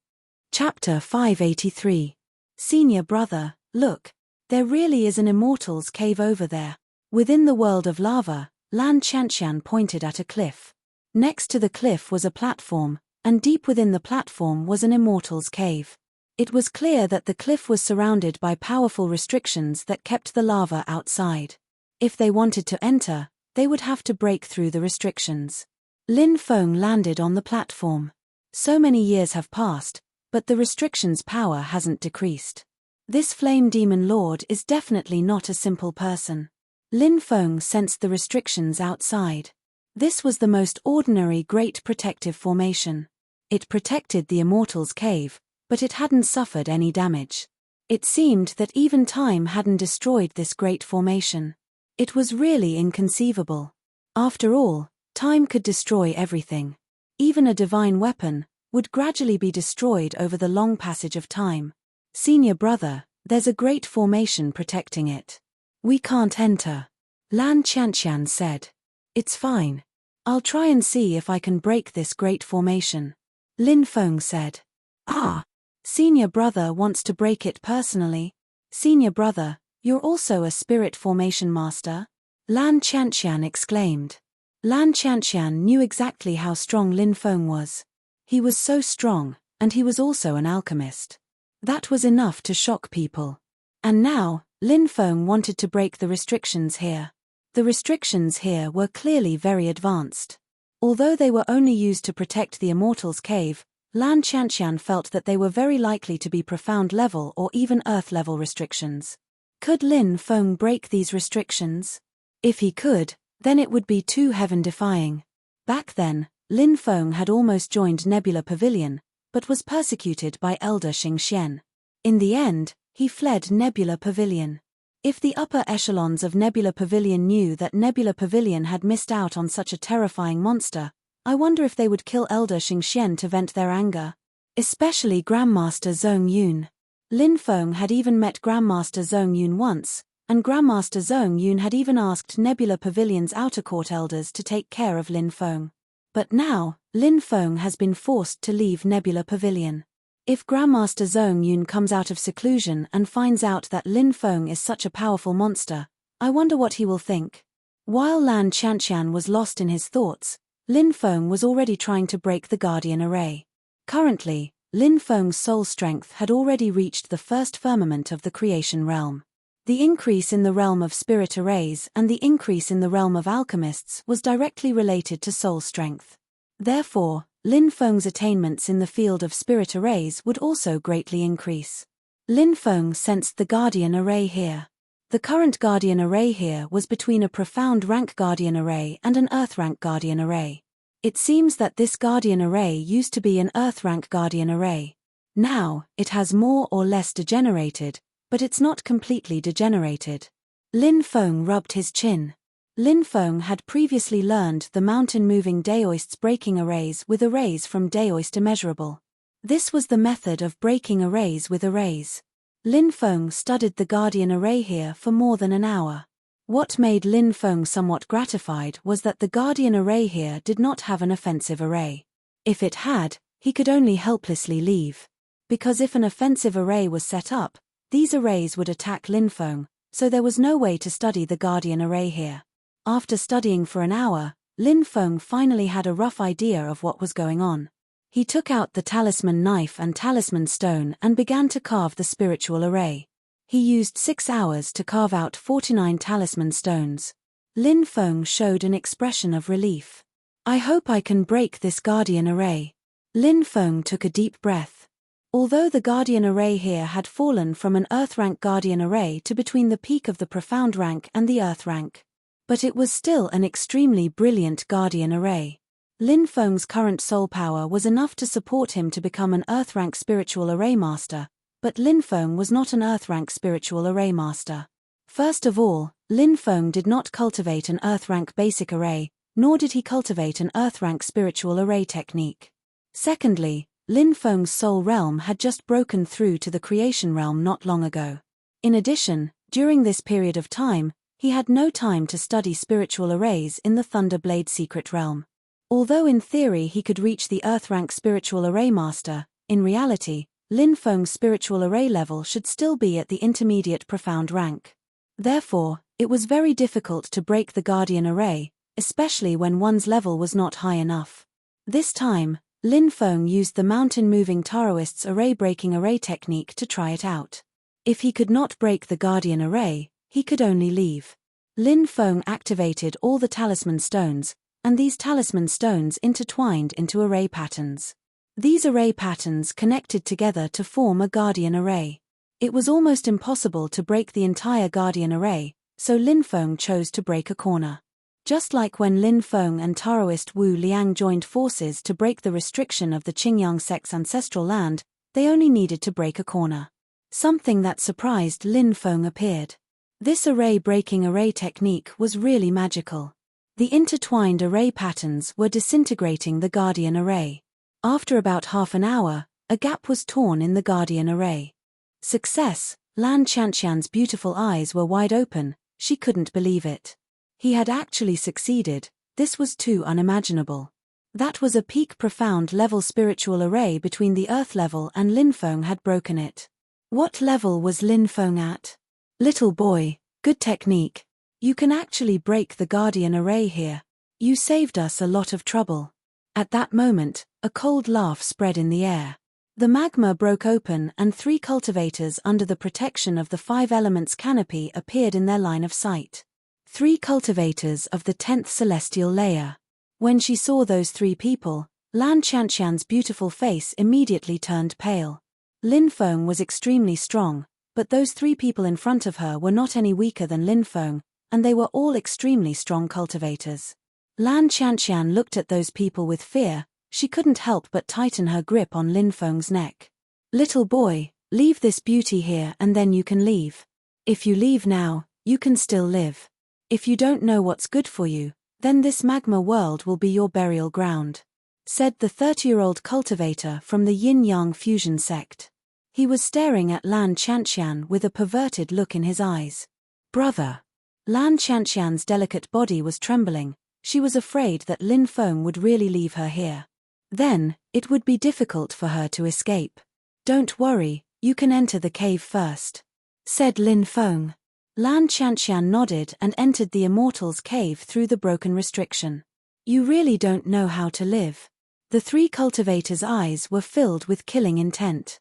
Chapter 583. Senior brother, look. There really is an immortal's cave over there. Within the world of lava, Lan Qianqian pointed at a cliff. Next to the cliff was a platform, and deep within the platform was an immortal's cave. It was clear that the cliff was surrounded by powerful restrictions that kept the lava outside. If they wanted to enter, they would have to break through the restrictions. Lin Feng landed on the platform. So many years have passed, but the restrictions' power hasn't decreased. This flame demon lord is definitely not a simple person. Lin Feng sensed the restrictions outside. This was the most ordinary great protective formation. It protected the immortal's cave, but it hadn't suffered any damage. It seemed that even time hadn't destroyed this great formation. It was really inconceivable. After all, time could destroy everything. Even a divine weapon would gradually be destroyed over the long passage of time. "Senior brother, there's a great formation protecting it. We can't enter," Lan Qianqian said. "It's fine. I'll try and see if I can break this great formation," Lin Feng said. "Ah! Senior brother wants to break it personally. Senior brother, you're also a spirit formation master?" Lan Qianqian exclaimed. Lan Qianqian knew exactly how strong Lin Feng was. He was so strong, and he was also an alchemist. That was enough to shock people. And now, Lin Feng wanted to break the restrictions here. The restrictions here were clearly very advanced. Although they were only used to protect the immortal's cave, Lan Qianqian felt that they were very likely to be profound level or even earth level restrictions. Could Lin Feng break these restrictions? If he could, then it would be too heaven-defying. Back then, Lin Feng had almost joined Nebula Pavilion, but was persecuted by Elder Xingxian. In the end, he fled Nebula Pavilion. If the upper echelons of Nebula Pavilion knew that Nebula Pavilion had missed out on such a terrifying monster, I wonder if they would kill Elder Xingxian to vent their anger. Especially Grandmaster Zhong Yun. Lin Feng had even met Grandmaster Zhong Yun once, and Grandmaster Zhong Yun had even asked Nebula Pavilion's outer court elders to take care of Lin Feng. But now, Lin Feng has been forced to leave Nebula Pavilion. If Grandmaster Zhong Yun comes out of seclusion and finds out that Lin Feng is such a powerful monster, I wonder what he will think. While Lan Qianqian was lost in his thoughts, Lin Feng was already trying to break the Guardian Array. Currently, Lin Feng's soul strength had already reached the first firmament of the creation realm. The increase in the realm of spirit arrays and the increase in the realm of alchemists was directly related to soul strength. Therefore, Lin Feng's attainments in the field of spirit arrays would also greatly increase. Lin Feng sensed the Guardian Array here. The current Guardian Array here was between a profound rank Guardian Array and an Earth rank Guardian Array. It seems that this Guardian Array used to be an Earth rank Guardian Array. Now, it has more or less degenerated, but it's not completely degenerated. Lin Feng rubbed his chin. Lin Feng had previously learned the mountain-moving daoists breaking arrays with arrays from daoist immeasurable. This was the method of breaking arrays with arrays. Lin Feng studied the Guardian Array here for more than an hour. What made Lin Feng somewhat gratified was that the Guardian Array here did not have an offensive array. If it had, he could only helplessly leave. Because if an offensive array was set up, these arrays would attack Lin Feng, so there was no way to study the Guardian Array here. After studying for an hour, Lin Feng finally had a rough idea of what was going on. He took out the talisman knife and talisman stone and began to carve the spiritual array. He used 6 hours to carve out 49 talisman stones. Lin Feng showed an expression of relief. I hope I can break this guardian array. Lin Feng took a deep breath. Although the guardian array here had fallen from an earth rank guardian array to between the peak of the profound rank and the earth rank, but it was still an extremely brilliant guardian array. Lin Feng's current soul power was enough to support him to become an earth rank spiritual array master, but Lin Feng was not an earth rank spiritual array master. First of all, Lin Feng did not cultivate an earth rank basic array, nor did he cultivate an earth rank spiritual array technique. Secondly, Lin Feng's soul realm had just broken through to the creation realm not long ago. In addition, during this period of time, he had no time to study spiritual arrays in the Thunderblade secret realm. Although in theory he could reach the earth rank spiritual array master, in reality, Lin Feng's spiritual array level should still be at the intermediate profound rank. Therefore, it was very difficult to break the guardian array, especially when one's level was not high enough. This time, Lin Feng used the mountain-moving Taoist's array-breaking array technique to try it out. If he could not break the guardian array, he could only leave. Lin Feng activated all the talisman stones, and these talisman stones intertwined into array patterns. These array patterns connected together to form a guardian array. It was almost impossible to break the entire guardian array, so Lin Feng chose to break a corner. Just like when Lin Feng and Taoist Wu Liang joined forces to break the restriction of the Qingyang sect's ancestral land, they only needed to break a corner. Something that surprised Lin Feng appeared. This array-breaking array technique was really magical. The intertwined array patterns were disintegrating the guardian array. After about half an hour, a gap was torn in the guardian array. Success! Lan Qianqian's beautiful eyes were wide open, she couldn't believe it. He had actually succeeded, this was too unimaginable. That was a peak profound level spiritual array between the earth level and Lin Feng had broken it. What level was Lin Feng at? Little boy, good technique. You can actually break the guardian array here. You saved us a lot of trouble. At that moment, a cold laugh spread in the air. The magma broke open and 3 cultivators under the protection of the 5 elements canopy appeared in their line of sight. 3 cultivators of the 10th celestial layer. When she saw those 3 people, Lan Qianqian's beautiful face immediately turned pale. Lin Feng was extremely strong, but those 3 people in front of her were not any weaker than Lin Feng, and they were all extremely strong cultivators. Lan Qianqian looked at those people with fear, she couldn't help but tighten her grip on Lin Feng's neck. Little boy, leave this beauty here and then you can leave. If you leave now, you can still live. If you don't know what's good for you, then this magma world will be your burial ground, said the 30-year-old cultivator from the Yin-Yang fusion sect. He was staring at Lan Qianqian with a perverted look in his eyes. Brother. Lan Qianqian's delicate body was trembling, she was afraid that Lin Feng would really leave her here. Then, it would be difficult for her to escape. Don't worry, you can enter the cave first, said Lin Feng. Lan Qianqian nodded and entered the Immortal's cave through the broken restriction. You really don't know how to live. The 3 cultivators' eyes were filled with killing intent.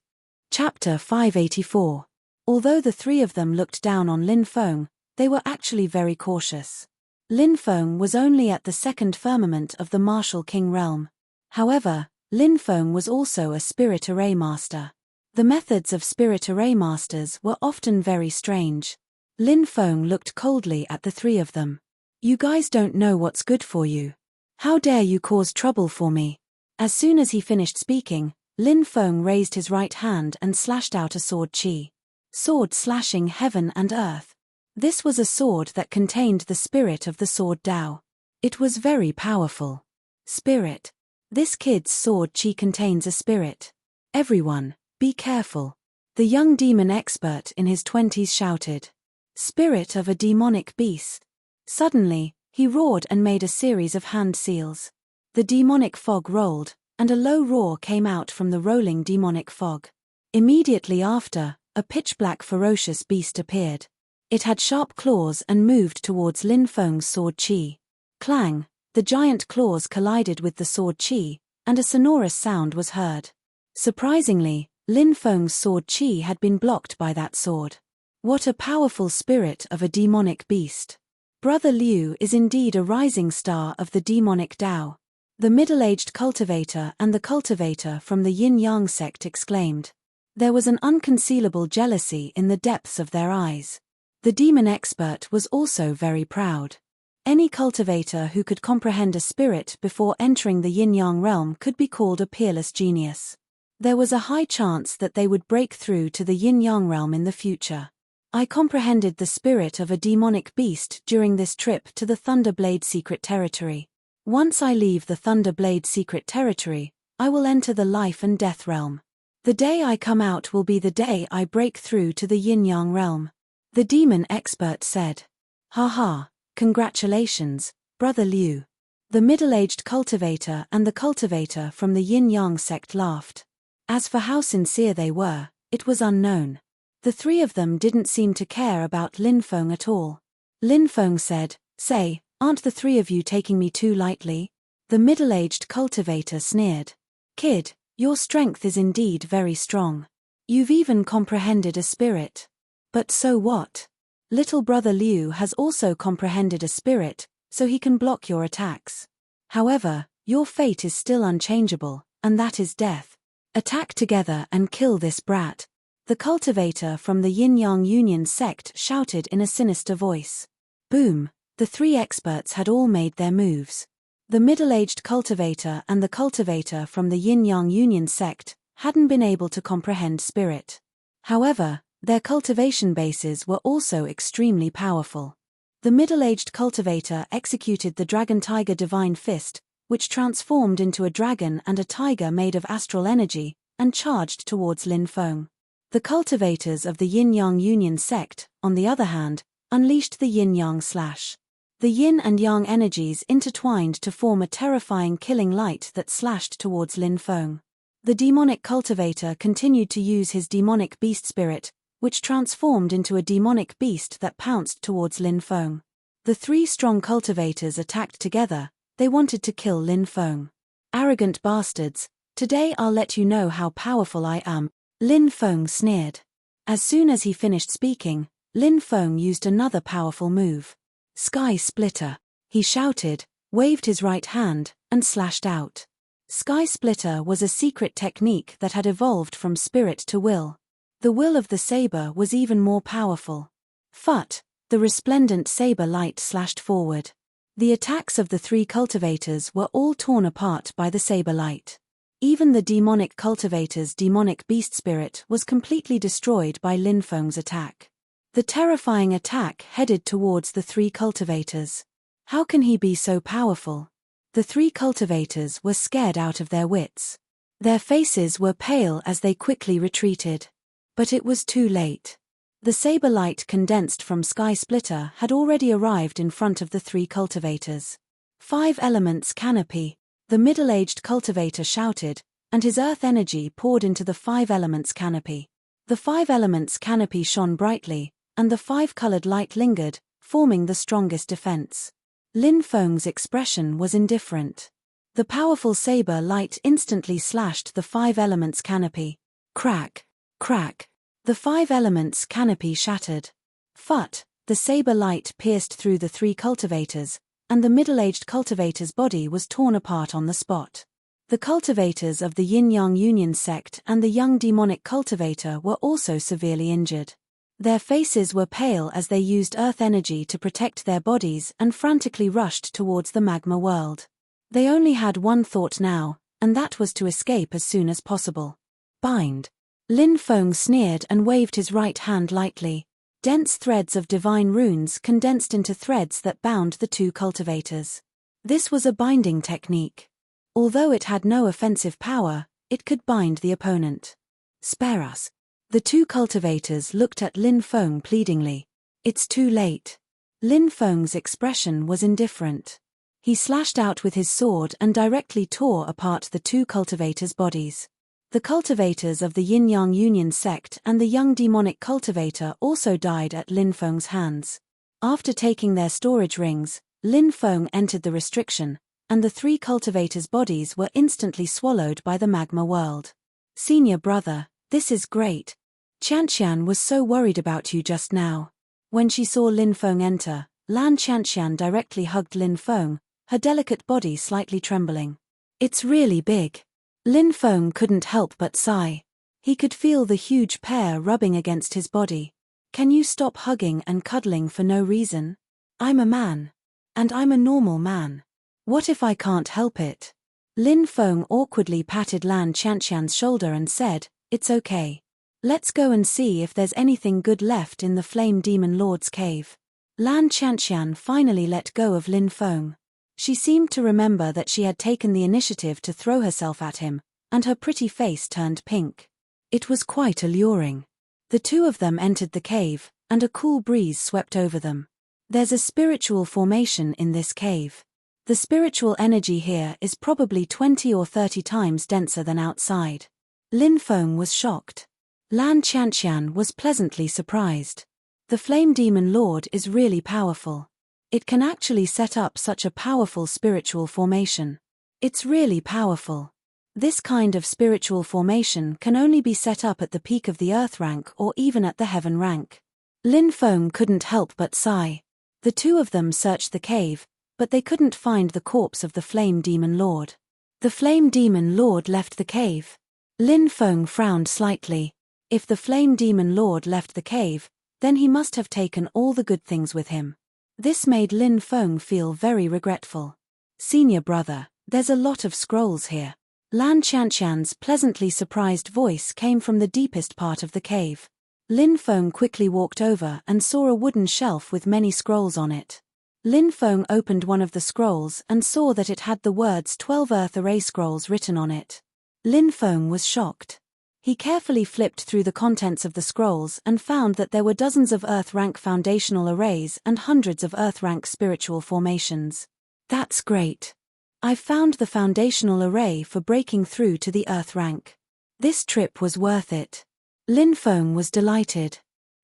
Chapter 584. Although the 3 of them looked down on Lin Feng, they were actually very cautious. Lin Feng was only at the 2nd firmament of the Martial King realm. However, Lin Feng was also a spirit array master. The methods of spirit array masters were often very strange. Lin Feng looked coldly at the 3 of them. You guys don't know what's good for you. How dare you cause trouble for me? As soon as he finished speaking, Lin Feng raised his right hand and slashed out a sword qi. Sword slashing heaven and earth. This was a sword that contained the spirit of the sword Dao. It was very powerful. Spirit. This kid's sword qi contains a spirit. Everyone, be careful. The young demon expert in his 20s shouted. Spirit of a demonic beast. Suddenly, he roared and made a series of hand seals. The demonic fog rolled, and a low roar came out from the rolling demonic fog. Immediately after, a pitch-black ferocious beast appeared. It had sharp claws and moved towards Lin Feng's sword qi. Clang, the giant claws collided with the sword qi, and a sonorous sound was heard. Surprisingly, Lin Feng's sword qi had been blocked by that sword. What a powerful spirit of a demonic beast. Brother Liu is indeed a rising star of the demonic Tao. The middle-aged cultivator and the cultivator from the yin-yang sect exclaimed. There was an unconcealable jealousy in the depths of their eyes. The demon expert was also very proud. Any cultivator who could comprehend a spirit before entering the yin-yang realm could be called a peerless genius. There was a high chance that they would break through to the yin-yang realm in the future. I comprehended the spirit of a demonic beast during this trip to the Thunderblade secret territory. Once I leave the Thunderblade secret territory, I will enter the life and death realm. The day I come out will be the day I break through to the yin-yang realm. The demon expert said. Ha ha, congratulations, Brother Liu. The middle-aged cultivator and the cultivator from the yin-yang sect laughed. As for how sincere they were, it was unknown. The three of them didn't seem to care about Lin Feng at all. Lin Feng said, Say, aren't the three of you taking me too lightly? The middle-aged cultivator sneered. Kid, your strength is indeed very strong. You've even comprehended a spirit. But so what? Little brother Liu has also comprehended a spirit, so he can block your attacks. However, your fate is still unchangeable, and that is death. Attack together and kill this brat. The cultivator from the yin-yang union sect shouted in a sinister voice. Boom! The three experts had all made their moves. The middle-aged cultivator and the cultivator from the yin-yang union sect hadn't been able to comprehend spirit. However, their cultivation bases were also extremely powerful. The middle-aged cultivator executed the Dragon Tiger Divine Fist, which transformed into a dragon and a tiger made of astral energy, and charged towards Lin Feng. The cultivators of the yin-yang union sect, on the other hand, unleashed the yin-yang slash. The yin and yang energies intertwined to form a terrifying killing light that slashed towards Lin Feng. The demonic cultivator continued to use his demonic beast spirit, which transformed into a demonic beast that pounced towards Lin Feng. The three strong cultivators attacked together. They wanted to kill Lin Feng. Arrogant bastards, today I'll let you know how powerful I am, Lin Feng sneered. As soon as he finished speaking, Lin Feng used another powerful move. Sky Splitter, he shouted, waved his right hand, and slashed out. Sky Splitter was a secret technique that had evolved from spirit to will. The will of the saber was even more powerful. Phut, the resplendent saber light slashed forward. The attacks of the three cultivators were all torn apart by the saber light. Even the demonic cultivator's demonic beast spirit was completely destroyed by Lin Feng's attack. The terrifying attack headed towards the three cultivators. How can he be so powerful? The three cultivators were scared out of their wits. Their faces were pale as they quickly retreated. But it was too late. The saber light condensed from Sky Splitter had already arrived in front of the three cultivators. 5 elements canopy, the middle-aged cultivator shouted, and his earth energy poured into the 5 elements canopy. The 5 elements canopy shone brightly, and the 5-colored light lingered, forming the strongest defense. Lin Feng's expression was indifferent. The powerful saber light instantly slashed the 5 elements canopy. Crack, crack. The 5 elements canopy shattered. Phut, the saber light pierced through the 3 cultivators, and the middle-aged cultivator's body was torn apart on the spot. The cultivators of the yin-yang union sect and the young demonic cultivator were also severely injured. Their faces were pale as they used earth energy to protect their bodies and frantically rushed towards the magma world. They only had one thought now, and that was to escape as soon as possible. Bind. Lin Feng sneered and waved his right hand lightly. Dense threads of divine runes condensed into threads that bound the 2 cultivators. This was a binding technique. Although it had no offensive power, it could bind the opponent. Spare us. The 2 cultivators looked at Lin Feng pleadingly. It's too late. Lin Feng's expression was indifferent. He slashed out with his sword and directly tore apart the 2 cultivators' bodies. The cultivators of the yin-yang union sect and the young demonic cultivator also died at Lin Feng's hands. After taking their storage rings, Lin Feng entered the restriction, and the 3 cultivators' bodies were instantly swallowed by the magma world. Senior brother, this is great. Qianqian was so worried about you just now. When she saw Lin Feng enter, Lan Qianqian directly hugged Lin Feng, her delicate body slightly trembling. It's really big. Lin Feng couldn't help but sigh. He could feel the huge pair rubbing against his body. Can you stop hugging and cuddling for no reason? I'm a man. And I'm a normal man. What if I can't help it? Lin Feng awkwardly patted Lan Qianqian's shoulder and said, It's okay. Let's go and see if there's anything good left in the Flame Demon Lord's cave. Lan Qianqian finally let go of Lin Feng. She seemed to remember that she had taken the initiative to throw herself at him, and her pretty face turned pink. It was quite alluring. The two of them entered the cave, and a cool breeze swept over them. There's a spiritual formation in this cave. The spiritual energy here is probably 20 or 30 times denser than outside. Lin Feng was shocked. Lan Qianqian was pleasantly surprised. The Flame Demon Lord is really powerful. It can actually set up such a powerful spiritual formation. It's really powerful. This kind of spiritual formation can only be set up at the peak of the Earth rank or even at the Heaven rank. Lin Feng couldn't help but sigh. The two of them searched the cave, but they couldn't find the corpse of the Flame Demon Lord. The Flame Demon Lord left the cave. Lin Feng frowned slightly. If the Flame Demon Lord left the cave, then he must have taken all the good things with him. This made Lin Feng feel very regretful. Senior brother, there's a lot of scrolls here. Lan Qianqian's pleasantly surprised voice came from the deepest part of the cave. Lin Feng quickly walked over and saw a wooden shelf with many scrolls on it. Lin Feng opened one of the scrolls and saw that it had the words 12 Earth Array Scrolls written on it. Lin Feng was shocked. He carefully flipped through the contents of the scrolls and found that there were dozens of Earth rank foundational arrays and hundreds of Earth rank spiritual formations. That's great. I've found the foundational array for breaking through to the Earth rank. This trip was worth it. Lin Feng was delighted.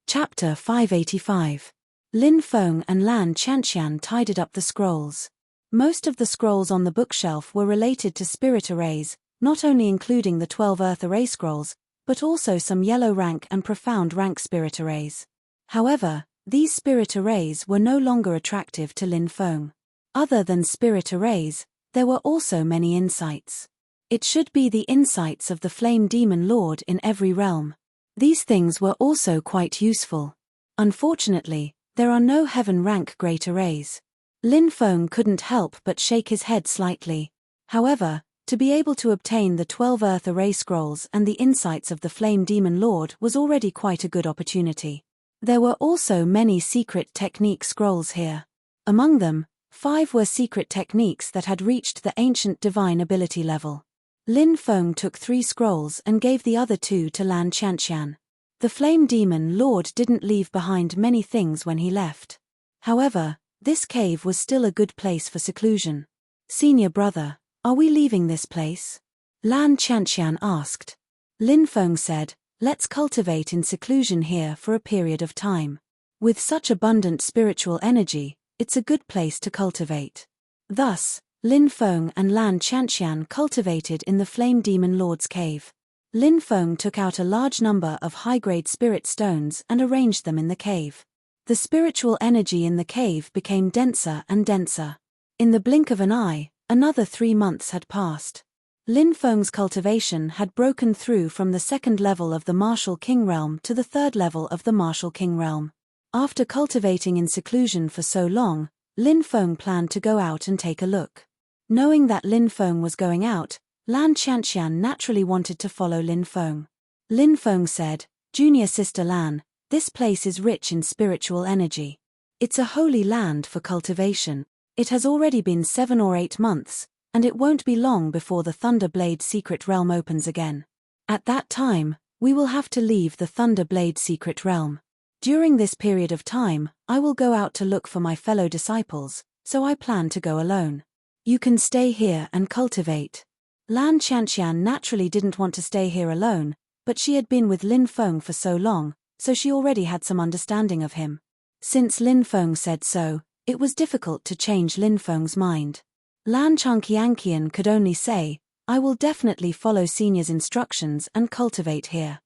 Chapter 585. Lin Feng and Lan Qianqian tidied up the scrolls. Most of the scrolls on the bookshelf were related to spirit arrays, not only including the 12 Earth Array Scrolls, but also some yellow rank and profound rank spirit arrays. However, these spirit arrays were no longer attractive to Lin Feng. Other than spirit arrays, there were also many insights. It should be the insights of the Flame Demon Lord in every realm. These things were also quite useful. Unfortunately, there are no heaven rank great arrays. Lin Feng couldn't help but shake his head slightly. However, to be able to obtain the 12 Earth Array Scrolls and the insights of the Flame Demon Lord was already quite a good opportunity. There were also many secret technique scrolls here. Among them, 5 were secret techniques that had reached the ancient divine ability level. Lin Feng took 3 scrolls and gave the other 2 to Lan Qianqian. The Flame Demon Lord didn't leave behind many things when he left. However, this cave was still a good place for seclusion. Senior brother, are we leaving this place? Lan Qianqian asked. Lin Feng said, Let's cultivate in seclusion here for a period of time. With such abundant spiritual energy, it's a good place to cultivate. Thus, Lin Feng and Lan Qianqian cultivated in the Flame Demon Lord's cave. Lin Feng took out a large number of high-grade spirit stones and arranged them in the cave. The spiritual energy in the cave became denser and denser. In the blink of an eye, another 3 months had passed. Lin Feng's cultivation had broken through from the 2nd level of the Martial King realm to the 3rd level of the Martial King realm. After cultivating in seclusion for so long, Lin Feng planned to go out and take a look. Knowing that Lin Feng was going out, Lan Qianqian naturally wanted to follow Lin Feng. Lin Feng said, Junior sister Lan, this place is rich in spiritual energy. It's a holy land for cultivation. It has already been 7 or 8 months, and it won't be long before the Thunder Blade Secret Realm opens again. At that time, we will have to leave the Thunder Blade Secret Realm. During this period of time, I will go out to look for my fellow disciples, so I plan to go alone. You can stay here and cultivate. Lan Qianqian naturally didn't want to stay here alone, but she had been with Lin Feng for so long, so she already had some understanding of him. Since Lin Feng said so, it was difficult to change Lin Feng's mind. Lan Qianqian could only say, I will definitely follow Senior's instructions and cultivate here.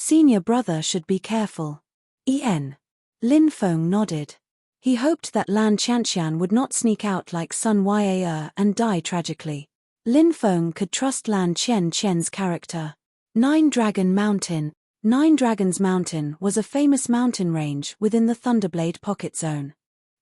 Senior brother should be careful. Lin Feng nodded. He hoped that Lan Qianqian would not sneak out like Sun Yae and die tragically. Lin Feng could trust Lan Qianqian's character. Nine Dragon Mountain. Nine Dragons Mountain was a famous mountain range within the Thunderblade Pocket Zone.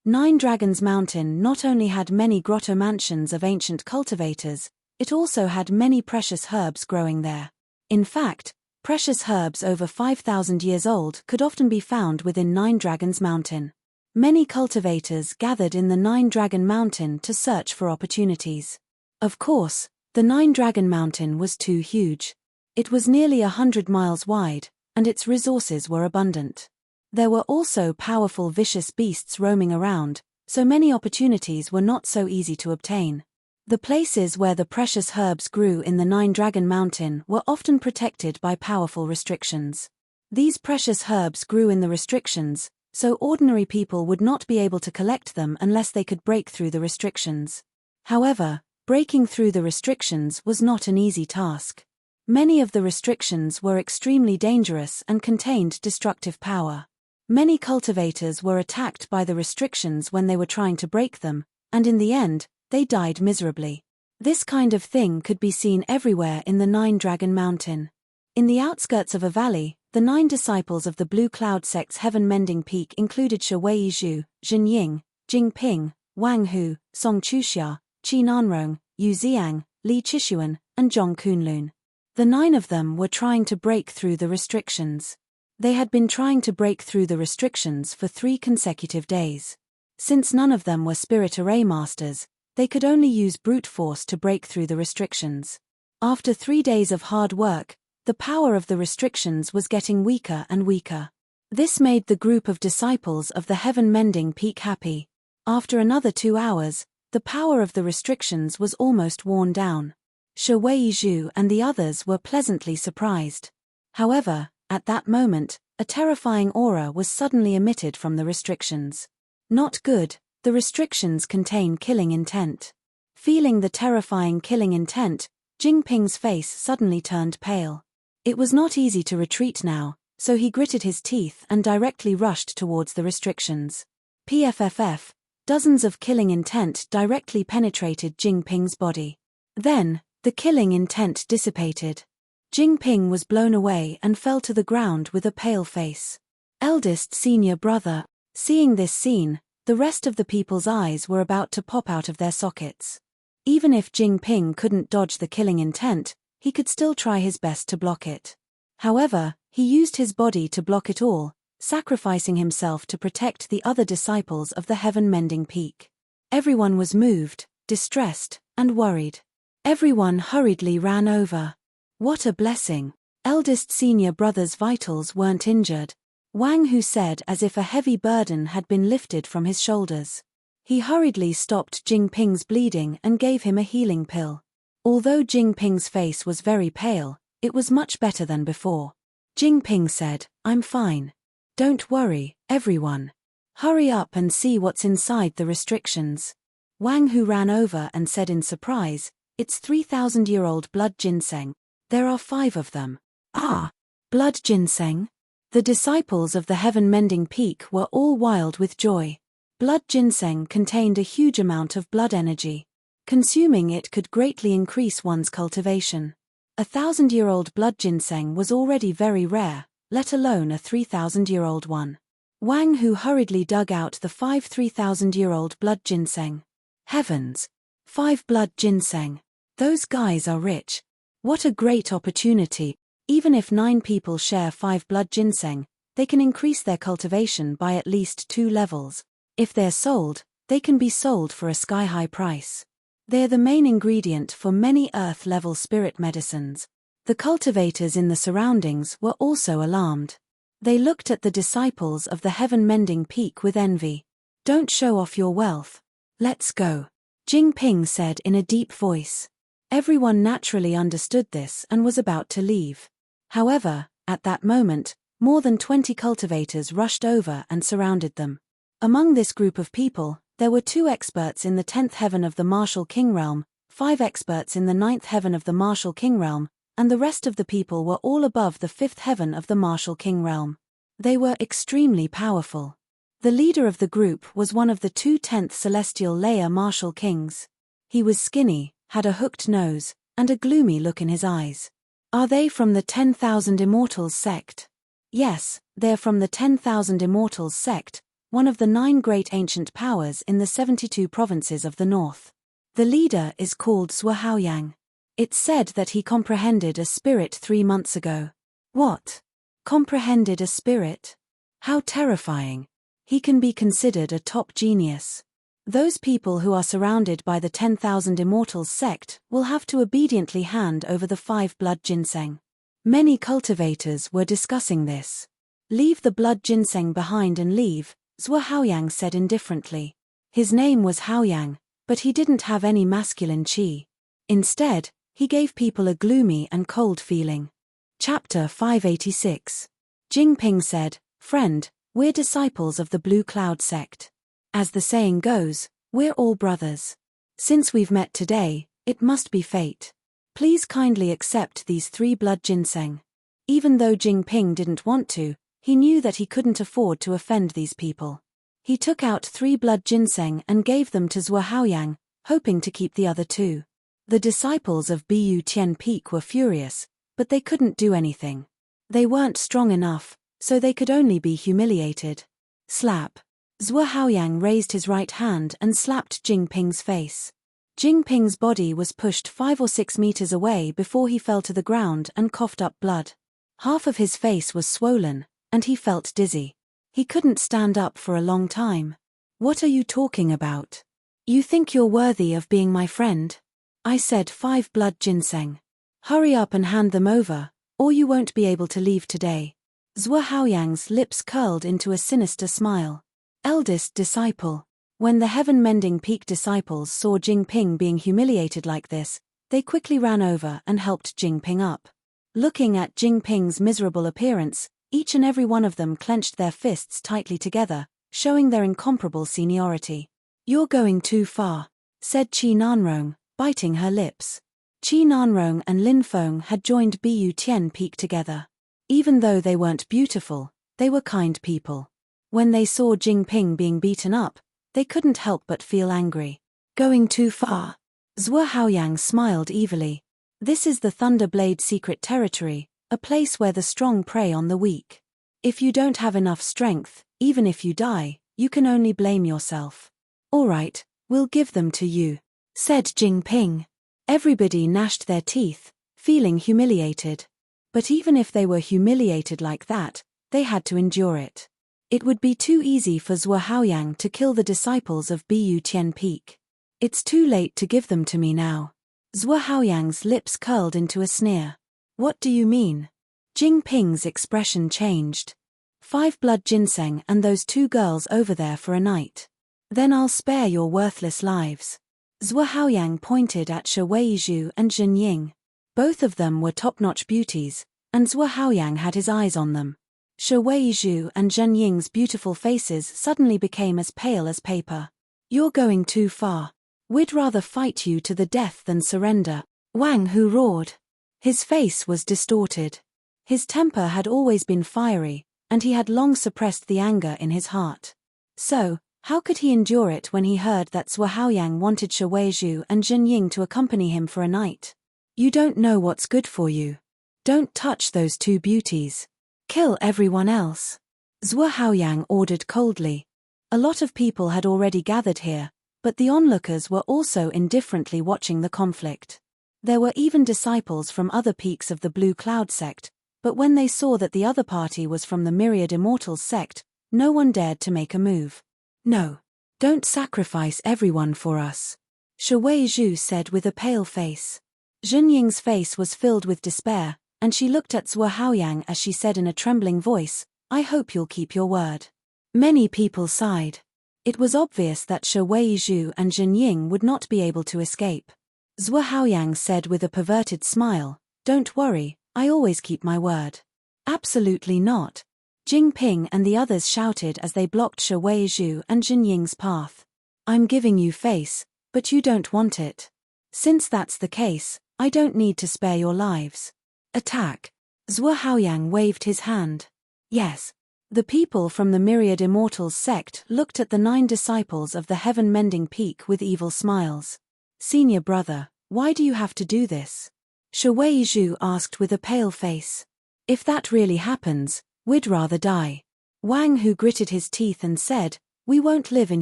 Nine Dragons Mountain not only had many grotto mansions of ancient cultivators, it also had many precious herbs growing there. In fact, precious herbs over 5,000 years old could often be found within Nine Dragons Mountain. Many cultivators gathered in the Nine Dragon Mountain to search for opportunities. Of course, the Nine Dragon Mountain was too huge. It was nearly 100 miles wide, and its resources were abundant. There were also powerful vicious beasts roaming around, so many opportunities were not so easy to obtain. The places where the precious herbs grew in the Nine Dragon Mountain were often protected by powerful restrictions. These precious herbs grew in the restrictions, so ordinary people would not be able to collect them unless they could break through the restrictions. However, breaking through the restrictions was not an easy task. Many of the restrictions were extremely dangerous and contained destructive power. Many cultivators were attacked by the restrictions when they were trying to break them, and in the end, they died miserably. This kind of thing could be seen everywhere in the Nine Dragon Mountain. In the outskirts of a valley, the 9 disciples of the Blue Cloud sect's heaven-mending peak included Shi Weizhu, Zhen Ying, Jing Ping, Wang Hu, Song Chuxia, Qi Nanrong, Yu Xiang, Li Qishuan, and Zhong Kunlun. The 9 of them were trying to break through the restrictions. They had been trying to break through the restrictions for 3 consecutive days. Since none of them were spirit array masters, they could only use brute force to break through the restrictions. After 3 days of hard work, the power of the restrictions was getting weaker and weaker. This made the group of disciples of the heaven-mending peak happy. After another 2 hours, the power of the restrictions was almost worn down. Shi Weizhu and the others were pleasantly surprised. However, at that moment, a terrifying aura was suddenly emitted from the restrictions. Not good, the restrictions contain killing intent. Feeling the terrifying killing intent, Jingping's face suddenly turned pale. It was not easy to retreat now, so he gritted his teeth and directly rushed towards the restrictions. PFFF, dozens of killing intent directly penetrated Jingping's body. Then, the killing intent dissipated. Jingping was blown away and fell to the ground with a pale face. Eldest senior brother. Seeing this scene, the rest of the people's eyes were about to pop out of their sockets. Even if Jingping couldn't dodge the killing intent, he could still try his best to block it. However, he used his body to block it all, sacrificing himself to protect the other disciples of the heaven-mending peak. Everyone was moved, distressed, and worried. Everyone hurriedly ran over. What a blessing! Eldest senior brother's vitals weren't injured. Wang Hu said as if a heavy burden had been lifted from his shoulders. He hurriedly stopped Jingping's bleeding and gave him a healing pill. Although Jingping's face was very pale, it was much better than before. Jingping said, "I'm fine. Don't worry, everyone. Hurry up and see what's inside the restrictions." Wang Hu ran over and said in surprise, "It's 3,000-year-old blood ginseng. There are 5 of them." "Ah! Blood ginseng?" The disciples of the heaven-mending peak were all wild with joy. Blood ginseng contained a huge amount of blood energy. Consuming it could greatly increase one's cultivation. 1,000-year-old blood ginseng was already very rare, let alone a 3,000-year-old one. Wang Hu hurriedly dug out the 5 3,000-year-old blood ginseng. Heavens! 5 blood ginseng. Those guys are rich. What a great opportunity. Even if 9 people share 5 blood ginseng, they can increase their cultivation by at least 2 levels. If they're sold, they can be sold for a sky-high price. They are the main ingredient for many Earth-level spirit medicines. The cultivators in the surroundings were also alarmed. They looked at the disciples of the heaven-mending peak with envy. "Don't show off your wealth. Let's go," Jingping said in a deep voice. Everyone naturally understood this and was about to leave. However, at that moment, more than 20 cultivators rushed over and surrounded them. Among this group of people, there were 2 experts in the 10th heaven of the Martial King Realm, 5 experts in the 9th heaven of the Martial King Realm, and the rest of the people were all above the fifth heaven of the martial king realm. They were extremely powerful. The leader of the group was one of the 2/10 celestial layer martial kings. He was skinny, had a hooked nose, and a gloomy look in his eyes. Are they from the 10,000 Immortals sect? Yes, they're from the 10,000 Immortals sect, one of the 9 great ancient powers in the 72 provinces of the north. The leader is called Zhuohaoyang. It's said that he comprehended a spirit 3 months ago. What? Comprehended a spirit? How terrifying. He can be considered a top genius. Those people who are surrounded by the 10,000 Immortals sect will have to obediently hand over the 5 blood ginseng. Many cultivators were discussing this. Leave the blood ginseng behind and leave, Zhuohaoyang said indifferently. His name was Haoyang, but he didn't have any masculine qi. Instead, he gave people a gloomy and cold feeling. Chapter 586. Jingping said, "Friend, we're disciples of the Blue Cloud sect. As the saying goes, we're all brothers. Since we've met today, it must be fate. Please kindly accept these 3 blood ginseng." Even though Jingping didn't want to, he knew that he couldn't afford to offend these people. He took out 3 blood ginseng and gave them to Zhuohaoyang, hoping to keep the other 2. The disciples of Bu Tian Peak were furious, but they couldn't do anything. They weren't strong enough, so they could only be humiliated. Slap. Zhuohaoyang raised his right hand and slapped Jingping's face. Jingping's body was pushed 5 or 6 meters away before he fell to the ground and coughed up blood. Half of his face was swollen, and he felt dizzy. He couldn't stand up for a long time. "What are you talking about? You think you're worthy of being my friend? I said 5 blood ginseng. Hurry up and hand them over, or you won't be able to leave today." Zhuohaoyang's lips curled into a sinister smile. Eldest disciple. When the heaven-mending peak disciples saw Jingping being humiliated like this, they quickly ran over and helped Jingping up. Looking at Jingping's miserable appearance, each and every one of them clenched their fists tightly together, showing their incomparable seniority. "You're going too far," said Qi Nanrong, biting her lips. Qi Nanrong and Lin Feng had joined Bu Tian Peak together. Even though they weren't beautiful, they were kind people. When they saw Jingping being beaten up, they couldn't help but feel angry. "Going too far." Zhuohaoyang smiled evilly. "This is the Thunderblade secret territory, a place where the strong prey on the weak. If you don't have enough strength, even if you die, you can only blame yourself." "All right, we'll give them to you," said Jingping. Everybody gnashed their teeth, feeling humiliated. But even if they were humiliated like that, they had to endure it. It would be too easy for Zhuohaoyang to kill the disciples of Bu Tian Peak. "It's too late to give them to me now." Zhuohaoyang's lips curled into a sneer. "What do you mean?" Jingping's expression changed. 5 blood ginseng and those 2 girls over there for a night. Then I'll spare your worthless lives. Zhuohaoyang pointed at Shi Weizhu and Zhen Ying. Both of them were top-notch beauties, and Zhuohaoyang had his eyes on them. Shi Weizhu and Zhen Ying's beautiful faces suddenly became as pale as paper. "You're going too far. We'd rather fight you to the death than surrender," Wang Hu roared. His face was distorted. His temper had always been fiery, and he had long suppressed the anger in his heart. So, how could he endure it when he heard that Zhuohaoyang wanted Shi Weizhu and Zhen Ying to accompany him for a night? "You don't know what's good for you. Don't touch those 2 beauties. Kill everyone else," Zhuohaoyang ordered coldly. A lot of people had already gathered here, but the onlookers were also indifferently watching the conflict. There were even disciples from other peaks of the Blue Cloud sect, but when they saw that the other party was from the Myriad Immortals sect, no one dared to make a move. "No. Don't sacrifice everyone for us," Shi Weizhu said with a pale face. Zhen Ying's face was filled with despair, and she looked at Zhuohaoyang as she said in a trembling voice, "I hope you'll keep your word." Many people sighed. It was obvious that Shi Weizhu and Zhen Ying would not be able to escape. Zhuohaoyang said with a perverted smile, "Don't worry, I always keep my word." "Absolutely not," Jingping and the others shouted as they blocked Shi Weizhu and Zhen Ying's path. "I'm giving you face, but you don't want it. Since that's the case, I don't need to spare your lives. Attack. Zhuo Haoyang waved his hand. Yes. The people from the Myriad Immortals sect looked at the 9 disciples of the heaven-mending peak with evil smiles. Senior brother, why do you have to do this? Shui Zhu asked with a pale face. If that really happens, we'd rather die. Wang Hu gritted his teeth and said, we won't live in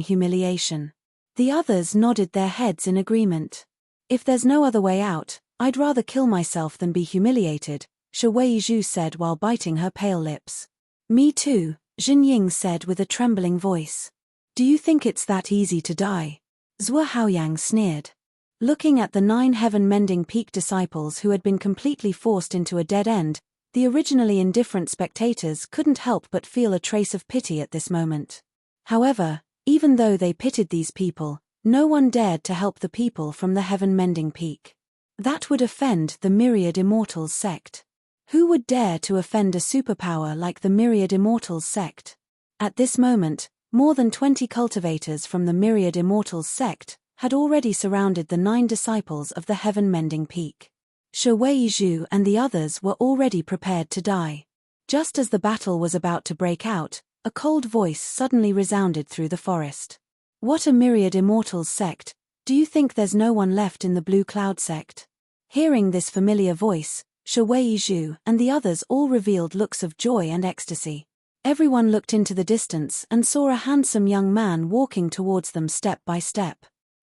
humiliation. The others nodded their heads in agreement. If there's no other way out, I'd rather kill myself than be humiliated, Shui Zhu said while biting her pale lips. Me too, Jin Ying said with a trembling voice. Do you think it's that easy to die? Zhuo Haoyang sneered. Looking at the 9 heaven-mending peak disciples who had been completely forced into a dead end, the originally indifferent spectators couldn't help but feel a trace of pity at this moment. However, even though they pitied these people, no one dared to help the people from the heaven-mending peak. That would offend the Myriad Immortals sect. Who would dare to offend a superpower like the Myriad Immortals sect? At this moment, more than 20 cultivators from the Myriad Immortals sect had already surrounded the 9 disciples of the heaven-mending peak. Shui Zhu and the others were already prepared to die. Just as the battle was about to break out, a cold voice suddenly resounded through the forest. What a Myriad Immortals sect, do you think there's no one left in the Blue Cloud sect? Hearing this familiar voice, Shui Zhu and the others all revealed looks of joy and ecstasy. Everyone looked into the distance and saw a handsome young man walking towards them step by step.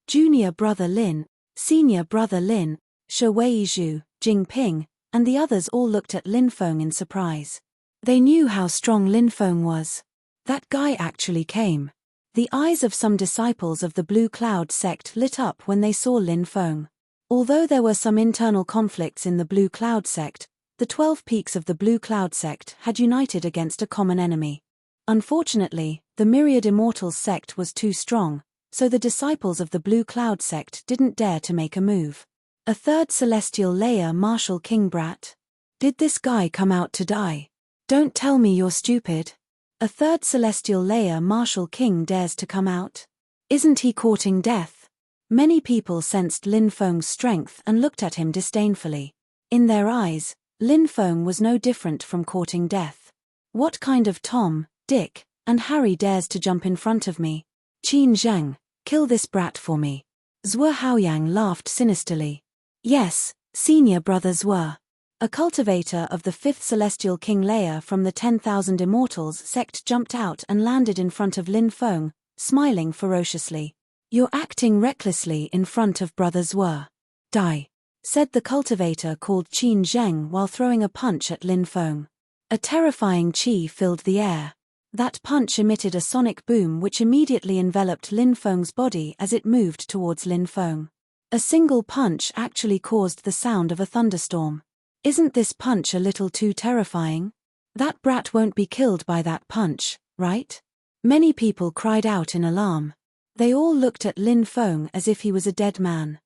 Junior brother Lin, senior brother Lin, Shui Zhu, Jing Ping, and the others all looked at Lin Feng in surprise. They knew how strong Lin Feng was. That guy actually came. The eyes of some disciples of the Blue Cloud sect lit up when they saw Lin Feng. Although there were some internal conflicts in the Blue Cloud sect, the 12 peaks of the Blue Cloud sect had united against a common enemy. Unfortunately, the Myriad Immortals sect was too strong, so the disciples of the Blue Cloud sect didn't dare to make a move. A third celestial layer Martial King brat? Did this guy come out to die? Don't tell me you're stupid. A third celestial layer Martial King dares to come out? Isn't he courting death? Many people sensed Lin Feng's strength and looked at him disdainfully. In their eyes, Lin Feng was no different from courting death. What kind of Tom, Dick, and Harry dares to jump in front of me? Qin Zheng, kill this brat for me. Zhuo Haoyang laughed sinisterly. Yes, senior brother Zhuo. A cultivator of the 5th Celestial King layer from the 10,000 Immortals sect jumped out and landed in front of Lin Feng, smiling ferociously. You're acting recklessly in front of brother Zhuo. Die, said the cultivator called Qin Zheng while throwing a punch at Lin Feng. A terrifying qi filled the air. That punch emitted a sonic boom which immediately enveloped Lin Feng's body as it moved towards Lin Feng. A single punch actually caused the sound of a thunderstorm. Isn't this punch a little too terrifying? That brat won't be killed by that punch, right? Many people cried out in alarm. They all looked at Lin Feng as if he was a dead man.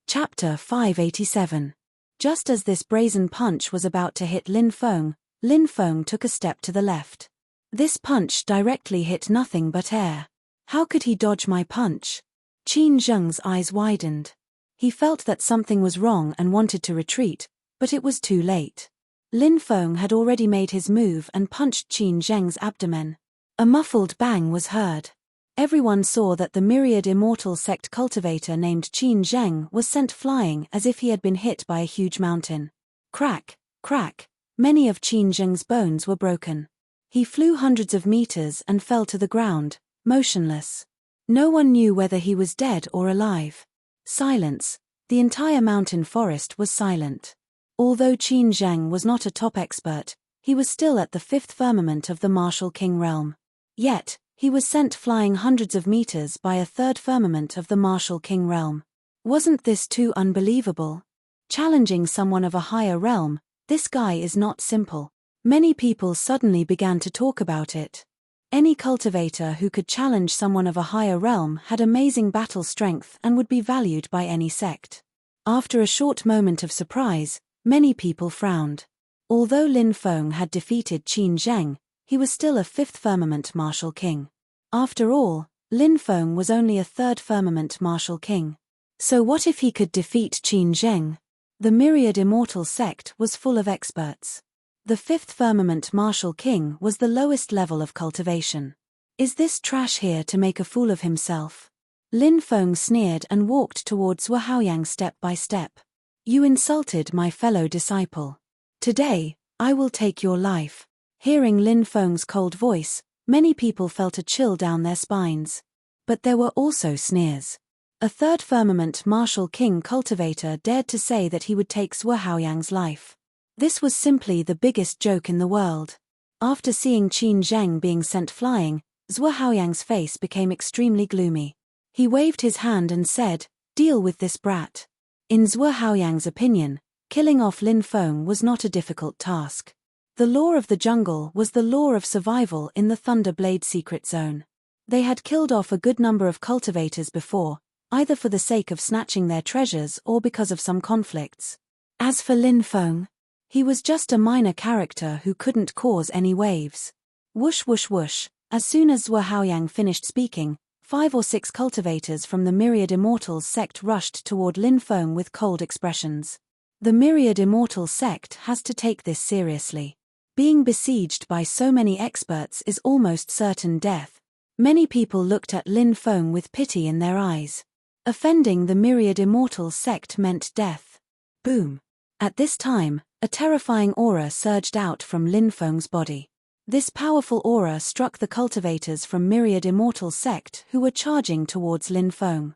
Chapter 587. Just as this brazen punch was about to hit Lin Feng took a step to the left. This punch directly hit nothing but air. How could he dodge my punch? Qin Zheng's eyes widened. He felt that something was wrong and wanted to retreat, but it was too late. Lin Feng had already made his move and punched Qin Zheng's abdomen. A muffled bang was heard. Everyone saw that the Myriad Immortal sect cultivator named Qin Zheng was sent flying as if he had been hit by a huge mountain. Crack, crack, many of Qin Zheng's bones were broken. He flew hundreds of meters and fell to the ground, motionless. No one knew whether he was dead or alive. Silence. The entire mountain forest was silent. Although Qin Zheng was not a top expert, he was still at the 5th firmament of the Martial King realm. Yet, he was sent flying hundreds of meters by a 3rd firmament of the Martial King realm. Wasn't this too unbelievable? Challenging someone of a higher realm, this guy is not simple. Many people suddenly began to talk about it. Any cultivator who could challenge someone of a higher realm had amazing battle strength and would be valued by any sect. After a short moment of surprise, many people frowned. Although Lin Feng had defeated Qin Zheng, he was still a 5th firmament Martial King. After all, Lin Feng was only a 3rd firmament Martial King. So what if he could defeat Qin Zheng? The myriad immortal sect was full of experts. The fifth firmament martial king was the lowest level of cultivation. Is this trash here to make a fool of himself? Lin Feng sneered and walked towards Zhuo Haoyang step by step. You insulted my fellow disciple. Today, I will take your life. Hearing Lin Feng's cold voice, many people felt a chill down their spines. But there were also sneers. A third firmament martial king cultivator dared to say that he would take Zhuo Haoyang's life. This was simply the biggest joke in the world. After seeing Qin Zheng being sent flying, Zhuo Haoyang's face became extremely gloomy. He waved his hand and said, "Deal with this brat." In Zhuo Haoyang's opinion, killing off Lin Feng was not a difficult task. The law of the jungle was the law of survival in the Thunder Blade secret zone. They had killed off a good number of cultivators before, either for the sake of snatching their treasures or because of some conflicts. As for Lin Feng, he was just a minor character who couldn't cause any waves. Whoosh whoosh whoosh, as soon as Zhuo Haoyang finished speaking, 5 or 6 cultivators from the Myriad Immortals sect rushed toward Lin Feng with cold expressions. The Myriad Immortal sect has to take this seriously. Being besieged by so many experts is almost certain death. Many people looked at Lin Feng with pity in their eyes. Offending the Myriad Immortal sect meant death. Boom. At this time, a terrifying aura surged out from Lin Feng's body. This powerful aura struck the cultivators from Myriad Immortal sect who were charging towards Lin Feng.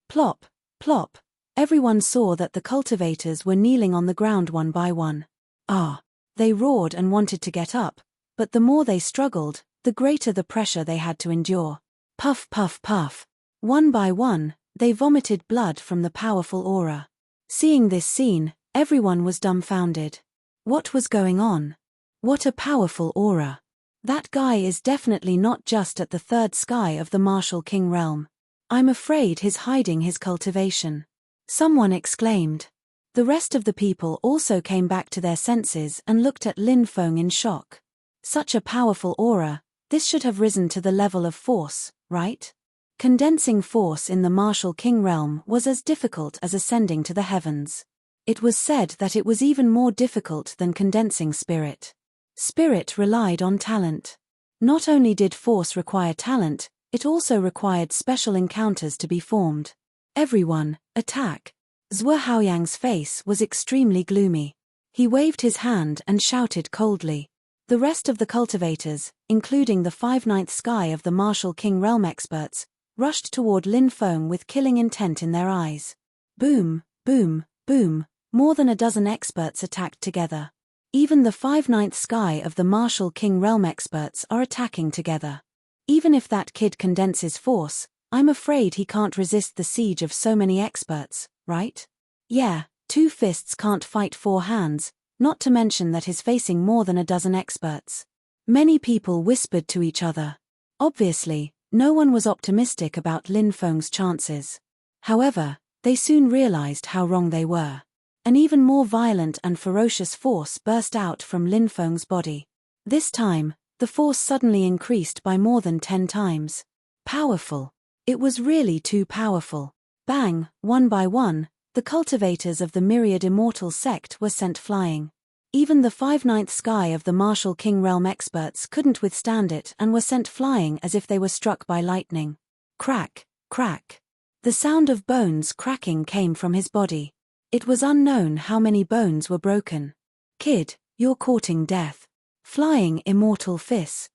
Plop, plop. Everyone saw that the cultivators were kneeling on the ground one by one. Ah! They roared and wanted to get up, but the more they struggled, the greater the pressure they had to endure. Puff puff puff. One by one, they vomited blood from the powerful aura. Seeing this scene, everyone was dumbfounded. What was going on? What a powerful aura. That guy is definitely not just at the third sky of the Martial King realm. I'm afraid he's hiding his cultivation. Someone exclaimed. The rest of the people also came back to their senses and looked at Lin Feng in shock. Such a powerful aura, this should have risen to the level of force, right? Condensing force in the Martial King realm was as difficult as ascending to the heavens. It was said that it was even more difficult than condensing spirit. Spirit relied on talent. Not only did force require talent, it also required special encounters to be formed. Everyone, attack! Zhuo Haoyang's face was extremely gloomy. He waved his hand and shouted coldly. The rest of the cultivators, including the 5/9 sky of the Martial King realm experts, rushed toward Lin Feng with killing intent in their eyes. Boom, boom, boom, more than a dozen experts attacked together. Even the 5/9 sky of the Martial King realm experts are attacking together. Even if that kid condenses force, I'm afraid he can't resist the siege of so many experts, right? Yeah, 2 fists can't fight 4 hands, not to mention that he's facing more than a dozen experts. Many people whispered to each other. Obviously, no one was optimistic about Lin Feng's chances. However, they soon realized how wrong they were. An even more violent and ferocious force burst out from Lin Feng's body. This time, the force suddenly increased by more than 10 times. Powerful. It was really too powerful. Bang, one by one, the cultivators of the Myriad Immortal sect were sent flying. Even the 5/9 sky of the Martial King realm experts couldn't withstand it and were sent flying as if they were struck by lightning. Crack, crack. The sound of bones cracking came from his body. It was unknown how many bones were broken. Kid, you're courting death. Flying immortal fists.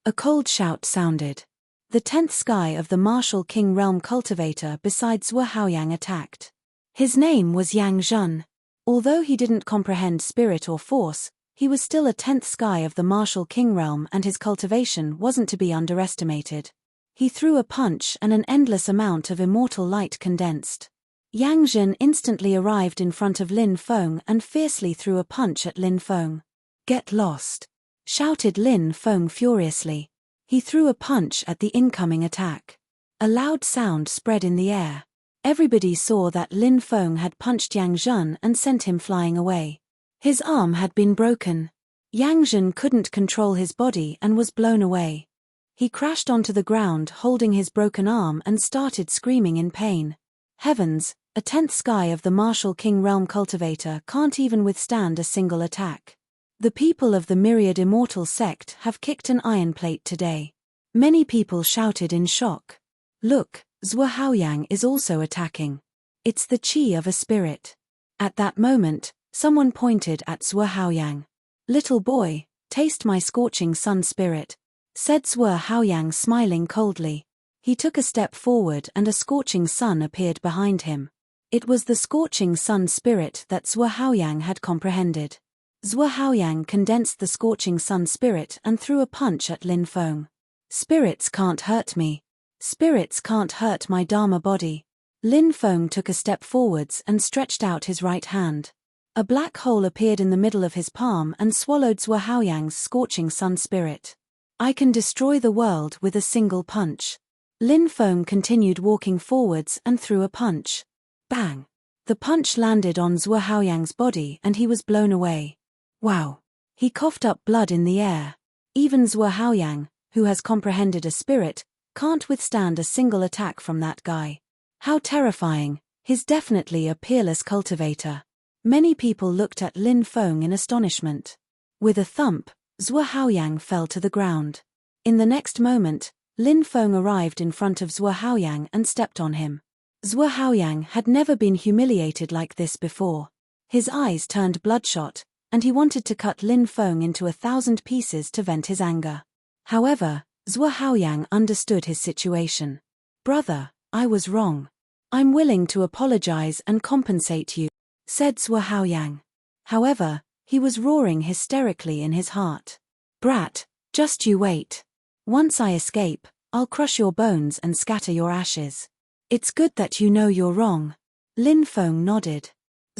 A cold shout sounded. The 10th sky of the Martial King realm cultivator besides Zhuo Haoyang attacked. His name was Yang Zhen. Although he didn't comprehend spirit or force, he was still a 10th sky of the Martial King realm and his cultivation wasn't to be underestimated. He threw a punch and an endless amount of immortal light condensed. Yang Zhen instantly arrived in front of Lin Feng and fiercely threw a punch at Lin Feng. Get lost! Shouted Lin Feng furiously. He threw a punch at the incoming attack. A loud sound spread in the air. Everybody saw that Lin Feng had punched Yang Zhen and sent him flying away. His arm had been broken. Yang Zhen couldn't control his body and was blown away. He crashed onto the ground holding his broken arm and started screaming in pain. Heavens, a 10th sky of the martial king realm cultivator can't even withstand a single attack. The people of the myriad immortal sect have kicked an iron plate today. Many people shouted in shock. Look, Zhuo Haoyang is also attacking. It's the chi of a spirit. At that moment, someone pointed at Zhuo Haoyang. Little boy, taste my scorching sun spirit, said Zhuo Haoyang smiling coldly. He took a step forward and a scorching sun appeared behind him. It was the scorching sun spirit that Zhuo Haoyang had comprehended. Zhuo Haoyang condensed the scorching sun spirit and threw a punch at Lin Feng. Spirits can't hurt me. Spirits can't hurt my Dharma body. Lin Feng took a step forwards and stretched out his right hand. A black hole appeared in the middle of his palm and swallowed Zhuo Haoyang's scorching sun spirit. I can destroy the world with a single punch. Lin Feng continued walking forwards and threw a punch. Bang! The punch landed on Zhuo Haoyang's body and he was blown away. Wow! He coughed up blood in the air. Even Zhuo Haoyang, who has comprehended a spirit, can't withstand a single attack from that guy. How terrifying! He's definitely a peerless cultivator. Many people looked at Lin Feng in astonishment. With a thump, Zhuo Haoyang fell to the ground. In the next moment, Lin Feng arrived in front of Zhuo Haoyang and stepped on him. Zhuo Haoyang had never been humiliated like this before. His eyes turned bloodshot, and he wanted to cut Lin Feng into 1,000 pieces to vent his anger. However, Zhuo Haoyang understood his situation. Brother, I was wrong. I'm willing to apologize and compensate you, said Zhuo Haoyang. However, he was roaring hysterically in his heart. Brat, just you wait. Once I escape, I'll crush your bones and scatter your ashes. It's good that you know you're wrong. Lin Feng nodded.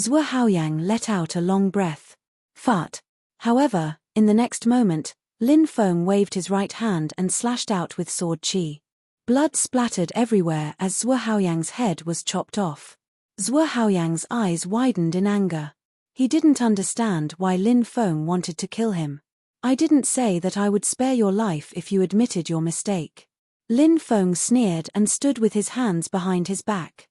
Zhuo Haoyang let out a long breath. Fart. However, in the next moment, Lin Feng waved his right hand and slashed out with sword chi. Blood splattered everywhere as Zhuo Haoyang's head was chopped off. Zhuo Haoyang's eyes widened in anger. He didn't understand why Lin Feng wanted to kill him. I didn't say that I would spare your life if you admitted your mistake. Lin Feng sneered and stood with his hands behind his back.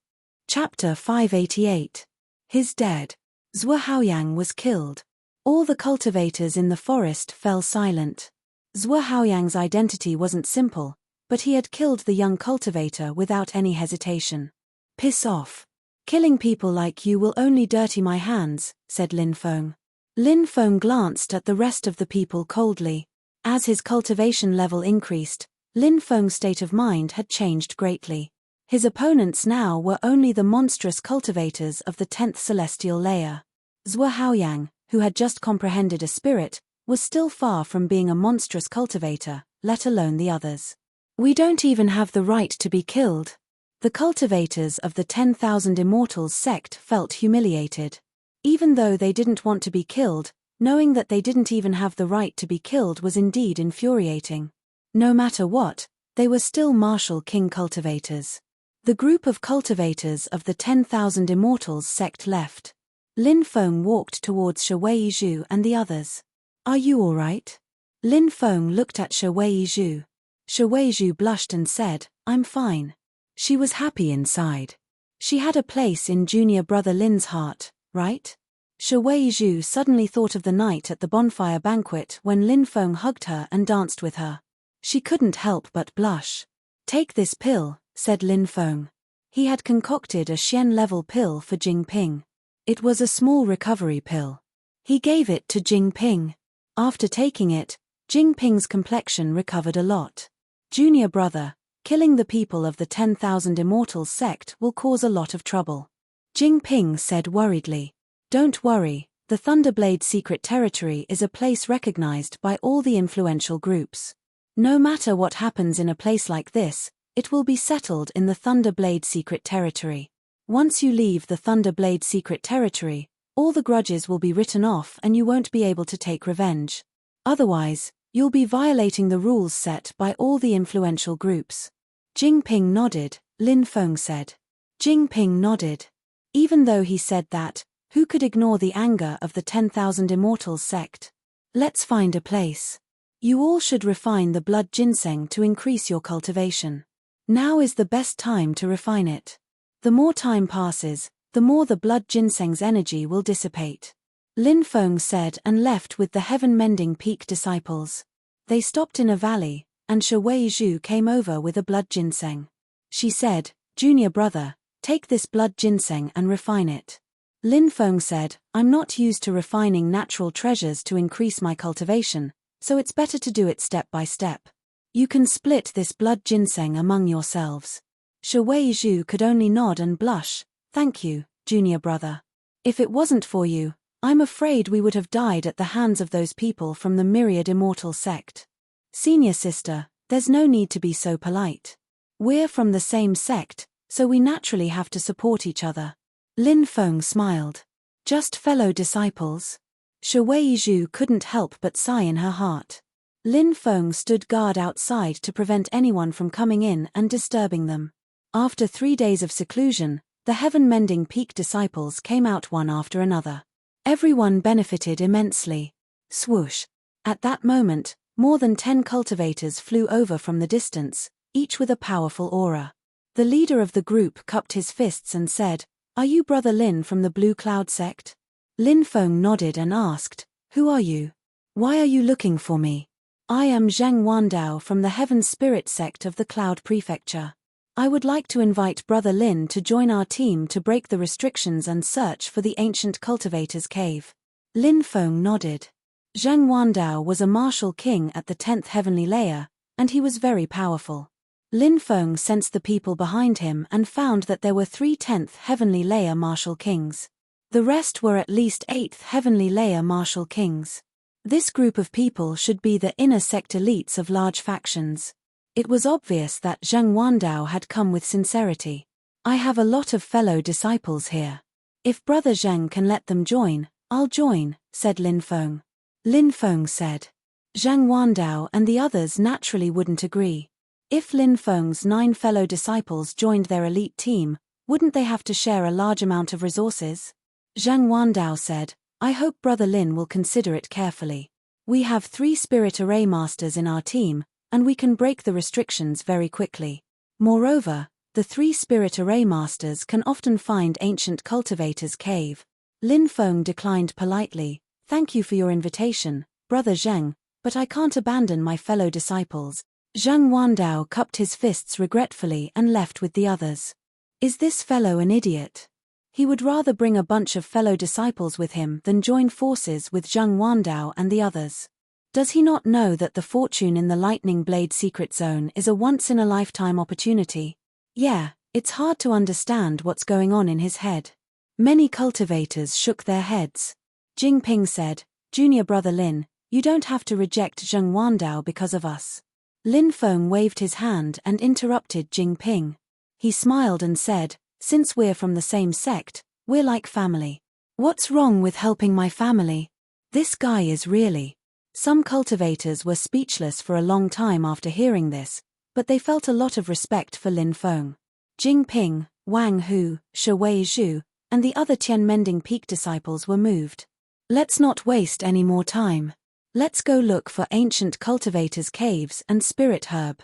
Chapter 588. He's dead. Zhuo Haoyang was killed. All the cultivators in the forest fell silent. Zhuo Haoyang's identity wasn't simple, but he had killed the young cultivator without any hesitation. Piss off. Killing people like you will only dirty my hands, said Lin Feng. Lin Feng glanced at the rest of the people coldly. As his cultivation level increased, Lin Feng's state of mind had changed greatly. His opponents now were only the monstrous cultivators of the 10th celestial layer. Zhuo Haoyang, who had just comprehended a spirit, was still far from being a monstrous cultivator, let alone the others. We don't even have the right to be killed. The cultivators of the 10,000 Immortals sect felt humiliated. Even though they didn't want to be killed, knowing that they didn't even have the right to be killed was indeed infuriating. No matter what, they were still martial king cultivators. The group of cultivators of the 10,000 Immortals sect left. Lin Feng walked towards Shui Zhu and the others. Are you all right? Lin Feng looked at Shui Zhu. Shui Zhu blushed and said, I'm fine. She was happy inside. She had a place in junior brother Lin's heart, right? Shui Zhu suddenly thought of the night at the bonfire banquet when Lin Feng hugged her and danced with her. She couldn't help but blush. Take this pill, said Lin Feng. He had concocted a Xian-level pill for Jingping. It was a small recovery pill. He gave it to Jingping. After taking it, Jingping's complexion recovered a lot. Junior brother, killing the people of the 10,000 Immortals sect will cause a lot of trouble. Jingping said worriedly. Don't worry, the Thunderblade secret territory is a place recognized by all the influential groups. No matter what happens in a place like this, it will be settled in the Thunderblade secret territory. Once you leave the Thunderblade secret territory, all the grudges will be written off and you won't be able to take revenge. Otherwise, you'll be violating the rules set by all the influential groups. Jingping nodded, Lin Feng said. Jingping nodded. Even though he said that, who could ignore the anger of the 10,000 Immortals sect? Let's find a place. You all should refine the blood ginseng to increase your cultivation. Now is the best time to refine it. The more time passes, the more the blood ginseng's energy will dissipate. Lin Feng said and left with the heaven-mending peak disciples. They stopped in a valley, and Shi Weizhu came over with a blood ginseng. She said, "Junior brother, take this blood ginseng and refine it." Lin Feng said, "I'm not used to refining natural treasures to increase my cultivation, so it's better to do it step by step. You can split this blood ginseng among yourselves." Shi Weizhu could only nod and blush. "Thank you, junior brother. If it wasn't for you, I'm afraid we would have died at the hands of those people from the Myriad Immortal sect." "Senior sister, there's no need to be so polite. We're from the same sect, so we naturally have to support each other." Lin Feng smiled. "Just fellow disciples?" Shi Weizhu couldn't help but sigh in her heart. Lin Feng stood guard outside to prevent anyone from coming in and disturbing them. After 3 days of seclusion, the heaven-mending peak disciples came out one after another. Everyone benefited immensely. Swoosh! At that moment, more than 10 cultivators flew over from the distance, each with a powerful aura. The leader of the group cupped his fists and said, "Are you Brother Lin from the Blue Cloud sect?" Lin Feng nodded and asked, "Who are you? Why are you looking for me?" "I am Zheng Wandao from the Heaven Spirit sect of the Cloud Prefecture. I would like to invite Brother Lin to join our team to break the restrictions and search for the ancient cultivator's cave." Lin Feng nodded. Zheng Wandao was a martial king at the 10th heavenly layer, and he was very powerful. Lin Feng sensed the people behind him and found that there were 3 10th heavenly layer martial kings. The rest were at least 8th heavenly layer martial kings. This group of people should be the inner sect elites of large factions. It was obvious that Zheng Wandao had come with sincerity. "I have a lot of fellow disciples here. If Brother Zheng can let them join, I'll join," said Lin Feng. Lin Feng said. Zheng Wandao and the others naturally wouldn't agree. If Lin Feng's 9 fellow disciples joined their elite team, wouldn't they have to share a large amount of resources? Zheng Wandao said, "I hope Brother Lin will consider it carefully. We have 3 spirit array masters in our team, and we can break the restrictions very quickly. Moreover, the 3 spirit array masters can often find ancient cultivators' cave." Lin Feng declined politely, "Thank you for your invitation, Brother Zheng, but I can't abandon my fellow disciples." Zheng Wandao cupped his fists regretfully and left with the others. Is this fellow an idiot? He would rather bring a bunch of fellow disciples with him than join forces with Zheng Wandao and the others. Does he not know that the fortune in the Lightning Blade secret zone is a once-in-a-lifetime opportunity? Yeah, it's hard to understand what's going on in his head. Many cultivators shook their heads. Jingping said, "Junior Brother Lin, you don't have to reject Zheng Wandao because of us." Lin Feng waved his hand and interrupted Jingping. He smiled and said, "Since we're from the same sect, we're like family. What's wrong with helping my family? This guy is really..." Some cultivators were speechless for a long time after hearing this, but they felt a lot of respect for Lin Feng. Jingping, Wang Hu, Shi Weizhu, and the other Tian-mending peak disciples were moved. "Let's not waste any more time. Let's go look for ancient cultivators' caves and spirit herb,"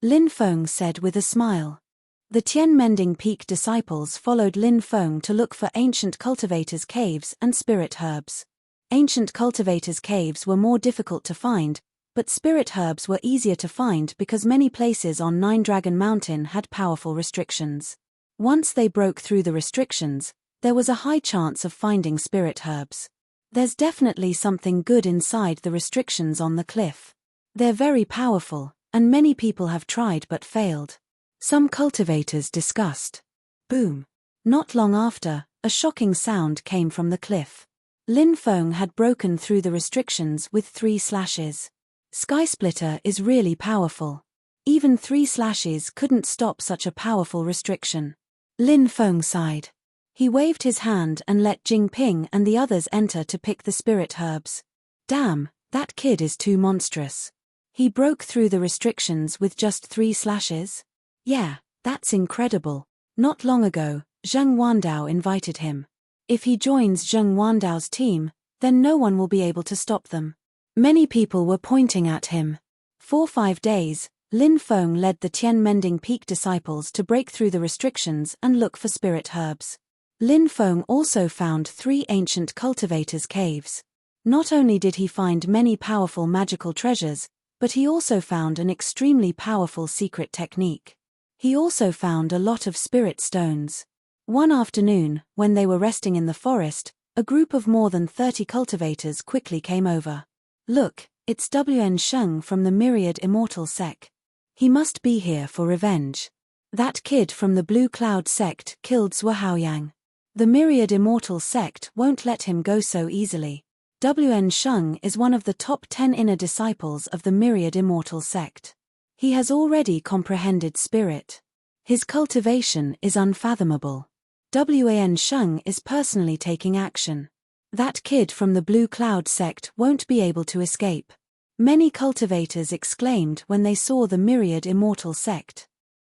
Lin Feng said with a smile. The Tian-mending peak disciples followed Lin Feng to look for ancient cultivators' caves and spirit herbs. Ancient cultivators' caves were more difficult to find, but spirit herbs were easier to find because many places on Nine Dragon Mountain had powerful restrictions. Once they broke through the restrictions, there was a high chance of finding spirit herbs. There's definitely something good inside the restrictions on the cliff. They're very powerful, and many people have tried but failed. Some cultivators discussed. Boom. Not long after, a shocking sound came from the cliff. Lin Feng had broken through the restrictions with 3 slashes. Sky Splitter is really powerful. Even 3 slashes couldn't stop such a powerful restriction. Lin Feng sighed. He waved his hand and let Jingping and the others enter to pick the spirit herbs. Damn, that kid is too monstrous. He broke through the restrictions with just 3 slashes? Yeah, that's incredible. Not long ago, Zheng Wandao invited him. If he joins Zheng Wandao's team, then no one will be able to stop them. Many people were pointing at him. For 5 days, Lin Feng led the Tian-Mending Peak disciples to break through the restrictions and look for spirit herbs. Lin Feng also found 3 ancient cultivators' caves. Not only did he find many powerful magical treasures, but he also found an extremely powerful secret technique. He also found a lot of spirit stones. One afternoon, when they were resting in the forest, a group of more than 30 cultivators quickly came over. Look, it's Wn Sheng from the Myriad Immortal Sect. He must be here for revenge. That kid from the Blue Cloud Sect killed Zhou Haoyang. The Myriad Immortal Sect won't let him go so easily. Wn Sheng is one of the top 10 inner disciples of the Myriad Immortal Sect. He has already comprehended spirit. His cultivation is unfathomable. Wn Sheng is personally taking action. That kid from the Blue Cloud Sect won't be able to escape. Many cultivators exclaimed when they saw the Myriad Immortal Sect.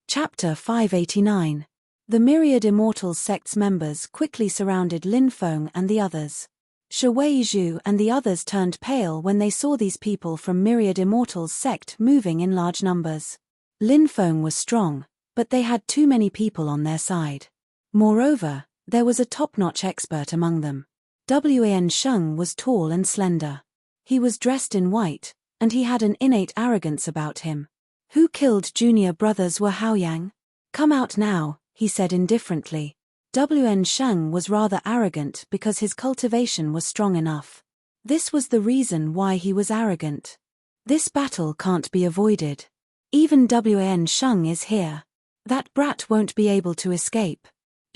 Chapter 589. The Myriad Immortal Sect's members quickly surrounded Lin Feng and the others. Shi Weizhu and the others turned pale when they saw these people from Myriad Immortal's sect moving in large numbers. Lin Feng was strong, but they had too many people on their side. Moreover, there was a top-notch expert among them. Wn Sheng was tall and slender. He was dressed in white, and he had an innate arrogance about him. Who killed junior brother Zhou Haoyang? Come out now, he said indifferently. Wn Sheng was rather arrogant because his cultivation was strong enough. This was the reason why he was arrogant. This battle can't be avoided. Even Wn Sheng is here. That brat won't be able to escape.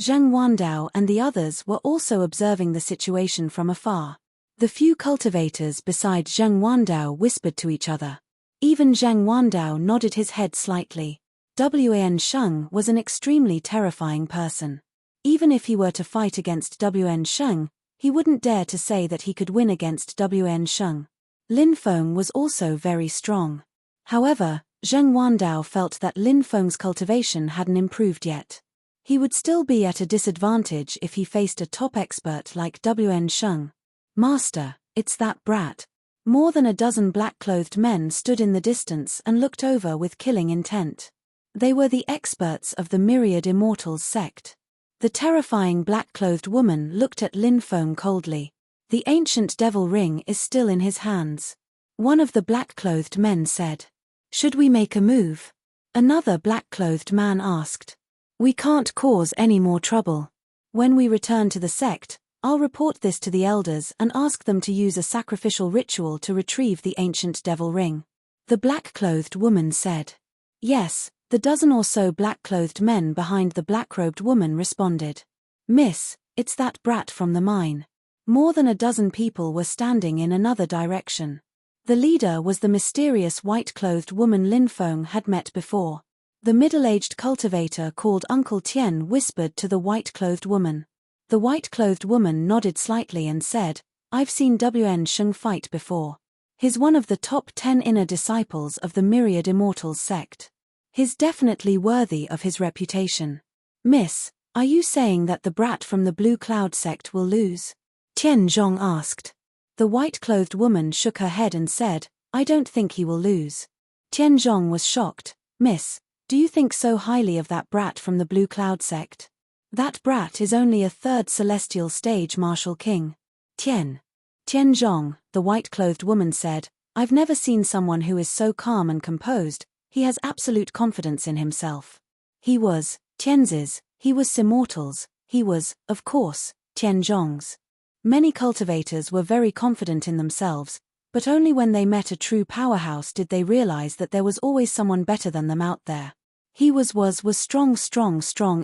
Zhang Wandao and the others were also observing the situation from afar. The few cultivators beside Zhang Wandao whispered to each other. Even Zhang Wandao nodded his head slightly. Wn Sheng was an extremely terrifying person. Even if he were to fight against Wn Sheng, he wouldn't dare to say that he could win against Wn Sheng. Lin Feng was also very strong. However, Zhang Wandao felt that Lin Feng's cultivation hadn't improved yet. He would still be at a disadvantage if he faced a top expert like Wn Sheng. Master, it's that brat. More than a dozen black-clothed men stood in the distance and looked over with killing intent. They were the experts of the Myriad Immortals sect. The terrifying black-clothed woman looked at Lin Feng coldly. The ancient devil ring is still in his hands. One of the black-clothed men said. Should we make a move? Another black-clothed man asked. We can't cause any more trouble. When we return to the sect, I'll report this to the elders and ask them to use a sacrificial ritual to retrieve the ancient devil ring. The black-clothed woman said. Yes, the dozen or so black-clothed men behind the black-robed woman responded. Miss, it's that brat from the mine. More than a dozen people were standing in another direction. The leader was the mysterious white-clothed woman Lin Feng had met before. The middle-aged cultivator called Uncle Tian whispered to the white-clothed woman. The white-clothed woman nodded slightly and said, I've seen Wn Sheng fight before. He's one of the top 10 inner disciples of the Myriad Immortals sect. He's definitely worthy of his reputation. Miss, are you saying that the brat from the Blue Cloud sect will lose? Tian Zhong asked. The white-clothed woman shook her head and said, I don't think he will lose. Tian Zhong was shocked. Miss, do you think so highly of that brat from the Blue Cloud sect? That brat is only a 3rd celestial stage martial king. Tian Zhong, the white-clothed woman said, I've never seen someone who is so calm and composed. He has absolute confidence in himself. He was Tianzi's, he was Immortal's, he was, of course, Tian Zhong's. Many cultivators were very confident in themselves, but only when they met a true powerhouse did they realize that there was always someone better than them out there. He was strong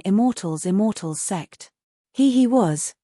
Immortals sect. He was.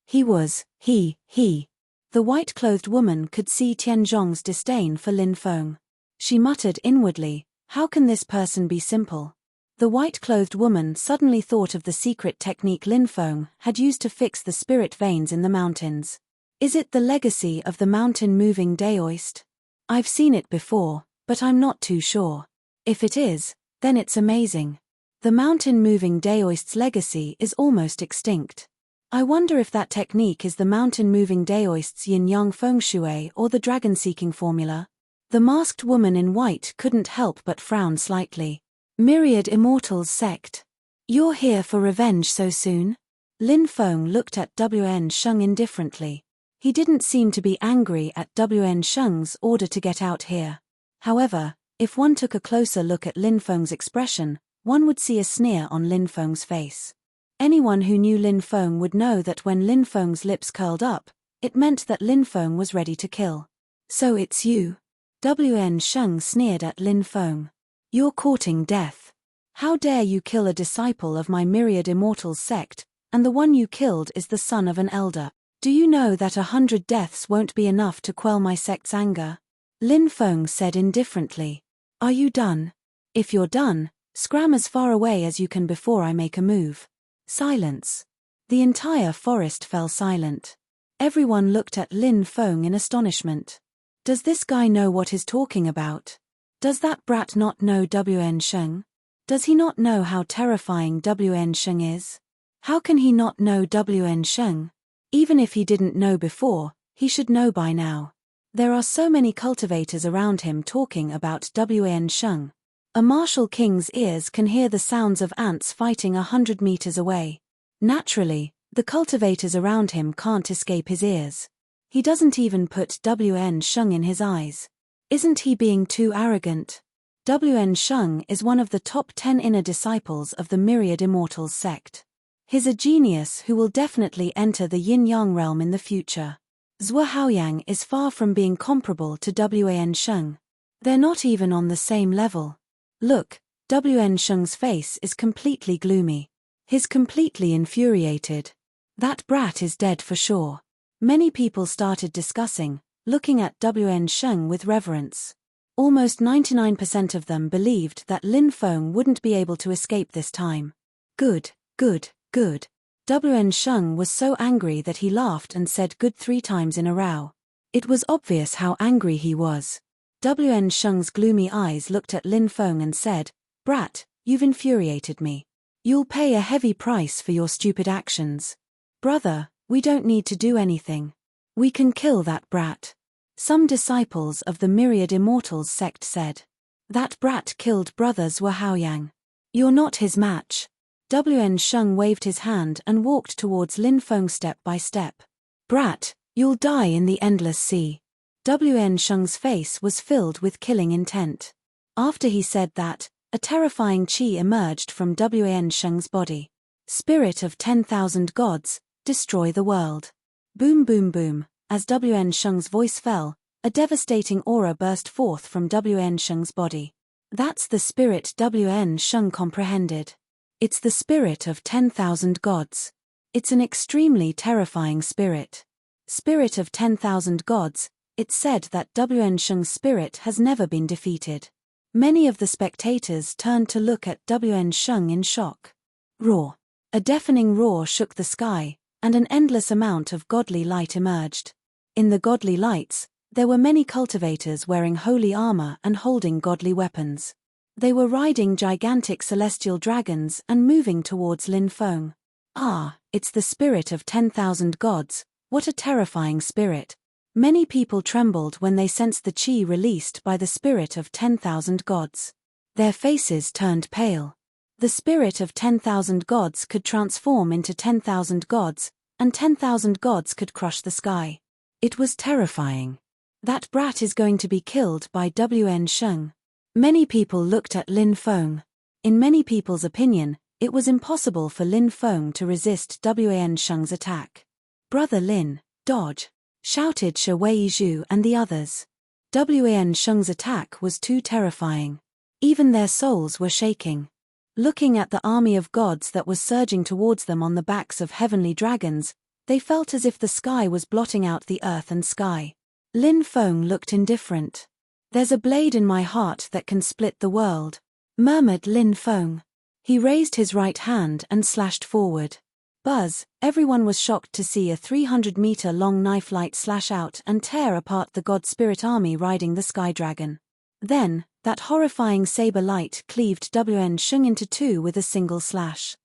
The white-clothed woman could see Tian Zhong's disdain for Lin Feng. She muttered inwardly, how can this person be simple? The white-clothed woman suddenly thought of the secret technique Lin Feng had used to fix the spirit veins in the mountains. Is it the legacy of the mountain-moving daoist? I've seen it before, but I'm not too sure. If it is, then it's amazing. The mountain-moving daoist's legacy is almost extinct. I wonder if that technique is the mountain-moving daoist's yin-yang feng shui or the dragon-seeking formula. The masked woman in white couldn't help but frown slightly. Myriad Immortals Sect. You're here for revenge so soon? Lin Feng looked at WN Sheng indifferently. He didn't seem to be angry at WN Sheng's order to get out here. However, if one took a closer look at Lin Feng's expression, one would see a sneer on Lin Feng's face. Anyone who knew Lin Feng would know that when Lin Feng's lips curled up, it meant that Lin Feng was ready to kill. So it's you? WN Sheng sneered at Lin Feng. You're courting death. How dare you kill a disciple of my Myriad Immortals sect, and the one you killed is the son of an elder. Do you know that 100 deaths won't be enough to quell my sect's anger? Lin Feng said indifferently. Are you done? If you're done, scram as far away as you can before I make a move. Silence. The entire forest fell silent. Everyone looked at Lin Feng in astonishment. Does this guy know what he's talking about? Does that brat not know WN Sheng? Does he not know how terrifying WN Sheng is? How can he not know WN Sheng? Even if he didn't know before, he should know by now. There are so many cultivators around him talking about WN Sheng. A martial king's ears can hear the sounds of ants fighting 100 meters away. Naturally, the cultivators around him can't escape his ears. He doesn't even put WN Sheng in his eyes. Isn't he being too arrogant? WN Sheng is one of the top 10 inner disciples of the Myriad Immortals sect. He's a genius who will definitely enter the yin-yang realm in the future. Zhou Haoyang is far from being comparable to WN Sheng. They're not even on the same level. Look, WN Sheng's face is completely gloomy. He's completely infuriated. That brat is dead for sure. Many people started discussing, looking at WN Sheng with reverence. Almost 99% of them believed that Lin Feng wouldn't be able to escape this time. Good, good, good. WN Sheng was so angry that he laughed and said good 3 times in a row. It was obvious how angry he was. WN Sheng's gloomy eyes looked at Lin Feng and said, "Brat, you've infuriated me. You'll pay a heavy price for your stupid actions. Brother, we don't need to do anything. We can kill that brat." Some disciples of the Myriad Immortals sect said. That brat killed brother Zhou Haoyang. You're not his match. WN Sheng waved his hand and walked towards Lin Feng step by step. Brat, you'll die in the endless sea. WN Sheng's face was filled with killing intent. After he said that, a terrifying chi emerged from WN Sheng's body. Spirit of 10,000 gods, destroy the world. Boom boom boom, as WN Sheng's voice fell, a devastating aura burst forth from WN Sheng's body. That's the spirit WN Sheng comprehended. It's the spirit of 10,000 gods. It's an extremely terrifying spirit. Spirit of 10,000 gods, it's said that WN Sheng's spirit has never been defeated. Many of the spectators turned to look at WN Sheng in shock. Roar. A deafening roar shook the sky, and an endless amount of godly light emerged. In the godly lights, there were many cultivators wearing holy armor and holding godly weapons. They were riding gigantic celestial dragons and moving towards Lin Feng. Ah, it's the spirit of 10,000 gods, what a terrifying spirit. Many people trembled when they sensed the chi released by the spirit of 10,000 gods. Their faces turned pale. The spirit of 10,000 gods could transform into 10,000 gods, and 10,000 gods could crush the sky. It was terrifying. That brat is going to be killed by WN Sheng. Many people looked at Lin Feng. In many people's opinion, it was impossible for Lin Feng to resist WN Sheng's attack. Brother Lin, dodge! Shouted Shi Weizhu and the others. WN Sheng's attack was too terrifying. Even their souls were shaking. Looking at the army of gods that was surging towards them on the backs of heavenly dragons, they felt as if the sky was blotting out the earth and sky. Lin Feng looked indifferent. There's a blade in my heart that can split the world, murmured Lin Feng. He raised his right hand and slashed forward. Buzz, everyone was shocked to see a 300-meter-long knife light slash out and tear apart the god spirit army riding the sky dragon. Then, that horrifying saber light cleaved WN Sheng into 2 with a single slash.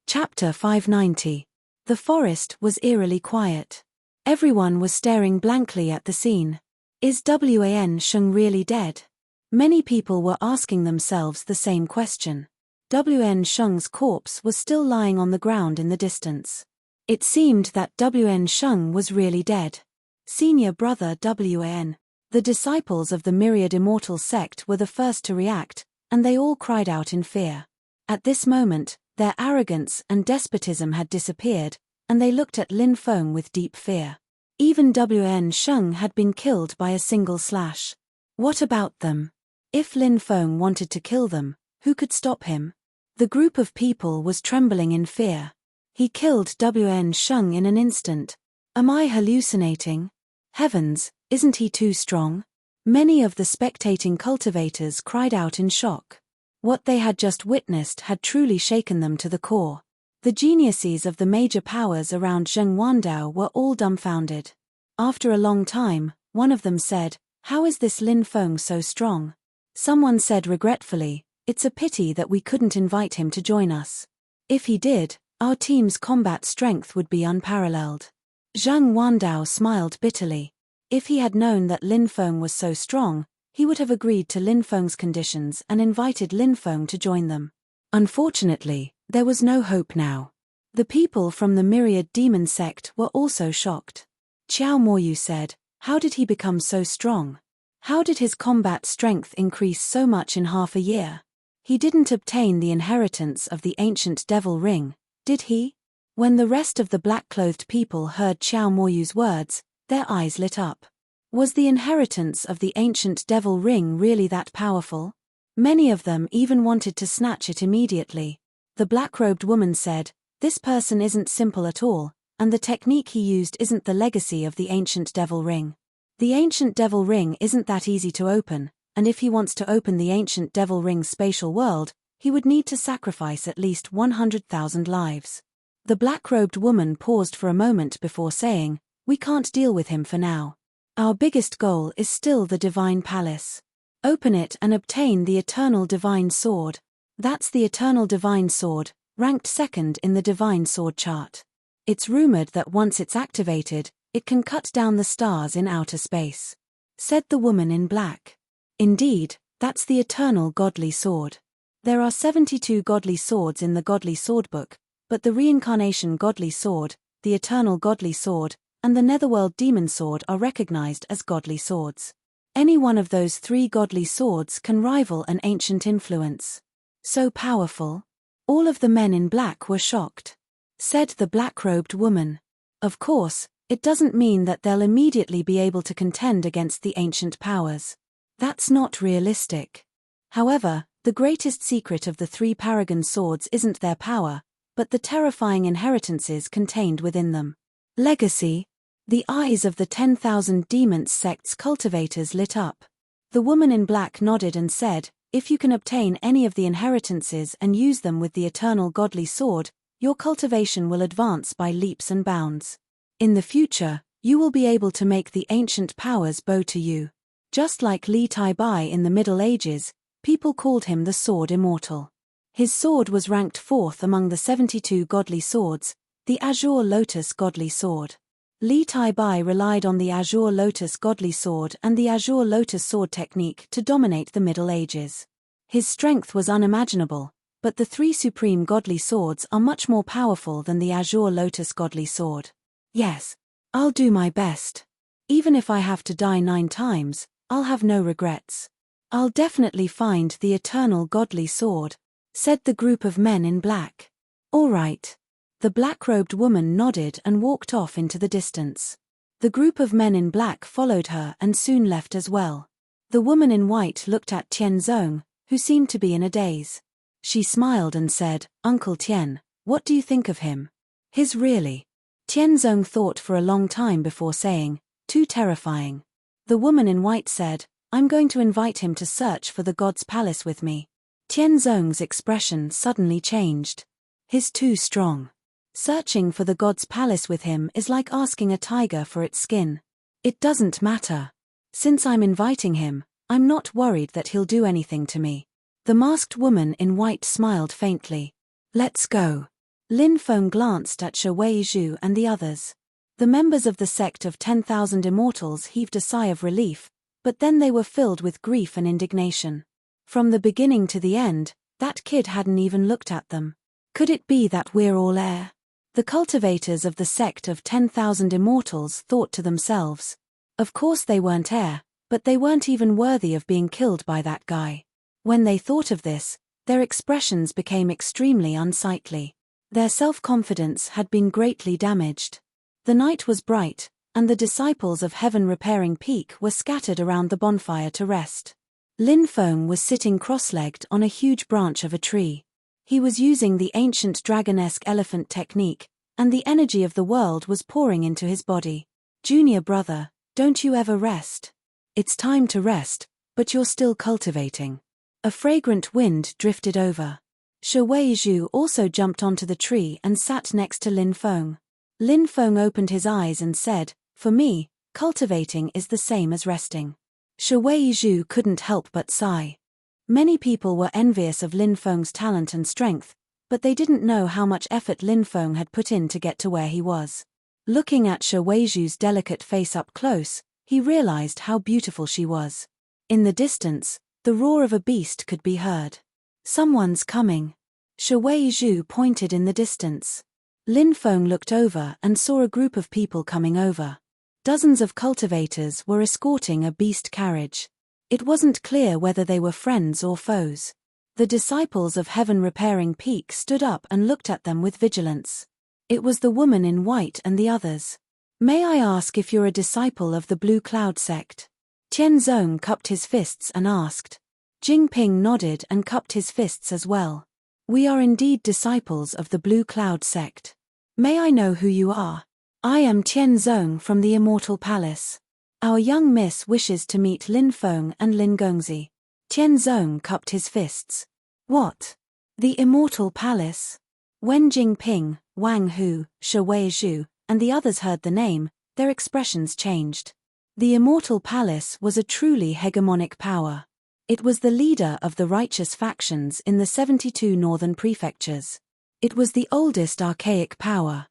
Chapter 590. The forest was eerily quiet. Everyone was staring blankly at the scene. Is Wan Sheng really dead? Many people were asking themselves the same question. Wan Sheng's corpse was still lying on the ground in the distance. It seemed that Wan Sheng was really dead. Senior brother Wan. The disciples of the Myriad Immortal sect were the first to react, and they all cried out in fear. At this moment, their arrogance and despotism had disappeared, and they looked at Lin Feng with deep fear. Even Wan Sheng had been killed by a single slash. What about them? If Lin Feng wanted to kill them, who could stop him? The group of people was trembling in fear. He killed Wan Sheng in an instant. Am I hallucinating? Heavens, isn't he too strong? Many of the spectating cultivators cried out in shock. What they had just witnessed had truly shaken them to the core. The geniuses of the major powers around Zheng Wandao were all dumbfounded. After a long time, one of them said, "How is this Lin Feng so strong?" Someone said regretfully, "It's a pity that we couldn't invite him to join us. If he did, our team's combat strength would be unparalleled." Zheng Wandao smiled bitterly. If he had known that Lin Feng was so strong, he would have agreed to Lin Feng's conditions and invited Lin Feng to join them. Unfortunately, there was no hope now. The people from the Myriad Demon sect were also shocked. Qiao Moyu said, "How did he become so strong? How did his combat strength increase so much in half a year? He didn't obtain the inheritance of the ancient devil ring, did he?" When the rest of the black-clothed people heard Qiao Moyu's words, their eyes lit up. Was the inheritance of the ancient devil ring really that powerful? Many of them even wanted to snatch it immediately. The black-robed woman said, "This person isn't simple at all, and the technique he used isn't the legacy of the ancient devil ring. The ancient devil ring isn't that easy to open, and if he wants to open the ancient devil ring's spatial world, he would need to sacrifice at least 100,000 lives." The black-robed woman paused for a moment before saying, "We can't deal with him for now. Our biggest goal is still the Divine Palace. Open it and obtain the Eternal Divine Sword. That's the Eternal Divine Sword, ranked second in the Divine Sword chart. It's rumored that once it's activated, it can cut down the stars in outer space," said the woman in black. "Indeed, that's the Eternal Godly Sword. There are 72 godly swords in the Godly Swordbook, but the Reincarnation Godly Sword, the Eternal Godly Sword, and the Netherworld Demon Sword are recognized as godly swords. Any one of those three godly swords can rival an ancient influence. So powerful." All of the men in black were shocked. Said the black-robed woman, "Of course, it doesn't mean that they'll immediately be able to contend against the ancient powers. That's not realistic. However, the greatest secret of the three paragon swords isn't their power, but the terrifying inheritances contained within them. Legacy." The eyes of the 10,000 Demons sect's cultivators lit up. The woman in black nodded and said, "If you can obtain any of the inheritances and use them with the Eternal Godly Sword, your cultivation will advance by leaps and bounds. In the future, you will be able to make the ancient powers bow to you." Just like Li Tai Bai in the Middle Ages, people called him the Sword Immortal. His sword was ranked fourth among the 72 godly swords, the Azure Lotus Godly Sword. Li Tai Bai relied on the Azure Lotus Godly Sword and the Azure Lotus Sword technique to dominate the Middle Ages. His strength was unimaginable, but the three supreme godly swords are much more powerful than the Azure Lotus Godly Sword. Yes, I'll do my best. Even if I have to die 9 times, I'll have no regrets. I'll definitely find the Eternal Godly Sword," said the group of men in black. "All right." The black-robed woman nodded and walked off into the distance. The group of men in black followed her and soon left as well. The woman in white looked at Tian Zong, who seemed to be in a daze. She smiled and said, "Uncle Tian, what do you think of him? His really?" Tian Zong thought for a long time before saying, "Too terrifying." The woman in white said, "I'm going to invite him to search for the God's Palace with me." Tian Zong's expression suddenly changed. "He's too strong. Searching for the God's Palace with him is like asking a tiger for its skin. It doesn't matter. Since I'm inviting him, I'm not worried that he'll do anything to me." The masked woman in white smiled faintly. "Let's go." Lin Feng glanced at Shi Weizhu and the others. The members of the sect of 10,000 Immortals heaved a sigh of relief, but then they were filled with grief and indignation. From the beginning to the end, that kid hadn't even looked at them. Could it be that we're all air? The cultivators of the sect of 10,000 Immortals thought to themselves. Of course they weren't air, but they weren't even worthy of being killed by that guy. When they thought of this, their expressions became extremely unsightly. Their self-confidence had been greatly damaged. The night was bright, and the disciples of Heaven-Repairing Peak were scattered around the bonfire to rest. Lin Feng was sitting cross-legged on a huge branch of a tree. He was using the ancient dragon-esque elephant technique, and the energy of the world was pouring into his body. Junior brother, don't you ever rest? It's time to rest, but you're still cultivating. A fragrant wind drifted over. Shi Weizhu also jumped onto the tree and sat next to Lin Feng. Lin Feng opened his eyes and said, "For me, cultivating is the same as resting." Shi Weizhu couldn't help but sigh. Many people were envious of Lin Feng's talent and strength, but they didn't know how much effort Lin Feng had put in to get to where he was. Looking at Shi Weizhu's delicate face up close, he realized how beautiful she was. In the distance, the roar of a beast could be heard. Someone's coming. Shi Weizhu pointed in the distance. Lin Feng looked over and saw a group of people coming over. Dozens of cultivators were escorting a beast carriage. It wasn't clear whether they were friends or foes. The disciples of Heaven-Repairing Peak stood up and looked at them with vigilance. It was the woman in white and the others. "May I ask if you're a disciple of the Blue Cloud sect?" Tianzong cupped his fists and asked. Jingping nodded and cupped his fists as well. "We are indeed disciples of the Blue Cloud sect. May I know who you are?" "I am Tianzong from the Immortal Palace. Our young miss wishes to meet Lin Feng and Lin Gongzi." Tianzong cupped his fists. "What? The Immortal Palace?" When Jingping, Wang Hu, Shi Weizhu, and the others heard the name, their expressions changed. The Immortal Palace was a truly hegemonic power. It was the leader of the righteous factions in the 72 northern prefectures. It was the oldest archaic power.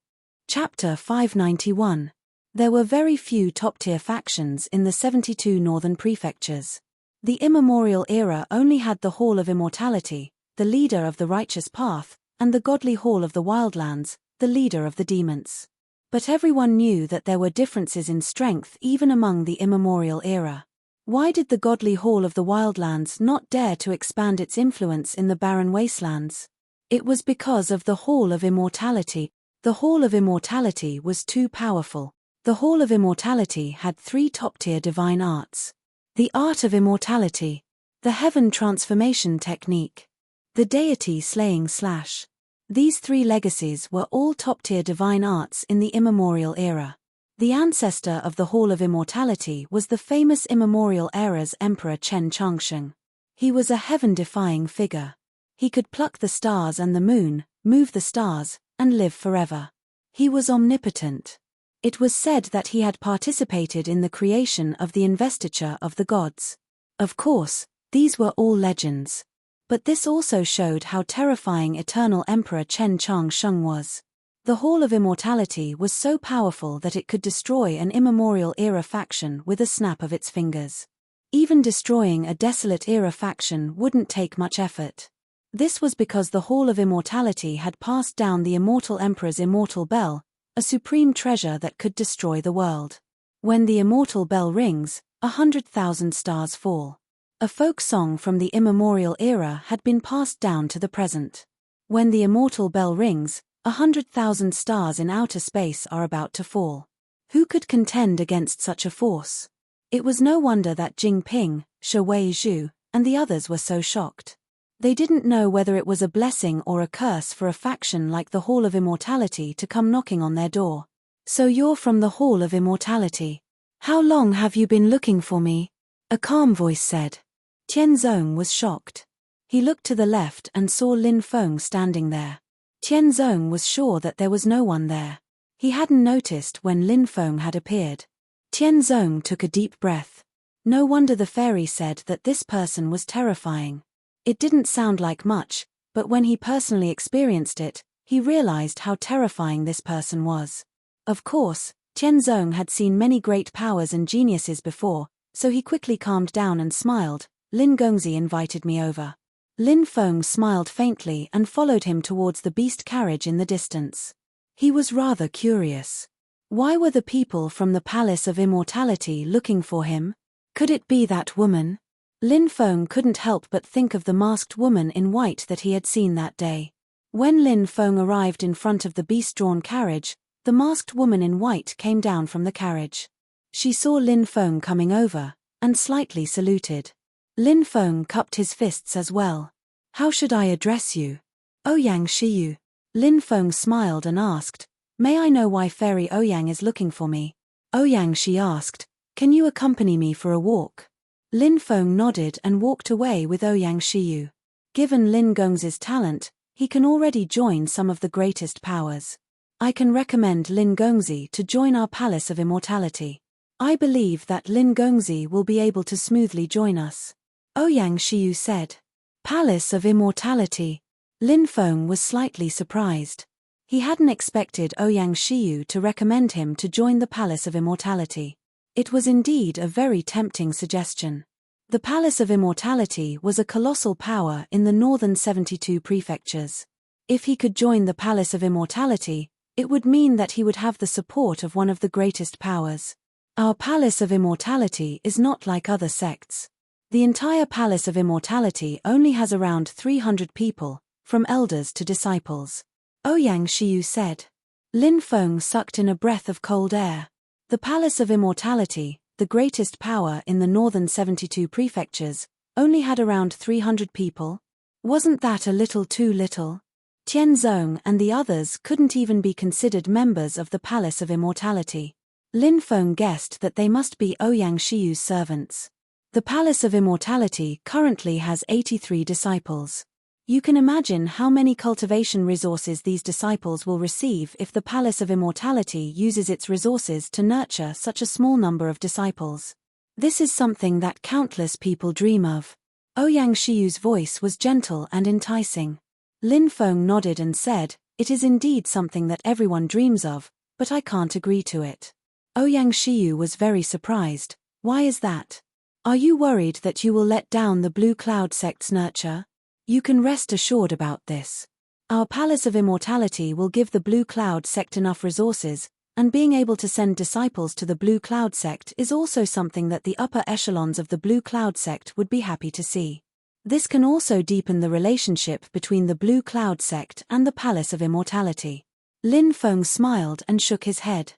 Chapter 591. There were very few top-tier factions in the 72 northern prefectures. The immemorial era only had the Hall of Immortality, the leader of the righteous path, and the godly Hall of the Wildlands, the leader of the demons. But everyone knew that there were differences in strength even among the immemorial era. Why did the godly Hall of the Wildlands not dare to expand its influence in the barren wastelands? It was because of the Hall of Immortality. The Hall of Immortality was too powerful. The Hall of Immortality had 3 top-tier divine arts. The Art of Immortality, the Heaven Transformation Technique, the Deity Slaying Slash. These 3 legacies were all top-tier divine arts in the immemorial era. The ancestor of the Hall of Immortality was the famous immemorial era's Emperor Chen Changsheng. He was a heaven-defying figure. He could pluck the stars and the moon, move the stars, and live forever. He was omnipotent. It was said that he had participated in the creation of the investiture of the gods. Of course, these were all legends. But this also showed how terrifying eternal Emperor Chen Changsheng was. The Hall of Immortality was so powerful that it could destroy an immemorial era faction with a snap of its fingers. Even destroying a desolate era faction wouldn't take much effort. This was because the Hall of Immortality had passed down the immortal emperor's immortal bell, a supreme treasure that could destroy the world. When the immortal bell rings, 100,000 stars fall. A folk song from the immemorial era had been passed down to the present. When the immortal bell rings, 100,000 stars in outer space are about to fall. Who could contend against such a force? It was no wonder that Jingping, Shi Weizhu, and the others were so shocked. They didn't know whether it was a blessing or a curse for a faction like the Hall of Immortality to come knocking on their door. "So you're from the Hall of Immortality. How long have you been looking for me?" a calm voice said. Tianzong was shocked. He looked to the left and saw Lin Feng standing there. Tianzong was sure that there was no one there. He hadn't noticed when Lin Feng had appeared. Tianzong took a deep breath. No wonder the fairy said that this person was terrifying. It didn't sound like much, but when he personally experienced it, he realized how terrifying this person was. Of course, Tianzong had seen many great powers and geniuses before, so he quickly calmed down and smiled. Lin Gongzi invited me over. Lin Feng smiled faintly and followed him towards the beast carriage in the distance. He was rather curious. Why were the people from the Palace of Immortality looking for him? Could it be that woman? Lin Feng couldn't help but think of the masked woman in white that he had seen that day. When Lin Feng arrived in front of the beast-drawn carriage, the masked woman in white came down from the carriage. She saw Lin Feng coming over, and slightly saluted. Lin Feng cupped his fists as well. How should I address you? Ouyang Shiyu. Lin Feng smiled and asked, may I know why Fairy Ouyang is looking for me? Ouyang Shi asked, can you accompany me for a walk? Lin Feng nodded and walked away with Ouyang Shiyu. Given Lin Gongzi's talent, he can already join some of the greatest powers. I can recommend Lin Gongzi to join our Palace of Immortality. I believe that Lin Gongzi will be able to smoothly join us. Ouyang Shiyu said. Palace of Immortality. Lin Feng was slightly surprised. He hadn't expected Ouyang Shiyu to recommend him to join the Palace of Immortality. It was indeed a very tempting suggestion. The Palace of Immortality was a colossal power in the northern 72 prefectures. If he could join the Palace of Immortality, it would mean that he would have the support of one of the greatest powers. Our Palace of Immortality is not like other sects. The entire Palace of Immortality only has around 300 people, from elders to disciples. Ouyang Shiyu said. Lin Feng sucked in a breath of cold air. The Palace of Immortality, the greatest power in the northern 72 prefectures, only had around 300 people? Wasn't that a little too little? Tianzong and the others couldn't even be considered members of the Palace of Immortality. Lin Feng guessed that they must be Ouyang Shiyu's servants. The Palace of Immortality currently has 83 disciples. You can imagine how many cultivation resources these disciples will receive if the Palace of Immortality uses its resources to nurture such a small number of disciples. This is something that countless people dream of. Ouyang Shiyu's voice was gentle and enticing. Lin Feng nodded and said, it is indeed something that everyone dreams of, but I can't agree to it. Ouyang Shiyu was very surprised. Why is that? Are you worried that you will let down the Blue Cloud sect's nurture? You can rest assured about this. Our Palace of Immortality will give the Blue Cloud sect enough resources, and being able to send disciples to the Blue Cloud sect is also something that the upper echelons of the Blue Cloud sect would be happy to see. This can also deepen the relationship between the Blue Cloud sect and the Palace of Immortality. Lin Feng smiled and shook his head.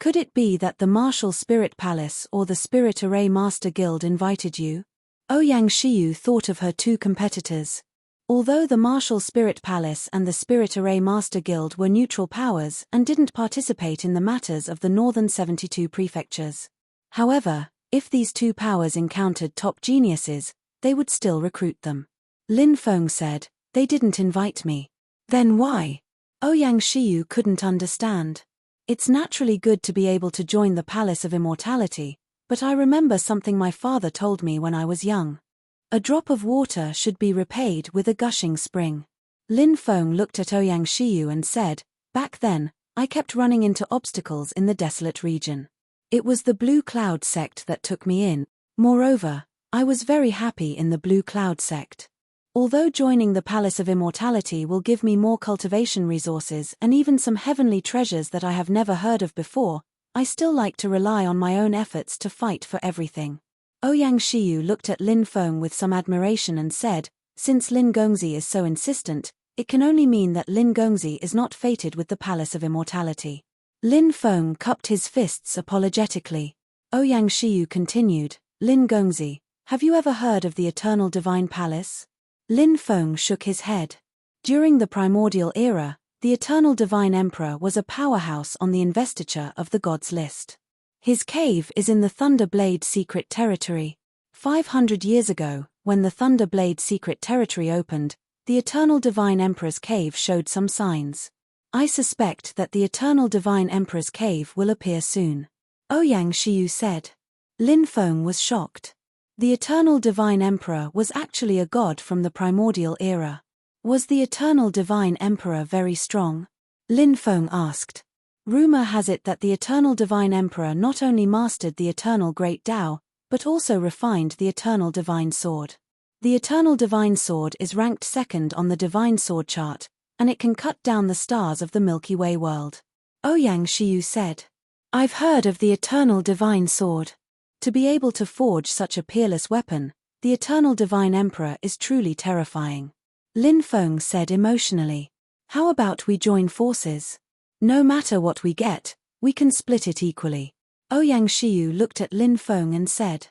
Could it be that the Martial Spirit Palace or the Spirit Array Master Guild invited you? Ouyang Shiyu thought of her two competitors. Although the Martial Spirit Palace and the Spirit Array Master Guild were neutral powers and didn't participate in the matters of the northern 72 prefectures. However, if these two powers encountered top geniuses, they would still recruit them. Lin Feng said, they didn't invite me. Then why? Ouyang Shiyu couldn't understand. It's naturally good to be able to join the Palace of Immortality, but I remember something my father told me when I was young. A drop of water should be repaid with a gushing spring. Lin Feng looked at Ouyang Shiyu and said, back then, I kept running into obstacles in the desolate region. It was the Blue Cloud sect that took me in. Moreover, I was very happy in the Blue Cloud sect. Although joining the Palace of Immortality will give me more cultivation resources and even some heavenly treasures that I have never heard of before, I still like to rely on my own efforts to fight for everything. Ouyang Shiyu looked at Lin Feng with some admiration and said, since Lin Gongzi is so insistent, it can only mean that Lin Gongzi is not fated with the Palace of Immortality. Lin Feng cupped his fists apologetically. Ouyang Shiyu continued, Lin Gongzi, have you ever heard of the Eternal Divine Palace? Lin Feng shook his head. During the Primordial era, the Eternal Divine Emperor was a powerhouse on the investiture of the gods list. His cave is in the Thunder Blade Secret Territory. 500 years ago, when the Thunder Blade Secret Territory opened, the Eternal Divine Emperor's cave showed some signs. I suspect that the Eternal Divine Emperor's cave will appear soon. Ouyang Shiyu said. Lin Feng was shocked. The Eternal Divine Emperor was actually a god from the Primordial era. Was the Eternal Divine Emperor very strong? Lin Feng asked. Rumor has it that the Eternal Divine Emperor not only mastered the Eternal Great Tao, but also refined the Eternal Divine Sword. The Eternal Divine Sword is ranked second on the Divine Sword chart, and it can cut down the stars of the Milky Way world. Ouyang Xiu said, "I've heard of the Eternal Divine Sword. To be able to forge such a peerless weapon, the Eternal Divine Emperor is truly terrifying." Lin Feng said emotionally, "How about we join forces? No matter what we get, we can split it equally." Ouyang Xiu looked at Lin Feng and said,